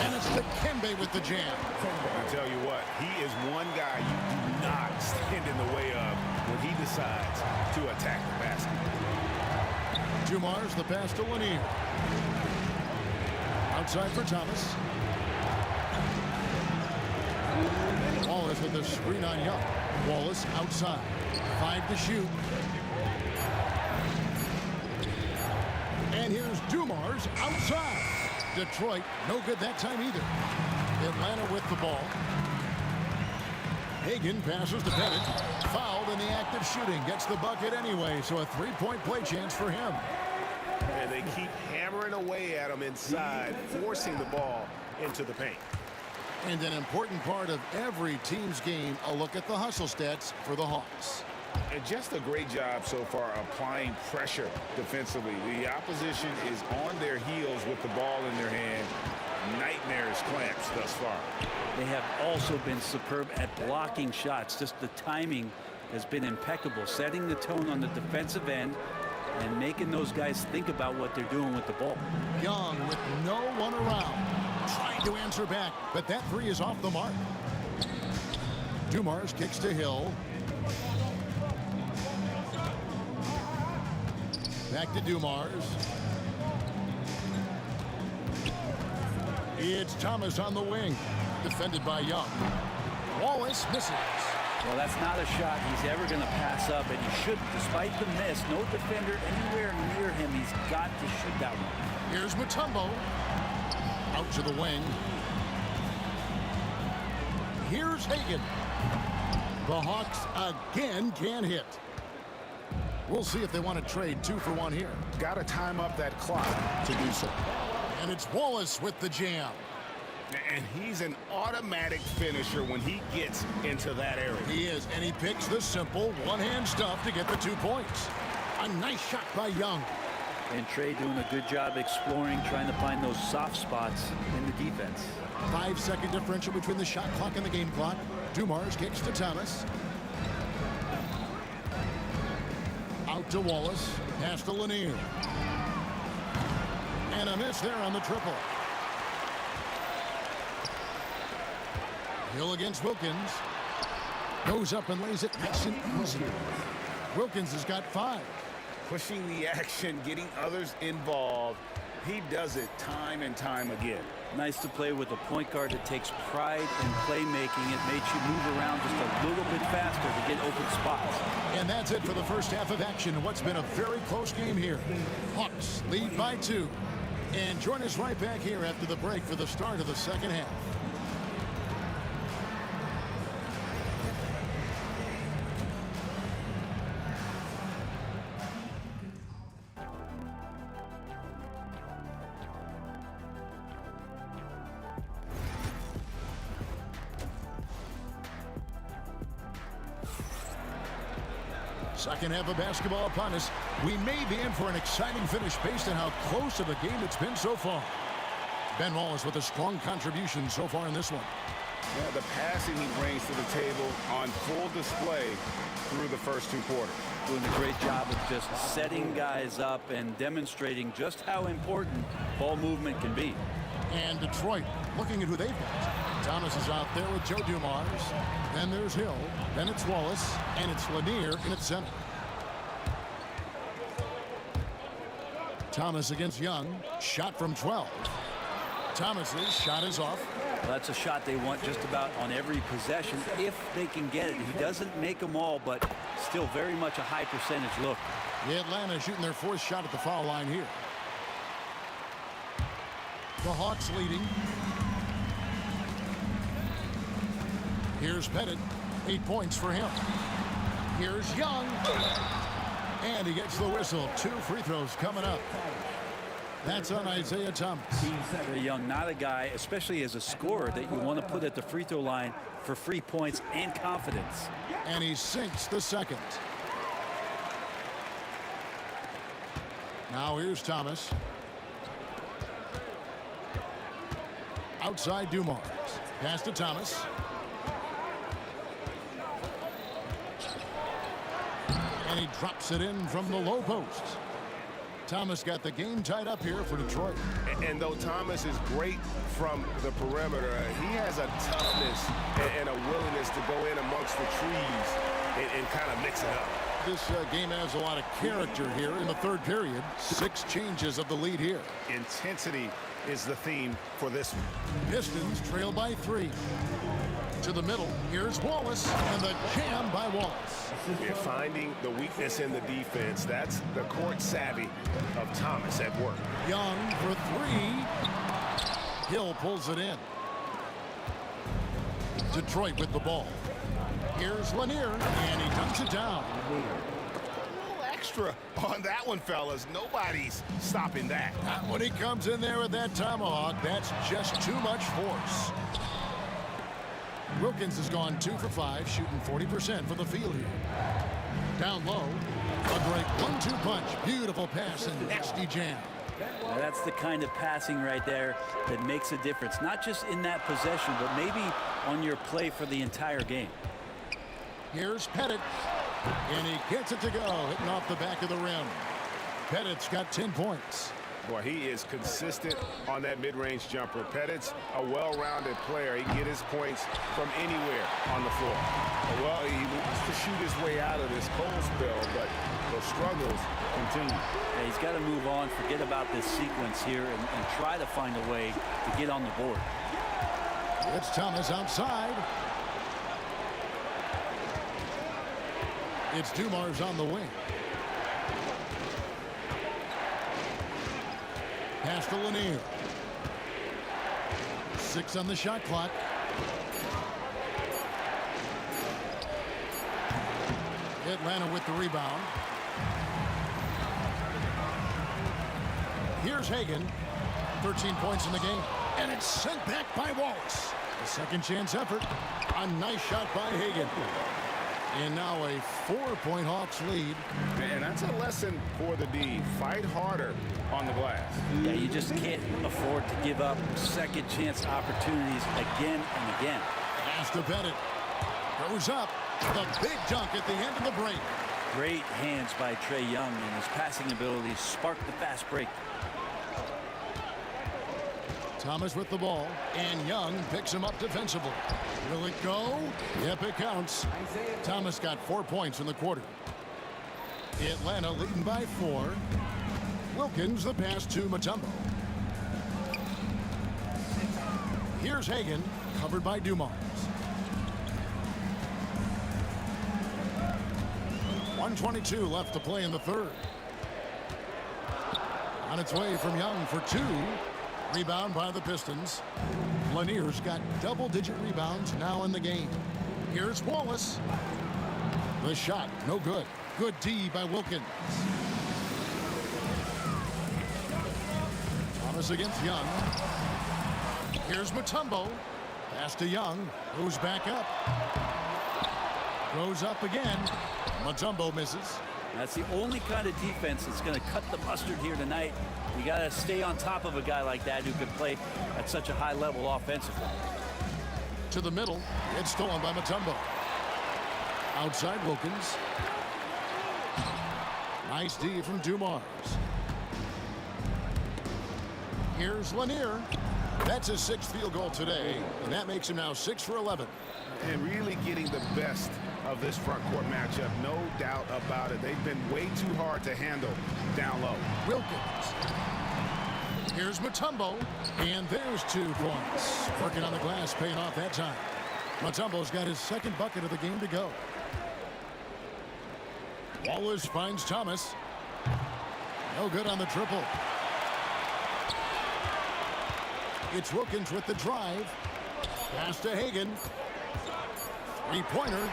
And it's Dikembe with the jam. I tell you what, he is one guy you do not stand in the way of when he decides to attack the basket. Dumars the pass to Lanier. Outside for Thomas. Wallace with the screen on Young. Wallace outside. 5 to shoot. And here's Dumars outside. Detroit, no good that time either. Atlanta with the ball. Hagan passes to Bennett. Fouled in the act of shooting. Gets the bucket anyway, so a 3-point play chance for him. And they keep hammering away at him inside, forcing the ball into the paint. And an important part of every team's game, a look at the hustle stats for the Hawks. And just a great job so far applying pressure defensively. The opposition is on their heels with the ball in their hand. Nightmares clamps thus far. They have also been superb at blocking shots. Just the timing has been impeccable, setting the tone on the defensive end and making those guys think about what they're doing with the ball. Young with no one around, trying to answer back, but that 3 is off the mark. Dumars kicks to Hill. Back to Dumars. It's Thomas on the wing, defended by Young. Wallace misses. Well, that's not a shot he's ever going to pass up, and he shouldn't. Despite the miss, no defender anywhere near him. He's got to shoot that one. Here's Mutombo. Out to the wing. Here's Hagan. The Hawks again can't hit. We'll see if they want to trade 2 for 1 here. Got to time up that clock to do so. And it's Wallace with the jam. And he's an automatic finisher when he gets into that area. He is, and he picks the simple one-hand stuff to get the 2 points. A nice shot by Young. And Trey doing a good job exploring, trying to find those soft spots in the defense. 5-second differential between the shot clock and the game clock. Dumars kicks to Thomas. Out to Wallace. Pass to Lanier. And a miss there on the triple. Hill against Wilkins. Goes up and lays it nice and easy. Wilkins has got 5. Pushing the action, getting others involved. He does it time and time again. Nice to play with a point guard that takes pride in playmaking. It makes you move around just a little bit faster to get open spots. And that's it for the first half of action in what's been a very close game here. Hawks lead by 2. And join us right back here after the break for the start of the second half. Second half of basketball upon us. We may be in for an exciting finish based on how close of a game it's been so far. Ben Wallace with a strong contribution so far in this one. Yeah, the passing he brings to the table on full display through the first 2 quarters. Doing a great job of just setting guys up and demonstrating just how important ball movement can be. And Detroit looking at who they've got. Thomas is out there with Joe Dumars. Then there's Hill. Then it's Wallace. And it's Lanier in at center. Thomas against Young. Shot from 12. Thomas's shot is off. Well, that's a shot they want just about on every possession if they can get it. He doesn't make them all, but still very much a high percentage look. The Atlanta shooting their 4th shot at the foul line here. The Hawks leading. Here's Pettit. 8 points for him. Here's Young. And he gets the whistle. 2 free throws coming up. That's on Isaiah Thomas. Very Young, not a guy, especially as a scorer, that you want to put at the free throw line for free points and confidence. And he sinks the second. Now here's Thomas. Outside Dumars. Pass to Thomas. And he drops it in from the low post. Thomas got the game tied up here for Detroit. And though Thomas is great from the perimeter, he has a toughness and a willingness to go in amongst the trees and kind of mix it up. This game has a lot of character here in the 3rd period. 6 changes of the lead here. Intensity is the theme for this one. Pistons trail by 3. To the middle, here's Wallace, and the jam by Wallace. You're finding the weakness in the defense. That's the court savvy of Thomas at work. Young for 3. Hill pulls it in. Detroit with the ball. Here's Lanier, and he dunks it down. A little extra on that one, fellas. Nobody's stopping that. Not when he comes in there with that tomahawk. That's just too much force. Wilkins has gone 2 for 5, shooting 40% from the field here. Down low, a great 1-2 punch. Beautiful pass and nasty jam. Now that's the kind of passing right there that makes a difference, not just in that possession, but maybe on your play for the entire game. Here's Pettit, and he gets it to go, hitting off the back of the rim. Pettit's got 10 points. Boy, he is consistent on that mid-range jumper. Pettit's a well-rounded player. He can get his points from anywhere on the floor. Well, he wants to shoot his way out of this cold spell, but the struggles continue. Yeah, he's got to move on, forget about this sequence here, and try to find a way to get on the board. It's Thomas outside. It's Dumars on the wing. Pass to Lanier. 6 on the shot clock. Atlanta with the rebound. Here's Hagan. 13 points in the game. And it's sent back by Wallace. A second chance effort. A nice shot by Hagan. And now a 4-point Hawks lead. And that's a lesson for the D. Fight harder on the glass. Yeah, you just can't afford to give up second chance opportunities again and again. Pass to Pettit. Goes up. The big dunk at the end of the break. Great hands by Trae Young, and his passing abilities sparked the fast break. Thomas with the ball, and Young picks him up defensively. Will it go? Yep, it counts. Thomas got 4 points in the quarter. Atlanta leading by 4. Wilkins, the pass to Mutombo. Here's Hagan, covered by Dumars. 1:22 left to play in the third. On its way from Young for two. Rebound by the Pistons. Lanier's got double-digit rebounds now in the game. Here's Wallace. The shot, no good. Good D by Wilkins. Thomas against Young. Here's Mutombo. Pass to Young. Goes back up. Goes up again. Mutombo misses. That's the only kind of defense that's going to cut the mustard here tonight. You got to stay on top of a guy like that who can play at such a high level offensively. To the middle. It's stolen by Mutombo. Outside Wilkins. Nice D from Dumars. Here's Lanier. That's his 6th field goal today, and that makes him now 6 for 11. And really getting the best of this front court matchup, no doubt about it. They've been way too hard to handle down low. Wilkins. Here's Mutombo, and there's 2 points. Working on the glass, paying off that time. Mutombo's got his 2nd bucket of the game to go. Wallace finds Thomas. No good on the triple. It's Wilkins with the drive. Pass to Hagan. 3-pointer.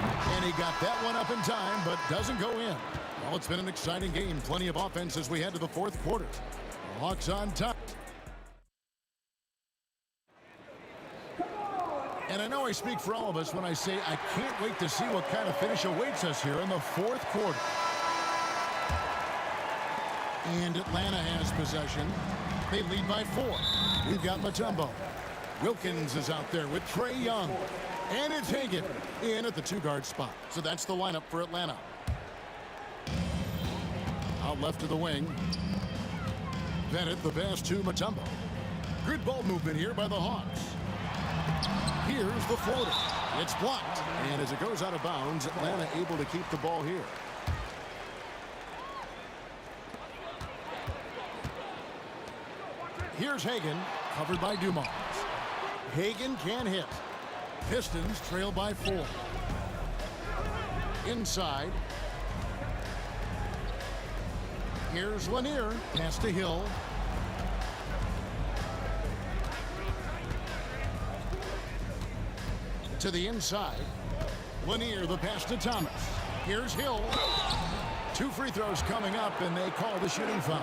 And he got that one up in time, but doesn't go in. Well, it's been an exciting game. Plenty of offense as we head to the 4th quarter. The Hawks on top. And I know I speak for all of us when I say I can't wait to see what kind of finish awaits us here in the 4th quarter. And Atlanta has possession. They lead by 4. We've got Mutombo. Wilkins is out there with Trae Young. And it's Hagan in at the 2-guard spot. So that's the lineup for Atlanta. Out left to the wing. Bennett, the pass to Mutombo. Good ball movement here by the Hawks. Here's the floater. It's blocked. And as it goes out of bounds, Atlanta able to keep the ball here. Here's Hagan, covered by Dumars. Hagan can hit. Pistons trail by 4. Inside. Here's Lanier. Pass to Hill. To the inside. Lanier, the pass to Thomas. Here's Hill. 2 free throws coming up, and they call the shooting foul.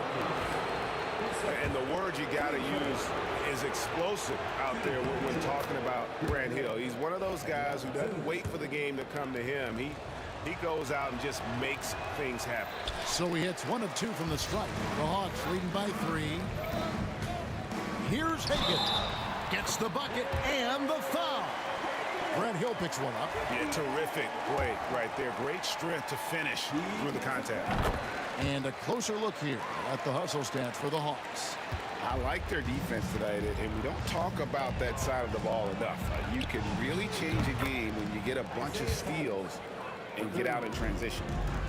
And the word you got to use is explosive out there when talking about Grant Hill. He's one of those guys who doesn't wait for the game to come to him. He goes out and just makes things happen. So he hits 1 of 2 from the stripe. The Hawks leading by 3. Here's Hagan. Gets the bucket and the foul. Grant Hill picks one up. Yeah, terrific play right there. Great strength to finish through the contact. And a closer look here at the hustle stats for the Hawks. I like their defense tonight, and we don't talk about that side of the ball enough. You can really change a game when you get a bunch of steals and get out in transition.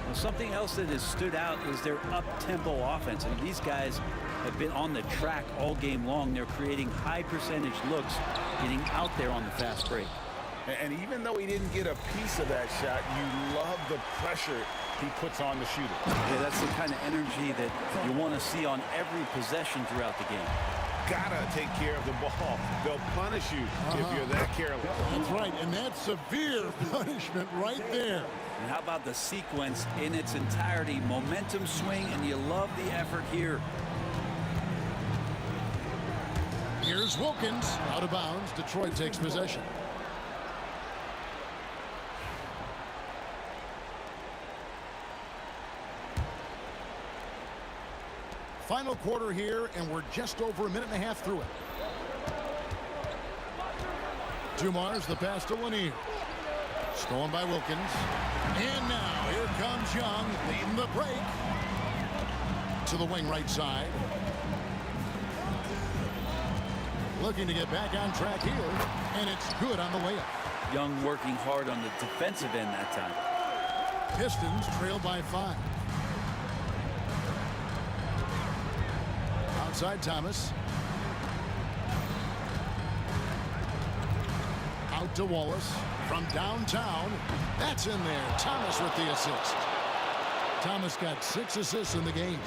Well, something else that has stood out is their up-tempo offense. I mean, these guys have been on the track all game long. They're creating high-percentage looks, getting out there on the fast break. And even though he didn't get a piece of that shot, you love the pressure he puts on the shooter. Yeah, that's the kind of energy that you want to see on every possession throughout the game. Gotta take care of the ball. They'll punish you if you're that careless. That's right, and that's severe punishment right there. And how about the sequence in its entirety? Momentum swing, and you love the effort here. Here's Wilkins, out of bounds. Detroit takes possession. Final quarter here, and we're just over a minute and a half through it. Dumars, the pass to Lanier. Stolen by Wilkins. And now here comes Young, leading the break. To the wing right side. Looking to get back on track here, and it's good on the layup. Young working hard on the defensive end that time. Pistons trail by 5. outside Thomas. Out to Wallace from downtown. That's in there. Thomas with the assist. Thomas got 6 assists in the game.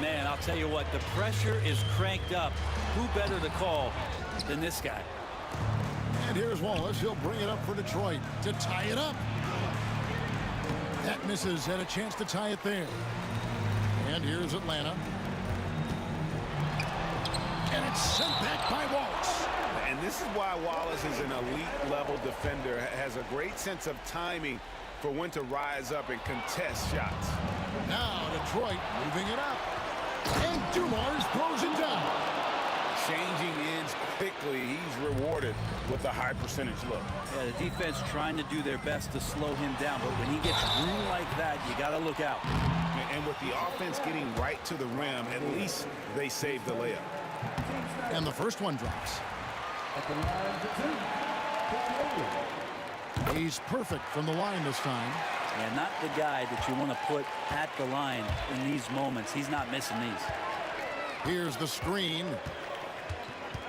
Man, I'll tell you what, the pressure is cranked up. Who better to call than this guy? And here's Wallace. He'll bring it up for Detroit to tie it up. That misses. Had a chance to tie it there. And here's Atlanta. And it's sent back by Wallace. And this is why Wallace is an elite-level defender. Has a great sense of timing for when to rise up and contest shots. Now Detroit moving it up. And Dumars throws it down. Changing ends quickly. He's rewarded with a high percentage look. Yeah, the defense trying to do their best to slow him down, but when he gets room like that, you got to look out. And with the offense getting right to the rim, at least they saved the layup. And the first one drops. He's perfect from the line this time. And not the guy that you want to put at the line in these moments. He's not missing these. Here's the screen.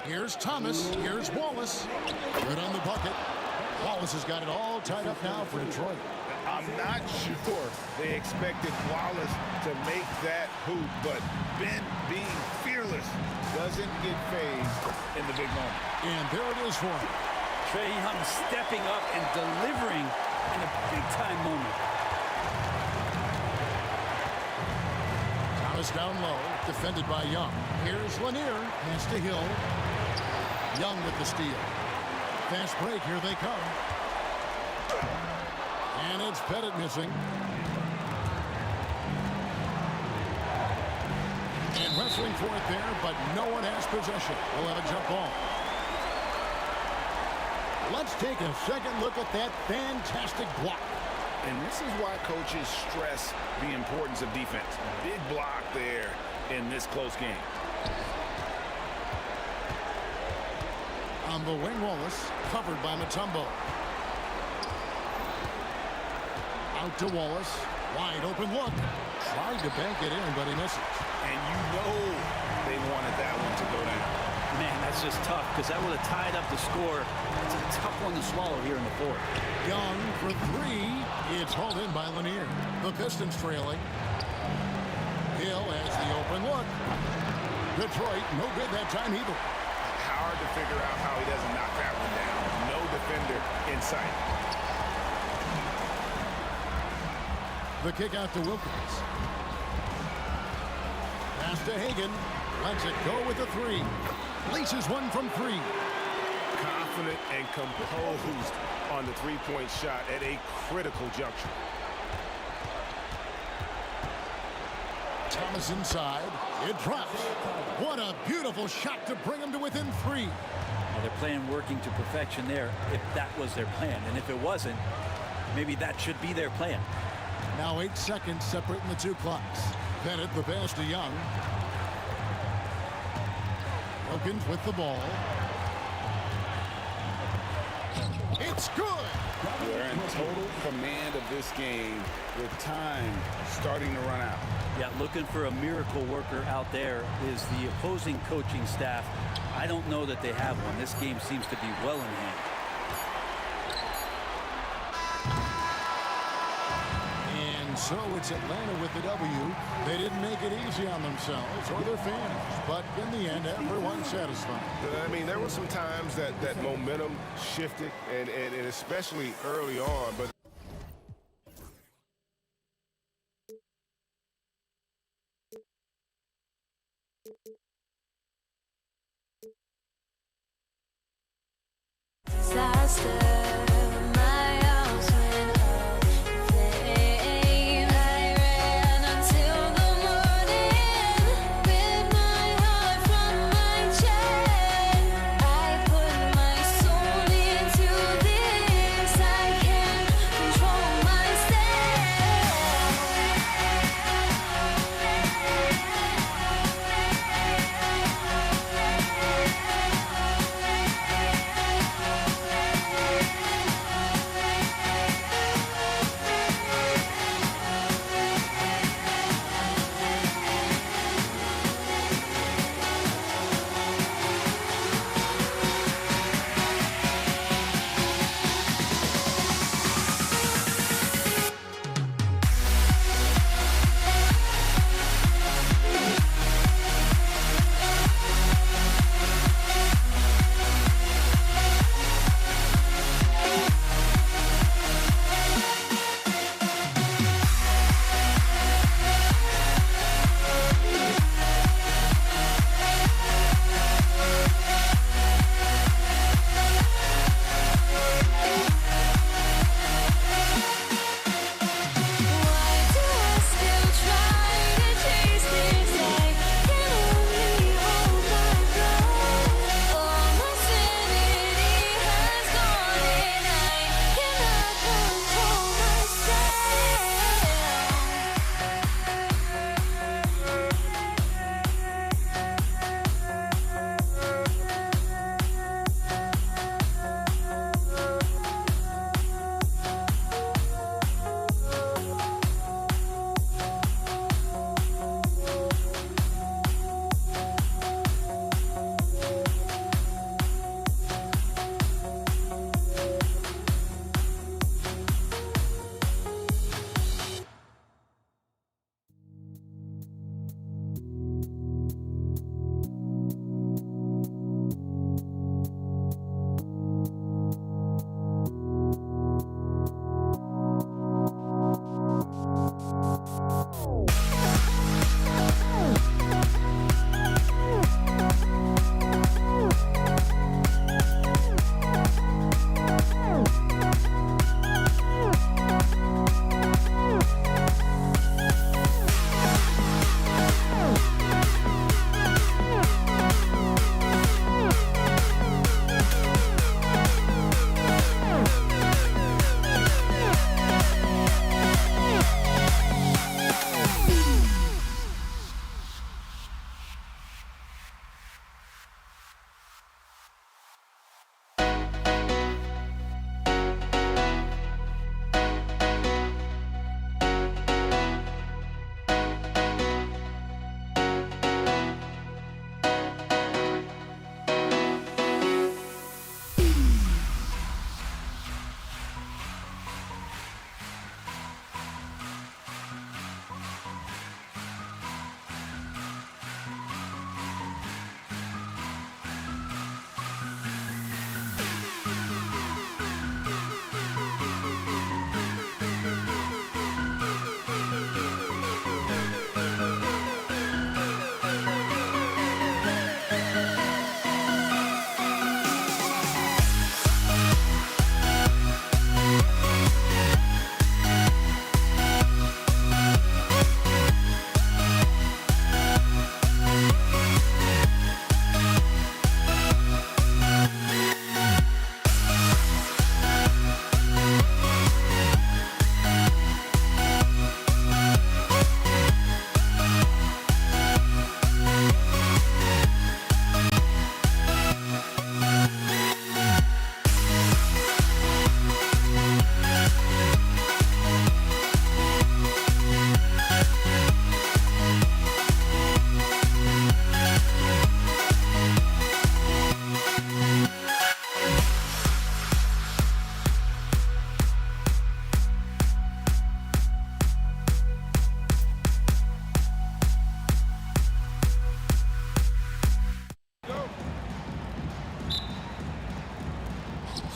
Here's Thomas. Here's Wallace. Good on the bucket. Wallace has got it all tied up now for Detroit. I'm not sure they expected Wallace to make that hoop, but Ben, being fearless, doesn't get phased in the big moment. And there it is for him. Trae Young stepping up and delivering in a big-time moment. Thomas down low, defended by Young. Here's Lanier, pass to Hill. Young with the steal. Fast break, here they come. And it's Pettit missing. And wrestling for it there, but no one has possession. We'll have a jump ball. Let's take a second look at that fantastic block. And this is why coaches stress the importance of defense. Big block there in this close game. On the wing, Wallace, covered by Mutombo. Out to Wallace, wide open look. Tried to bank it in, but he misses. And you know they wanted that one to go down. Man, that's just tough because that would have tied up the score. It's a tough one to swallow here in the fourth. Young for 3. It's hauled in by Lanier. The Pistons trailing. Hill has the open look. Detroit, no good that time either. Hard to figure out how he doesn't knock that one down. No defender in sight. The kick out to Wilkins. Pass to Hagan. Lets it go with a 3. Laces one from 3. Confident and composed on the three-point shot at a critical juncture. Thomas inside. It drops. What a beautiful shot to bring him to within 3. Now they're playing working to perfection there if that was their plan. And if it wasn't, maybe that should be their plan. Now 8 seconds separating the 2 clocks. Pettit the pass to Young. Wilkins with the ball. It's good. They're in total command of this game with time starting to run out. Yeah, looking for a miracle worker out there is the opposing coaching staff. I don't know that they have one. This game seems to be well in hand. And so it's Atlanta with the W. They didn't make it easy on themselves or their fans, but in the end, everyone's satisfied. I mean, there were some times that momentum shifted, and especially early on, but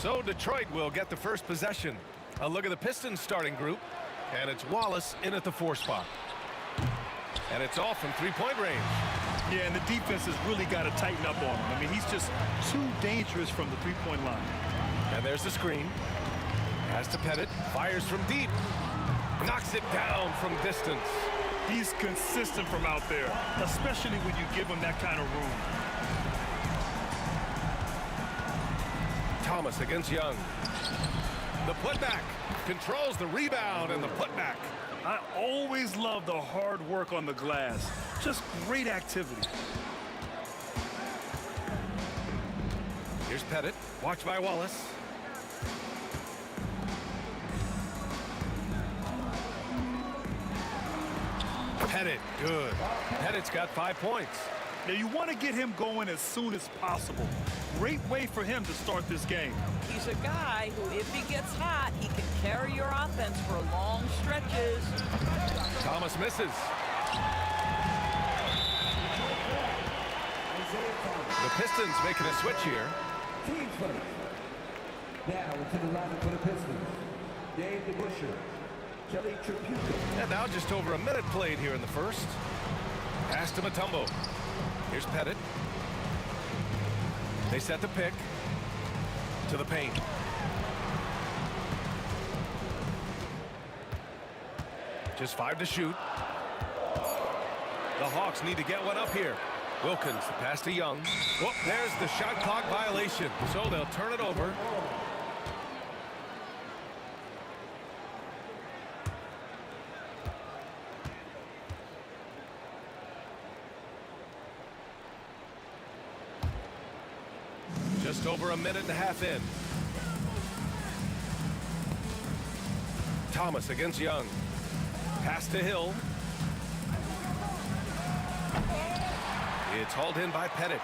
So Detroit will get the first possession. A look at the Pistons starting group, and it's Wallace in at the 4 spot. And it's off from three-point range. Yeah, and the defense has really got to tighten up on him. I mean, he's just too dangerous from the three-point line. And there's the screen. Pass to Pettit. Fires from deep. Knocks it down from distance. He's consistent from out there, especially when you give him that kind of room. Thomas against Young. The putback. Controls the rebound and the putback. I always love the hard work on the glass. Just great activity. Here's Pettit. Watched by Wallace. Pettit, good. Pettit's got 5 points. Now you want to get him going as soon as possible. Great way for him to start this game. He's a guy who, if he gets hot, he can carry your offense for long stretches. Thomas misses. The Pistons making a switch here. Team first. Now into the lineup for the Pistons. Dave DeBusschere, Kelly Tripucka. And now just over a minute played here in the first. Pass to Mutombo. Here's Pettit. They set the pick to the paint. Just 5 to shoot. The Hawks need to get one up here. Wilkins, the pass to Young. Whoop, there's the shot clock violation. So they'll turn it over. Just over a minute and a half in. Thomas against Young. Pass to Hill. It's hauled in by Pettit.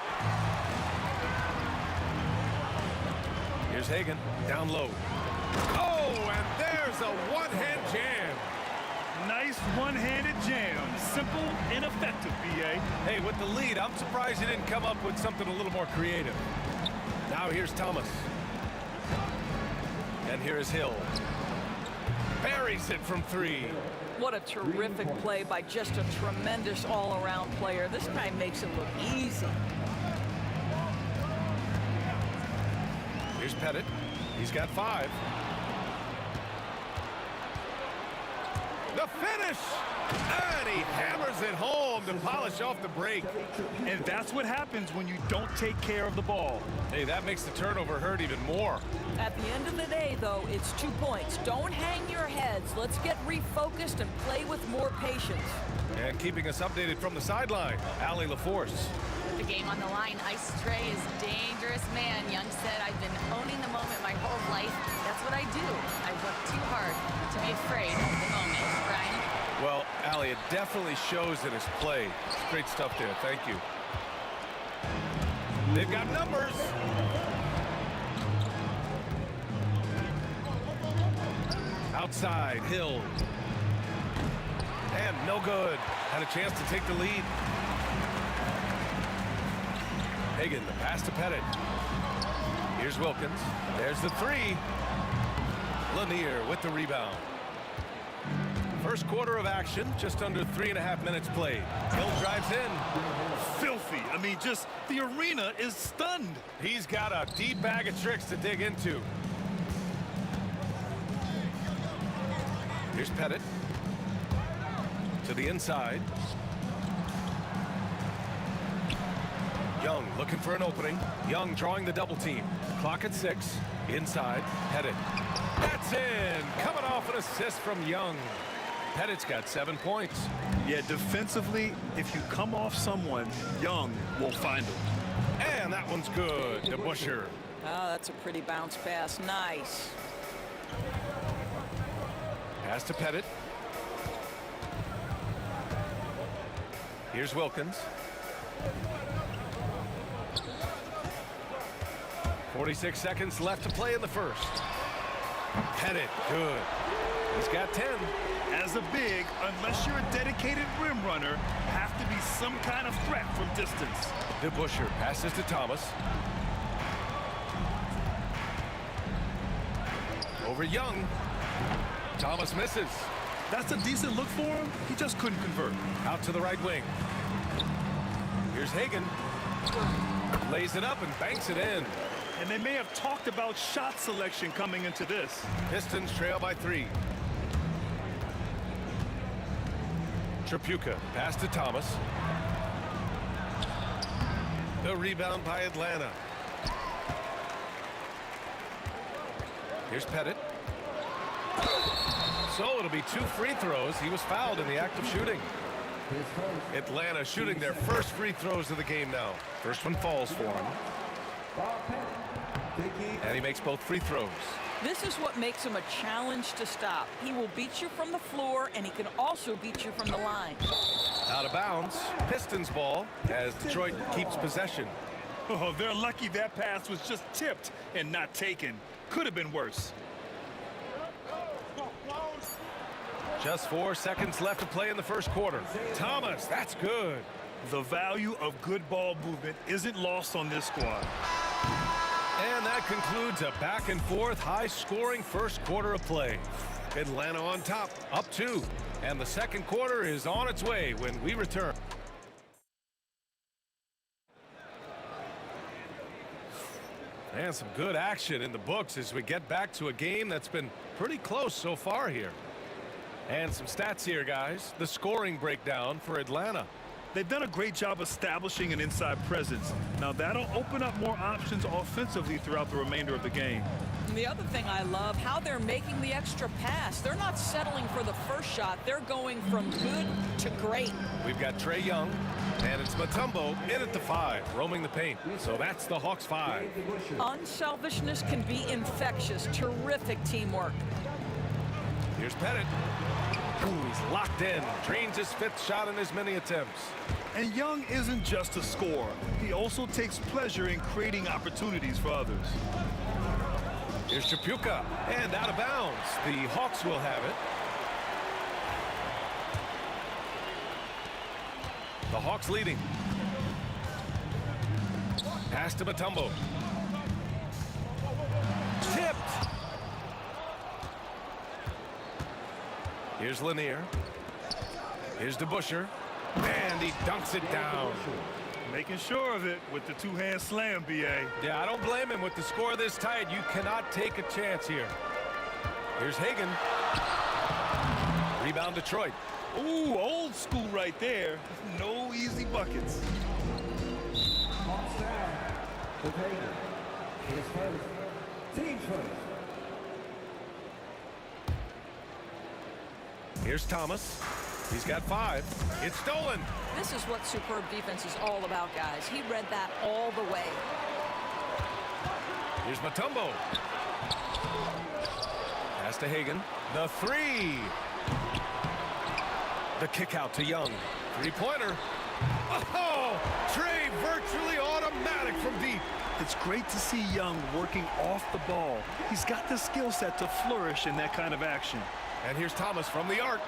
Here's Hagan, down low. Oh, and there's a one-hand jam. Nice one-handed jam. Simple and effective, B.A. Hey, with the lead, I'm surprised he didn't come up with something a little more creative. Now here's Thomas. And here's Hill. Buries it from 3. What a terrific play by just a tremendous all-around player. This guy makes it look easy. Here's Pettit. He's got 5. The finish! And he hammers it home to polish off the break. And that's what happens when you don't take care of the ball. Hey, that makes the turnover hurt even more. At the end of the day, though, it's 2 points. Don't hang your heads. Let's get refocused and play with more patience. And keeping us updated from the sideline, Allie LaForce. The game on the line, Ice Trey is dangerous, man. Young said, I've been owning the moment my whole life. That's what I do. I work too hard to be afraid of the moment. Brian? Well, Allie, it definitely shows in his play. Great stuff there. Thank you. They've got numbers. Outside, Hill. And no good. Had a chance to take the lead. Hagan, the pass to Pettit. Here's Wilkins. There's the 3. Lanier with the rebound. First quarter of action, just under 3.5 minutes played. Hill drives in. Filthy. I mean, just the arena is stunned. He's got a deep bag of tricks to dig into. Here's Pettit. To the inside. Young looking for an opening. Young drawing the double team. Clock at 6. Inside. Pettit. That's in. Coming off an assist from Young. Pettit's got 7 points. Yeah, defensively, if you come off someone, Young will find him. And that one's good. DeBusschere. Oh, that's a pretty bounce pass. Nice. Pass to Pettit. Here's Wilkins. 46 seconds left to play in the first. Pettit, good. He's got 10. As a big, unless you're a dedicated rim runner, have to be some kind of threat from distance. DeBusschere passes to Thomas. Over Young. Thomas misses. That's a decent look for him. He just couldn't convert. Out to the right wing. Here's Hagan. Lays it up and banks it in. And they may have talked about shot selection coming into this. Pistons trail by 3. Tripucka, pass to Thomas. The rebound by Atlanta. Here's Pettit. So it'll be 2 free throws. He was fouled in the act of shooting. Atlanta shooting their first free throws of the game now. First one falls for him. And he makes both free throws. This is what makes him a challenge to stop. He will beat you from the floor, and he can also beat you from the line. Out of bounds. Pistons ball as Detroit keeps possession. Oh, they're lucky that pass was just tipped and not taken. Could have been worse. Just 4 seconds left to play in the first quarter. Thomas, that's good. The value of good ball movement isn't lost on this squad. And that concludes a back-and-forth, high-scoring first quarter of play. Atlanta on top, up 2. And the second quarter is on its way when we return. And some good action in the books as we get back to a game that's been pretty close so far here. And some stats here, guys. The scoring breakdown for Atlanta. They've done a great job establishing an inside presence. Now that'll open up more options offensively throughout the remainder of the game. And the other thing I love, how they're making the extra pass. They're not settling for the first shot. They're going from good to great. We've got Trae Young, and it's Mutombo in at the 5, roaming the paint. So that's the Hawks 5. Unselfishness can be infectious. Terrific teamwork. Here's Pettit. Ooh, he's locked in. Drains his 5th shot in as many attempts. And Young isn't just a scorer. He also takes pleasure in creating opportunities for others. Here's Tripucka, and out of bounds. The Hawks will have it. The Hawks leading. Pass to Mutombo. Tipped. Here's Lanier. Here's DeBusschere. And he dunks it down. Making sure of it with the 2-hand slam, B.A. Yeah, I don't blame him. With the score this tight, you cannot take a chance here. Here's Hagan. Rebound Detroit. Ooh, old school right there. No easy buckets. Here's Thomas. He's got 5. It's stolen. This is what superb defense is all about, guys. He read that all the way. Here's Mutombo. Pass to Hagan. The 3. The kick out to Young. 3-pointer. Oh, Trae virtually automatic from deep. It's great to see Young working off the ball. He's got the skill set to flourish in that kind of action. And here's Thomas from the arc.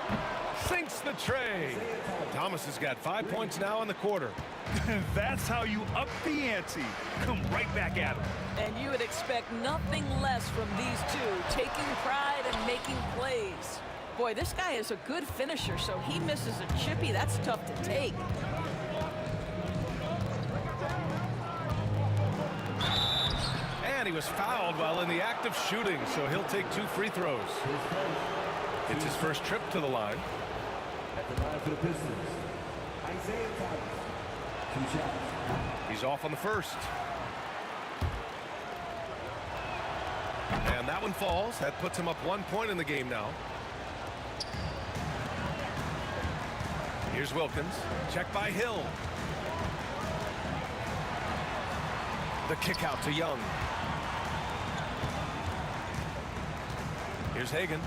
Sinks the tray. Thomas has got 5 points now in the quarter. That's how you up the ante. Come right back at him. And you would expect nothing less from these two, taking pride and making plays. Boy, this guy is a good finisher, so he misses a chippy. That's tough to take. And he was fouled while in the act of shooting, so he'll take 2 free throws. It's his first trip to the line. At the line for the Pistons, Isaiah Thomas. 2 shots. He's off on the first. And that one falls. That puts him up 1 point in the game now. Here's Wilkins. Check by Hill. The kick out to Young. Here's Hagan.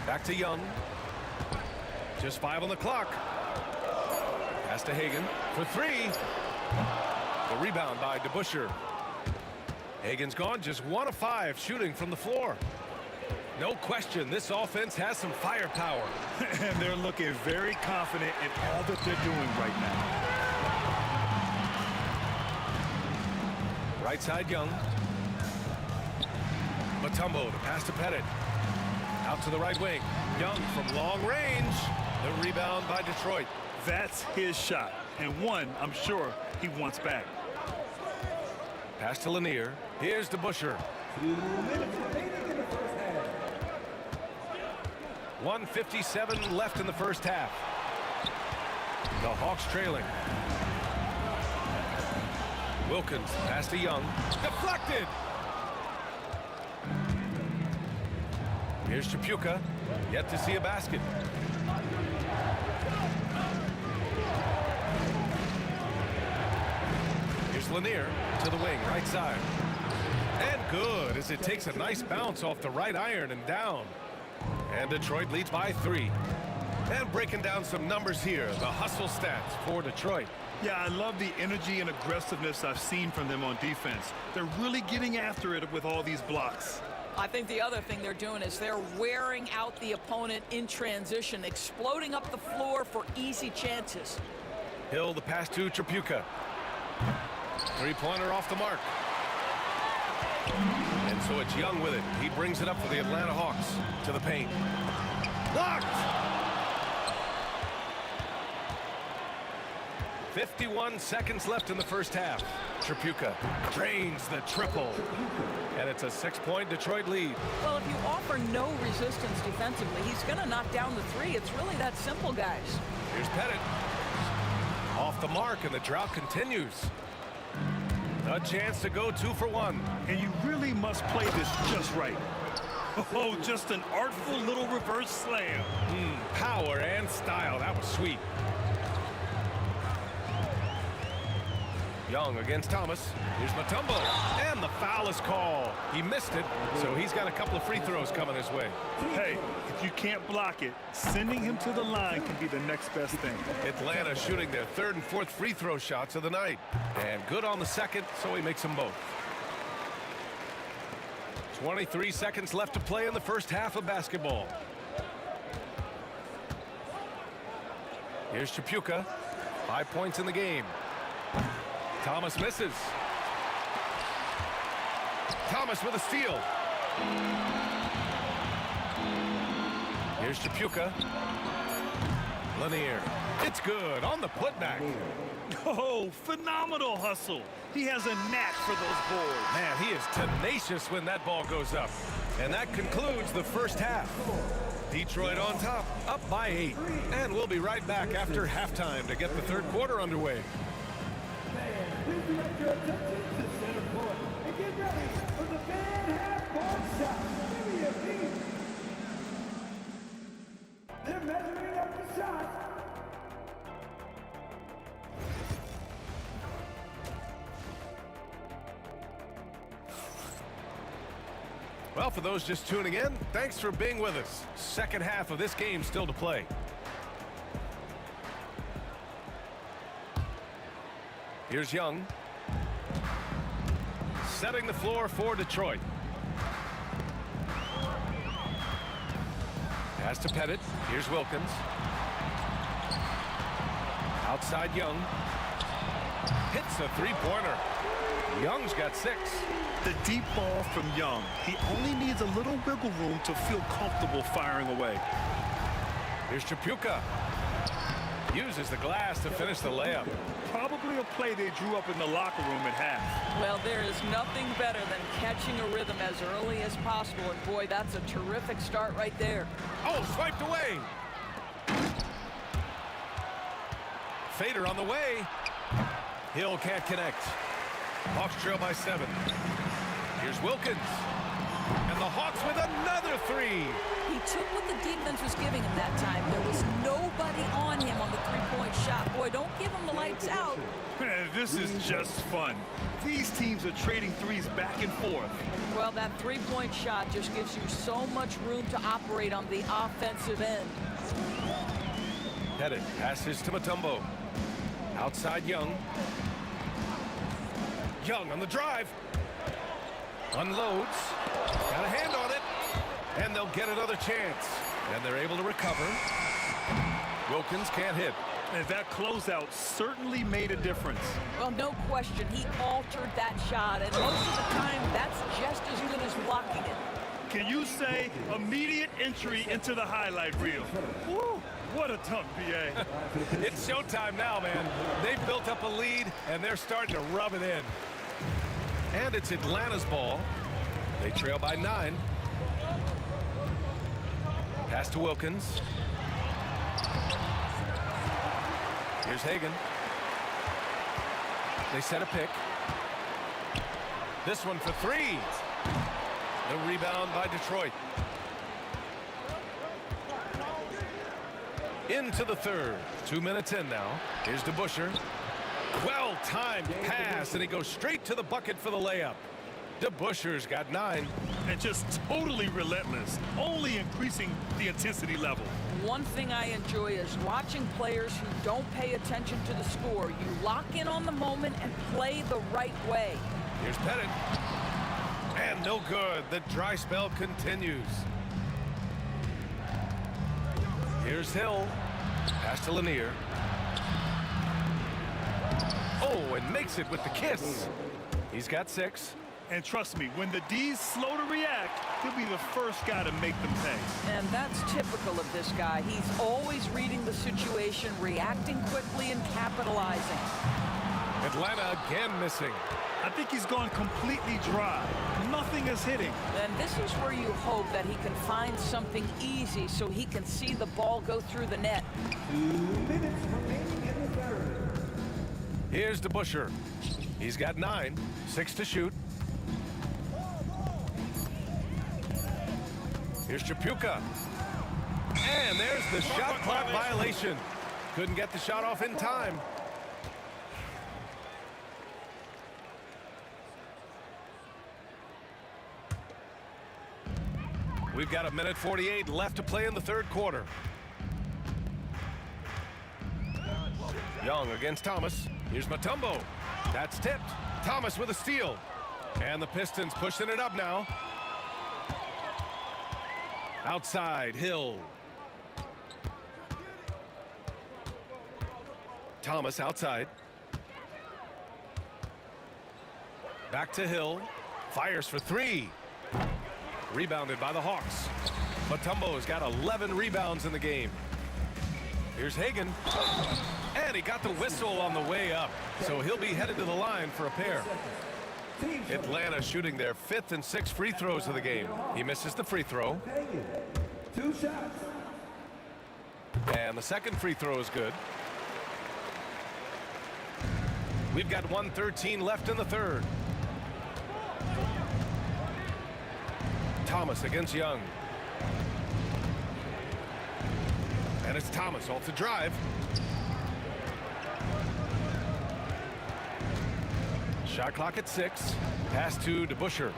Back to Young. Just 5 on the clock. Pass to Hagan for 3. The rebound by DeBusschere. Hagan's gone just 1 of 5 shooting from the floor. No question, this offense has some firepower. And they're looking very confident in all that they're doing right now. Right side Young. Mutombo to pass to Pettit. Out to the right wing. Young from long range. The rebound by Detroit. That's his shot, and one I'm sure he wants back. Pass to Lanier. Here's to Busher. 1:57 left in the first half. The Hawks trailing. Wilkins pass to Young. Deflected. Here's Chapuka. Yet to see a basket. Here's Lanier to the wing, right side. And good as it takes a nice bounce off the right iron and down. And Detroit leads by 3. And breaking down some numbers here, the hustle stats for Detroit. Yeah, I love the energy and aggressiveness I've seen from them on defense. They're really getting after it with all these blocks. I think the other thing they're doing is they're wearing out the opponent in transition, exploding up the floor for easy chances. Hill the pass to Chapuka. Three-pointer off the mark. And so it's Young with it. He brings it up for the Atlanta Hawks to the paint. Blocked! 51 seconds left in the first half. Chapuka drains the triple. And it's a 6-point Detroit lead. Well, if you offer no resistance defensively, he's going to knock down the 3. It's really that simple, guys. Here's Pettit. Off the mark, and the drought continues. A chance to go 2 for 1. And you really must play this just right. Oh, just an artful little reverse slam. Power and style. That was sweet. Young against Thomas. Here's Mutombo. And the foul is called. He missed it, so he's got a couple of free throws coming his way. Hey, if you can't block it, sending him to the line can be the next best thing. Atlanta shooting their 3rd and 4th free throw shots of the night. And good on the second, so he makes them both. 23 seconds left to play in the first half of basketball. Here's Chapuka. 5 points in the game. Thomas misses. Thomas with a steal. Here's Chapuka. Lanier. It's good on the putback. Oh, phenomenal hustle. He has a knack for those boards. Man, he is tenacious when that ball goes up. And that concludes the first half. Detroit on top, up by 8. And we'll be right back after halftime to get the third quarter underway. Please direct your attention to center court and get ready for the fan half-court shot. Give me a beat. They're measuring up the shot. Well, for those just tuning in, thanks for being with us. Second half of this game still to play. Here's Young. Setting the floor for Detroit. Pass to Pettit. Here's Wilkins. Outside Young. Hits a three-pointer. Young's got 6. The deep ball from Young. He only needs a little wiggle room to feel comfortable firing away. Here's Chapuka. Uses the glass to finish the layup. Probably a play they drew up in the locker room at half. Well, there is nothing better than catching a rhythm as early as possible. And boy, that's a terrific start right there. Oh, swiped away. Fader on the way. Hill can't connect. Hawks trail by 7. Here's Wilkins. And the Hawks with another 3. He took what the defense was giving him that time. There was nobody on him on the three-point shot. Boy, don't give him the lights out. Man, this is just fun. These teams are trading threes back and forth. Well, that three-point shot just gives you so much room to operate on the offensive end. Pettit passes to Mutombo. Outside Young. Young on the drive. Unloads. Got a hand on it. And they'll get another chance. And they're able to recover. Wilkins can't hit. And that closeout certainly made a difference. Well, no question. He altered that shot. And most of the time, that's just as good as blocking it. Can you say immediate entry into the highlight reel? Woo, what a dunk, BA. It's showtime now, man. They've built up a lead, and they're starting to rub it in. And it's Atlanta's ball. They trail by 9. Pass to Wilkins. Here's Hagan. They set a pick. This one for 3. The rebound by Detroit. Into the third. 2 minutes in now. Here's DeBusschere. Well-timed pass, and he goes straight to the bucket for the layup. DeBusschere's got 9. And just totally relentless, only increasing the intensity level. One thing I enjoy is watching players who don't pay attention to the score. You lock in on the moment and play the right way. Here's Pettit. And no good. The dry spell continues. Here's Hill. Pass to Lanier. Oh, and makes it with the kiss. He's got 6. And trust me, when the D's slow to react, he'll be the first guy to make them pay. And that's typical of this guy. He's always reading the situation, reacting quickly, and capitalizing. Atlanta again missing. I think he's gone completely dry. Nothing is hitting. And this is where you hope that he can find something easy so he can see the ball go through the net. 2 minutes remaining in the third. Here's DeBusschere. He's got 9. 6 to shoot. Here's Chapuka. And there's the shot clock violation. Couldn't get the shot off in time. We've got 1:48 left to play in the third quarter. Young against Thomas. Here's Mutombo. That's tipped. Thomas with a steal. And the Pistons pushing it up now. Outside, Hill. Thomas outside. Back to Hill. Fires for 3. Rebounded by the Hawks. Mutombo's got 11 rebounds in the game. Here's Hagan. And he got the whistle on the way up. So he'll be headed to the line for a pair. Atlanta shooting their 5th and 6th free throws of the game. He misses the free throw. 2 shots. And the second free throw is good. We've got 1:13 left in the third. Thomas against Young. And it's Thomas off the drive. Shot clock at 6. Pass to DeBusschere.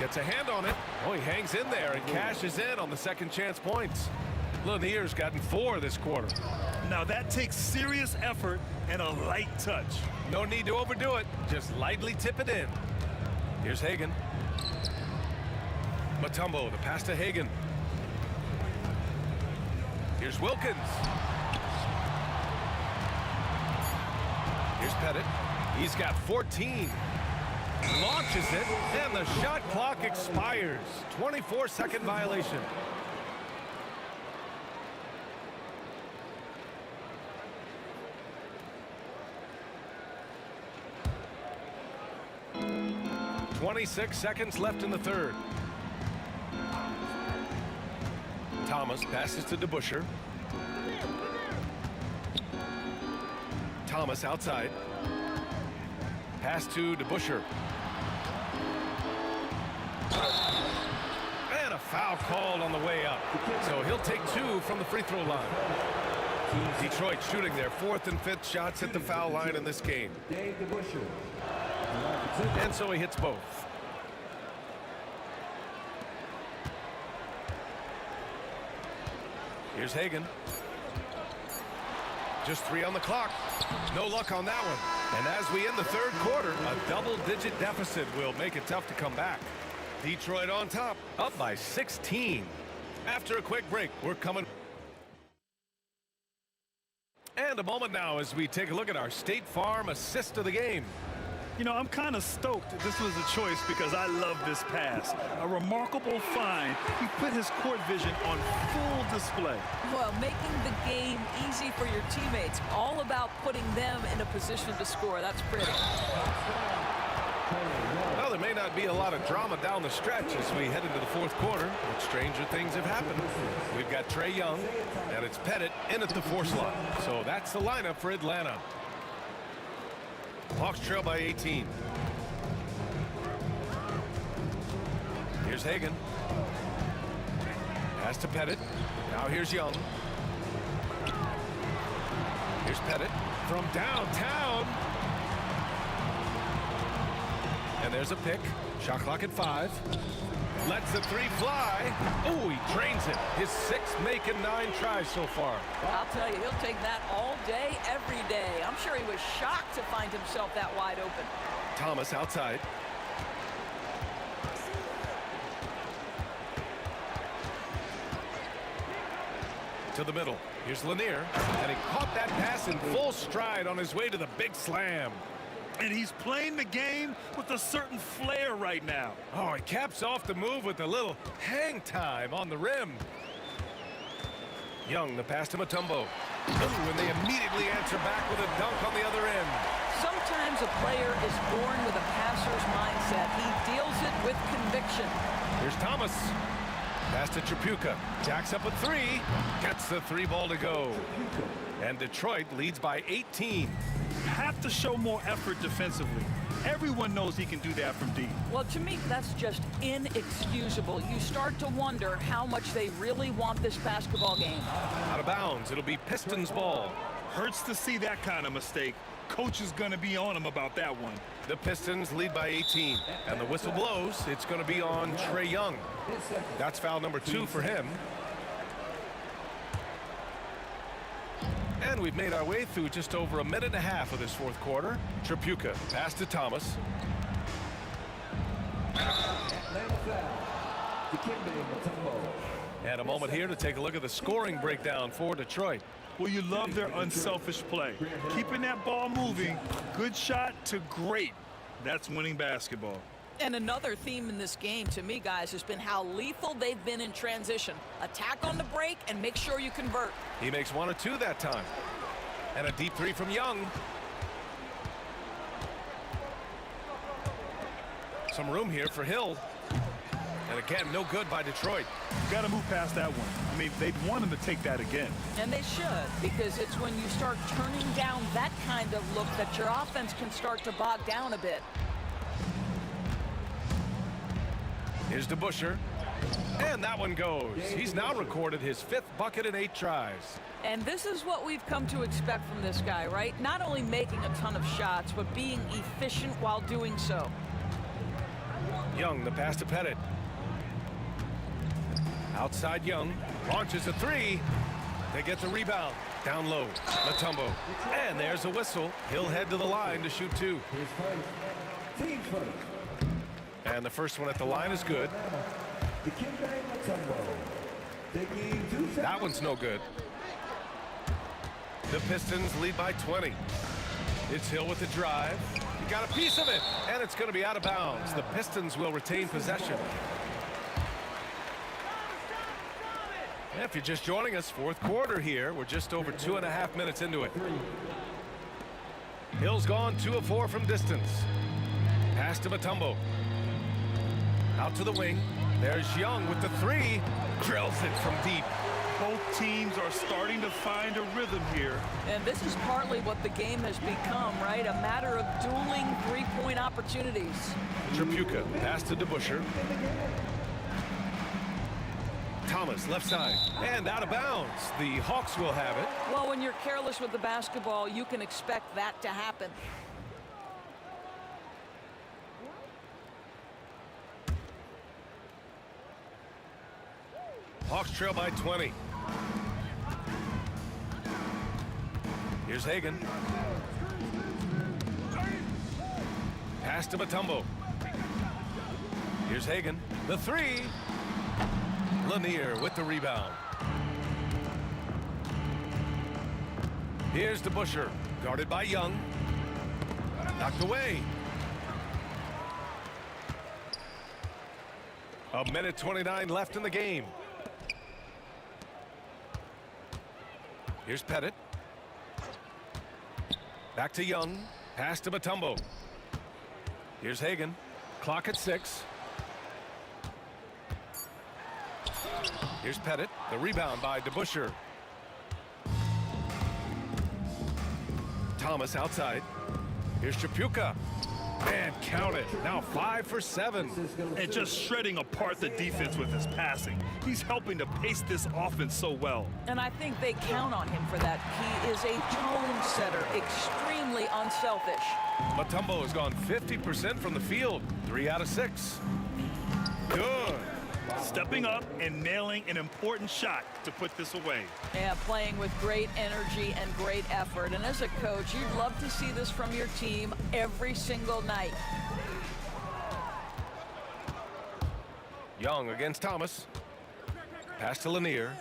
Gets a hand on it. Oh, he hangs in there and cashes in on the second chance points. Lanier's gotten 4 this quarter. Now that takes serious effort and a light touch. No need to overdo it. Just lightly tip it in. Here's Hagan. Mutombo, the pass to Hagan. Here's Wilkins. Here's Pettit. He's got 14. Launches it, and the shot clock expires. 24-second violation. .26 seconds left in the third. Thomas passes to DeBusschere. Thomas outside. Pass to DeBusschere. And a foul called on the way up. So he'll take 2 from the free throw line. Detroit shooting their 4th and 5th shots at the foul line in this game. And so he hits both. Here's Hagan. Just 3 on the clock. No luck on that one. And as we end the third quarter, a double-digit deficit will make it tough to come back. Detroit on top, up by 16. After a quick break, we're coming. And a moment now as we take a look at our State Farm assist of the game. You know, I'm kind of stoked that this was a choice because I love this pass. A remarkable find. He put his court vision on full display. Well, making the game easy for your teammates, all about putting them in a position to score. That's pretty. Well, there may not be a lot of drama down the stretch as we head into the fourth quarter, but stranger things have happened. We've got Trae Young, and it's Pettit in at the 4 slot. So that's the lineup for Atlanta. Hawks trail by 18. Here's Hagan. Pass to Pettit. Now here's Young. Here's Pettit from downtown. And there's a pick. Shot clock at 5. Lets the 3 fly. Oh, he drains it. His 6th make and 9 tries so far. I'll tell you, he'll take that all day, every day. I'm sure he was shocked to find himself that wide open. Thomas outside. To the middle. Here's Lanier. And he caught that pass in full stride on his way to the big slam. And he's playing the game with a certain flair right now. Oh, he caps off the move with a little hang time on the rim. Young, the pass to Mutombo. Ooh, and they immediately answer back with a dunk on the other end. Sometimes a player is born with a passer's mindset. He deals it with conviction. Here's Thomas. Pass to Tripucka. Jacks up a 3. Gets the 3 ball to go. And Detroit leads by 18. Have to show more effort defensively. Everyone knows he can do that from deep. Well, to me, that's just inexcusable. You start to wonder how much they really want this basketball game. Out of bounds. It'll be Pistons ball. Hurts to see that kind of mistake. Coach is going to be on him about that one. The Pistons lead by 18. And the whistle blows. It's going to be on Trae Young. That's foul number 2 for him. And we've made our way through just over a minute and a half of this fourth quarter. Tripucka, pass to Thomas. And a moment here to take a look at the scoring breakdown for Detroit. Well, you love their unselfish play. Keeping that ball moving, good shot to great. That's winning basketball. And another theme in this game, to me, guys, has been how lethal they've been in transition. Attack on the break and make sure you convert. He makes 1 or 2 that time. And a deep 3 from Young. Some room here for Hill. And again, no good by Detroit. You got to move past that one. I mean, they'd want him to take that again. And they should, because it's when you start turning down that kind of look that your offense can start to bog down a bit. Here's DeBusschere. And that one goes. He's now recorded his 5th bucket in 8 tries. And this is what we've come to expect from this guy, right? Not only making a ton of shots, but being efficient while doing so. Young, the pass to Pettit. Outside Young. Launches a 3. They get the rebound. Down low. Mutombo. And there's a whistle. He'll head to the line to shoot 2. And the first one at the line is good. That one's no good. The Pistons lead by 20. It's Hill with the drive. He got a piece of it, and it's going to be out of bounds. The Pistons will retain possession. And if you're just joining us, fourth quarter here. We're just over 2.5 minutes into it. Hill's gone 2 of 4 from distance. Pass to Mutombo. Out to the wing. There's Young with the 3. Drills it from deep. Both teams are starting to find a rhythm here. And this is partly what the game has become, right? A matter of dueling 3-point opportunities. Tripucka, pass to DeBusschere. Thomas, left side, and out of bounds. The Hawks will have it. Well, when you're careless with the basketball, you can expect that to happen. Hawks trail by 20. Here's Hagan. Pass to Mutombo. Here's Hagan. The 3. Lanier with the rebound. Here's DeBusschere. Guarded by Young. Knocked away. A minute 29 left in the game. Here's Pettit. Back to Young. Pass to Mutombo. Here's Hagan. Clock at 6. Here's Pettit. The rebound by DeBusschere. Thomas outside. Here's Chapuka. Man, count it. Now 5 for 7. And just shredding apart the defense with his passing. He's helping to pace this offense so well. And I think they count on him for that. He is a tone setter, extremely unselfish. Mutombo has gone 50% from the field. 3 out of 6. Good. Stepping up and nailing an important shot to put this away. Yeah, playing with great energy and great effort. And as a coach, you'd love to see this from your team every single night. Young against Thomas. Pass to Lanier.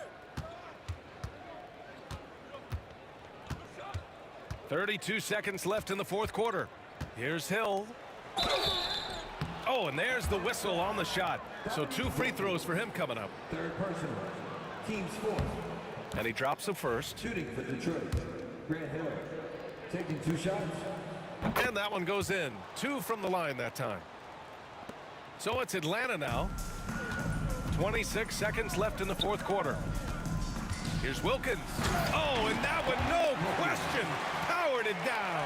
32 seconds left in the fourth quarter. Here's Hill. Oh, and there's the whistle on the shot. So 2 free throws for him coming up. Third personal. Team's fourth. And he drops the first. Shooting for Detroit. Grant Hill. Taking 2 shots. And that one goes in. 2 from the line that time. So it's Atlanta now. 26 seconds left in the fourth quarter. Here's Wilkins. Oh, and that one, no question, powered it down.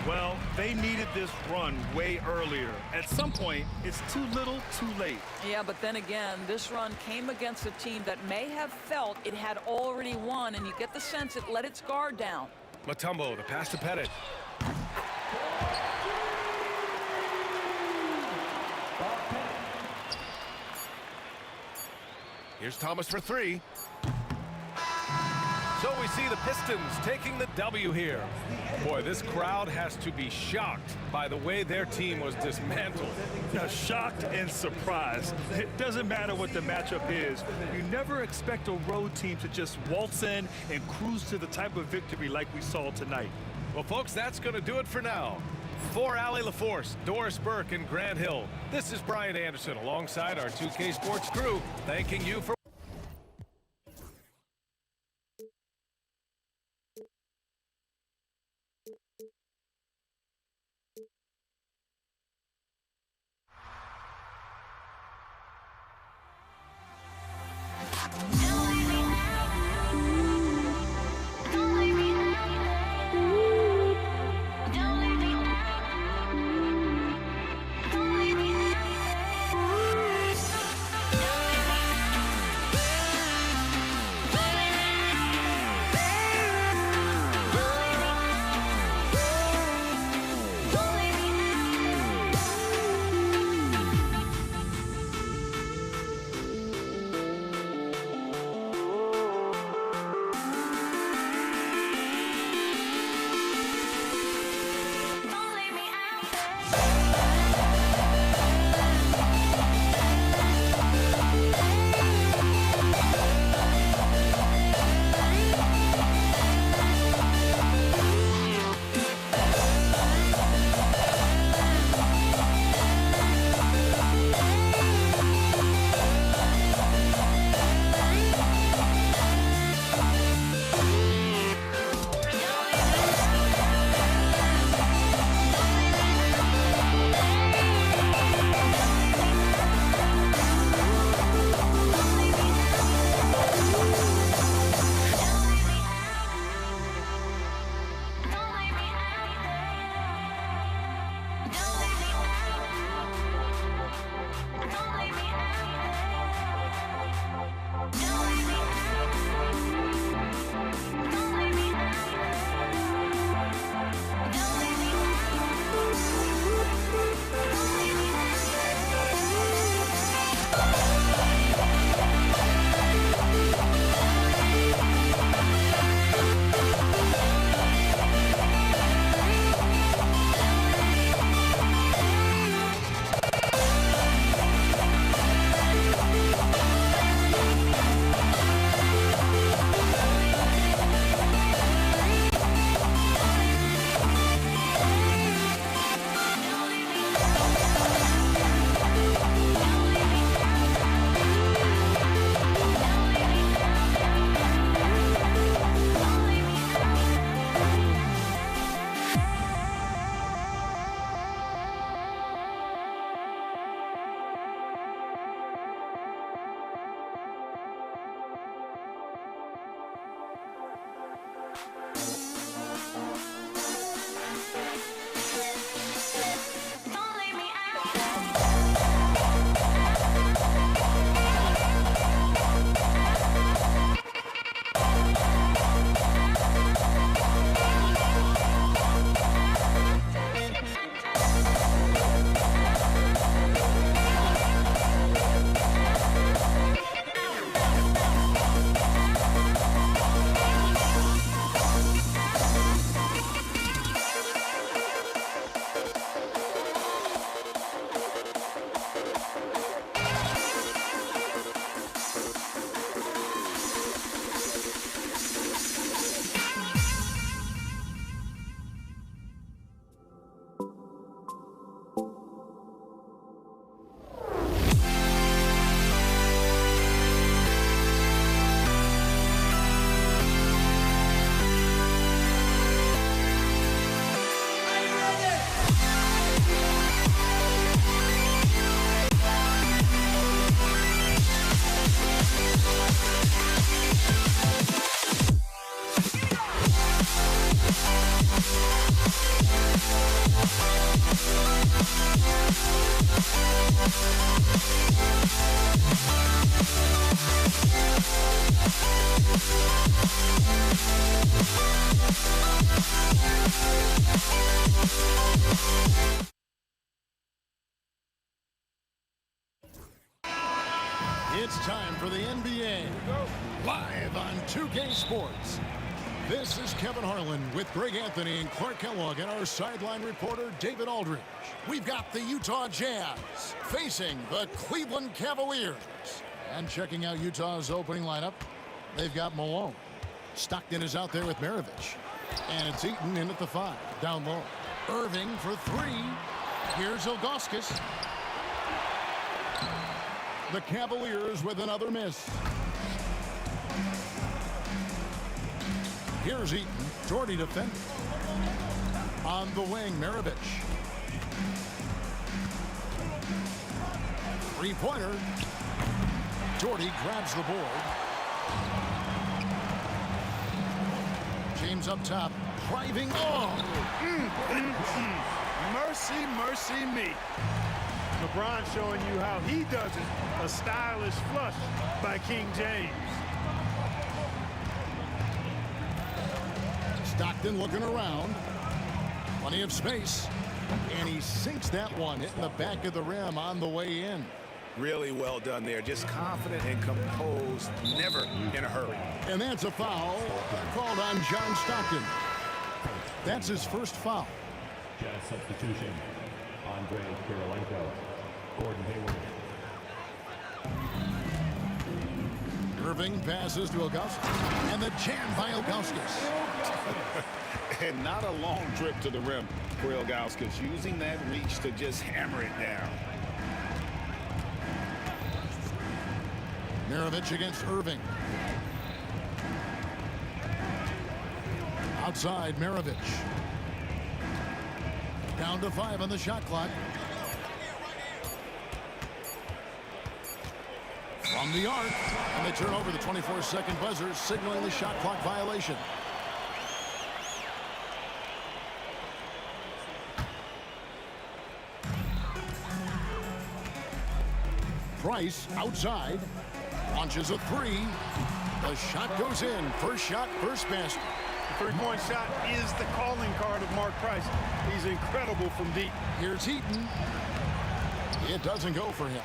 Well, they needed this run way earlier. At some point, it's too little, too late. Yeah, but then again, this run came against a team that may have felt it had already won, and you get the sense it let its guard down. Mutombo, the pass to Pettit. Here's Thomas for 3. So we see the Pistons taking the W here. Boy, this crowd has to be shocked by the way their team was dismantled. Now, shocked and surprised. It doesn't matter what the matchup is. You never expect a road team to just waltz in and cruise to the type of victory like we saw tonight. Well, folks, that's going to do it for now. For Allie LaForce, Doris Burke, and Grant Hill, this is Brian Anderson alongside our 2K Sports crew, thanking you for It's time for the NBA, live on 2K Sports. This is Kevin Harlan with Greg Anthony and Clark Kellogg and our sideline reporter, David Aldridge. We've got the Utah Jazz facing the Cleveland Cavaliers. And checking out Utah's opening lineup, they've got Malone. Stockton is out there with Maravich. And it's Eaton in at the 5, down low. Irving for 3. Here's Ilgauskas. The Cavaliers with another miss. Here's Eaton. Jordy defending. On the wing, Maravich. Three-pointer. Jordy grabs the board. James up top. Driving. Oh! Mercy, mercy me. LeBron showing you how he does it. A stylish flush by King James. Stockton looking around. Plenty of space. And he sinks that one, hitting the back of the rim on the way in. Really well done there. Just confident and composed, never in a hurry. And that's a foul called on John Stockton. That's his first foul. Jazz substitution. Andre Kirilenko. Gordon Hayward. Irving passes to Ilgauskas. And the jam by Ilgauskas. And not a long trip to the rim for Ilgauskas, using that reach to just hammer it down. Maravich against Irving. Outside, Maravich. Down to 5 on the shot clock. From the arc, and they turn over the 24-second buzzer, signaling the shot clock violation. Price outside. Launches a 3. The shot goes in. First shot, first basket. The three-point shot is the calling card of Mark Price. He's incredible from deep. Here's Heaton. It doesn't go for him.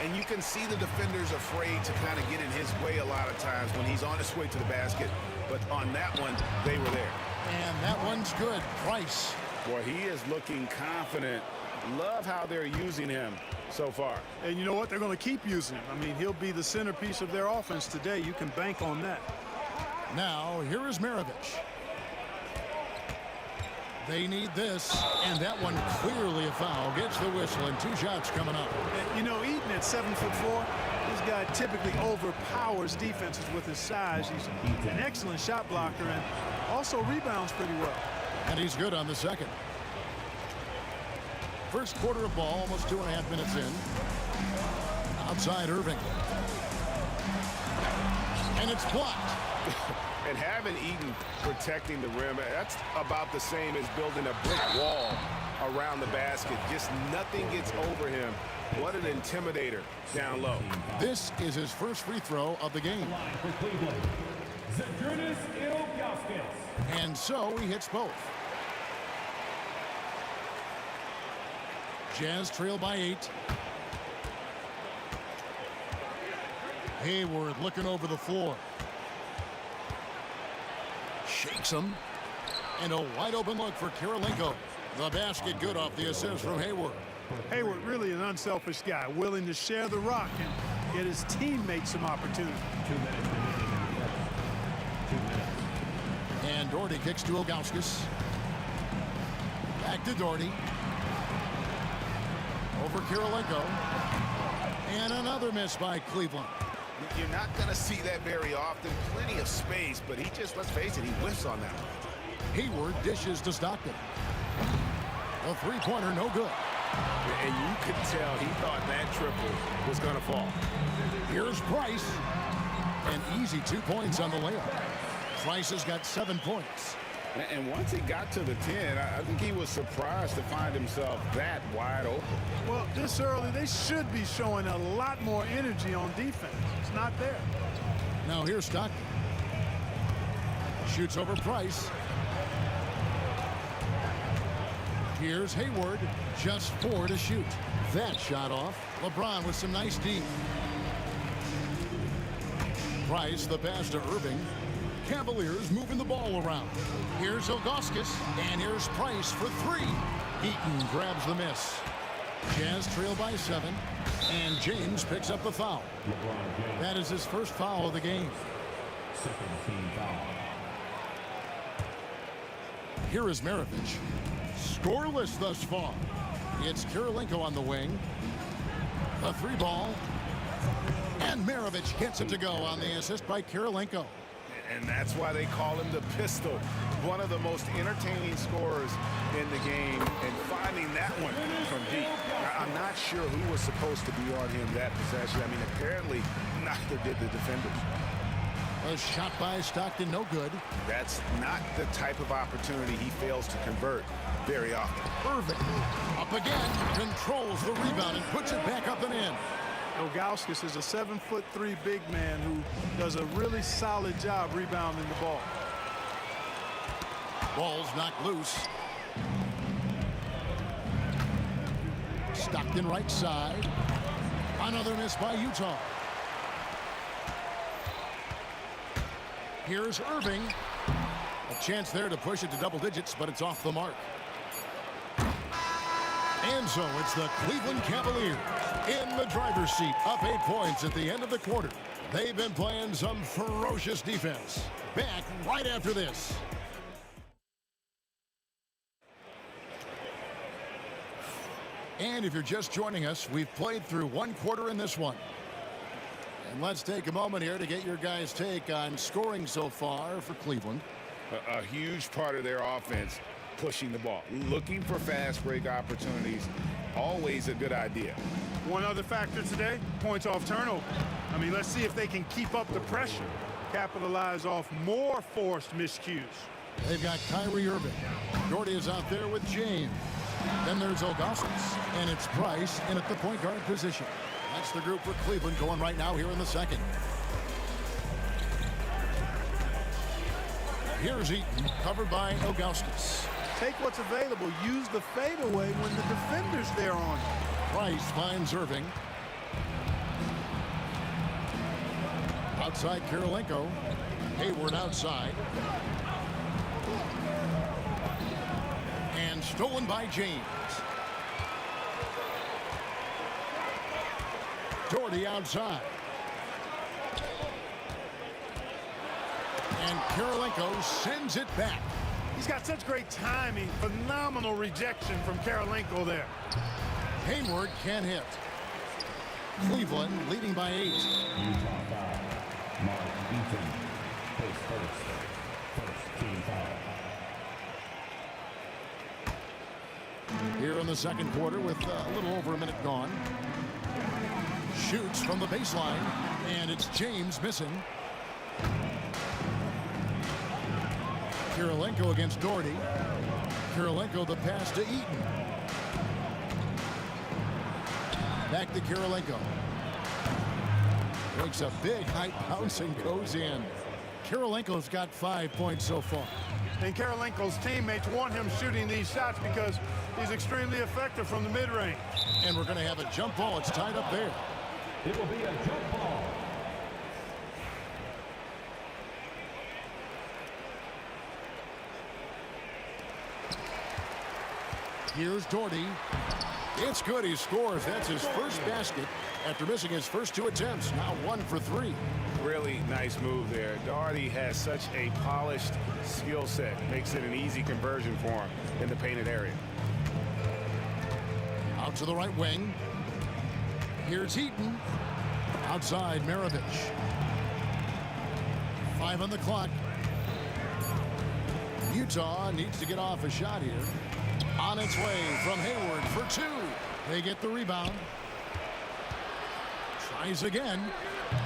And you can see the defenders afraid to kind of get in his way a lot of times when he's on his way to the basket. But on that one, they were there. And that one's good. Price. Boy, he is looking confident. Love how they're using him so far. And you know what? They're going to keep using him. I mean, he'll be the centerpiece of their offense today. You can bank on that. Now, here is Maravich. They need this, and that one clearly a foul. Gets the whistle, and 2 shots coming up. And, you know, Eaton at 7'4", this guy typically overpowers defenses with his size. He's an excellent shot blocker and also rebounds pretty well. And he's good on the second. First quarter of ball, almost 2.5 minutes in. Outside Irving. And it's blocked. And having Eaton protecting the rim, that's about the same as building a brick wall around the basket. Just nothing gets over him. What an intimidator down low. This is his first free throw of the game. And so he hits both. Jazz trail by 8. Hayward looking over the floor. Shakes him. And a wide open look for Kirilenko. The basket good off the assist from Hayward. Hayward really an unselfish guy, willing to share the rock and get his teammates some opportunity. 2 minutes. And Doherty kicks to Ilgauskas. Back to Doherty. Over Kirilenko. And another miss by Cleveland. You're not going to see that very often. Plenty of space, but he just, let's face it, he whiffs on that one. Hayward dishes to Stockton. A three-pointer, no good. And you could tell he thought that triple was going to fall. Here's Price. An easy 2 points on the layup. Price has got 7 points. And once he got to the 10, I think he was surprised to find himself that wide open. Well, this early, they should be showing a lot more energy on defense. It's not there. Now here's Stockton. Shoots over Price. Here's Hayward. Just 4 to shoot. That shot off. LeBron with some nice D. Price, the pass to Irving. Cavaliers moving the ball around. Here's Ilgauskas, and here's Price for three. Eaton grabs the miss. Jazz trail by 7, and James picks up the foul. That is his first foul of the game. Second team foul. Here is Maravich. Scoreless thus far. It's Kirilenko on the wing. A 3-ball. And Maravich gets it to go on the assist by Kirilenko. And that's why they call him the pistol. One of the most entertaining scorers in the game, and finding that one from deep. I'm not sure who was supposed to be on him that possession. I mean, apparently neither did the defenders. A shot by Stockton, no good. That's not the type of opportunity he fails to convert very often. Irving up again, controls the rebound and puts it back up and in. Ilgauskas is a 7'3" big man who does a really solid job rebounding the ball. Ball's knocked loose. Stockton right side. Another miss by Utah. Here's Irving. A chance there to push it to double digits, but it's off the mark. And so it's the Cleveland Cavaliers in the driver's seat, up 8 points at the end of the quarter. They've been playing some ferocious defense. Back right after this. And if you're just joining us, we've played through 1 quarter in this one. And let's take a moment here to get your guys' take on scoring so far for Cleveland. A huge part of their offense, pushing the ball, looking for fast break opportunities, always a good idea. One other factor today, points off turnover. I mean, let's see if they can keep up the pressure, capitalize off more forced miscues. They've got Kyrie Irving. Jordy is out there with James. Then there's Ilgauskas, and it's Price in at the point guard position. That's the group for Cleveland going right now here in the second. Here's Eaton, covered by Ilgauskas. Take what's available. Use the fadeaway when the defender's there on you. Price finds Irving. Outside Kirilenko. Hayward outside. And stolen by James. Doherty outside. And Kirilenko sends it back. He's got such great timing. Phenomenal rejection from Kirilenko there. Hayward can't hit. Cleveland leading by 8. Utah foul. Mark Eaton. His first team foul. Here in the second quarter with a little over a minute gone. Shoots from the baseline, and it's James missing. Kirilenko against Doherty. Kirilenko the pass to Eaton. Back to Kirilenko. Makes a big high bounce and goes in. Kirilenko's got 5 points so far. And Kirilenko's teammates want him shooting these shots because he's extremely effective from the mid-range. And we're going to have a jump ball. It's tied up there. It will be a jump ball. Here's Doherty. It's good. He scores. That's his first basket after missing his first 2 attempts. Now 1 for 3. Really nice move there. Doherty has such a polished skill set. Makes it an easy conversion for him in the painted area. Out to the right wing. Here's Eaton. Outside Maravich. 5 on the clock. Utah needs to get off a shot here. On its way from Hayward for 2. They get the rebound. Tries again.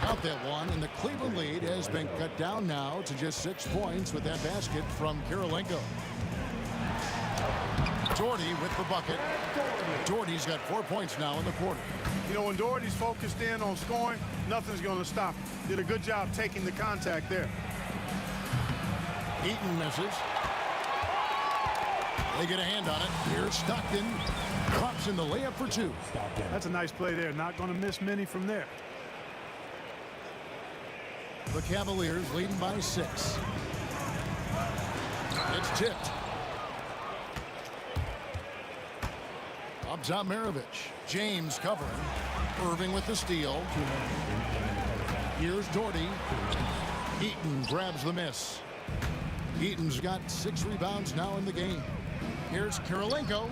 Out that one, and the Cleveland lead has been cut down now to just 6 points with that basket from Kirilenko. Doherty with the bucket. Doherty's got 4 points now in the quarter. You know, when Doherty's focused in on scoring, nothing's going to stop him. Did a good job taking the contact there. Eaton misses. They get a hand on it. Here's Stockton. Drops in the layup for 2. That's a nice play there. Not going to miss many from there. The Cavaliers leading by 6. It's tipped. Up top, Maravich. James covering. Irving with the steal. Here's Doherty. Eaton grabs the miss. Eaton's got 6 rebounds now in the game. Here's Kirilenko.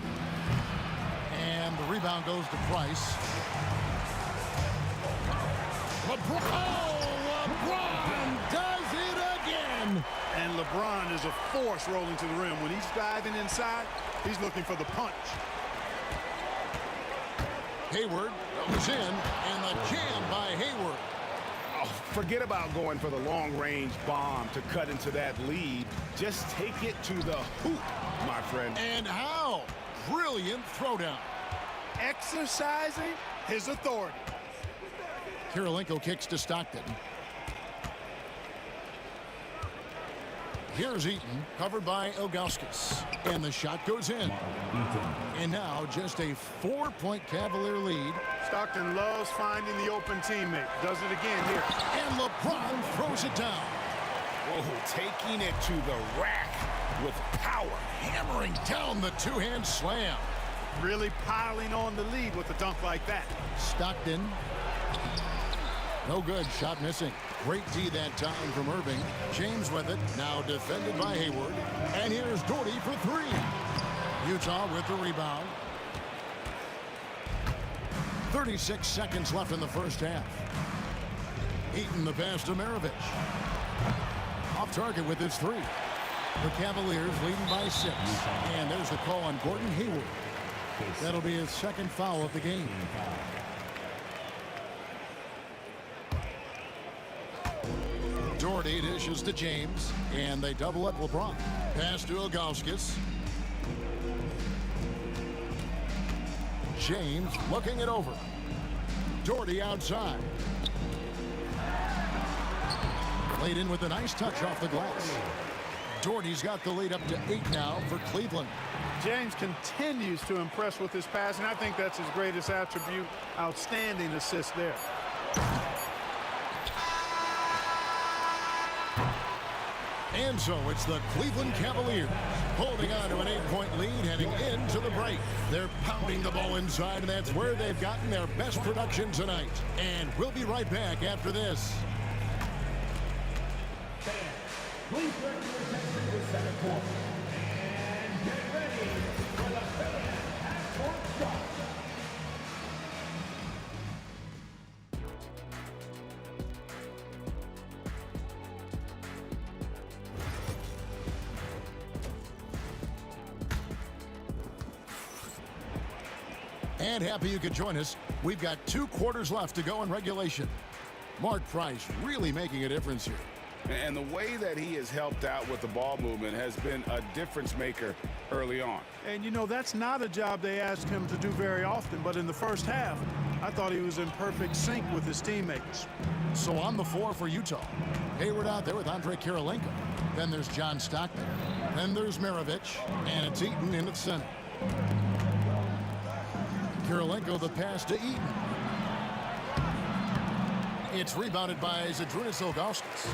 And the rebound goes to Price. LeBron does it again. And LeBron is a force rolling to the rim. When he's diving inside, he's looking for the punch. Hayward goes in, and the jam by Hayward. Oh, forget about going for the long-range bomb to cut into that lead. Just take it to the hoop, my friend. And how? Brilliant throwdown. Exercising his authority. Kirilenko kicks to Stockton. Here's Eaton, covered by Ilgauskas. And the shot goes in. And now just a 4-point Cavalier lead. Stockton loves finding the open teammate. Does it again here. And LeBron throws it down. Whoa, taking it to the rack with power. Hammering down the two-hand slam. Really piling on the lead with a dunk like that. Stockton. No good. Shot missing. Great D that time from Irving. James with it. Now defended by Hayward. And here's Doherty for 3. Utah with the rebound. 36 seconds left in the first half. Eaton the pass to Maravich. Off target with his 3. The Cavaliers leading by 6. And there's the call on Gordon Hayward. That'll be his second foul of the game. Doherty dishes to James, and they double up LeBron. Pass to Ilgauskas. James looking it over. Doherty outside. Laid in with a nice touch off the glass. Doherty's got the lead up to 8 now for Cleveland. James continues to impress with his passing. I think that's his greatest attribute. Outstanding assist there. And so it's the Cleveland Cavaliers holding on to an 8-point lead heading into the break. They're pounding the ball inside, and that's where they've gotten their best production tonight. And we'll be right back after this. Please turn your attention to the second quarter. And get ready for the Phillies half-court shot. And happy you could join us. We've got 2 quarters left to go in regulation. Mark Price really making a difference here. And the way that he has helped out with the ball movement has been a difference maker early on. And, you know, that's not a job they asked him to do very often. But in the first half, I thought he was in perfect sync with his teammates. So on the floor for Utah. Hayward out there with Andre Kirilenko. Then there's John Stockton. Then there's Maravich. And it's Eaton in the center. Kirilenko the pass to Eaton. It's rebounded by Zydrunas Ilgauskas.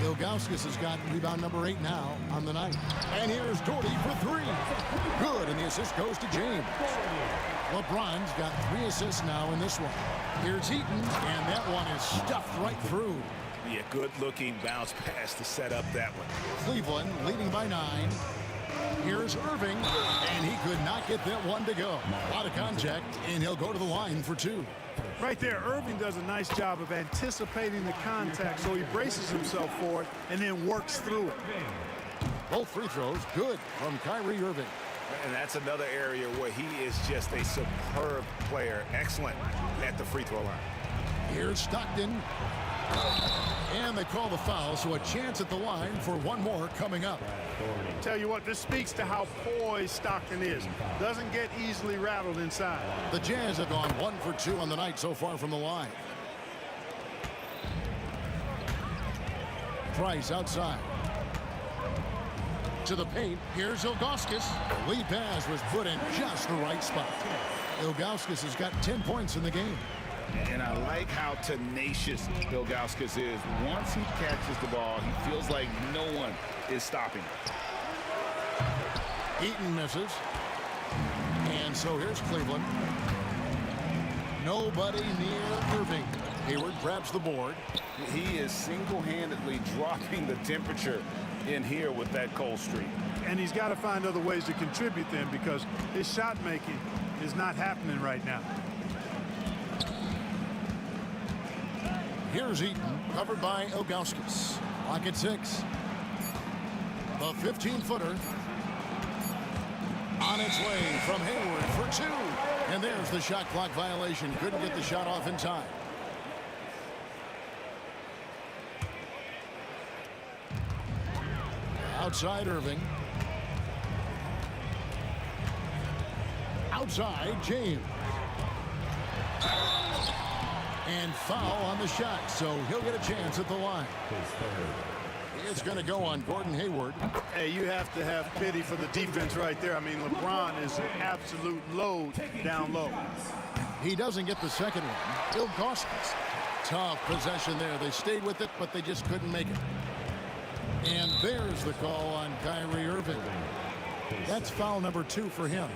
Ilgauskas has got rebound number 8 now on the night. And here's Doherty for 3. Good, and the assist goes to James. LeBron's got 3 assists now in this one. Here's Eaton, and that one is stuffed right through. Yeah, good-looking bounce pass to set up that one. Cleveland leading by 9. Here's Irving, and he could not get that one to go. A lot of contact, and he'll go to the line for 2. Right there, Irving does a nice job of anticipating the contact, so he braces himself for it and then works through it. Both free throws good from Kyrie Irving. And that's another area where he is just a superb player. Excellent at the free throw line. Here's Stockton. And they call the foul, so a chance at the line for one more coming up. Tell you what, this speaks to how poised Stockton is. Doesn't get easily rattled inside. The Jazz have gone 1 for 2 on the night so far from the line. Price outside. To the paint, here's Ilgauskas. The lead pass was put in just the right spot. Ilgauskas has got 10 points in the game. And I like how tenacious Ilgauskas is. Once he catches the ball, he feels like no one is stopping him. Eaton misses. And so here's Cleveland. Nobody near Irving. Hayward grabs the board. He is single-handedly dropping the temperature in here with that cold streak. And he's got to find other ways to contribute then, because his shot making is not happening right now. Here's Eaton, covered by Ilgauskas. Clock at 6. The 15-footer on its way from Hayward for 2. And there's the shot clock violation. Couldn't get the shot off in time. Outside Irving. Outside James. And foul on the shot, so he'll get a chance at the line. It's going to go on Gordon Hayward. Hey, you have to have pity for the defense right there. I mean, LeBron is an absolute load down low. He doesn't get the second one. Ilgauskas. Tough possession there. They stayed with it, but they just couldn't make it. And there's the call on Kyrie Irving. That's foul number 2 for him.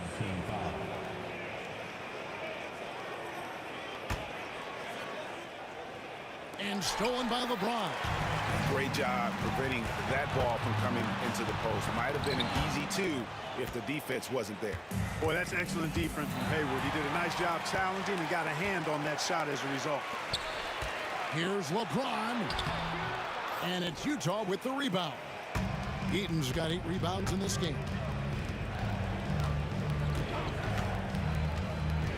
And stolen by LeBron. Great job preventing that ball from coming into the post. Might have been an easy 2 if the defense wasn't there. Boy, that's excellent defense from Hayward. He did a nice job challenging and got a hand on that shot as a result. Here's LeBron. And it's Utah with the rebound. Eaton's got 8 rebounds in this game.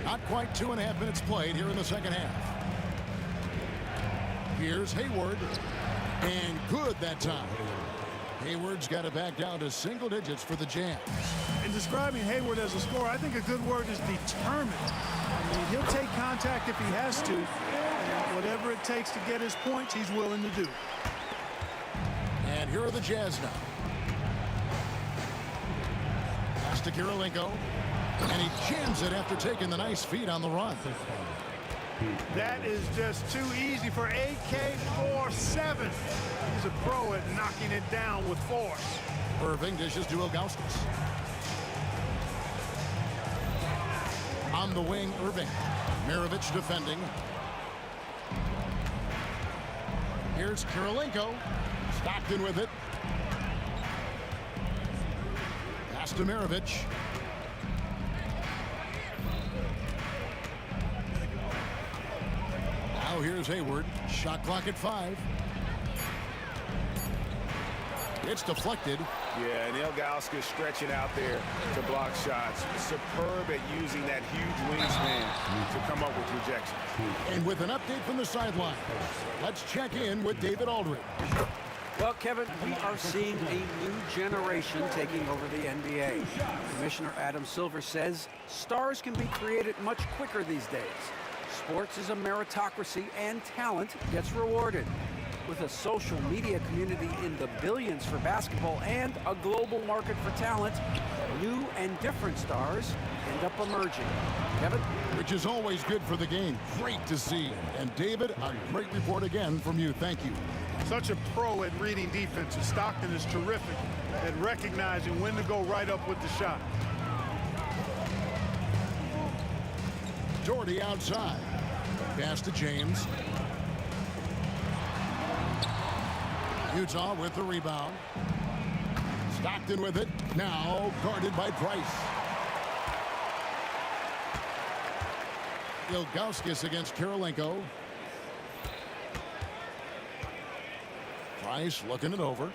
Not quite 2.5 minutes played here in the second half. Here's Hayward. And good that time. Hayward's got it back down to single digits for the Jazz. In describing Hayward as a scorer, I think a good word is determined. I mean, he'll take contact if he has to. And whatever it takes to get his points, he's willing to do. And here are the Jazz now. Pass to Kirilenko. And he jams it after taking the nice feed on the run. That is just too easy for AK-47. He's a pro at knocking it down with force. Irving dishes to Ilgauskas. On the wing, Irving. Maravich defending. Here's Kirilenko. Stockton with it. Pass to Maravich. Now here's Hayward. Shot clock at 5. It's deflected. Yeah, and Ilgauskas stretching out there to block shots. Superb at using that huge wingspan to come up with rejections. And with an update from the sideline, let's check in with David Aldridge. Well, Kevin, we are seeing a new generation taking over the NBA. Commissioner Adam Silver says stars can be created much quicker these days. Sports is a meritocracy and talent gets rewarded. With a social media community in the billions for basketball and a global market for talent, new and different stars end up emerging. Kevin? Which is always good for the game. Great to see. And David, a great report again from you. Thank you. Such a pro at reading defenses. Stockton is terrific at recognizing when to go right up with the shot. Doherty outside. Pass to James. Utah with the rebound. Stockton with it. Now guarded by Price. Ilgauskas against Kirilenko. Price looking it over.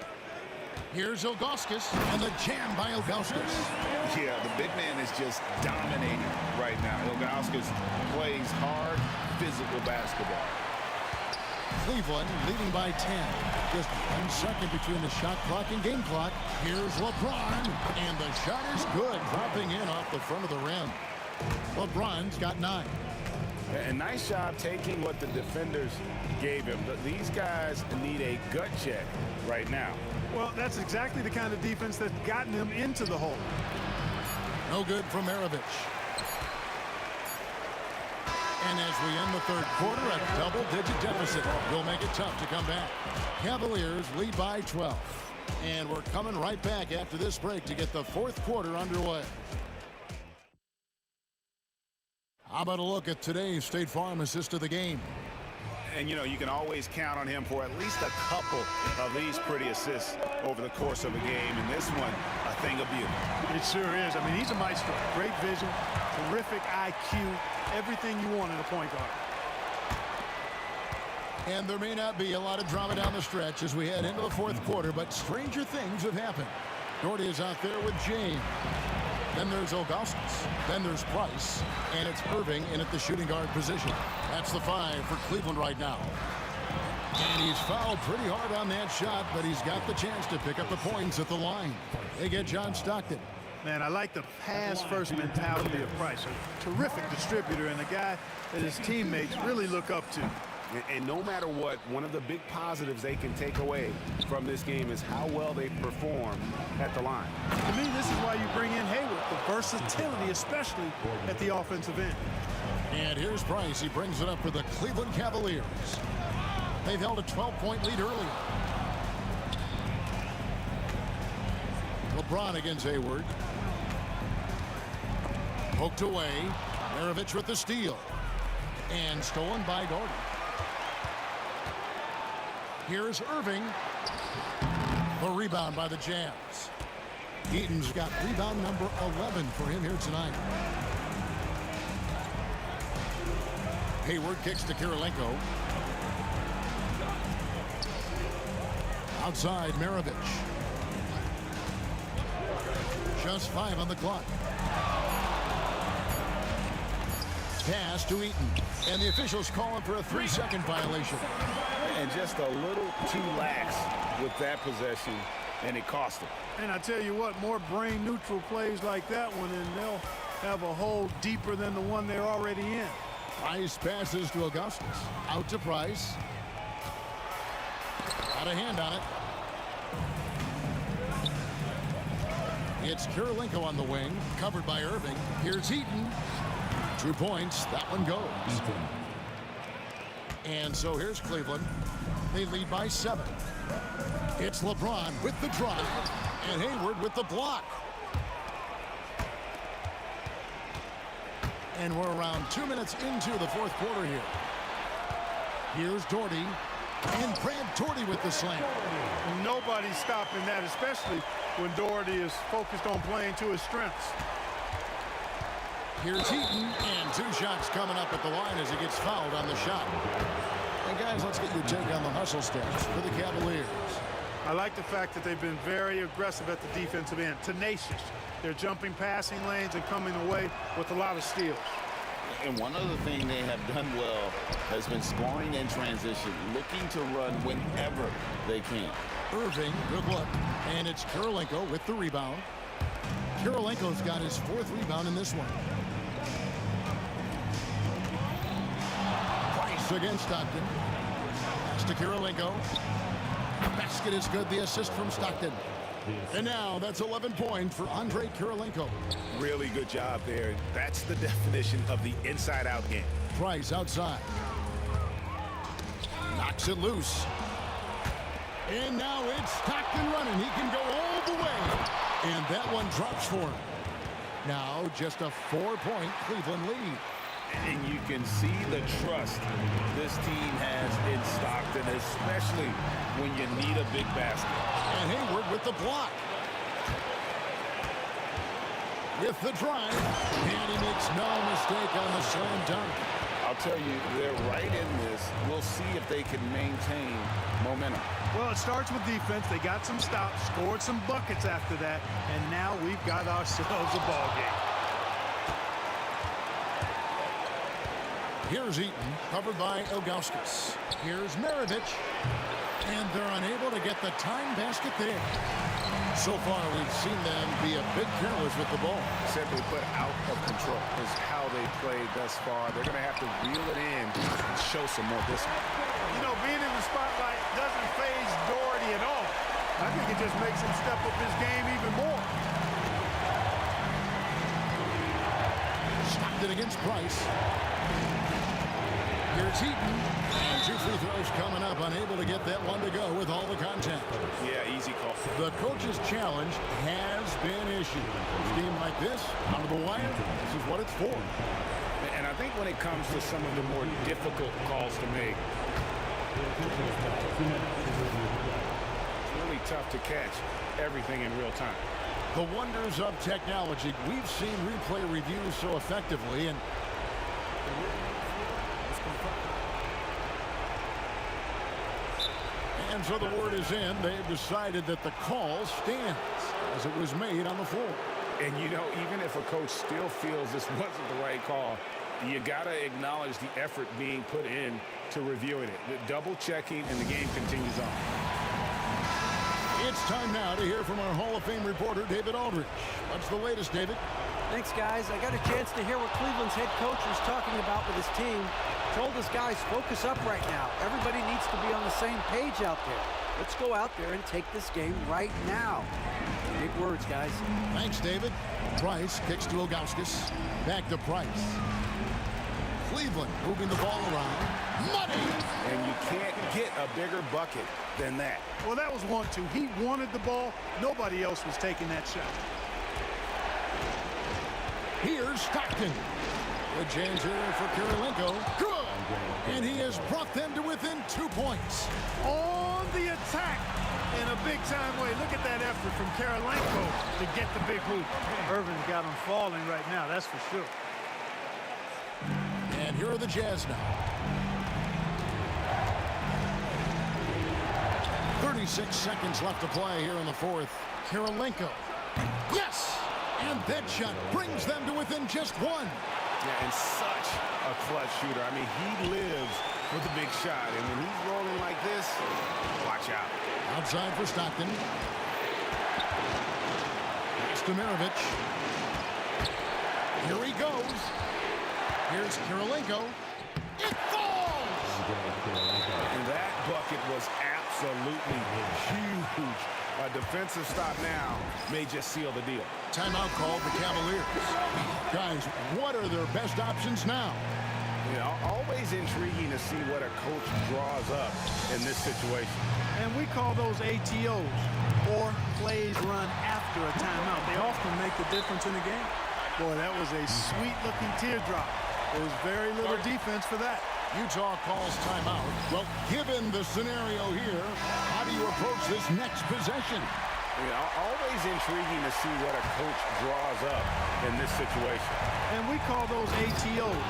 Here's Ilgauskas, and the jam by Ilgauskas. Yeah, the big man is just dominating right now. Ilgauskas plays hard, physical basketball. Cleveland leading by 10. Just 1 second between the shot clock and game clock. Here's LeBron, and the shot is good, dropping in off the front of the rim. LeBron's got 9. And nice job taking what the defenders gave him. These guys need a gut check right now. Well, that's exactly the kind of defense that's gotten him into the hole. No good from Maravich. And as we end the third quarter, a double-digit deficit will make it tough to come back. Cavaliers lead by 12. And we're coming right back after this break to get the fourth quarter underway. How about a look at today's State Farm assist of the game? And, you know, you can always count on him for at least a couple of these pretty assists over the course of a game. And this one, a thing of beauty. It sure is. I mean, he's a maestro. Great vision, terrific IQ, everything you want in a point guard. And there may not be a lot of drama down the stretch as we head into the fourth quarter, but stranger things have happened. Doherty is out there with James. Then there's Augustus. Then there's Price. And it's Irving in at the shooting guard position. That's the 5 for Cleveland right now. And he's fouled pretty hard on that shot, but he's got the chance to pick up the points at the line. They get John Stockton. Man, I like the pass-first mentality of Price. A terrific distributor and a guy that his teammates really look up to. And no matter what, one of the big positives they can take away from this game is how well they perform at the line. To me, this is why you bring in Hayward, the versatility, especially at the offensive end. And here's Price. He brings it up for the Cleveland Cavaliers. They've held a 12-point lead earlier. LeBron against Hayward. Poked away. Maravich with the steal. And stolen by Doherty. Here's Irving. The rebound by the Jazz. Eaton's got rebound number 11 for him here tonight. Hayward kicks to Kirilenko. Outside, Maravich. Just 5 on the clock. Pass to Eaton. And the officials calling for a 3-second violation. And just a little too lax with that possession, and it cost him. And I tell you what, more brain-neutral plays like that one, and they'll have a hole deeper than the one they're already in. Price passes to Augustus. Out to Price. Got a hand on it. It's Kirilenko on the wing, covered by Irving. Here's Eaton. 2 points. That one goes. And so here's Cleveland. They lead by 7. It's LeBron with the drive. And Hayward with the block. And we're around 2 minutes into the fourth quarter here. Here's Doherty. And Brad Doherty with the slam. Nobody's stopping that, especially when Doherty is focused on playing to his strengths. Here's Eaton, and 2 shots coming up at the line as he gets fouled on the shot. And guys, let's get your take on the hustle stats for the Cavaliers. I like the fact that they've been very aggressive at the defensive end, tenacious. They're jumping passing lanes and coming away with a lot of steals. And one other thing they have done well has been scoring in transition, looking to run whenever they can. Irving, good look. And it's Kirilenko with the rebound. Kirilenko's got his 4th rebound in this one. Price against Stockton. Pass to Kirilenko. The basket is good. The assist from Stockton. And now that's 11 points for Andre Kirilenko. Really good job there. That's the definition of the inside-out game. Price outside. Knocks it loose. And now it's Stockton running. He can go all the way. And that one drops for him. Now just a 4-point Cleveland lead. And you can see the trust this team has in Stockton, especially when you need a big basket. And Hayward with the block. With the drive. And he makes no mistake on the slam dunk. I'll tell you, they're right in this. We'll see if they can maintain momentum. Well, it starts with defense. They got some stops, scored some buckets after that, and now we've got ourselves a ball game. Here's Eaton, covered by Augustus. Here's Maravich. And they're unable to get the time basket there. So far, we've seen them be a bit careless with the ball. Simply put, out of control is how they played thus far. They're going to have to reel it in and show some more discipline. You know, being in the spotlight doesn't faze Doherty at all. I think it just makes him step up his game even more. Stockton against Price. Here's Heaton. And 2 free throws coming up. Unable to get that one to go with all the contact. Yeah, easy call. The coach's challenge has been issued. A game like this, under the wire, this is what it's for. And I think when it comes to some of the more difficult calls to make, it's really tough to catch everything in real time. The wonders of technology. We've seen replay reviews so effectively, and so the word is in. They've decided that the call stands as it was made on the floor. And, you know, even if a coach still feels this wasn't the right call, you got to acknowledge the effort being put in to reviewing it. The double checking, and the game continues on. It's time now to hear from our Hall of Fame reporter, David Aldridge. What's the latest, David? Thanks, guys. I got a chance to hear what Cleveland's head coach was talking about with his team. Told his guys, focus up right now. Everybody needs to be on the same page out there. Let's go out there and take this game right now. Big words, guys. Thanks, David. Price kicks to Ilgauskas. Back to Price. Cleveland moving the ball around. Money! And you can't get a bigger bucket than that. Well, that was 1-2. He wanted the ball. Nobody else was taking that shot. Here's Stockton. Good chance here for Kirilenko. Good! And he has brought them to within 2 points. On the attack in a big-time way. Look at that effort from Kirilenko to get the big hoop. Irvin's got him falling right now, that's for sure. And here are the Jazz now. 36 seconds left to play here in the fourth. Kirilenko. Yes! And that shot brings them to within just 1. Yeah, and such a clutch shooter. I mean, he lives for the big shot. And when he's rolling like this, watch out. Outside for Stockton. It's Demirovic. Here he goes. Here's Kirilenko. It falls! And that bucket was absolutely huge. A defensive stop now may just seal the deal. Timeout called the Cavaliers. Guys, what are their best options now? You know, always intriguing to see what a coach draws up in this situation. And we call those ATOs, or plays run after a timeout. They often make the difference in the game. Boy, that was a sweet-looking teardrop. There was very little defense for that. Utah calls timeout. Well, given the scenario here, how do you approach this next possession? You know, always intriguing to see what a coach draws up in this situation. And we call those ATOs,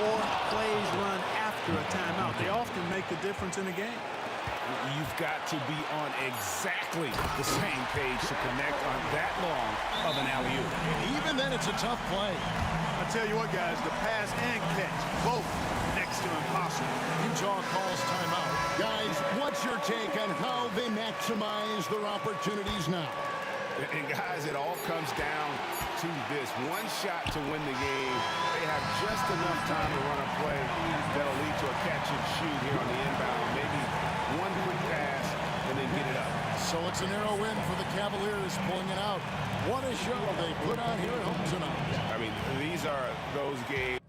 or plays run after a timeout. They often make the difference in the game. You've got to be on exactly the same page to connect on that long of an alley-oop. Even then, it's a tough play. I tell you what, guys, the pass and catch, both next to impossible. Utah calls timeout. Guys, what's your take on how they maximize their opportunities now? And guys, it all comes down to this. One shot to win the game. They have just enough time to run a play that'll lead to a catch and shoot here on the inbound. Maybe one quick pass and then get it up. So it's a narrow win for the Cavaliers, pulling it out. What a show they put on here at home tonight. I mean, these are those games.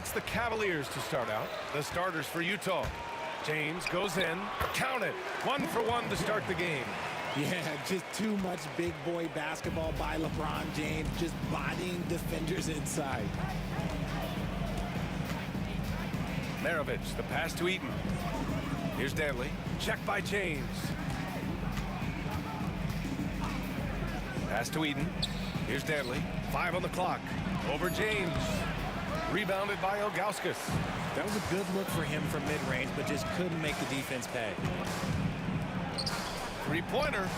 It's the Cavaliers to start out. The starters for Utah. James goes in. Count it. 1 for 1 to start the game. Yeah, just too much big boy basketball by LeBron James, just bodying defenders inside. Maravich, the pass to Eaton. Here's Danley. Check by James. Pass to Eaton. Here's Danley. 5 on the clock. Over James. Rebounded by Ilgauskas. That was a good look for him from mid-range, but just couldn't make the defense pay. Three-pointer.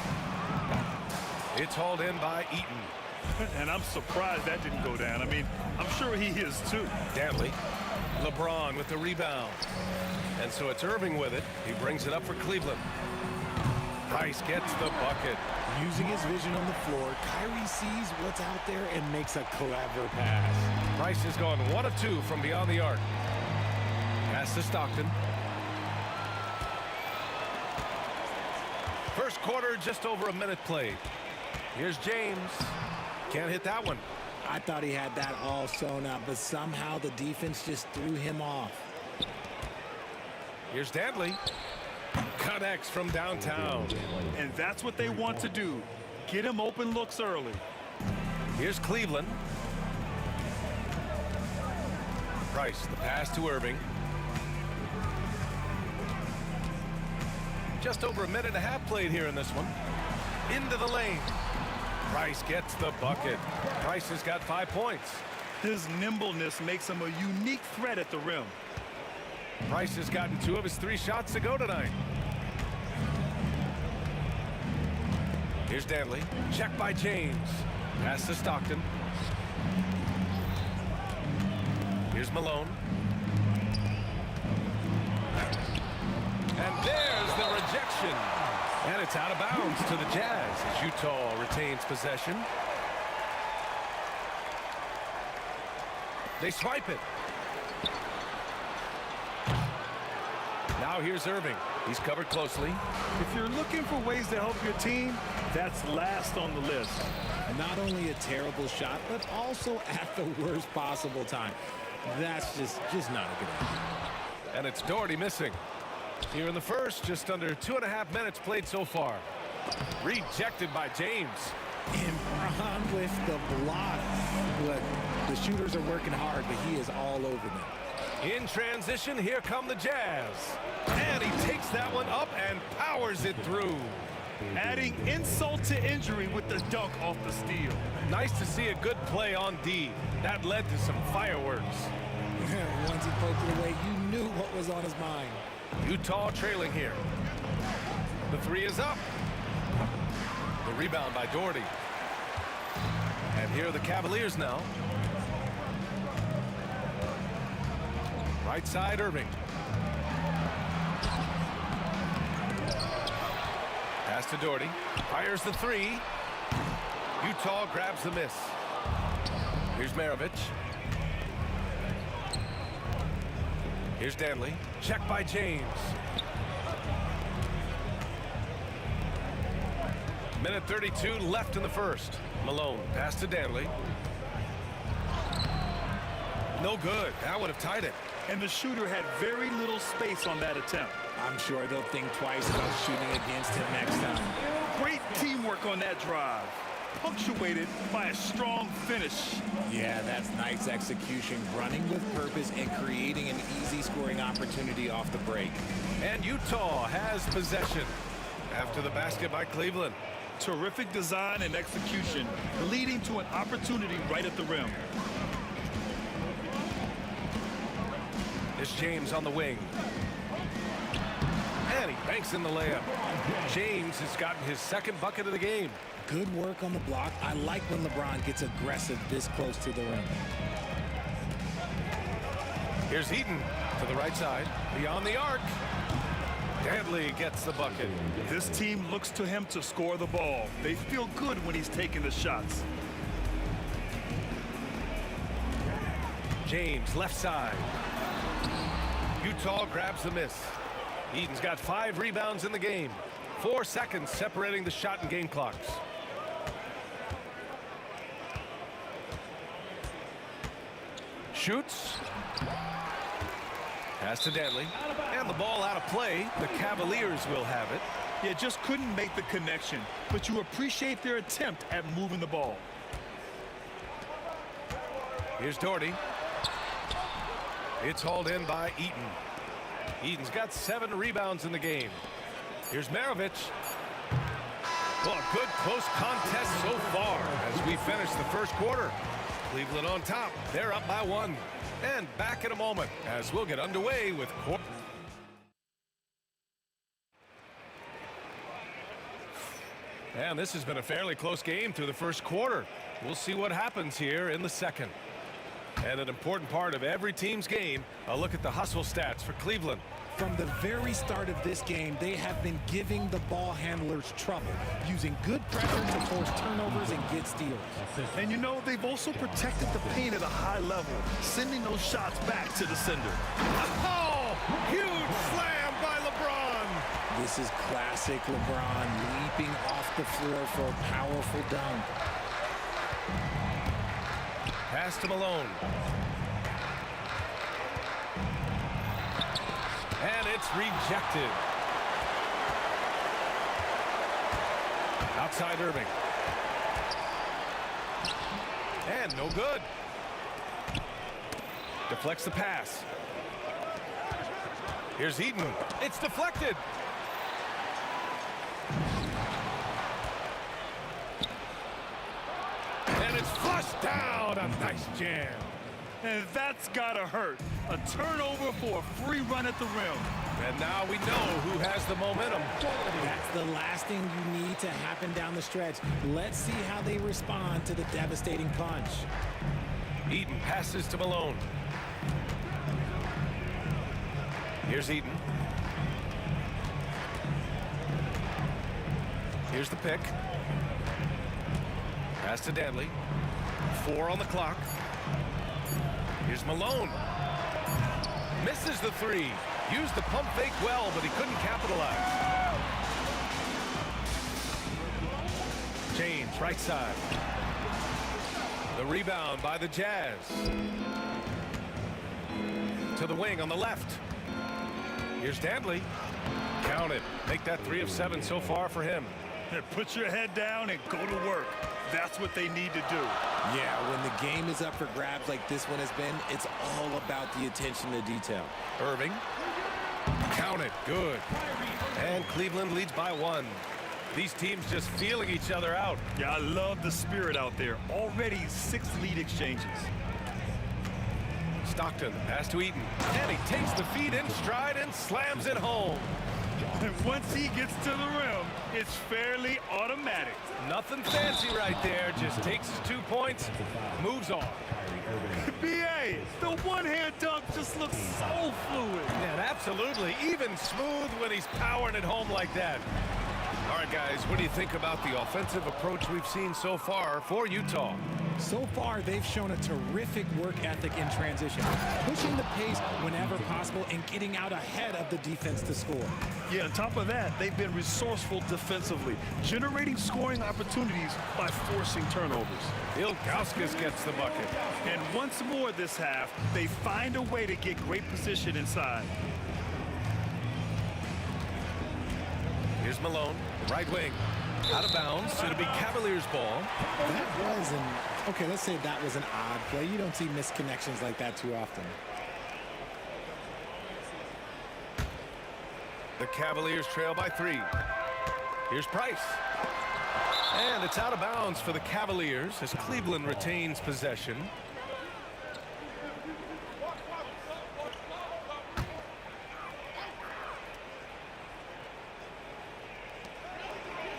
It's hauled in by Eaton. And I'm surprised that didn't go down. I mean, I'm sure he is too. Danley. LeBron with the rebound. And so it's Irving with it. He brings it up for Cleveland. Price gets the bucket. Using his vision on the floor, Kyrie sees what's out there and makes a clever pass. Price has gone 1 of 2 from beyond the arc. Pass to Stockton. First quarter, just over a minute played. Here's James. Can't hit that one. I thought he had that all sewn up, but somehow the defense just threw him off. Here's Danley. Connects from downtown. And that's what they want to do. Get him open looks early. Here's Cleveland. Price, the pass to Irving. Just over a minute and a half played here in this one. Into the lane. Price gets the bucket. Price has got 5 points. His nimbleness makes him a unique threat at the rim. Price has gotten 2 of his 3 shots to go tonight. Here's Danley. Check by James. Pass to Stockton. Here's Malone. And there's the rejection. And it's out of bounds to the Jazz as Utah retains possession. They swipe it. Now here's Irving. He's covered closely. If you're looking for ways to help your team, that's last on the list. Not only a terrible shot, but also at the worst possible time. That's just not a good idea. And it's Doherty missing. Here in the first, just under 2.5 minutes played so far. Rejected by James. Imran with the block. But the shooters are working hard, but he is all over them. In transition, here come the Jazz. And he takes that one up and powers it through. Adding insult to injury with the dunk off the steal. Nice to see a good play on D. That led to some fireworks. Once he poked it away, you knew what was on his mind. Utah trailing here. The 3 is up. The rebound by Doherty. And here are the Cavaliers now. Right side, Irving. Pass to Doherty. Fires the 3. Utah grabs the miss. Here's Maravich. Here's Danley. Check by James. Minute 32 left in the first. Malone. Pass to Danley. No good. That would have tied it. And the shooter had very little space on that attempt. I'm sure they'll think twice about shooting against him next time. Great teamwork on that drive. Punctuated by a strong finish. Yeah, that's nice execution. Running with purpose and creating an easy scoring opportunity off the break. And Utah has possession after the basket by Cleveland. Terrific design and execution, leading to an opportunity right at the rim. It's James on the wing. And he banks in the layup. James has gotten his 2nd bucket of the game. Good work on the block. I like when LeBron gets aggressive this close to the rim. Here's Eaton to the right side. Beyond the arc. Danley gets the bucket. This team looks to him to score the ball. They feel good when he's taking the shots. James, left side. Utah grabs the miss. Eaton's got 5 rebounds in the game. 4 seconds separating the shot and game clocks. shoots. Pass to Danley. And the ball out of play. The Cavaliers will have it. Yeah, just couldn't make the connection, but you appreciate their attempt at moving the ball. Here's Doherty. It's hauled in by Eaton. Eaton's got 7 rebounds in the game. Here's Maravich. Well, a good close contest so far as we finish the first quarter. Cleveland on top. They're up by 1. And back in a moment as we'll get underway with quarter. And this has been a fairly close game through the first quarter. We'll see what happens here in the second. And an important part of every team's game, a look at the hustle stats for Cleveland. From the very start of this game, they have been giving the ball handlers trouble, using good pressure to force turnovers and get steals. And you know, they've also protected the paint at a high level, sending those shots back to the sender. Oh, huge slam by LeBron. This is classic LeBron, leaping off the floor for a powerful dunk. Pass to Malone. And it's rejected. Outside Irving. And no good. Deflects the pass. Here's Eaton. It's deflected. And it's flushed down. A nice jam. And that's gotta hurt. A turnover for a free run at the rim. And now we know who has the momentum. That's the last thing you need to happen down the stretch. Let's see how they respond to the devastating punch. Eaton passes to Malone. Here's Eaton. Here's the pick. Pass to Danley. 4 on the clock. Here's Malone. Misses the 3. Used the pump fake well, but he couldn't capitalize. James, right side. The rebound by the Jazz. To the wing on the left. Here's Danley. Count it. Make that 3 of 7 so far for him. Put your head down and go to work. That's what they need to do. Yeah, when the game is up for grabs like this one has been, it's all about the attention to detail. Irving. Count it. Good. And Cleveland leads by 1. These teams just feeling each other out. Yeah, I love the spirit out there. Already 6 lead exchanges. Stockton, pass to Eaton. And he takes the feed in stride and slams it home. And once he gets to the rim, it's fairly automatic. Nothing fancy right there. Just takes his 2 points, moves on. B.A., the one-hand dunk just looks so fluid. And absolutely, even smooth when he's powering it home like that. All right, guys, what do you think about the offensive approach we've seen so far for Utah? So far, they've shown a terrific work ethic in transition, pushing the pace whenever possible and getting out ahead of the defense to score. Yeah, on top of that, they've been resourceful defensively, generating scoring opportunities by forcing turnovers. Ilgauskas gets the bucket. And once more this half, they find a way to get great position inside. Here's Malone, right wing. Out of bounds. It'll be Cavaliers ball. That was okay, let's say that was an odd play. You don't see missed connections like that too often. The Cavaliers trail by 3. Here's Price. And it's out of bounds for the Cavaliers as Cleveland retains possession.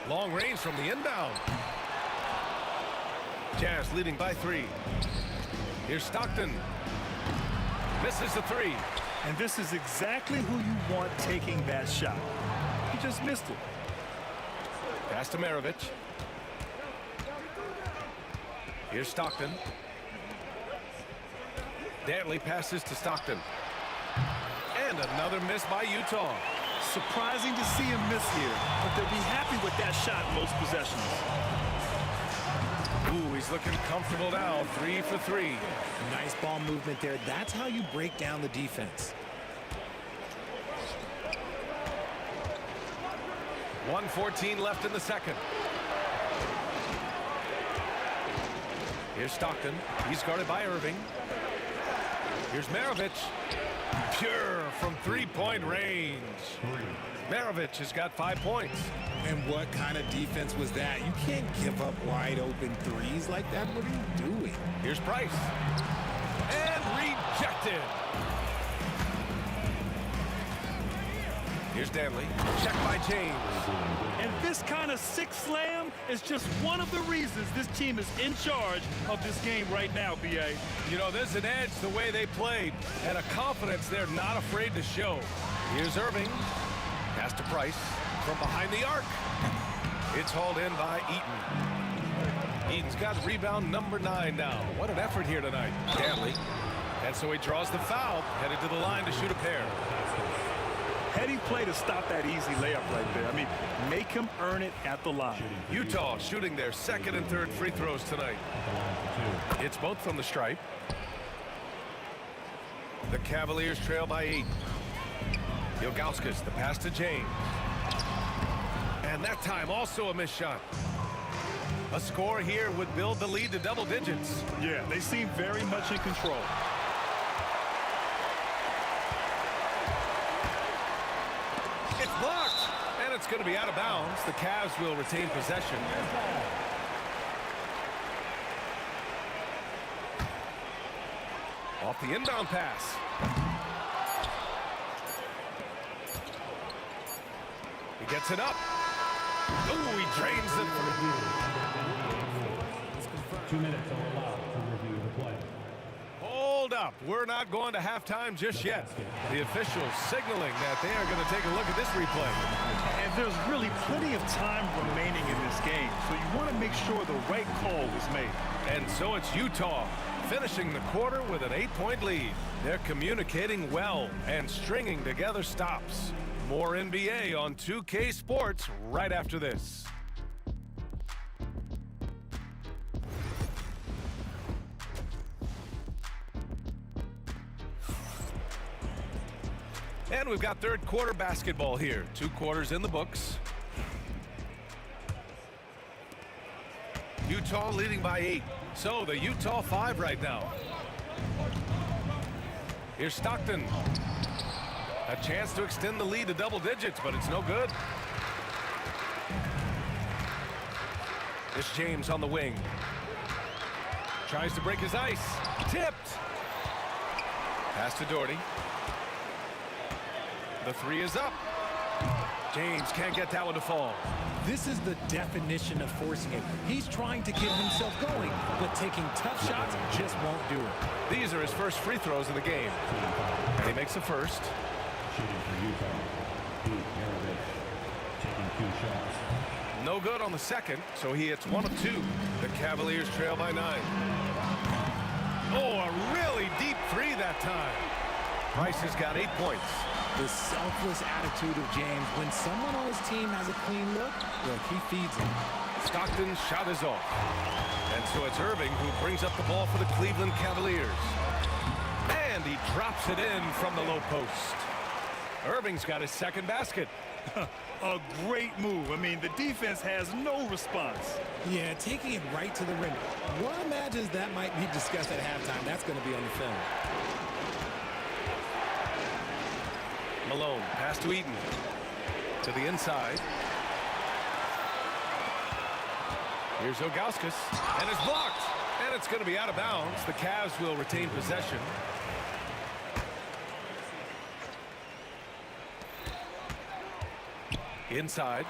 Long range from the inbound. Jazz leading by 3. Here's Stockton. Misses the 3. And this is exactly who you want taking that shot. He just missed it. Pass to Maravich. Here's Stockton. Danley passes to Stockton. And another miss by Utah. Surprising to see him miss here, but they'll be happy with that shot most possessions. Ooh, he's looking comfortable now. 3 for 3. Nice ball movement there. That's how you break down the defense. 1:14 left in the second. Here's Stockton. He's guarded by Irving. Here's Maravich. Pure from three-point range. Maravich has got 5 points. And what kind of defense was that? You can't give up wide open threes like that. What are you doing? Here's Price. And rejected. Here's Danley. Check by James. And this kind of six slam is just one of the reasons this team is in charge of this game right now, B.A. You know, there's an edge the way they played and a confidence they're not afraid to show. Here's Irving. Pass to Price from behind the arc. It's hauled in by Eaton. Eaton's got rebound number 9 now. What an effort here tonight. Danley. And so he draws the foul, headed to the line to shoot a pair. Heady play to stop that easy layup right there. I mean, make him earn it at the line. Utah shooting their second and third free throws tonight. It's both from the stripe. The Cavaliers trail by 8. Ilgauskas, the pass to James. And that time also a missed shot. A score here would build the lead to double digits. Yeah, they seem very much in control. It's blocked, and it's going to be out of bounds. The Cavs will retain possession. Off the inbound pass. He gets it up. Oh, he drains it. 2 minutes are allowed to review the play. Hold up. We're not going to halftime just yet. The officials signaling that they are going to take a look at this replay. And there's really plenty of time remaining in this game, so you want to make sure the right call was made. And so it's Utah finishing the quarter with an 8-point lead. They're communicating well and stringing together stops. More NBA on 2K Sports right after this. And we've got third quarter basketball here. 2 quarters in the books. Utah leading by 8. So the Utah 5 right now. Here's Stockton. A chance to extend the lead to double digits, but it's no good. It's James on the wing. Tries to break his ice. Tipped. Pass to Doherty. The 3 is up. James can't get that one to fall. This is the definition of forcing it. He's trying to get himself going, but taking tough shots just won't do it. These are his first free throws of the game. And he makes the first. Shooting for Utah, Pete Maravich, taking 2 shots. No good on the second, so he hits 1 of 2. The Cavaliers trail by 9. Oh, a really deep 3 that time. Price has got 8 points. The selfless attitude of James. When someone on his team has a clean look, he feeds him. Stockton's shot is off. And so it's Irving who brings up the ball for the Cleveland Cavaliers. And he drops it in from the low post. Irving's got his second basket. A great move. I mean, the defense has no response. Yeah, taking it right to the rim. One imagines that might be discussed at halftime. That's going to be on the film. Malone, pass to Eaton. To the inside. Here's Ilgauskas. And it's blocked. And it's going to be out of bounds. The Cavs will retain possession. Inside.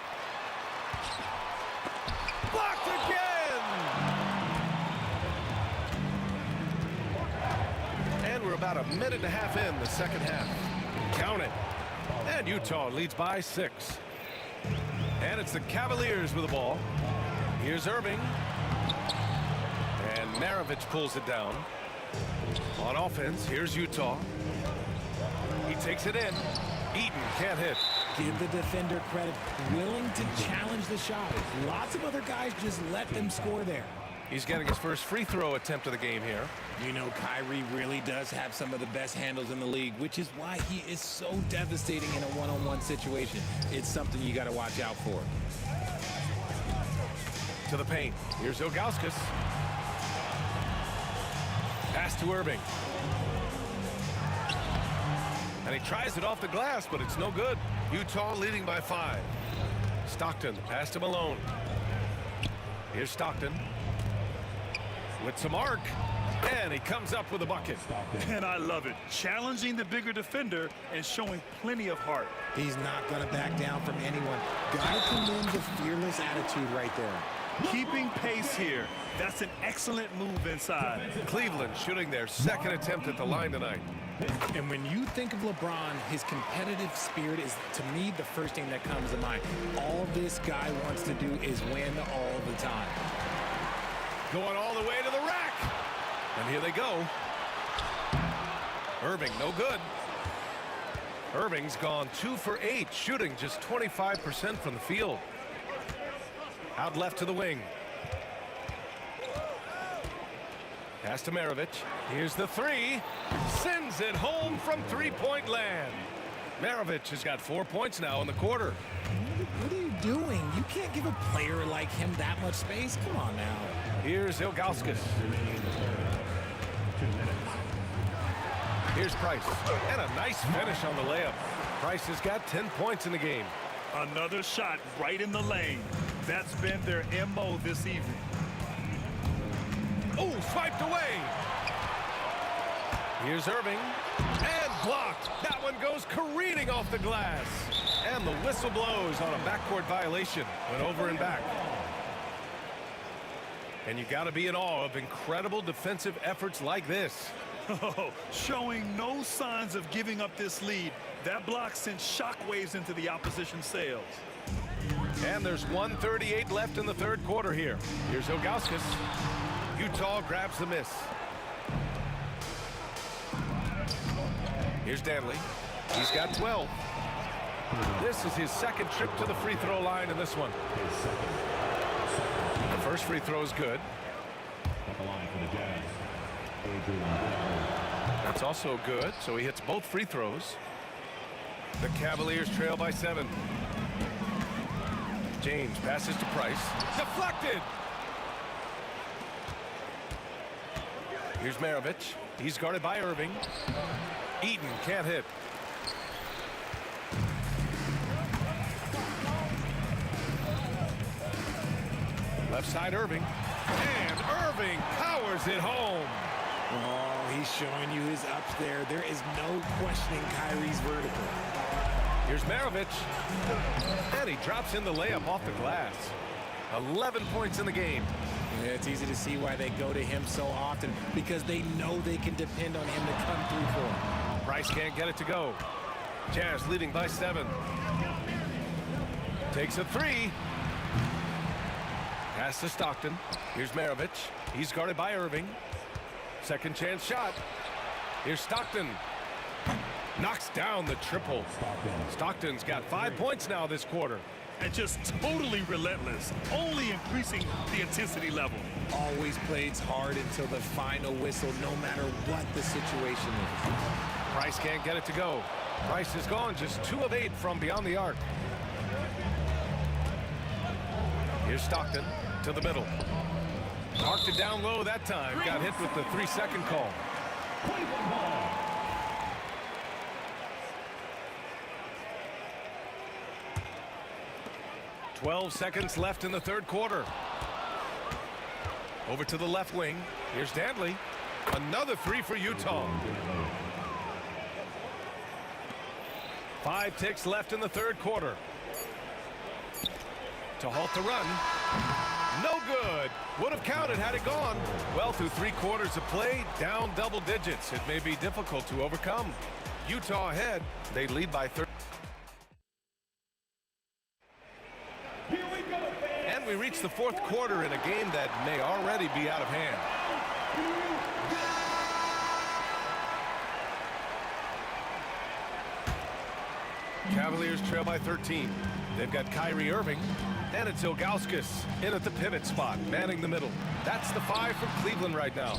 Blocked again! And we're about a minute and a half in the second half. Count it. And Utah leads by 6. And it's the Cavaliers with the ball. Here's Irving. And Maravich pulls it down. On offense, here's Utah. He takes it in. Eaton can't hit. Give the defender credit. Willing to challenge the shot. Lots of other guys just let them score there. He's getting his first free throw attempt of the game here. You know, Kyrie really does have some of the best handles in the league, which is why he is so devastating in a one-on-one situation. It's something you got to watch out for. To the paint. Here's Ilgauskas. Pass to Irving. And he tries it off the glass, but it's no good. Utah leading by 5. Stockton pass to Malone. Here's Stockton. With some arc. And he comes up with a bucket. And I love it. Challenging the bigger defender and showing plenty of heart. He's not going to back down from anyone. Got to commend the fearless attitude right there. Keeping pace here. That's an excellent move inside. Cleveland shooting their second attempt at the line tonight. And when you think of LeBron, his competitive spirit is, to me, the first thing that comes to mind. All this guy wants to do is win all the time. Going all the way to the rack. And here they go. Irving, no good. Irving's gone 2 for 8, shooting just 25% from the field. Out left to the wing. Pass to Maravich. Here's the 3. Sends it home from three-point land. Maravich has got 4 points now in the quarter. What are you doing? You can't give a player like him that much space. Come on now. Here's Ilgauskas. Here's Price. And a nice finish on the layup. Price has got 10 points in the game. Another shot right in the lane. That's been their MO this evening. Oh, swiped away. Here's Irving. And blocked. That one goes careening off the glass. And the whistle blows on a backcourt violation. Went over and back. And you got to be in awe of incredible defensive efforts like this. Oh, showing no signs of giving up this lead. That block sent shockwaves into the opposition sails. And there's 1:38 left in the third quarter here. Here's Ilgauskas. Utah grabs the miss. Here's Danley. He's got 12. This is his second trip to the free throw line in this one. The first free throw is good. That's also good, so he hits both free throws. The Cavaliers trail by 7. James passes to Price. Deflected! Here's Maravich. He's guarded by Irving. Eaton can't hit. Left side Irving. And Irving powers it home. Oh, he's showing you his ups there. There is no questioning Kyrie's vertical. Here's Maravich. And he drops in the layup off the glass. 11 points in the game. Yeah, it's easy to see why they go to him so often, because they know they can depend on him to come through for them. Price can't get it to go. Jazz leading by 7. Takes a 3. Pass to Stockton. Here's Maravich. He's guarded by Irving. Second chance shot. Here's Stockton. Knocks down the triple. Stockton's got 5 points now this quarter. And just totally relentless, only increasing the intensity level. Always plays hard until the final whistle, no matter what the situation is. Price can't get it to go. Price is gone just 2 of 8 from beyond the arc. Here's Stockton to the middle. Arced it down low that time. Got hit with the 3-second call. 12 seconds left in the third quarter. Over to the left wing. Here's Danley. Another 3 for Utah. 5 ticks left in the third quarter. To halt the run. No good. Would have counted had it gone. Well, through 3 quarters of play, down double digits. It may be difficult to overcome. Utah ahead. They lead by 30. And we reach the fourth quarter in a game that may already be out of hand. Cavaliers trail by 13. They've got Kyrie Irving. And it's Ilgauskas in at the pivot spot, manning the middle. That's the 5 from Cleveland right now.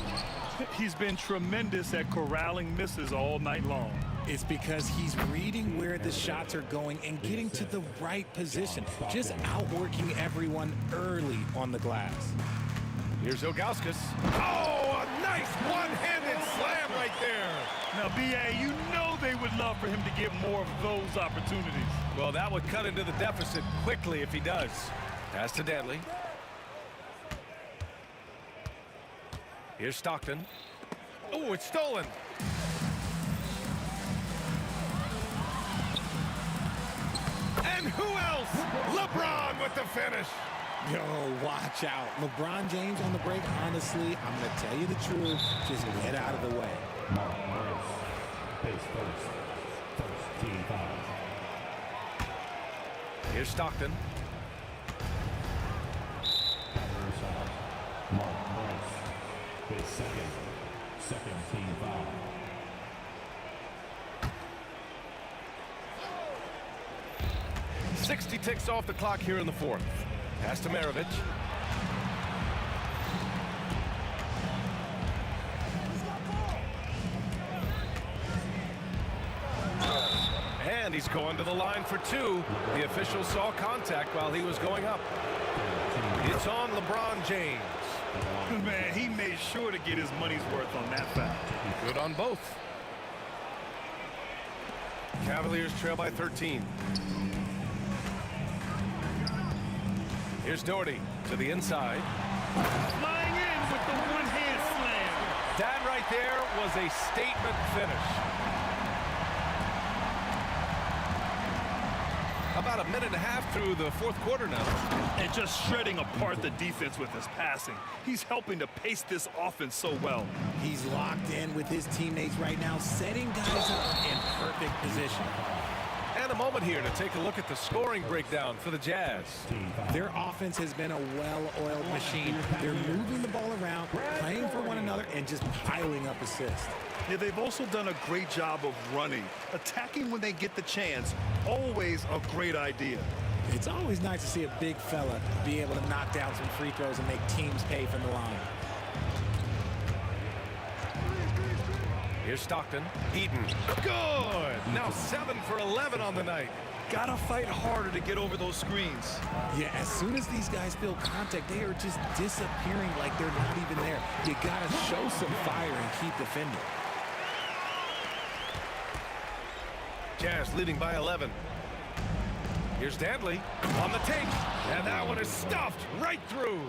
He's been tremendous at corralling misses all night long. It's because he's reading where the shots are going and getting to the right position, just outworking everyone early on the glass. Here's Ilgauskas. Oh, a nice one-handed slam right there. Now, B.A., you know they would love for him to get more of those opportunities. Well, that would cut into the deficit quickly if he does. Pass to Danley. Here's Stockton. Oh, it's stolen. And who else? LeBron with the finish. Yo, watch out. LeBron James on the break, honestly, I'm going to tell you the truth. Just get out of the way. Mark Morris, base first. First team foul. Here's Stockton. Mark Morris, base second. Second team foul. .60 ticks off the clock here in the fourth. Pass to Maravich. And he's going to the line for 2. The official saw contact while he was going up. It's on LeBron James. Man, he made sure to get his money's worth on that foul. Good on both. Cavaliers trail by 13. Here's Doherty to the inside. Flying in with the one-hand slam. That right there was a statement finish. About a minute and a half through the fourth quarter now. And just shredding apart the defense with his passing. He's helping to pace this offense so well. He's locked in with his teammates right now, setting guys up in perfect position. And a moment here to take a look at the scoring breakdown for the Jazz. Their offense has been a well-oiled machine. They're moving the ball around, playing for one another, and just piling up assists. Yeah, they've also done a great job of running. Attacking when they get the chance, always a great idea. It's always nice to see a big fella be able to knock down some free throws and make teams pay from the line. Here's Stockton. Eaton. Good! Now 7 for 11 on the night. Gotta fight harder to get over those screens. Yeah, as soon as these guys feel contact, they are just disappearing like they're not even there. You gotta show some fire and keep defending. Jazz leading by 11. Here's Danley on the take. And that one is stuffed right through.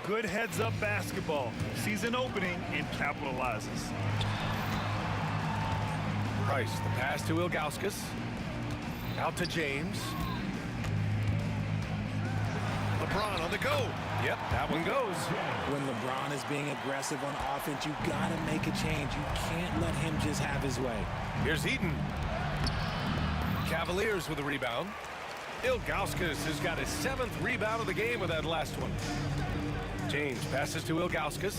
Good heads-up basketball. Sees an opening and capitalizes. Price, the pass to Ilgauskas. Out to James. LeBron on the go. Yep, that one goes. When LeBron is being aggressive on offense, you gotta make a change. You can't let him just have his way. Here's Eaton. Cavaliers with a rebound. Ilgauskas has got his 7th rebound of the game with that last one. James passes to Ilgauskas.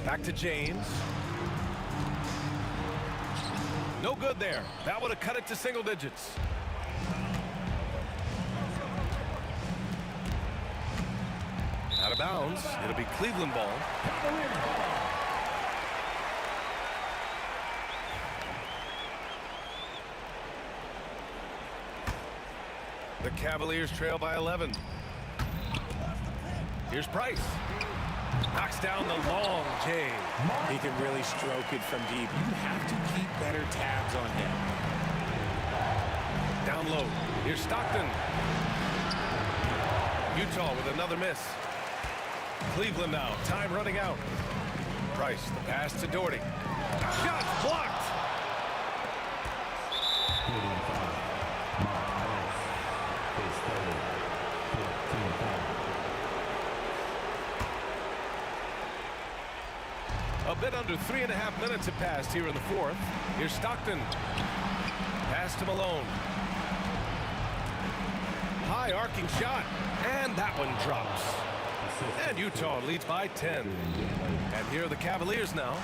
Back to James. No good there. That would have cut it to single digits. Out of bounds. It'll be Cleveland ball. The Cavaliers trail by 11. Here's Price. Knocks down the long J. He can really stroke it from deep. You have to keep better tabs on him. Down low. Here's Stockton. Utah with another miss. Cleveland now. Time running out. Price, the pass to Doherty. Shot blocked. A bit under 3.5 minutes have passed here in the fourth. Here's Stockton. Pass to Malone. High arcing shot. And that one drops. And Utah leads by 10. And here are the Cavaliers now.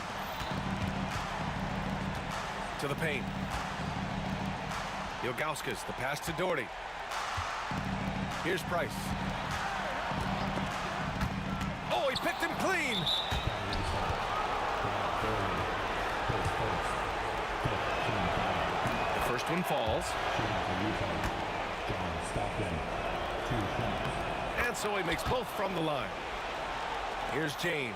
To the paint. Ilgauskas, the pass to Doherty. Here's Price. First one falls. And so he makes both from the line. Here's James.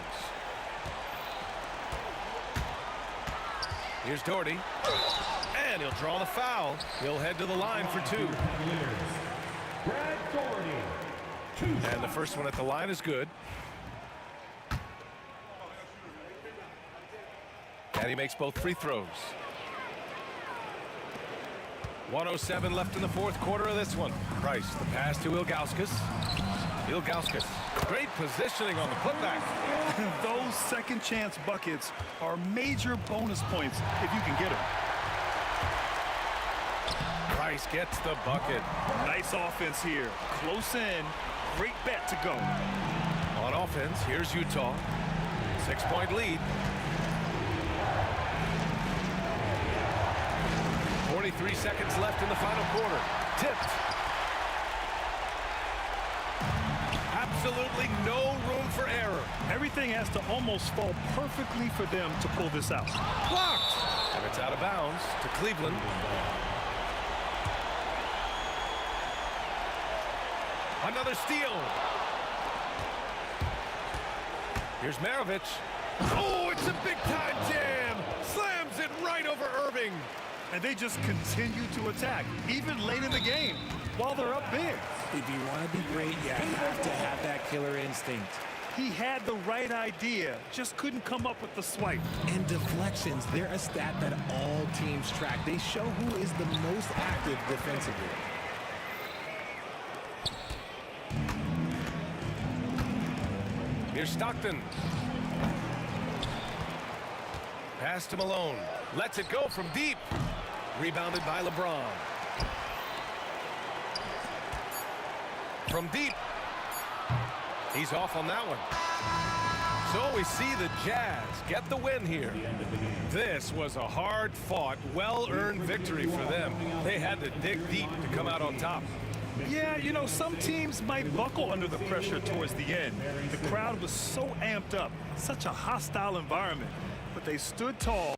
Here's Doherty. And he'll draw the foul. He'll head to the line for two. And the first one at the line is good. And he makes both free throws. 1:07 left in the fourth quarter of this one. Price, the pass to Ilgauskas. Ilgauskas, great positioning on the putback. Those second chance buckets are major bonus points if you can get them. Price gets the bucket. Nice offense here. Close in. Great bet to go. On offense, here's Utah. 6-point lead. 43 seconds left in the final quarter. Tipped. Absolutely no room for error. Everything has to almost fall perfectly for them to pull this out. Blocked. And it's out of bounds to Cleveland. Another steal. Here's Maravich. Oh, it's a big-time jam. Slams it right over Irving. And they just continue to attack, even late in the game, while they're up big. If you want to be great, you have to have that killer instinct. He had the right idea, just couldn't come up with the swipe. And deflections, they're a stat that all teams track. They show who is the most active defensively. Here's Stockton. Pass to Malone. Lets it go from deep. Rebounded by LeBron. From deep. He's off on that one. So we see the Jazz get the win here. This was a hard-fought, well-earned victory for them. They had to dig deep to come out on top. Yeah, you know, some teams might buckle under the pressure towards the end. The crowd was so amped up, such a hostile environment, but they stood tall.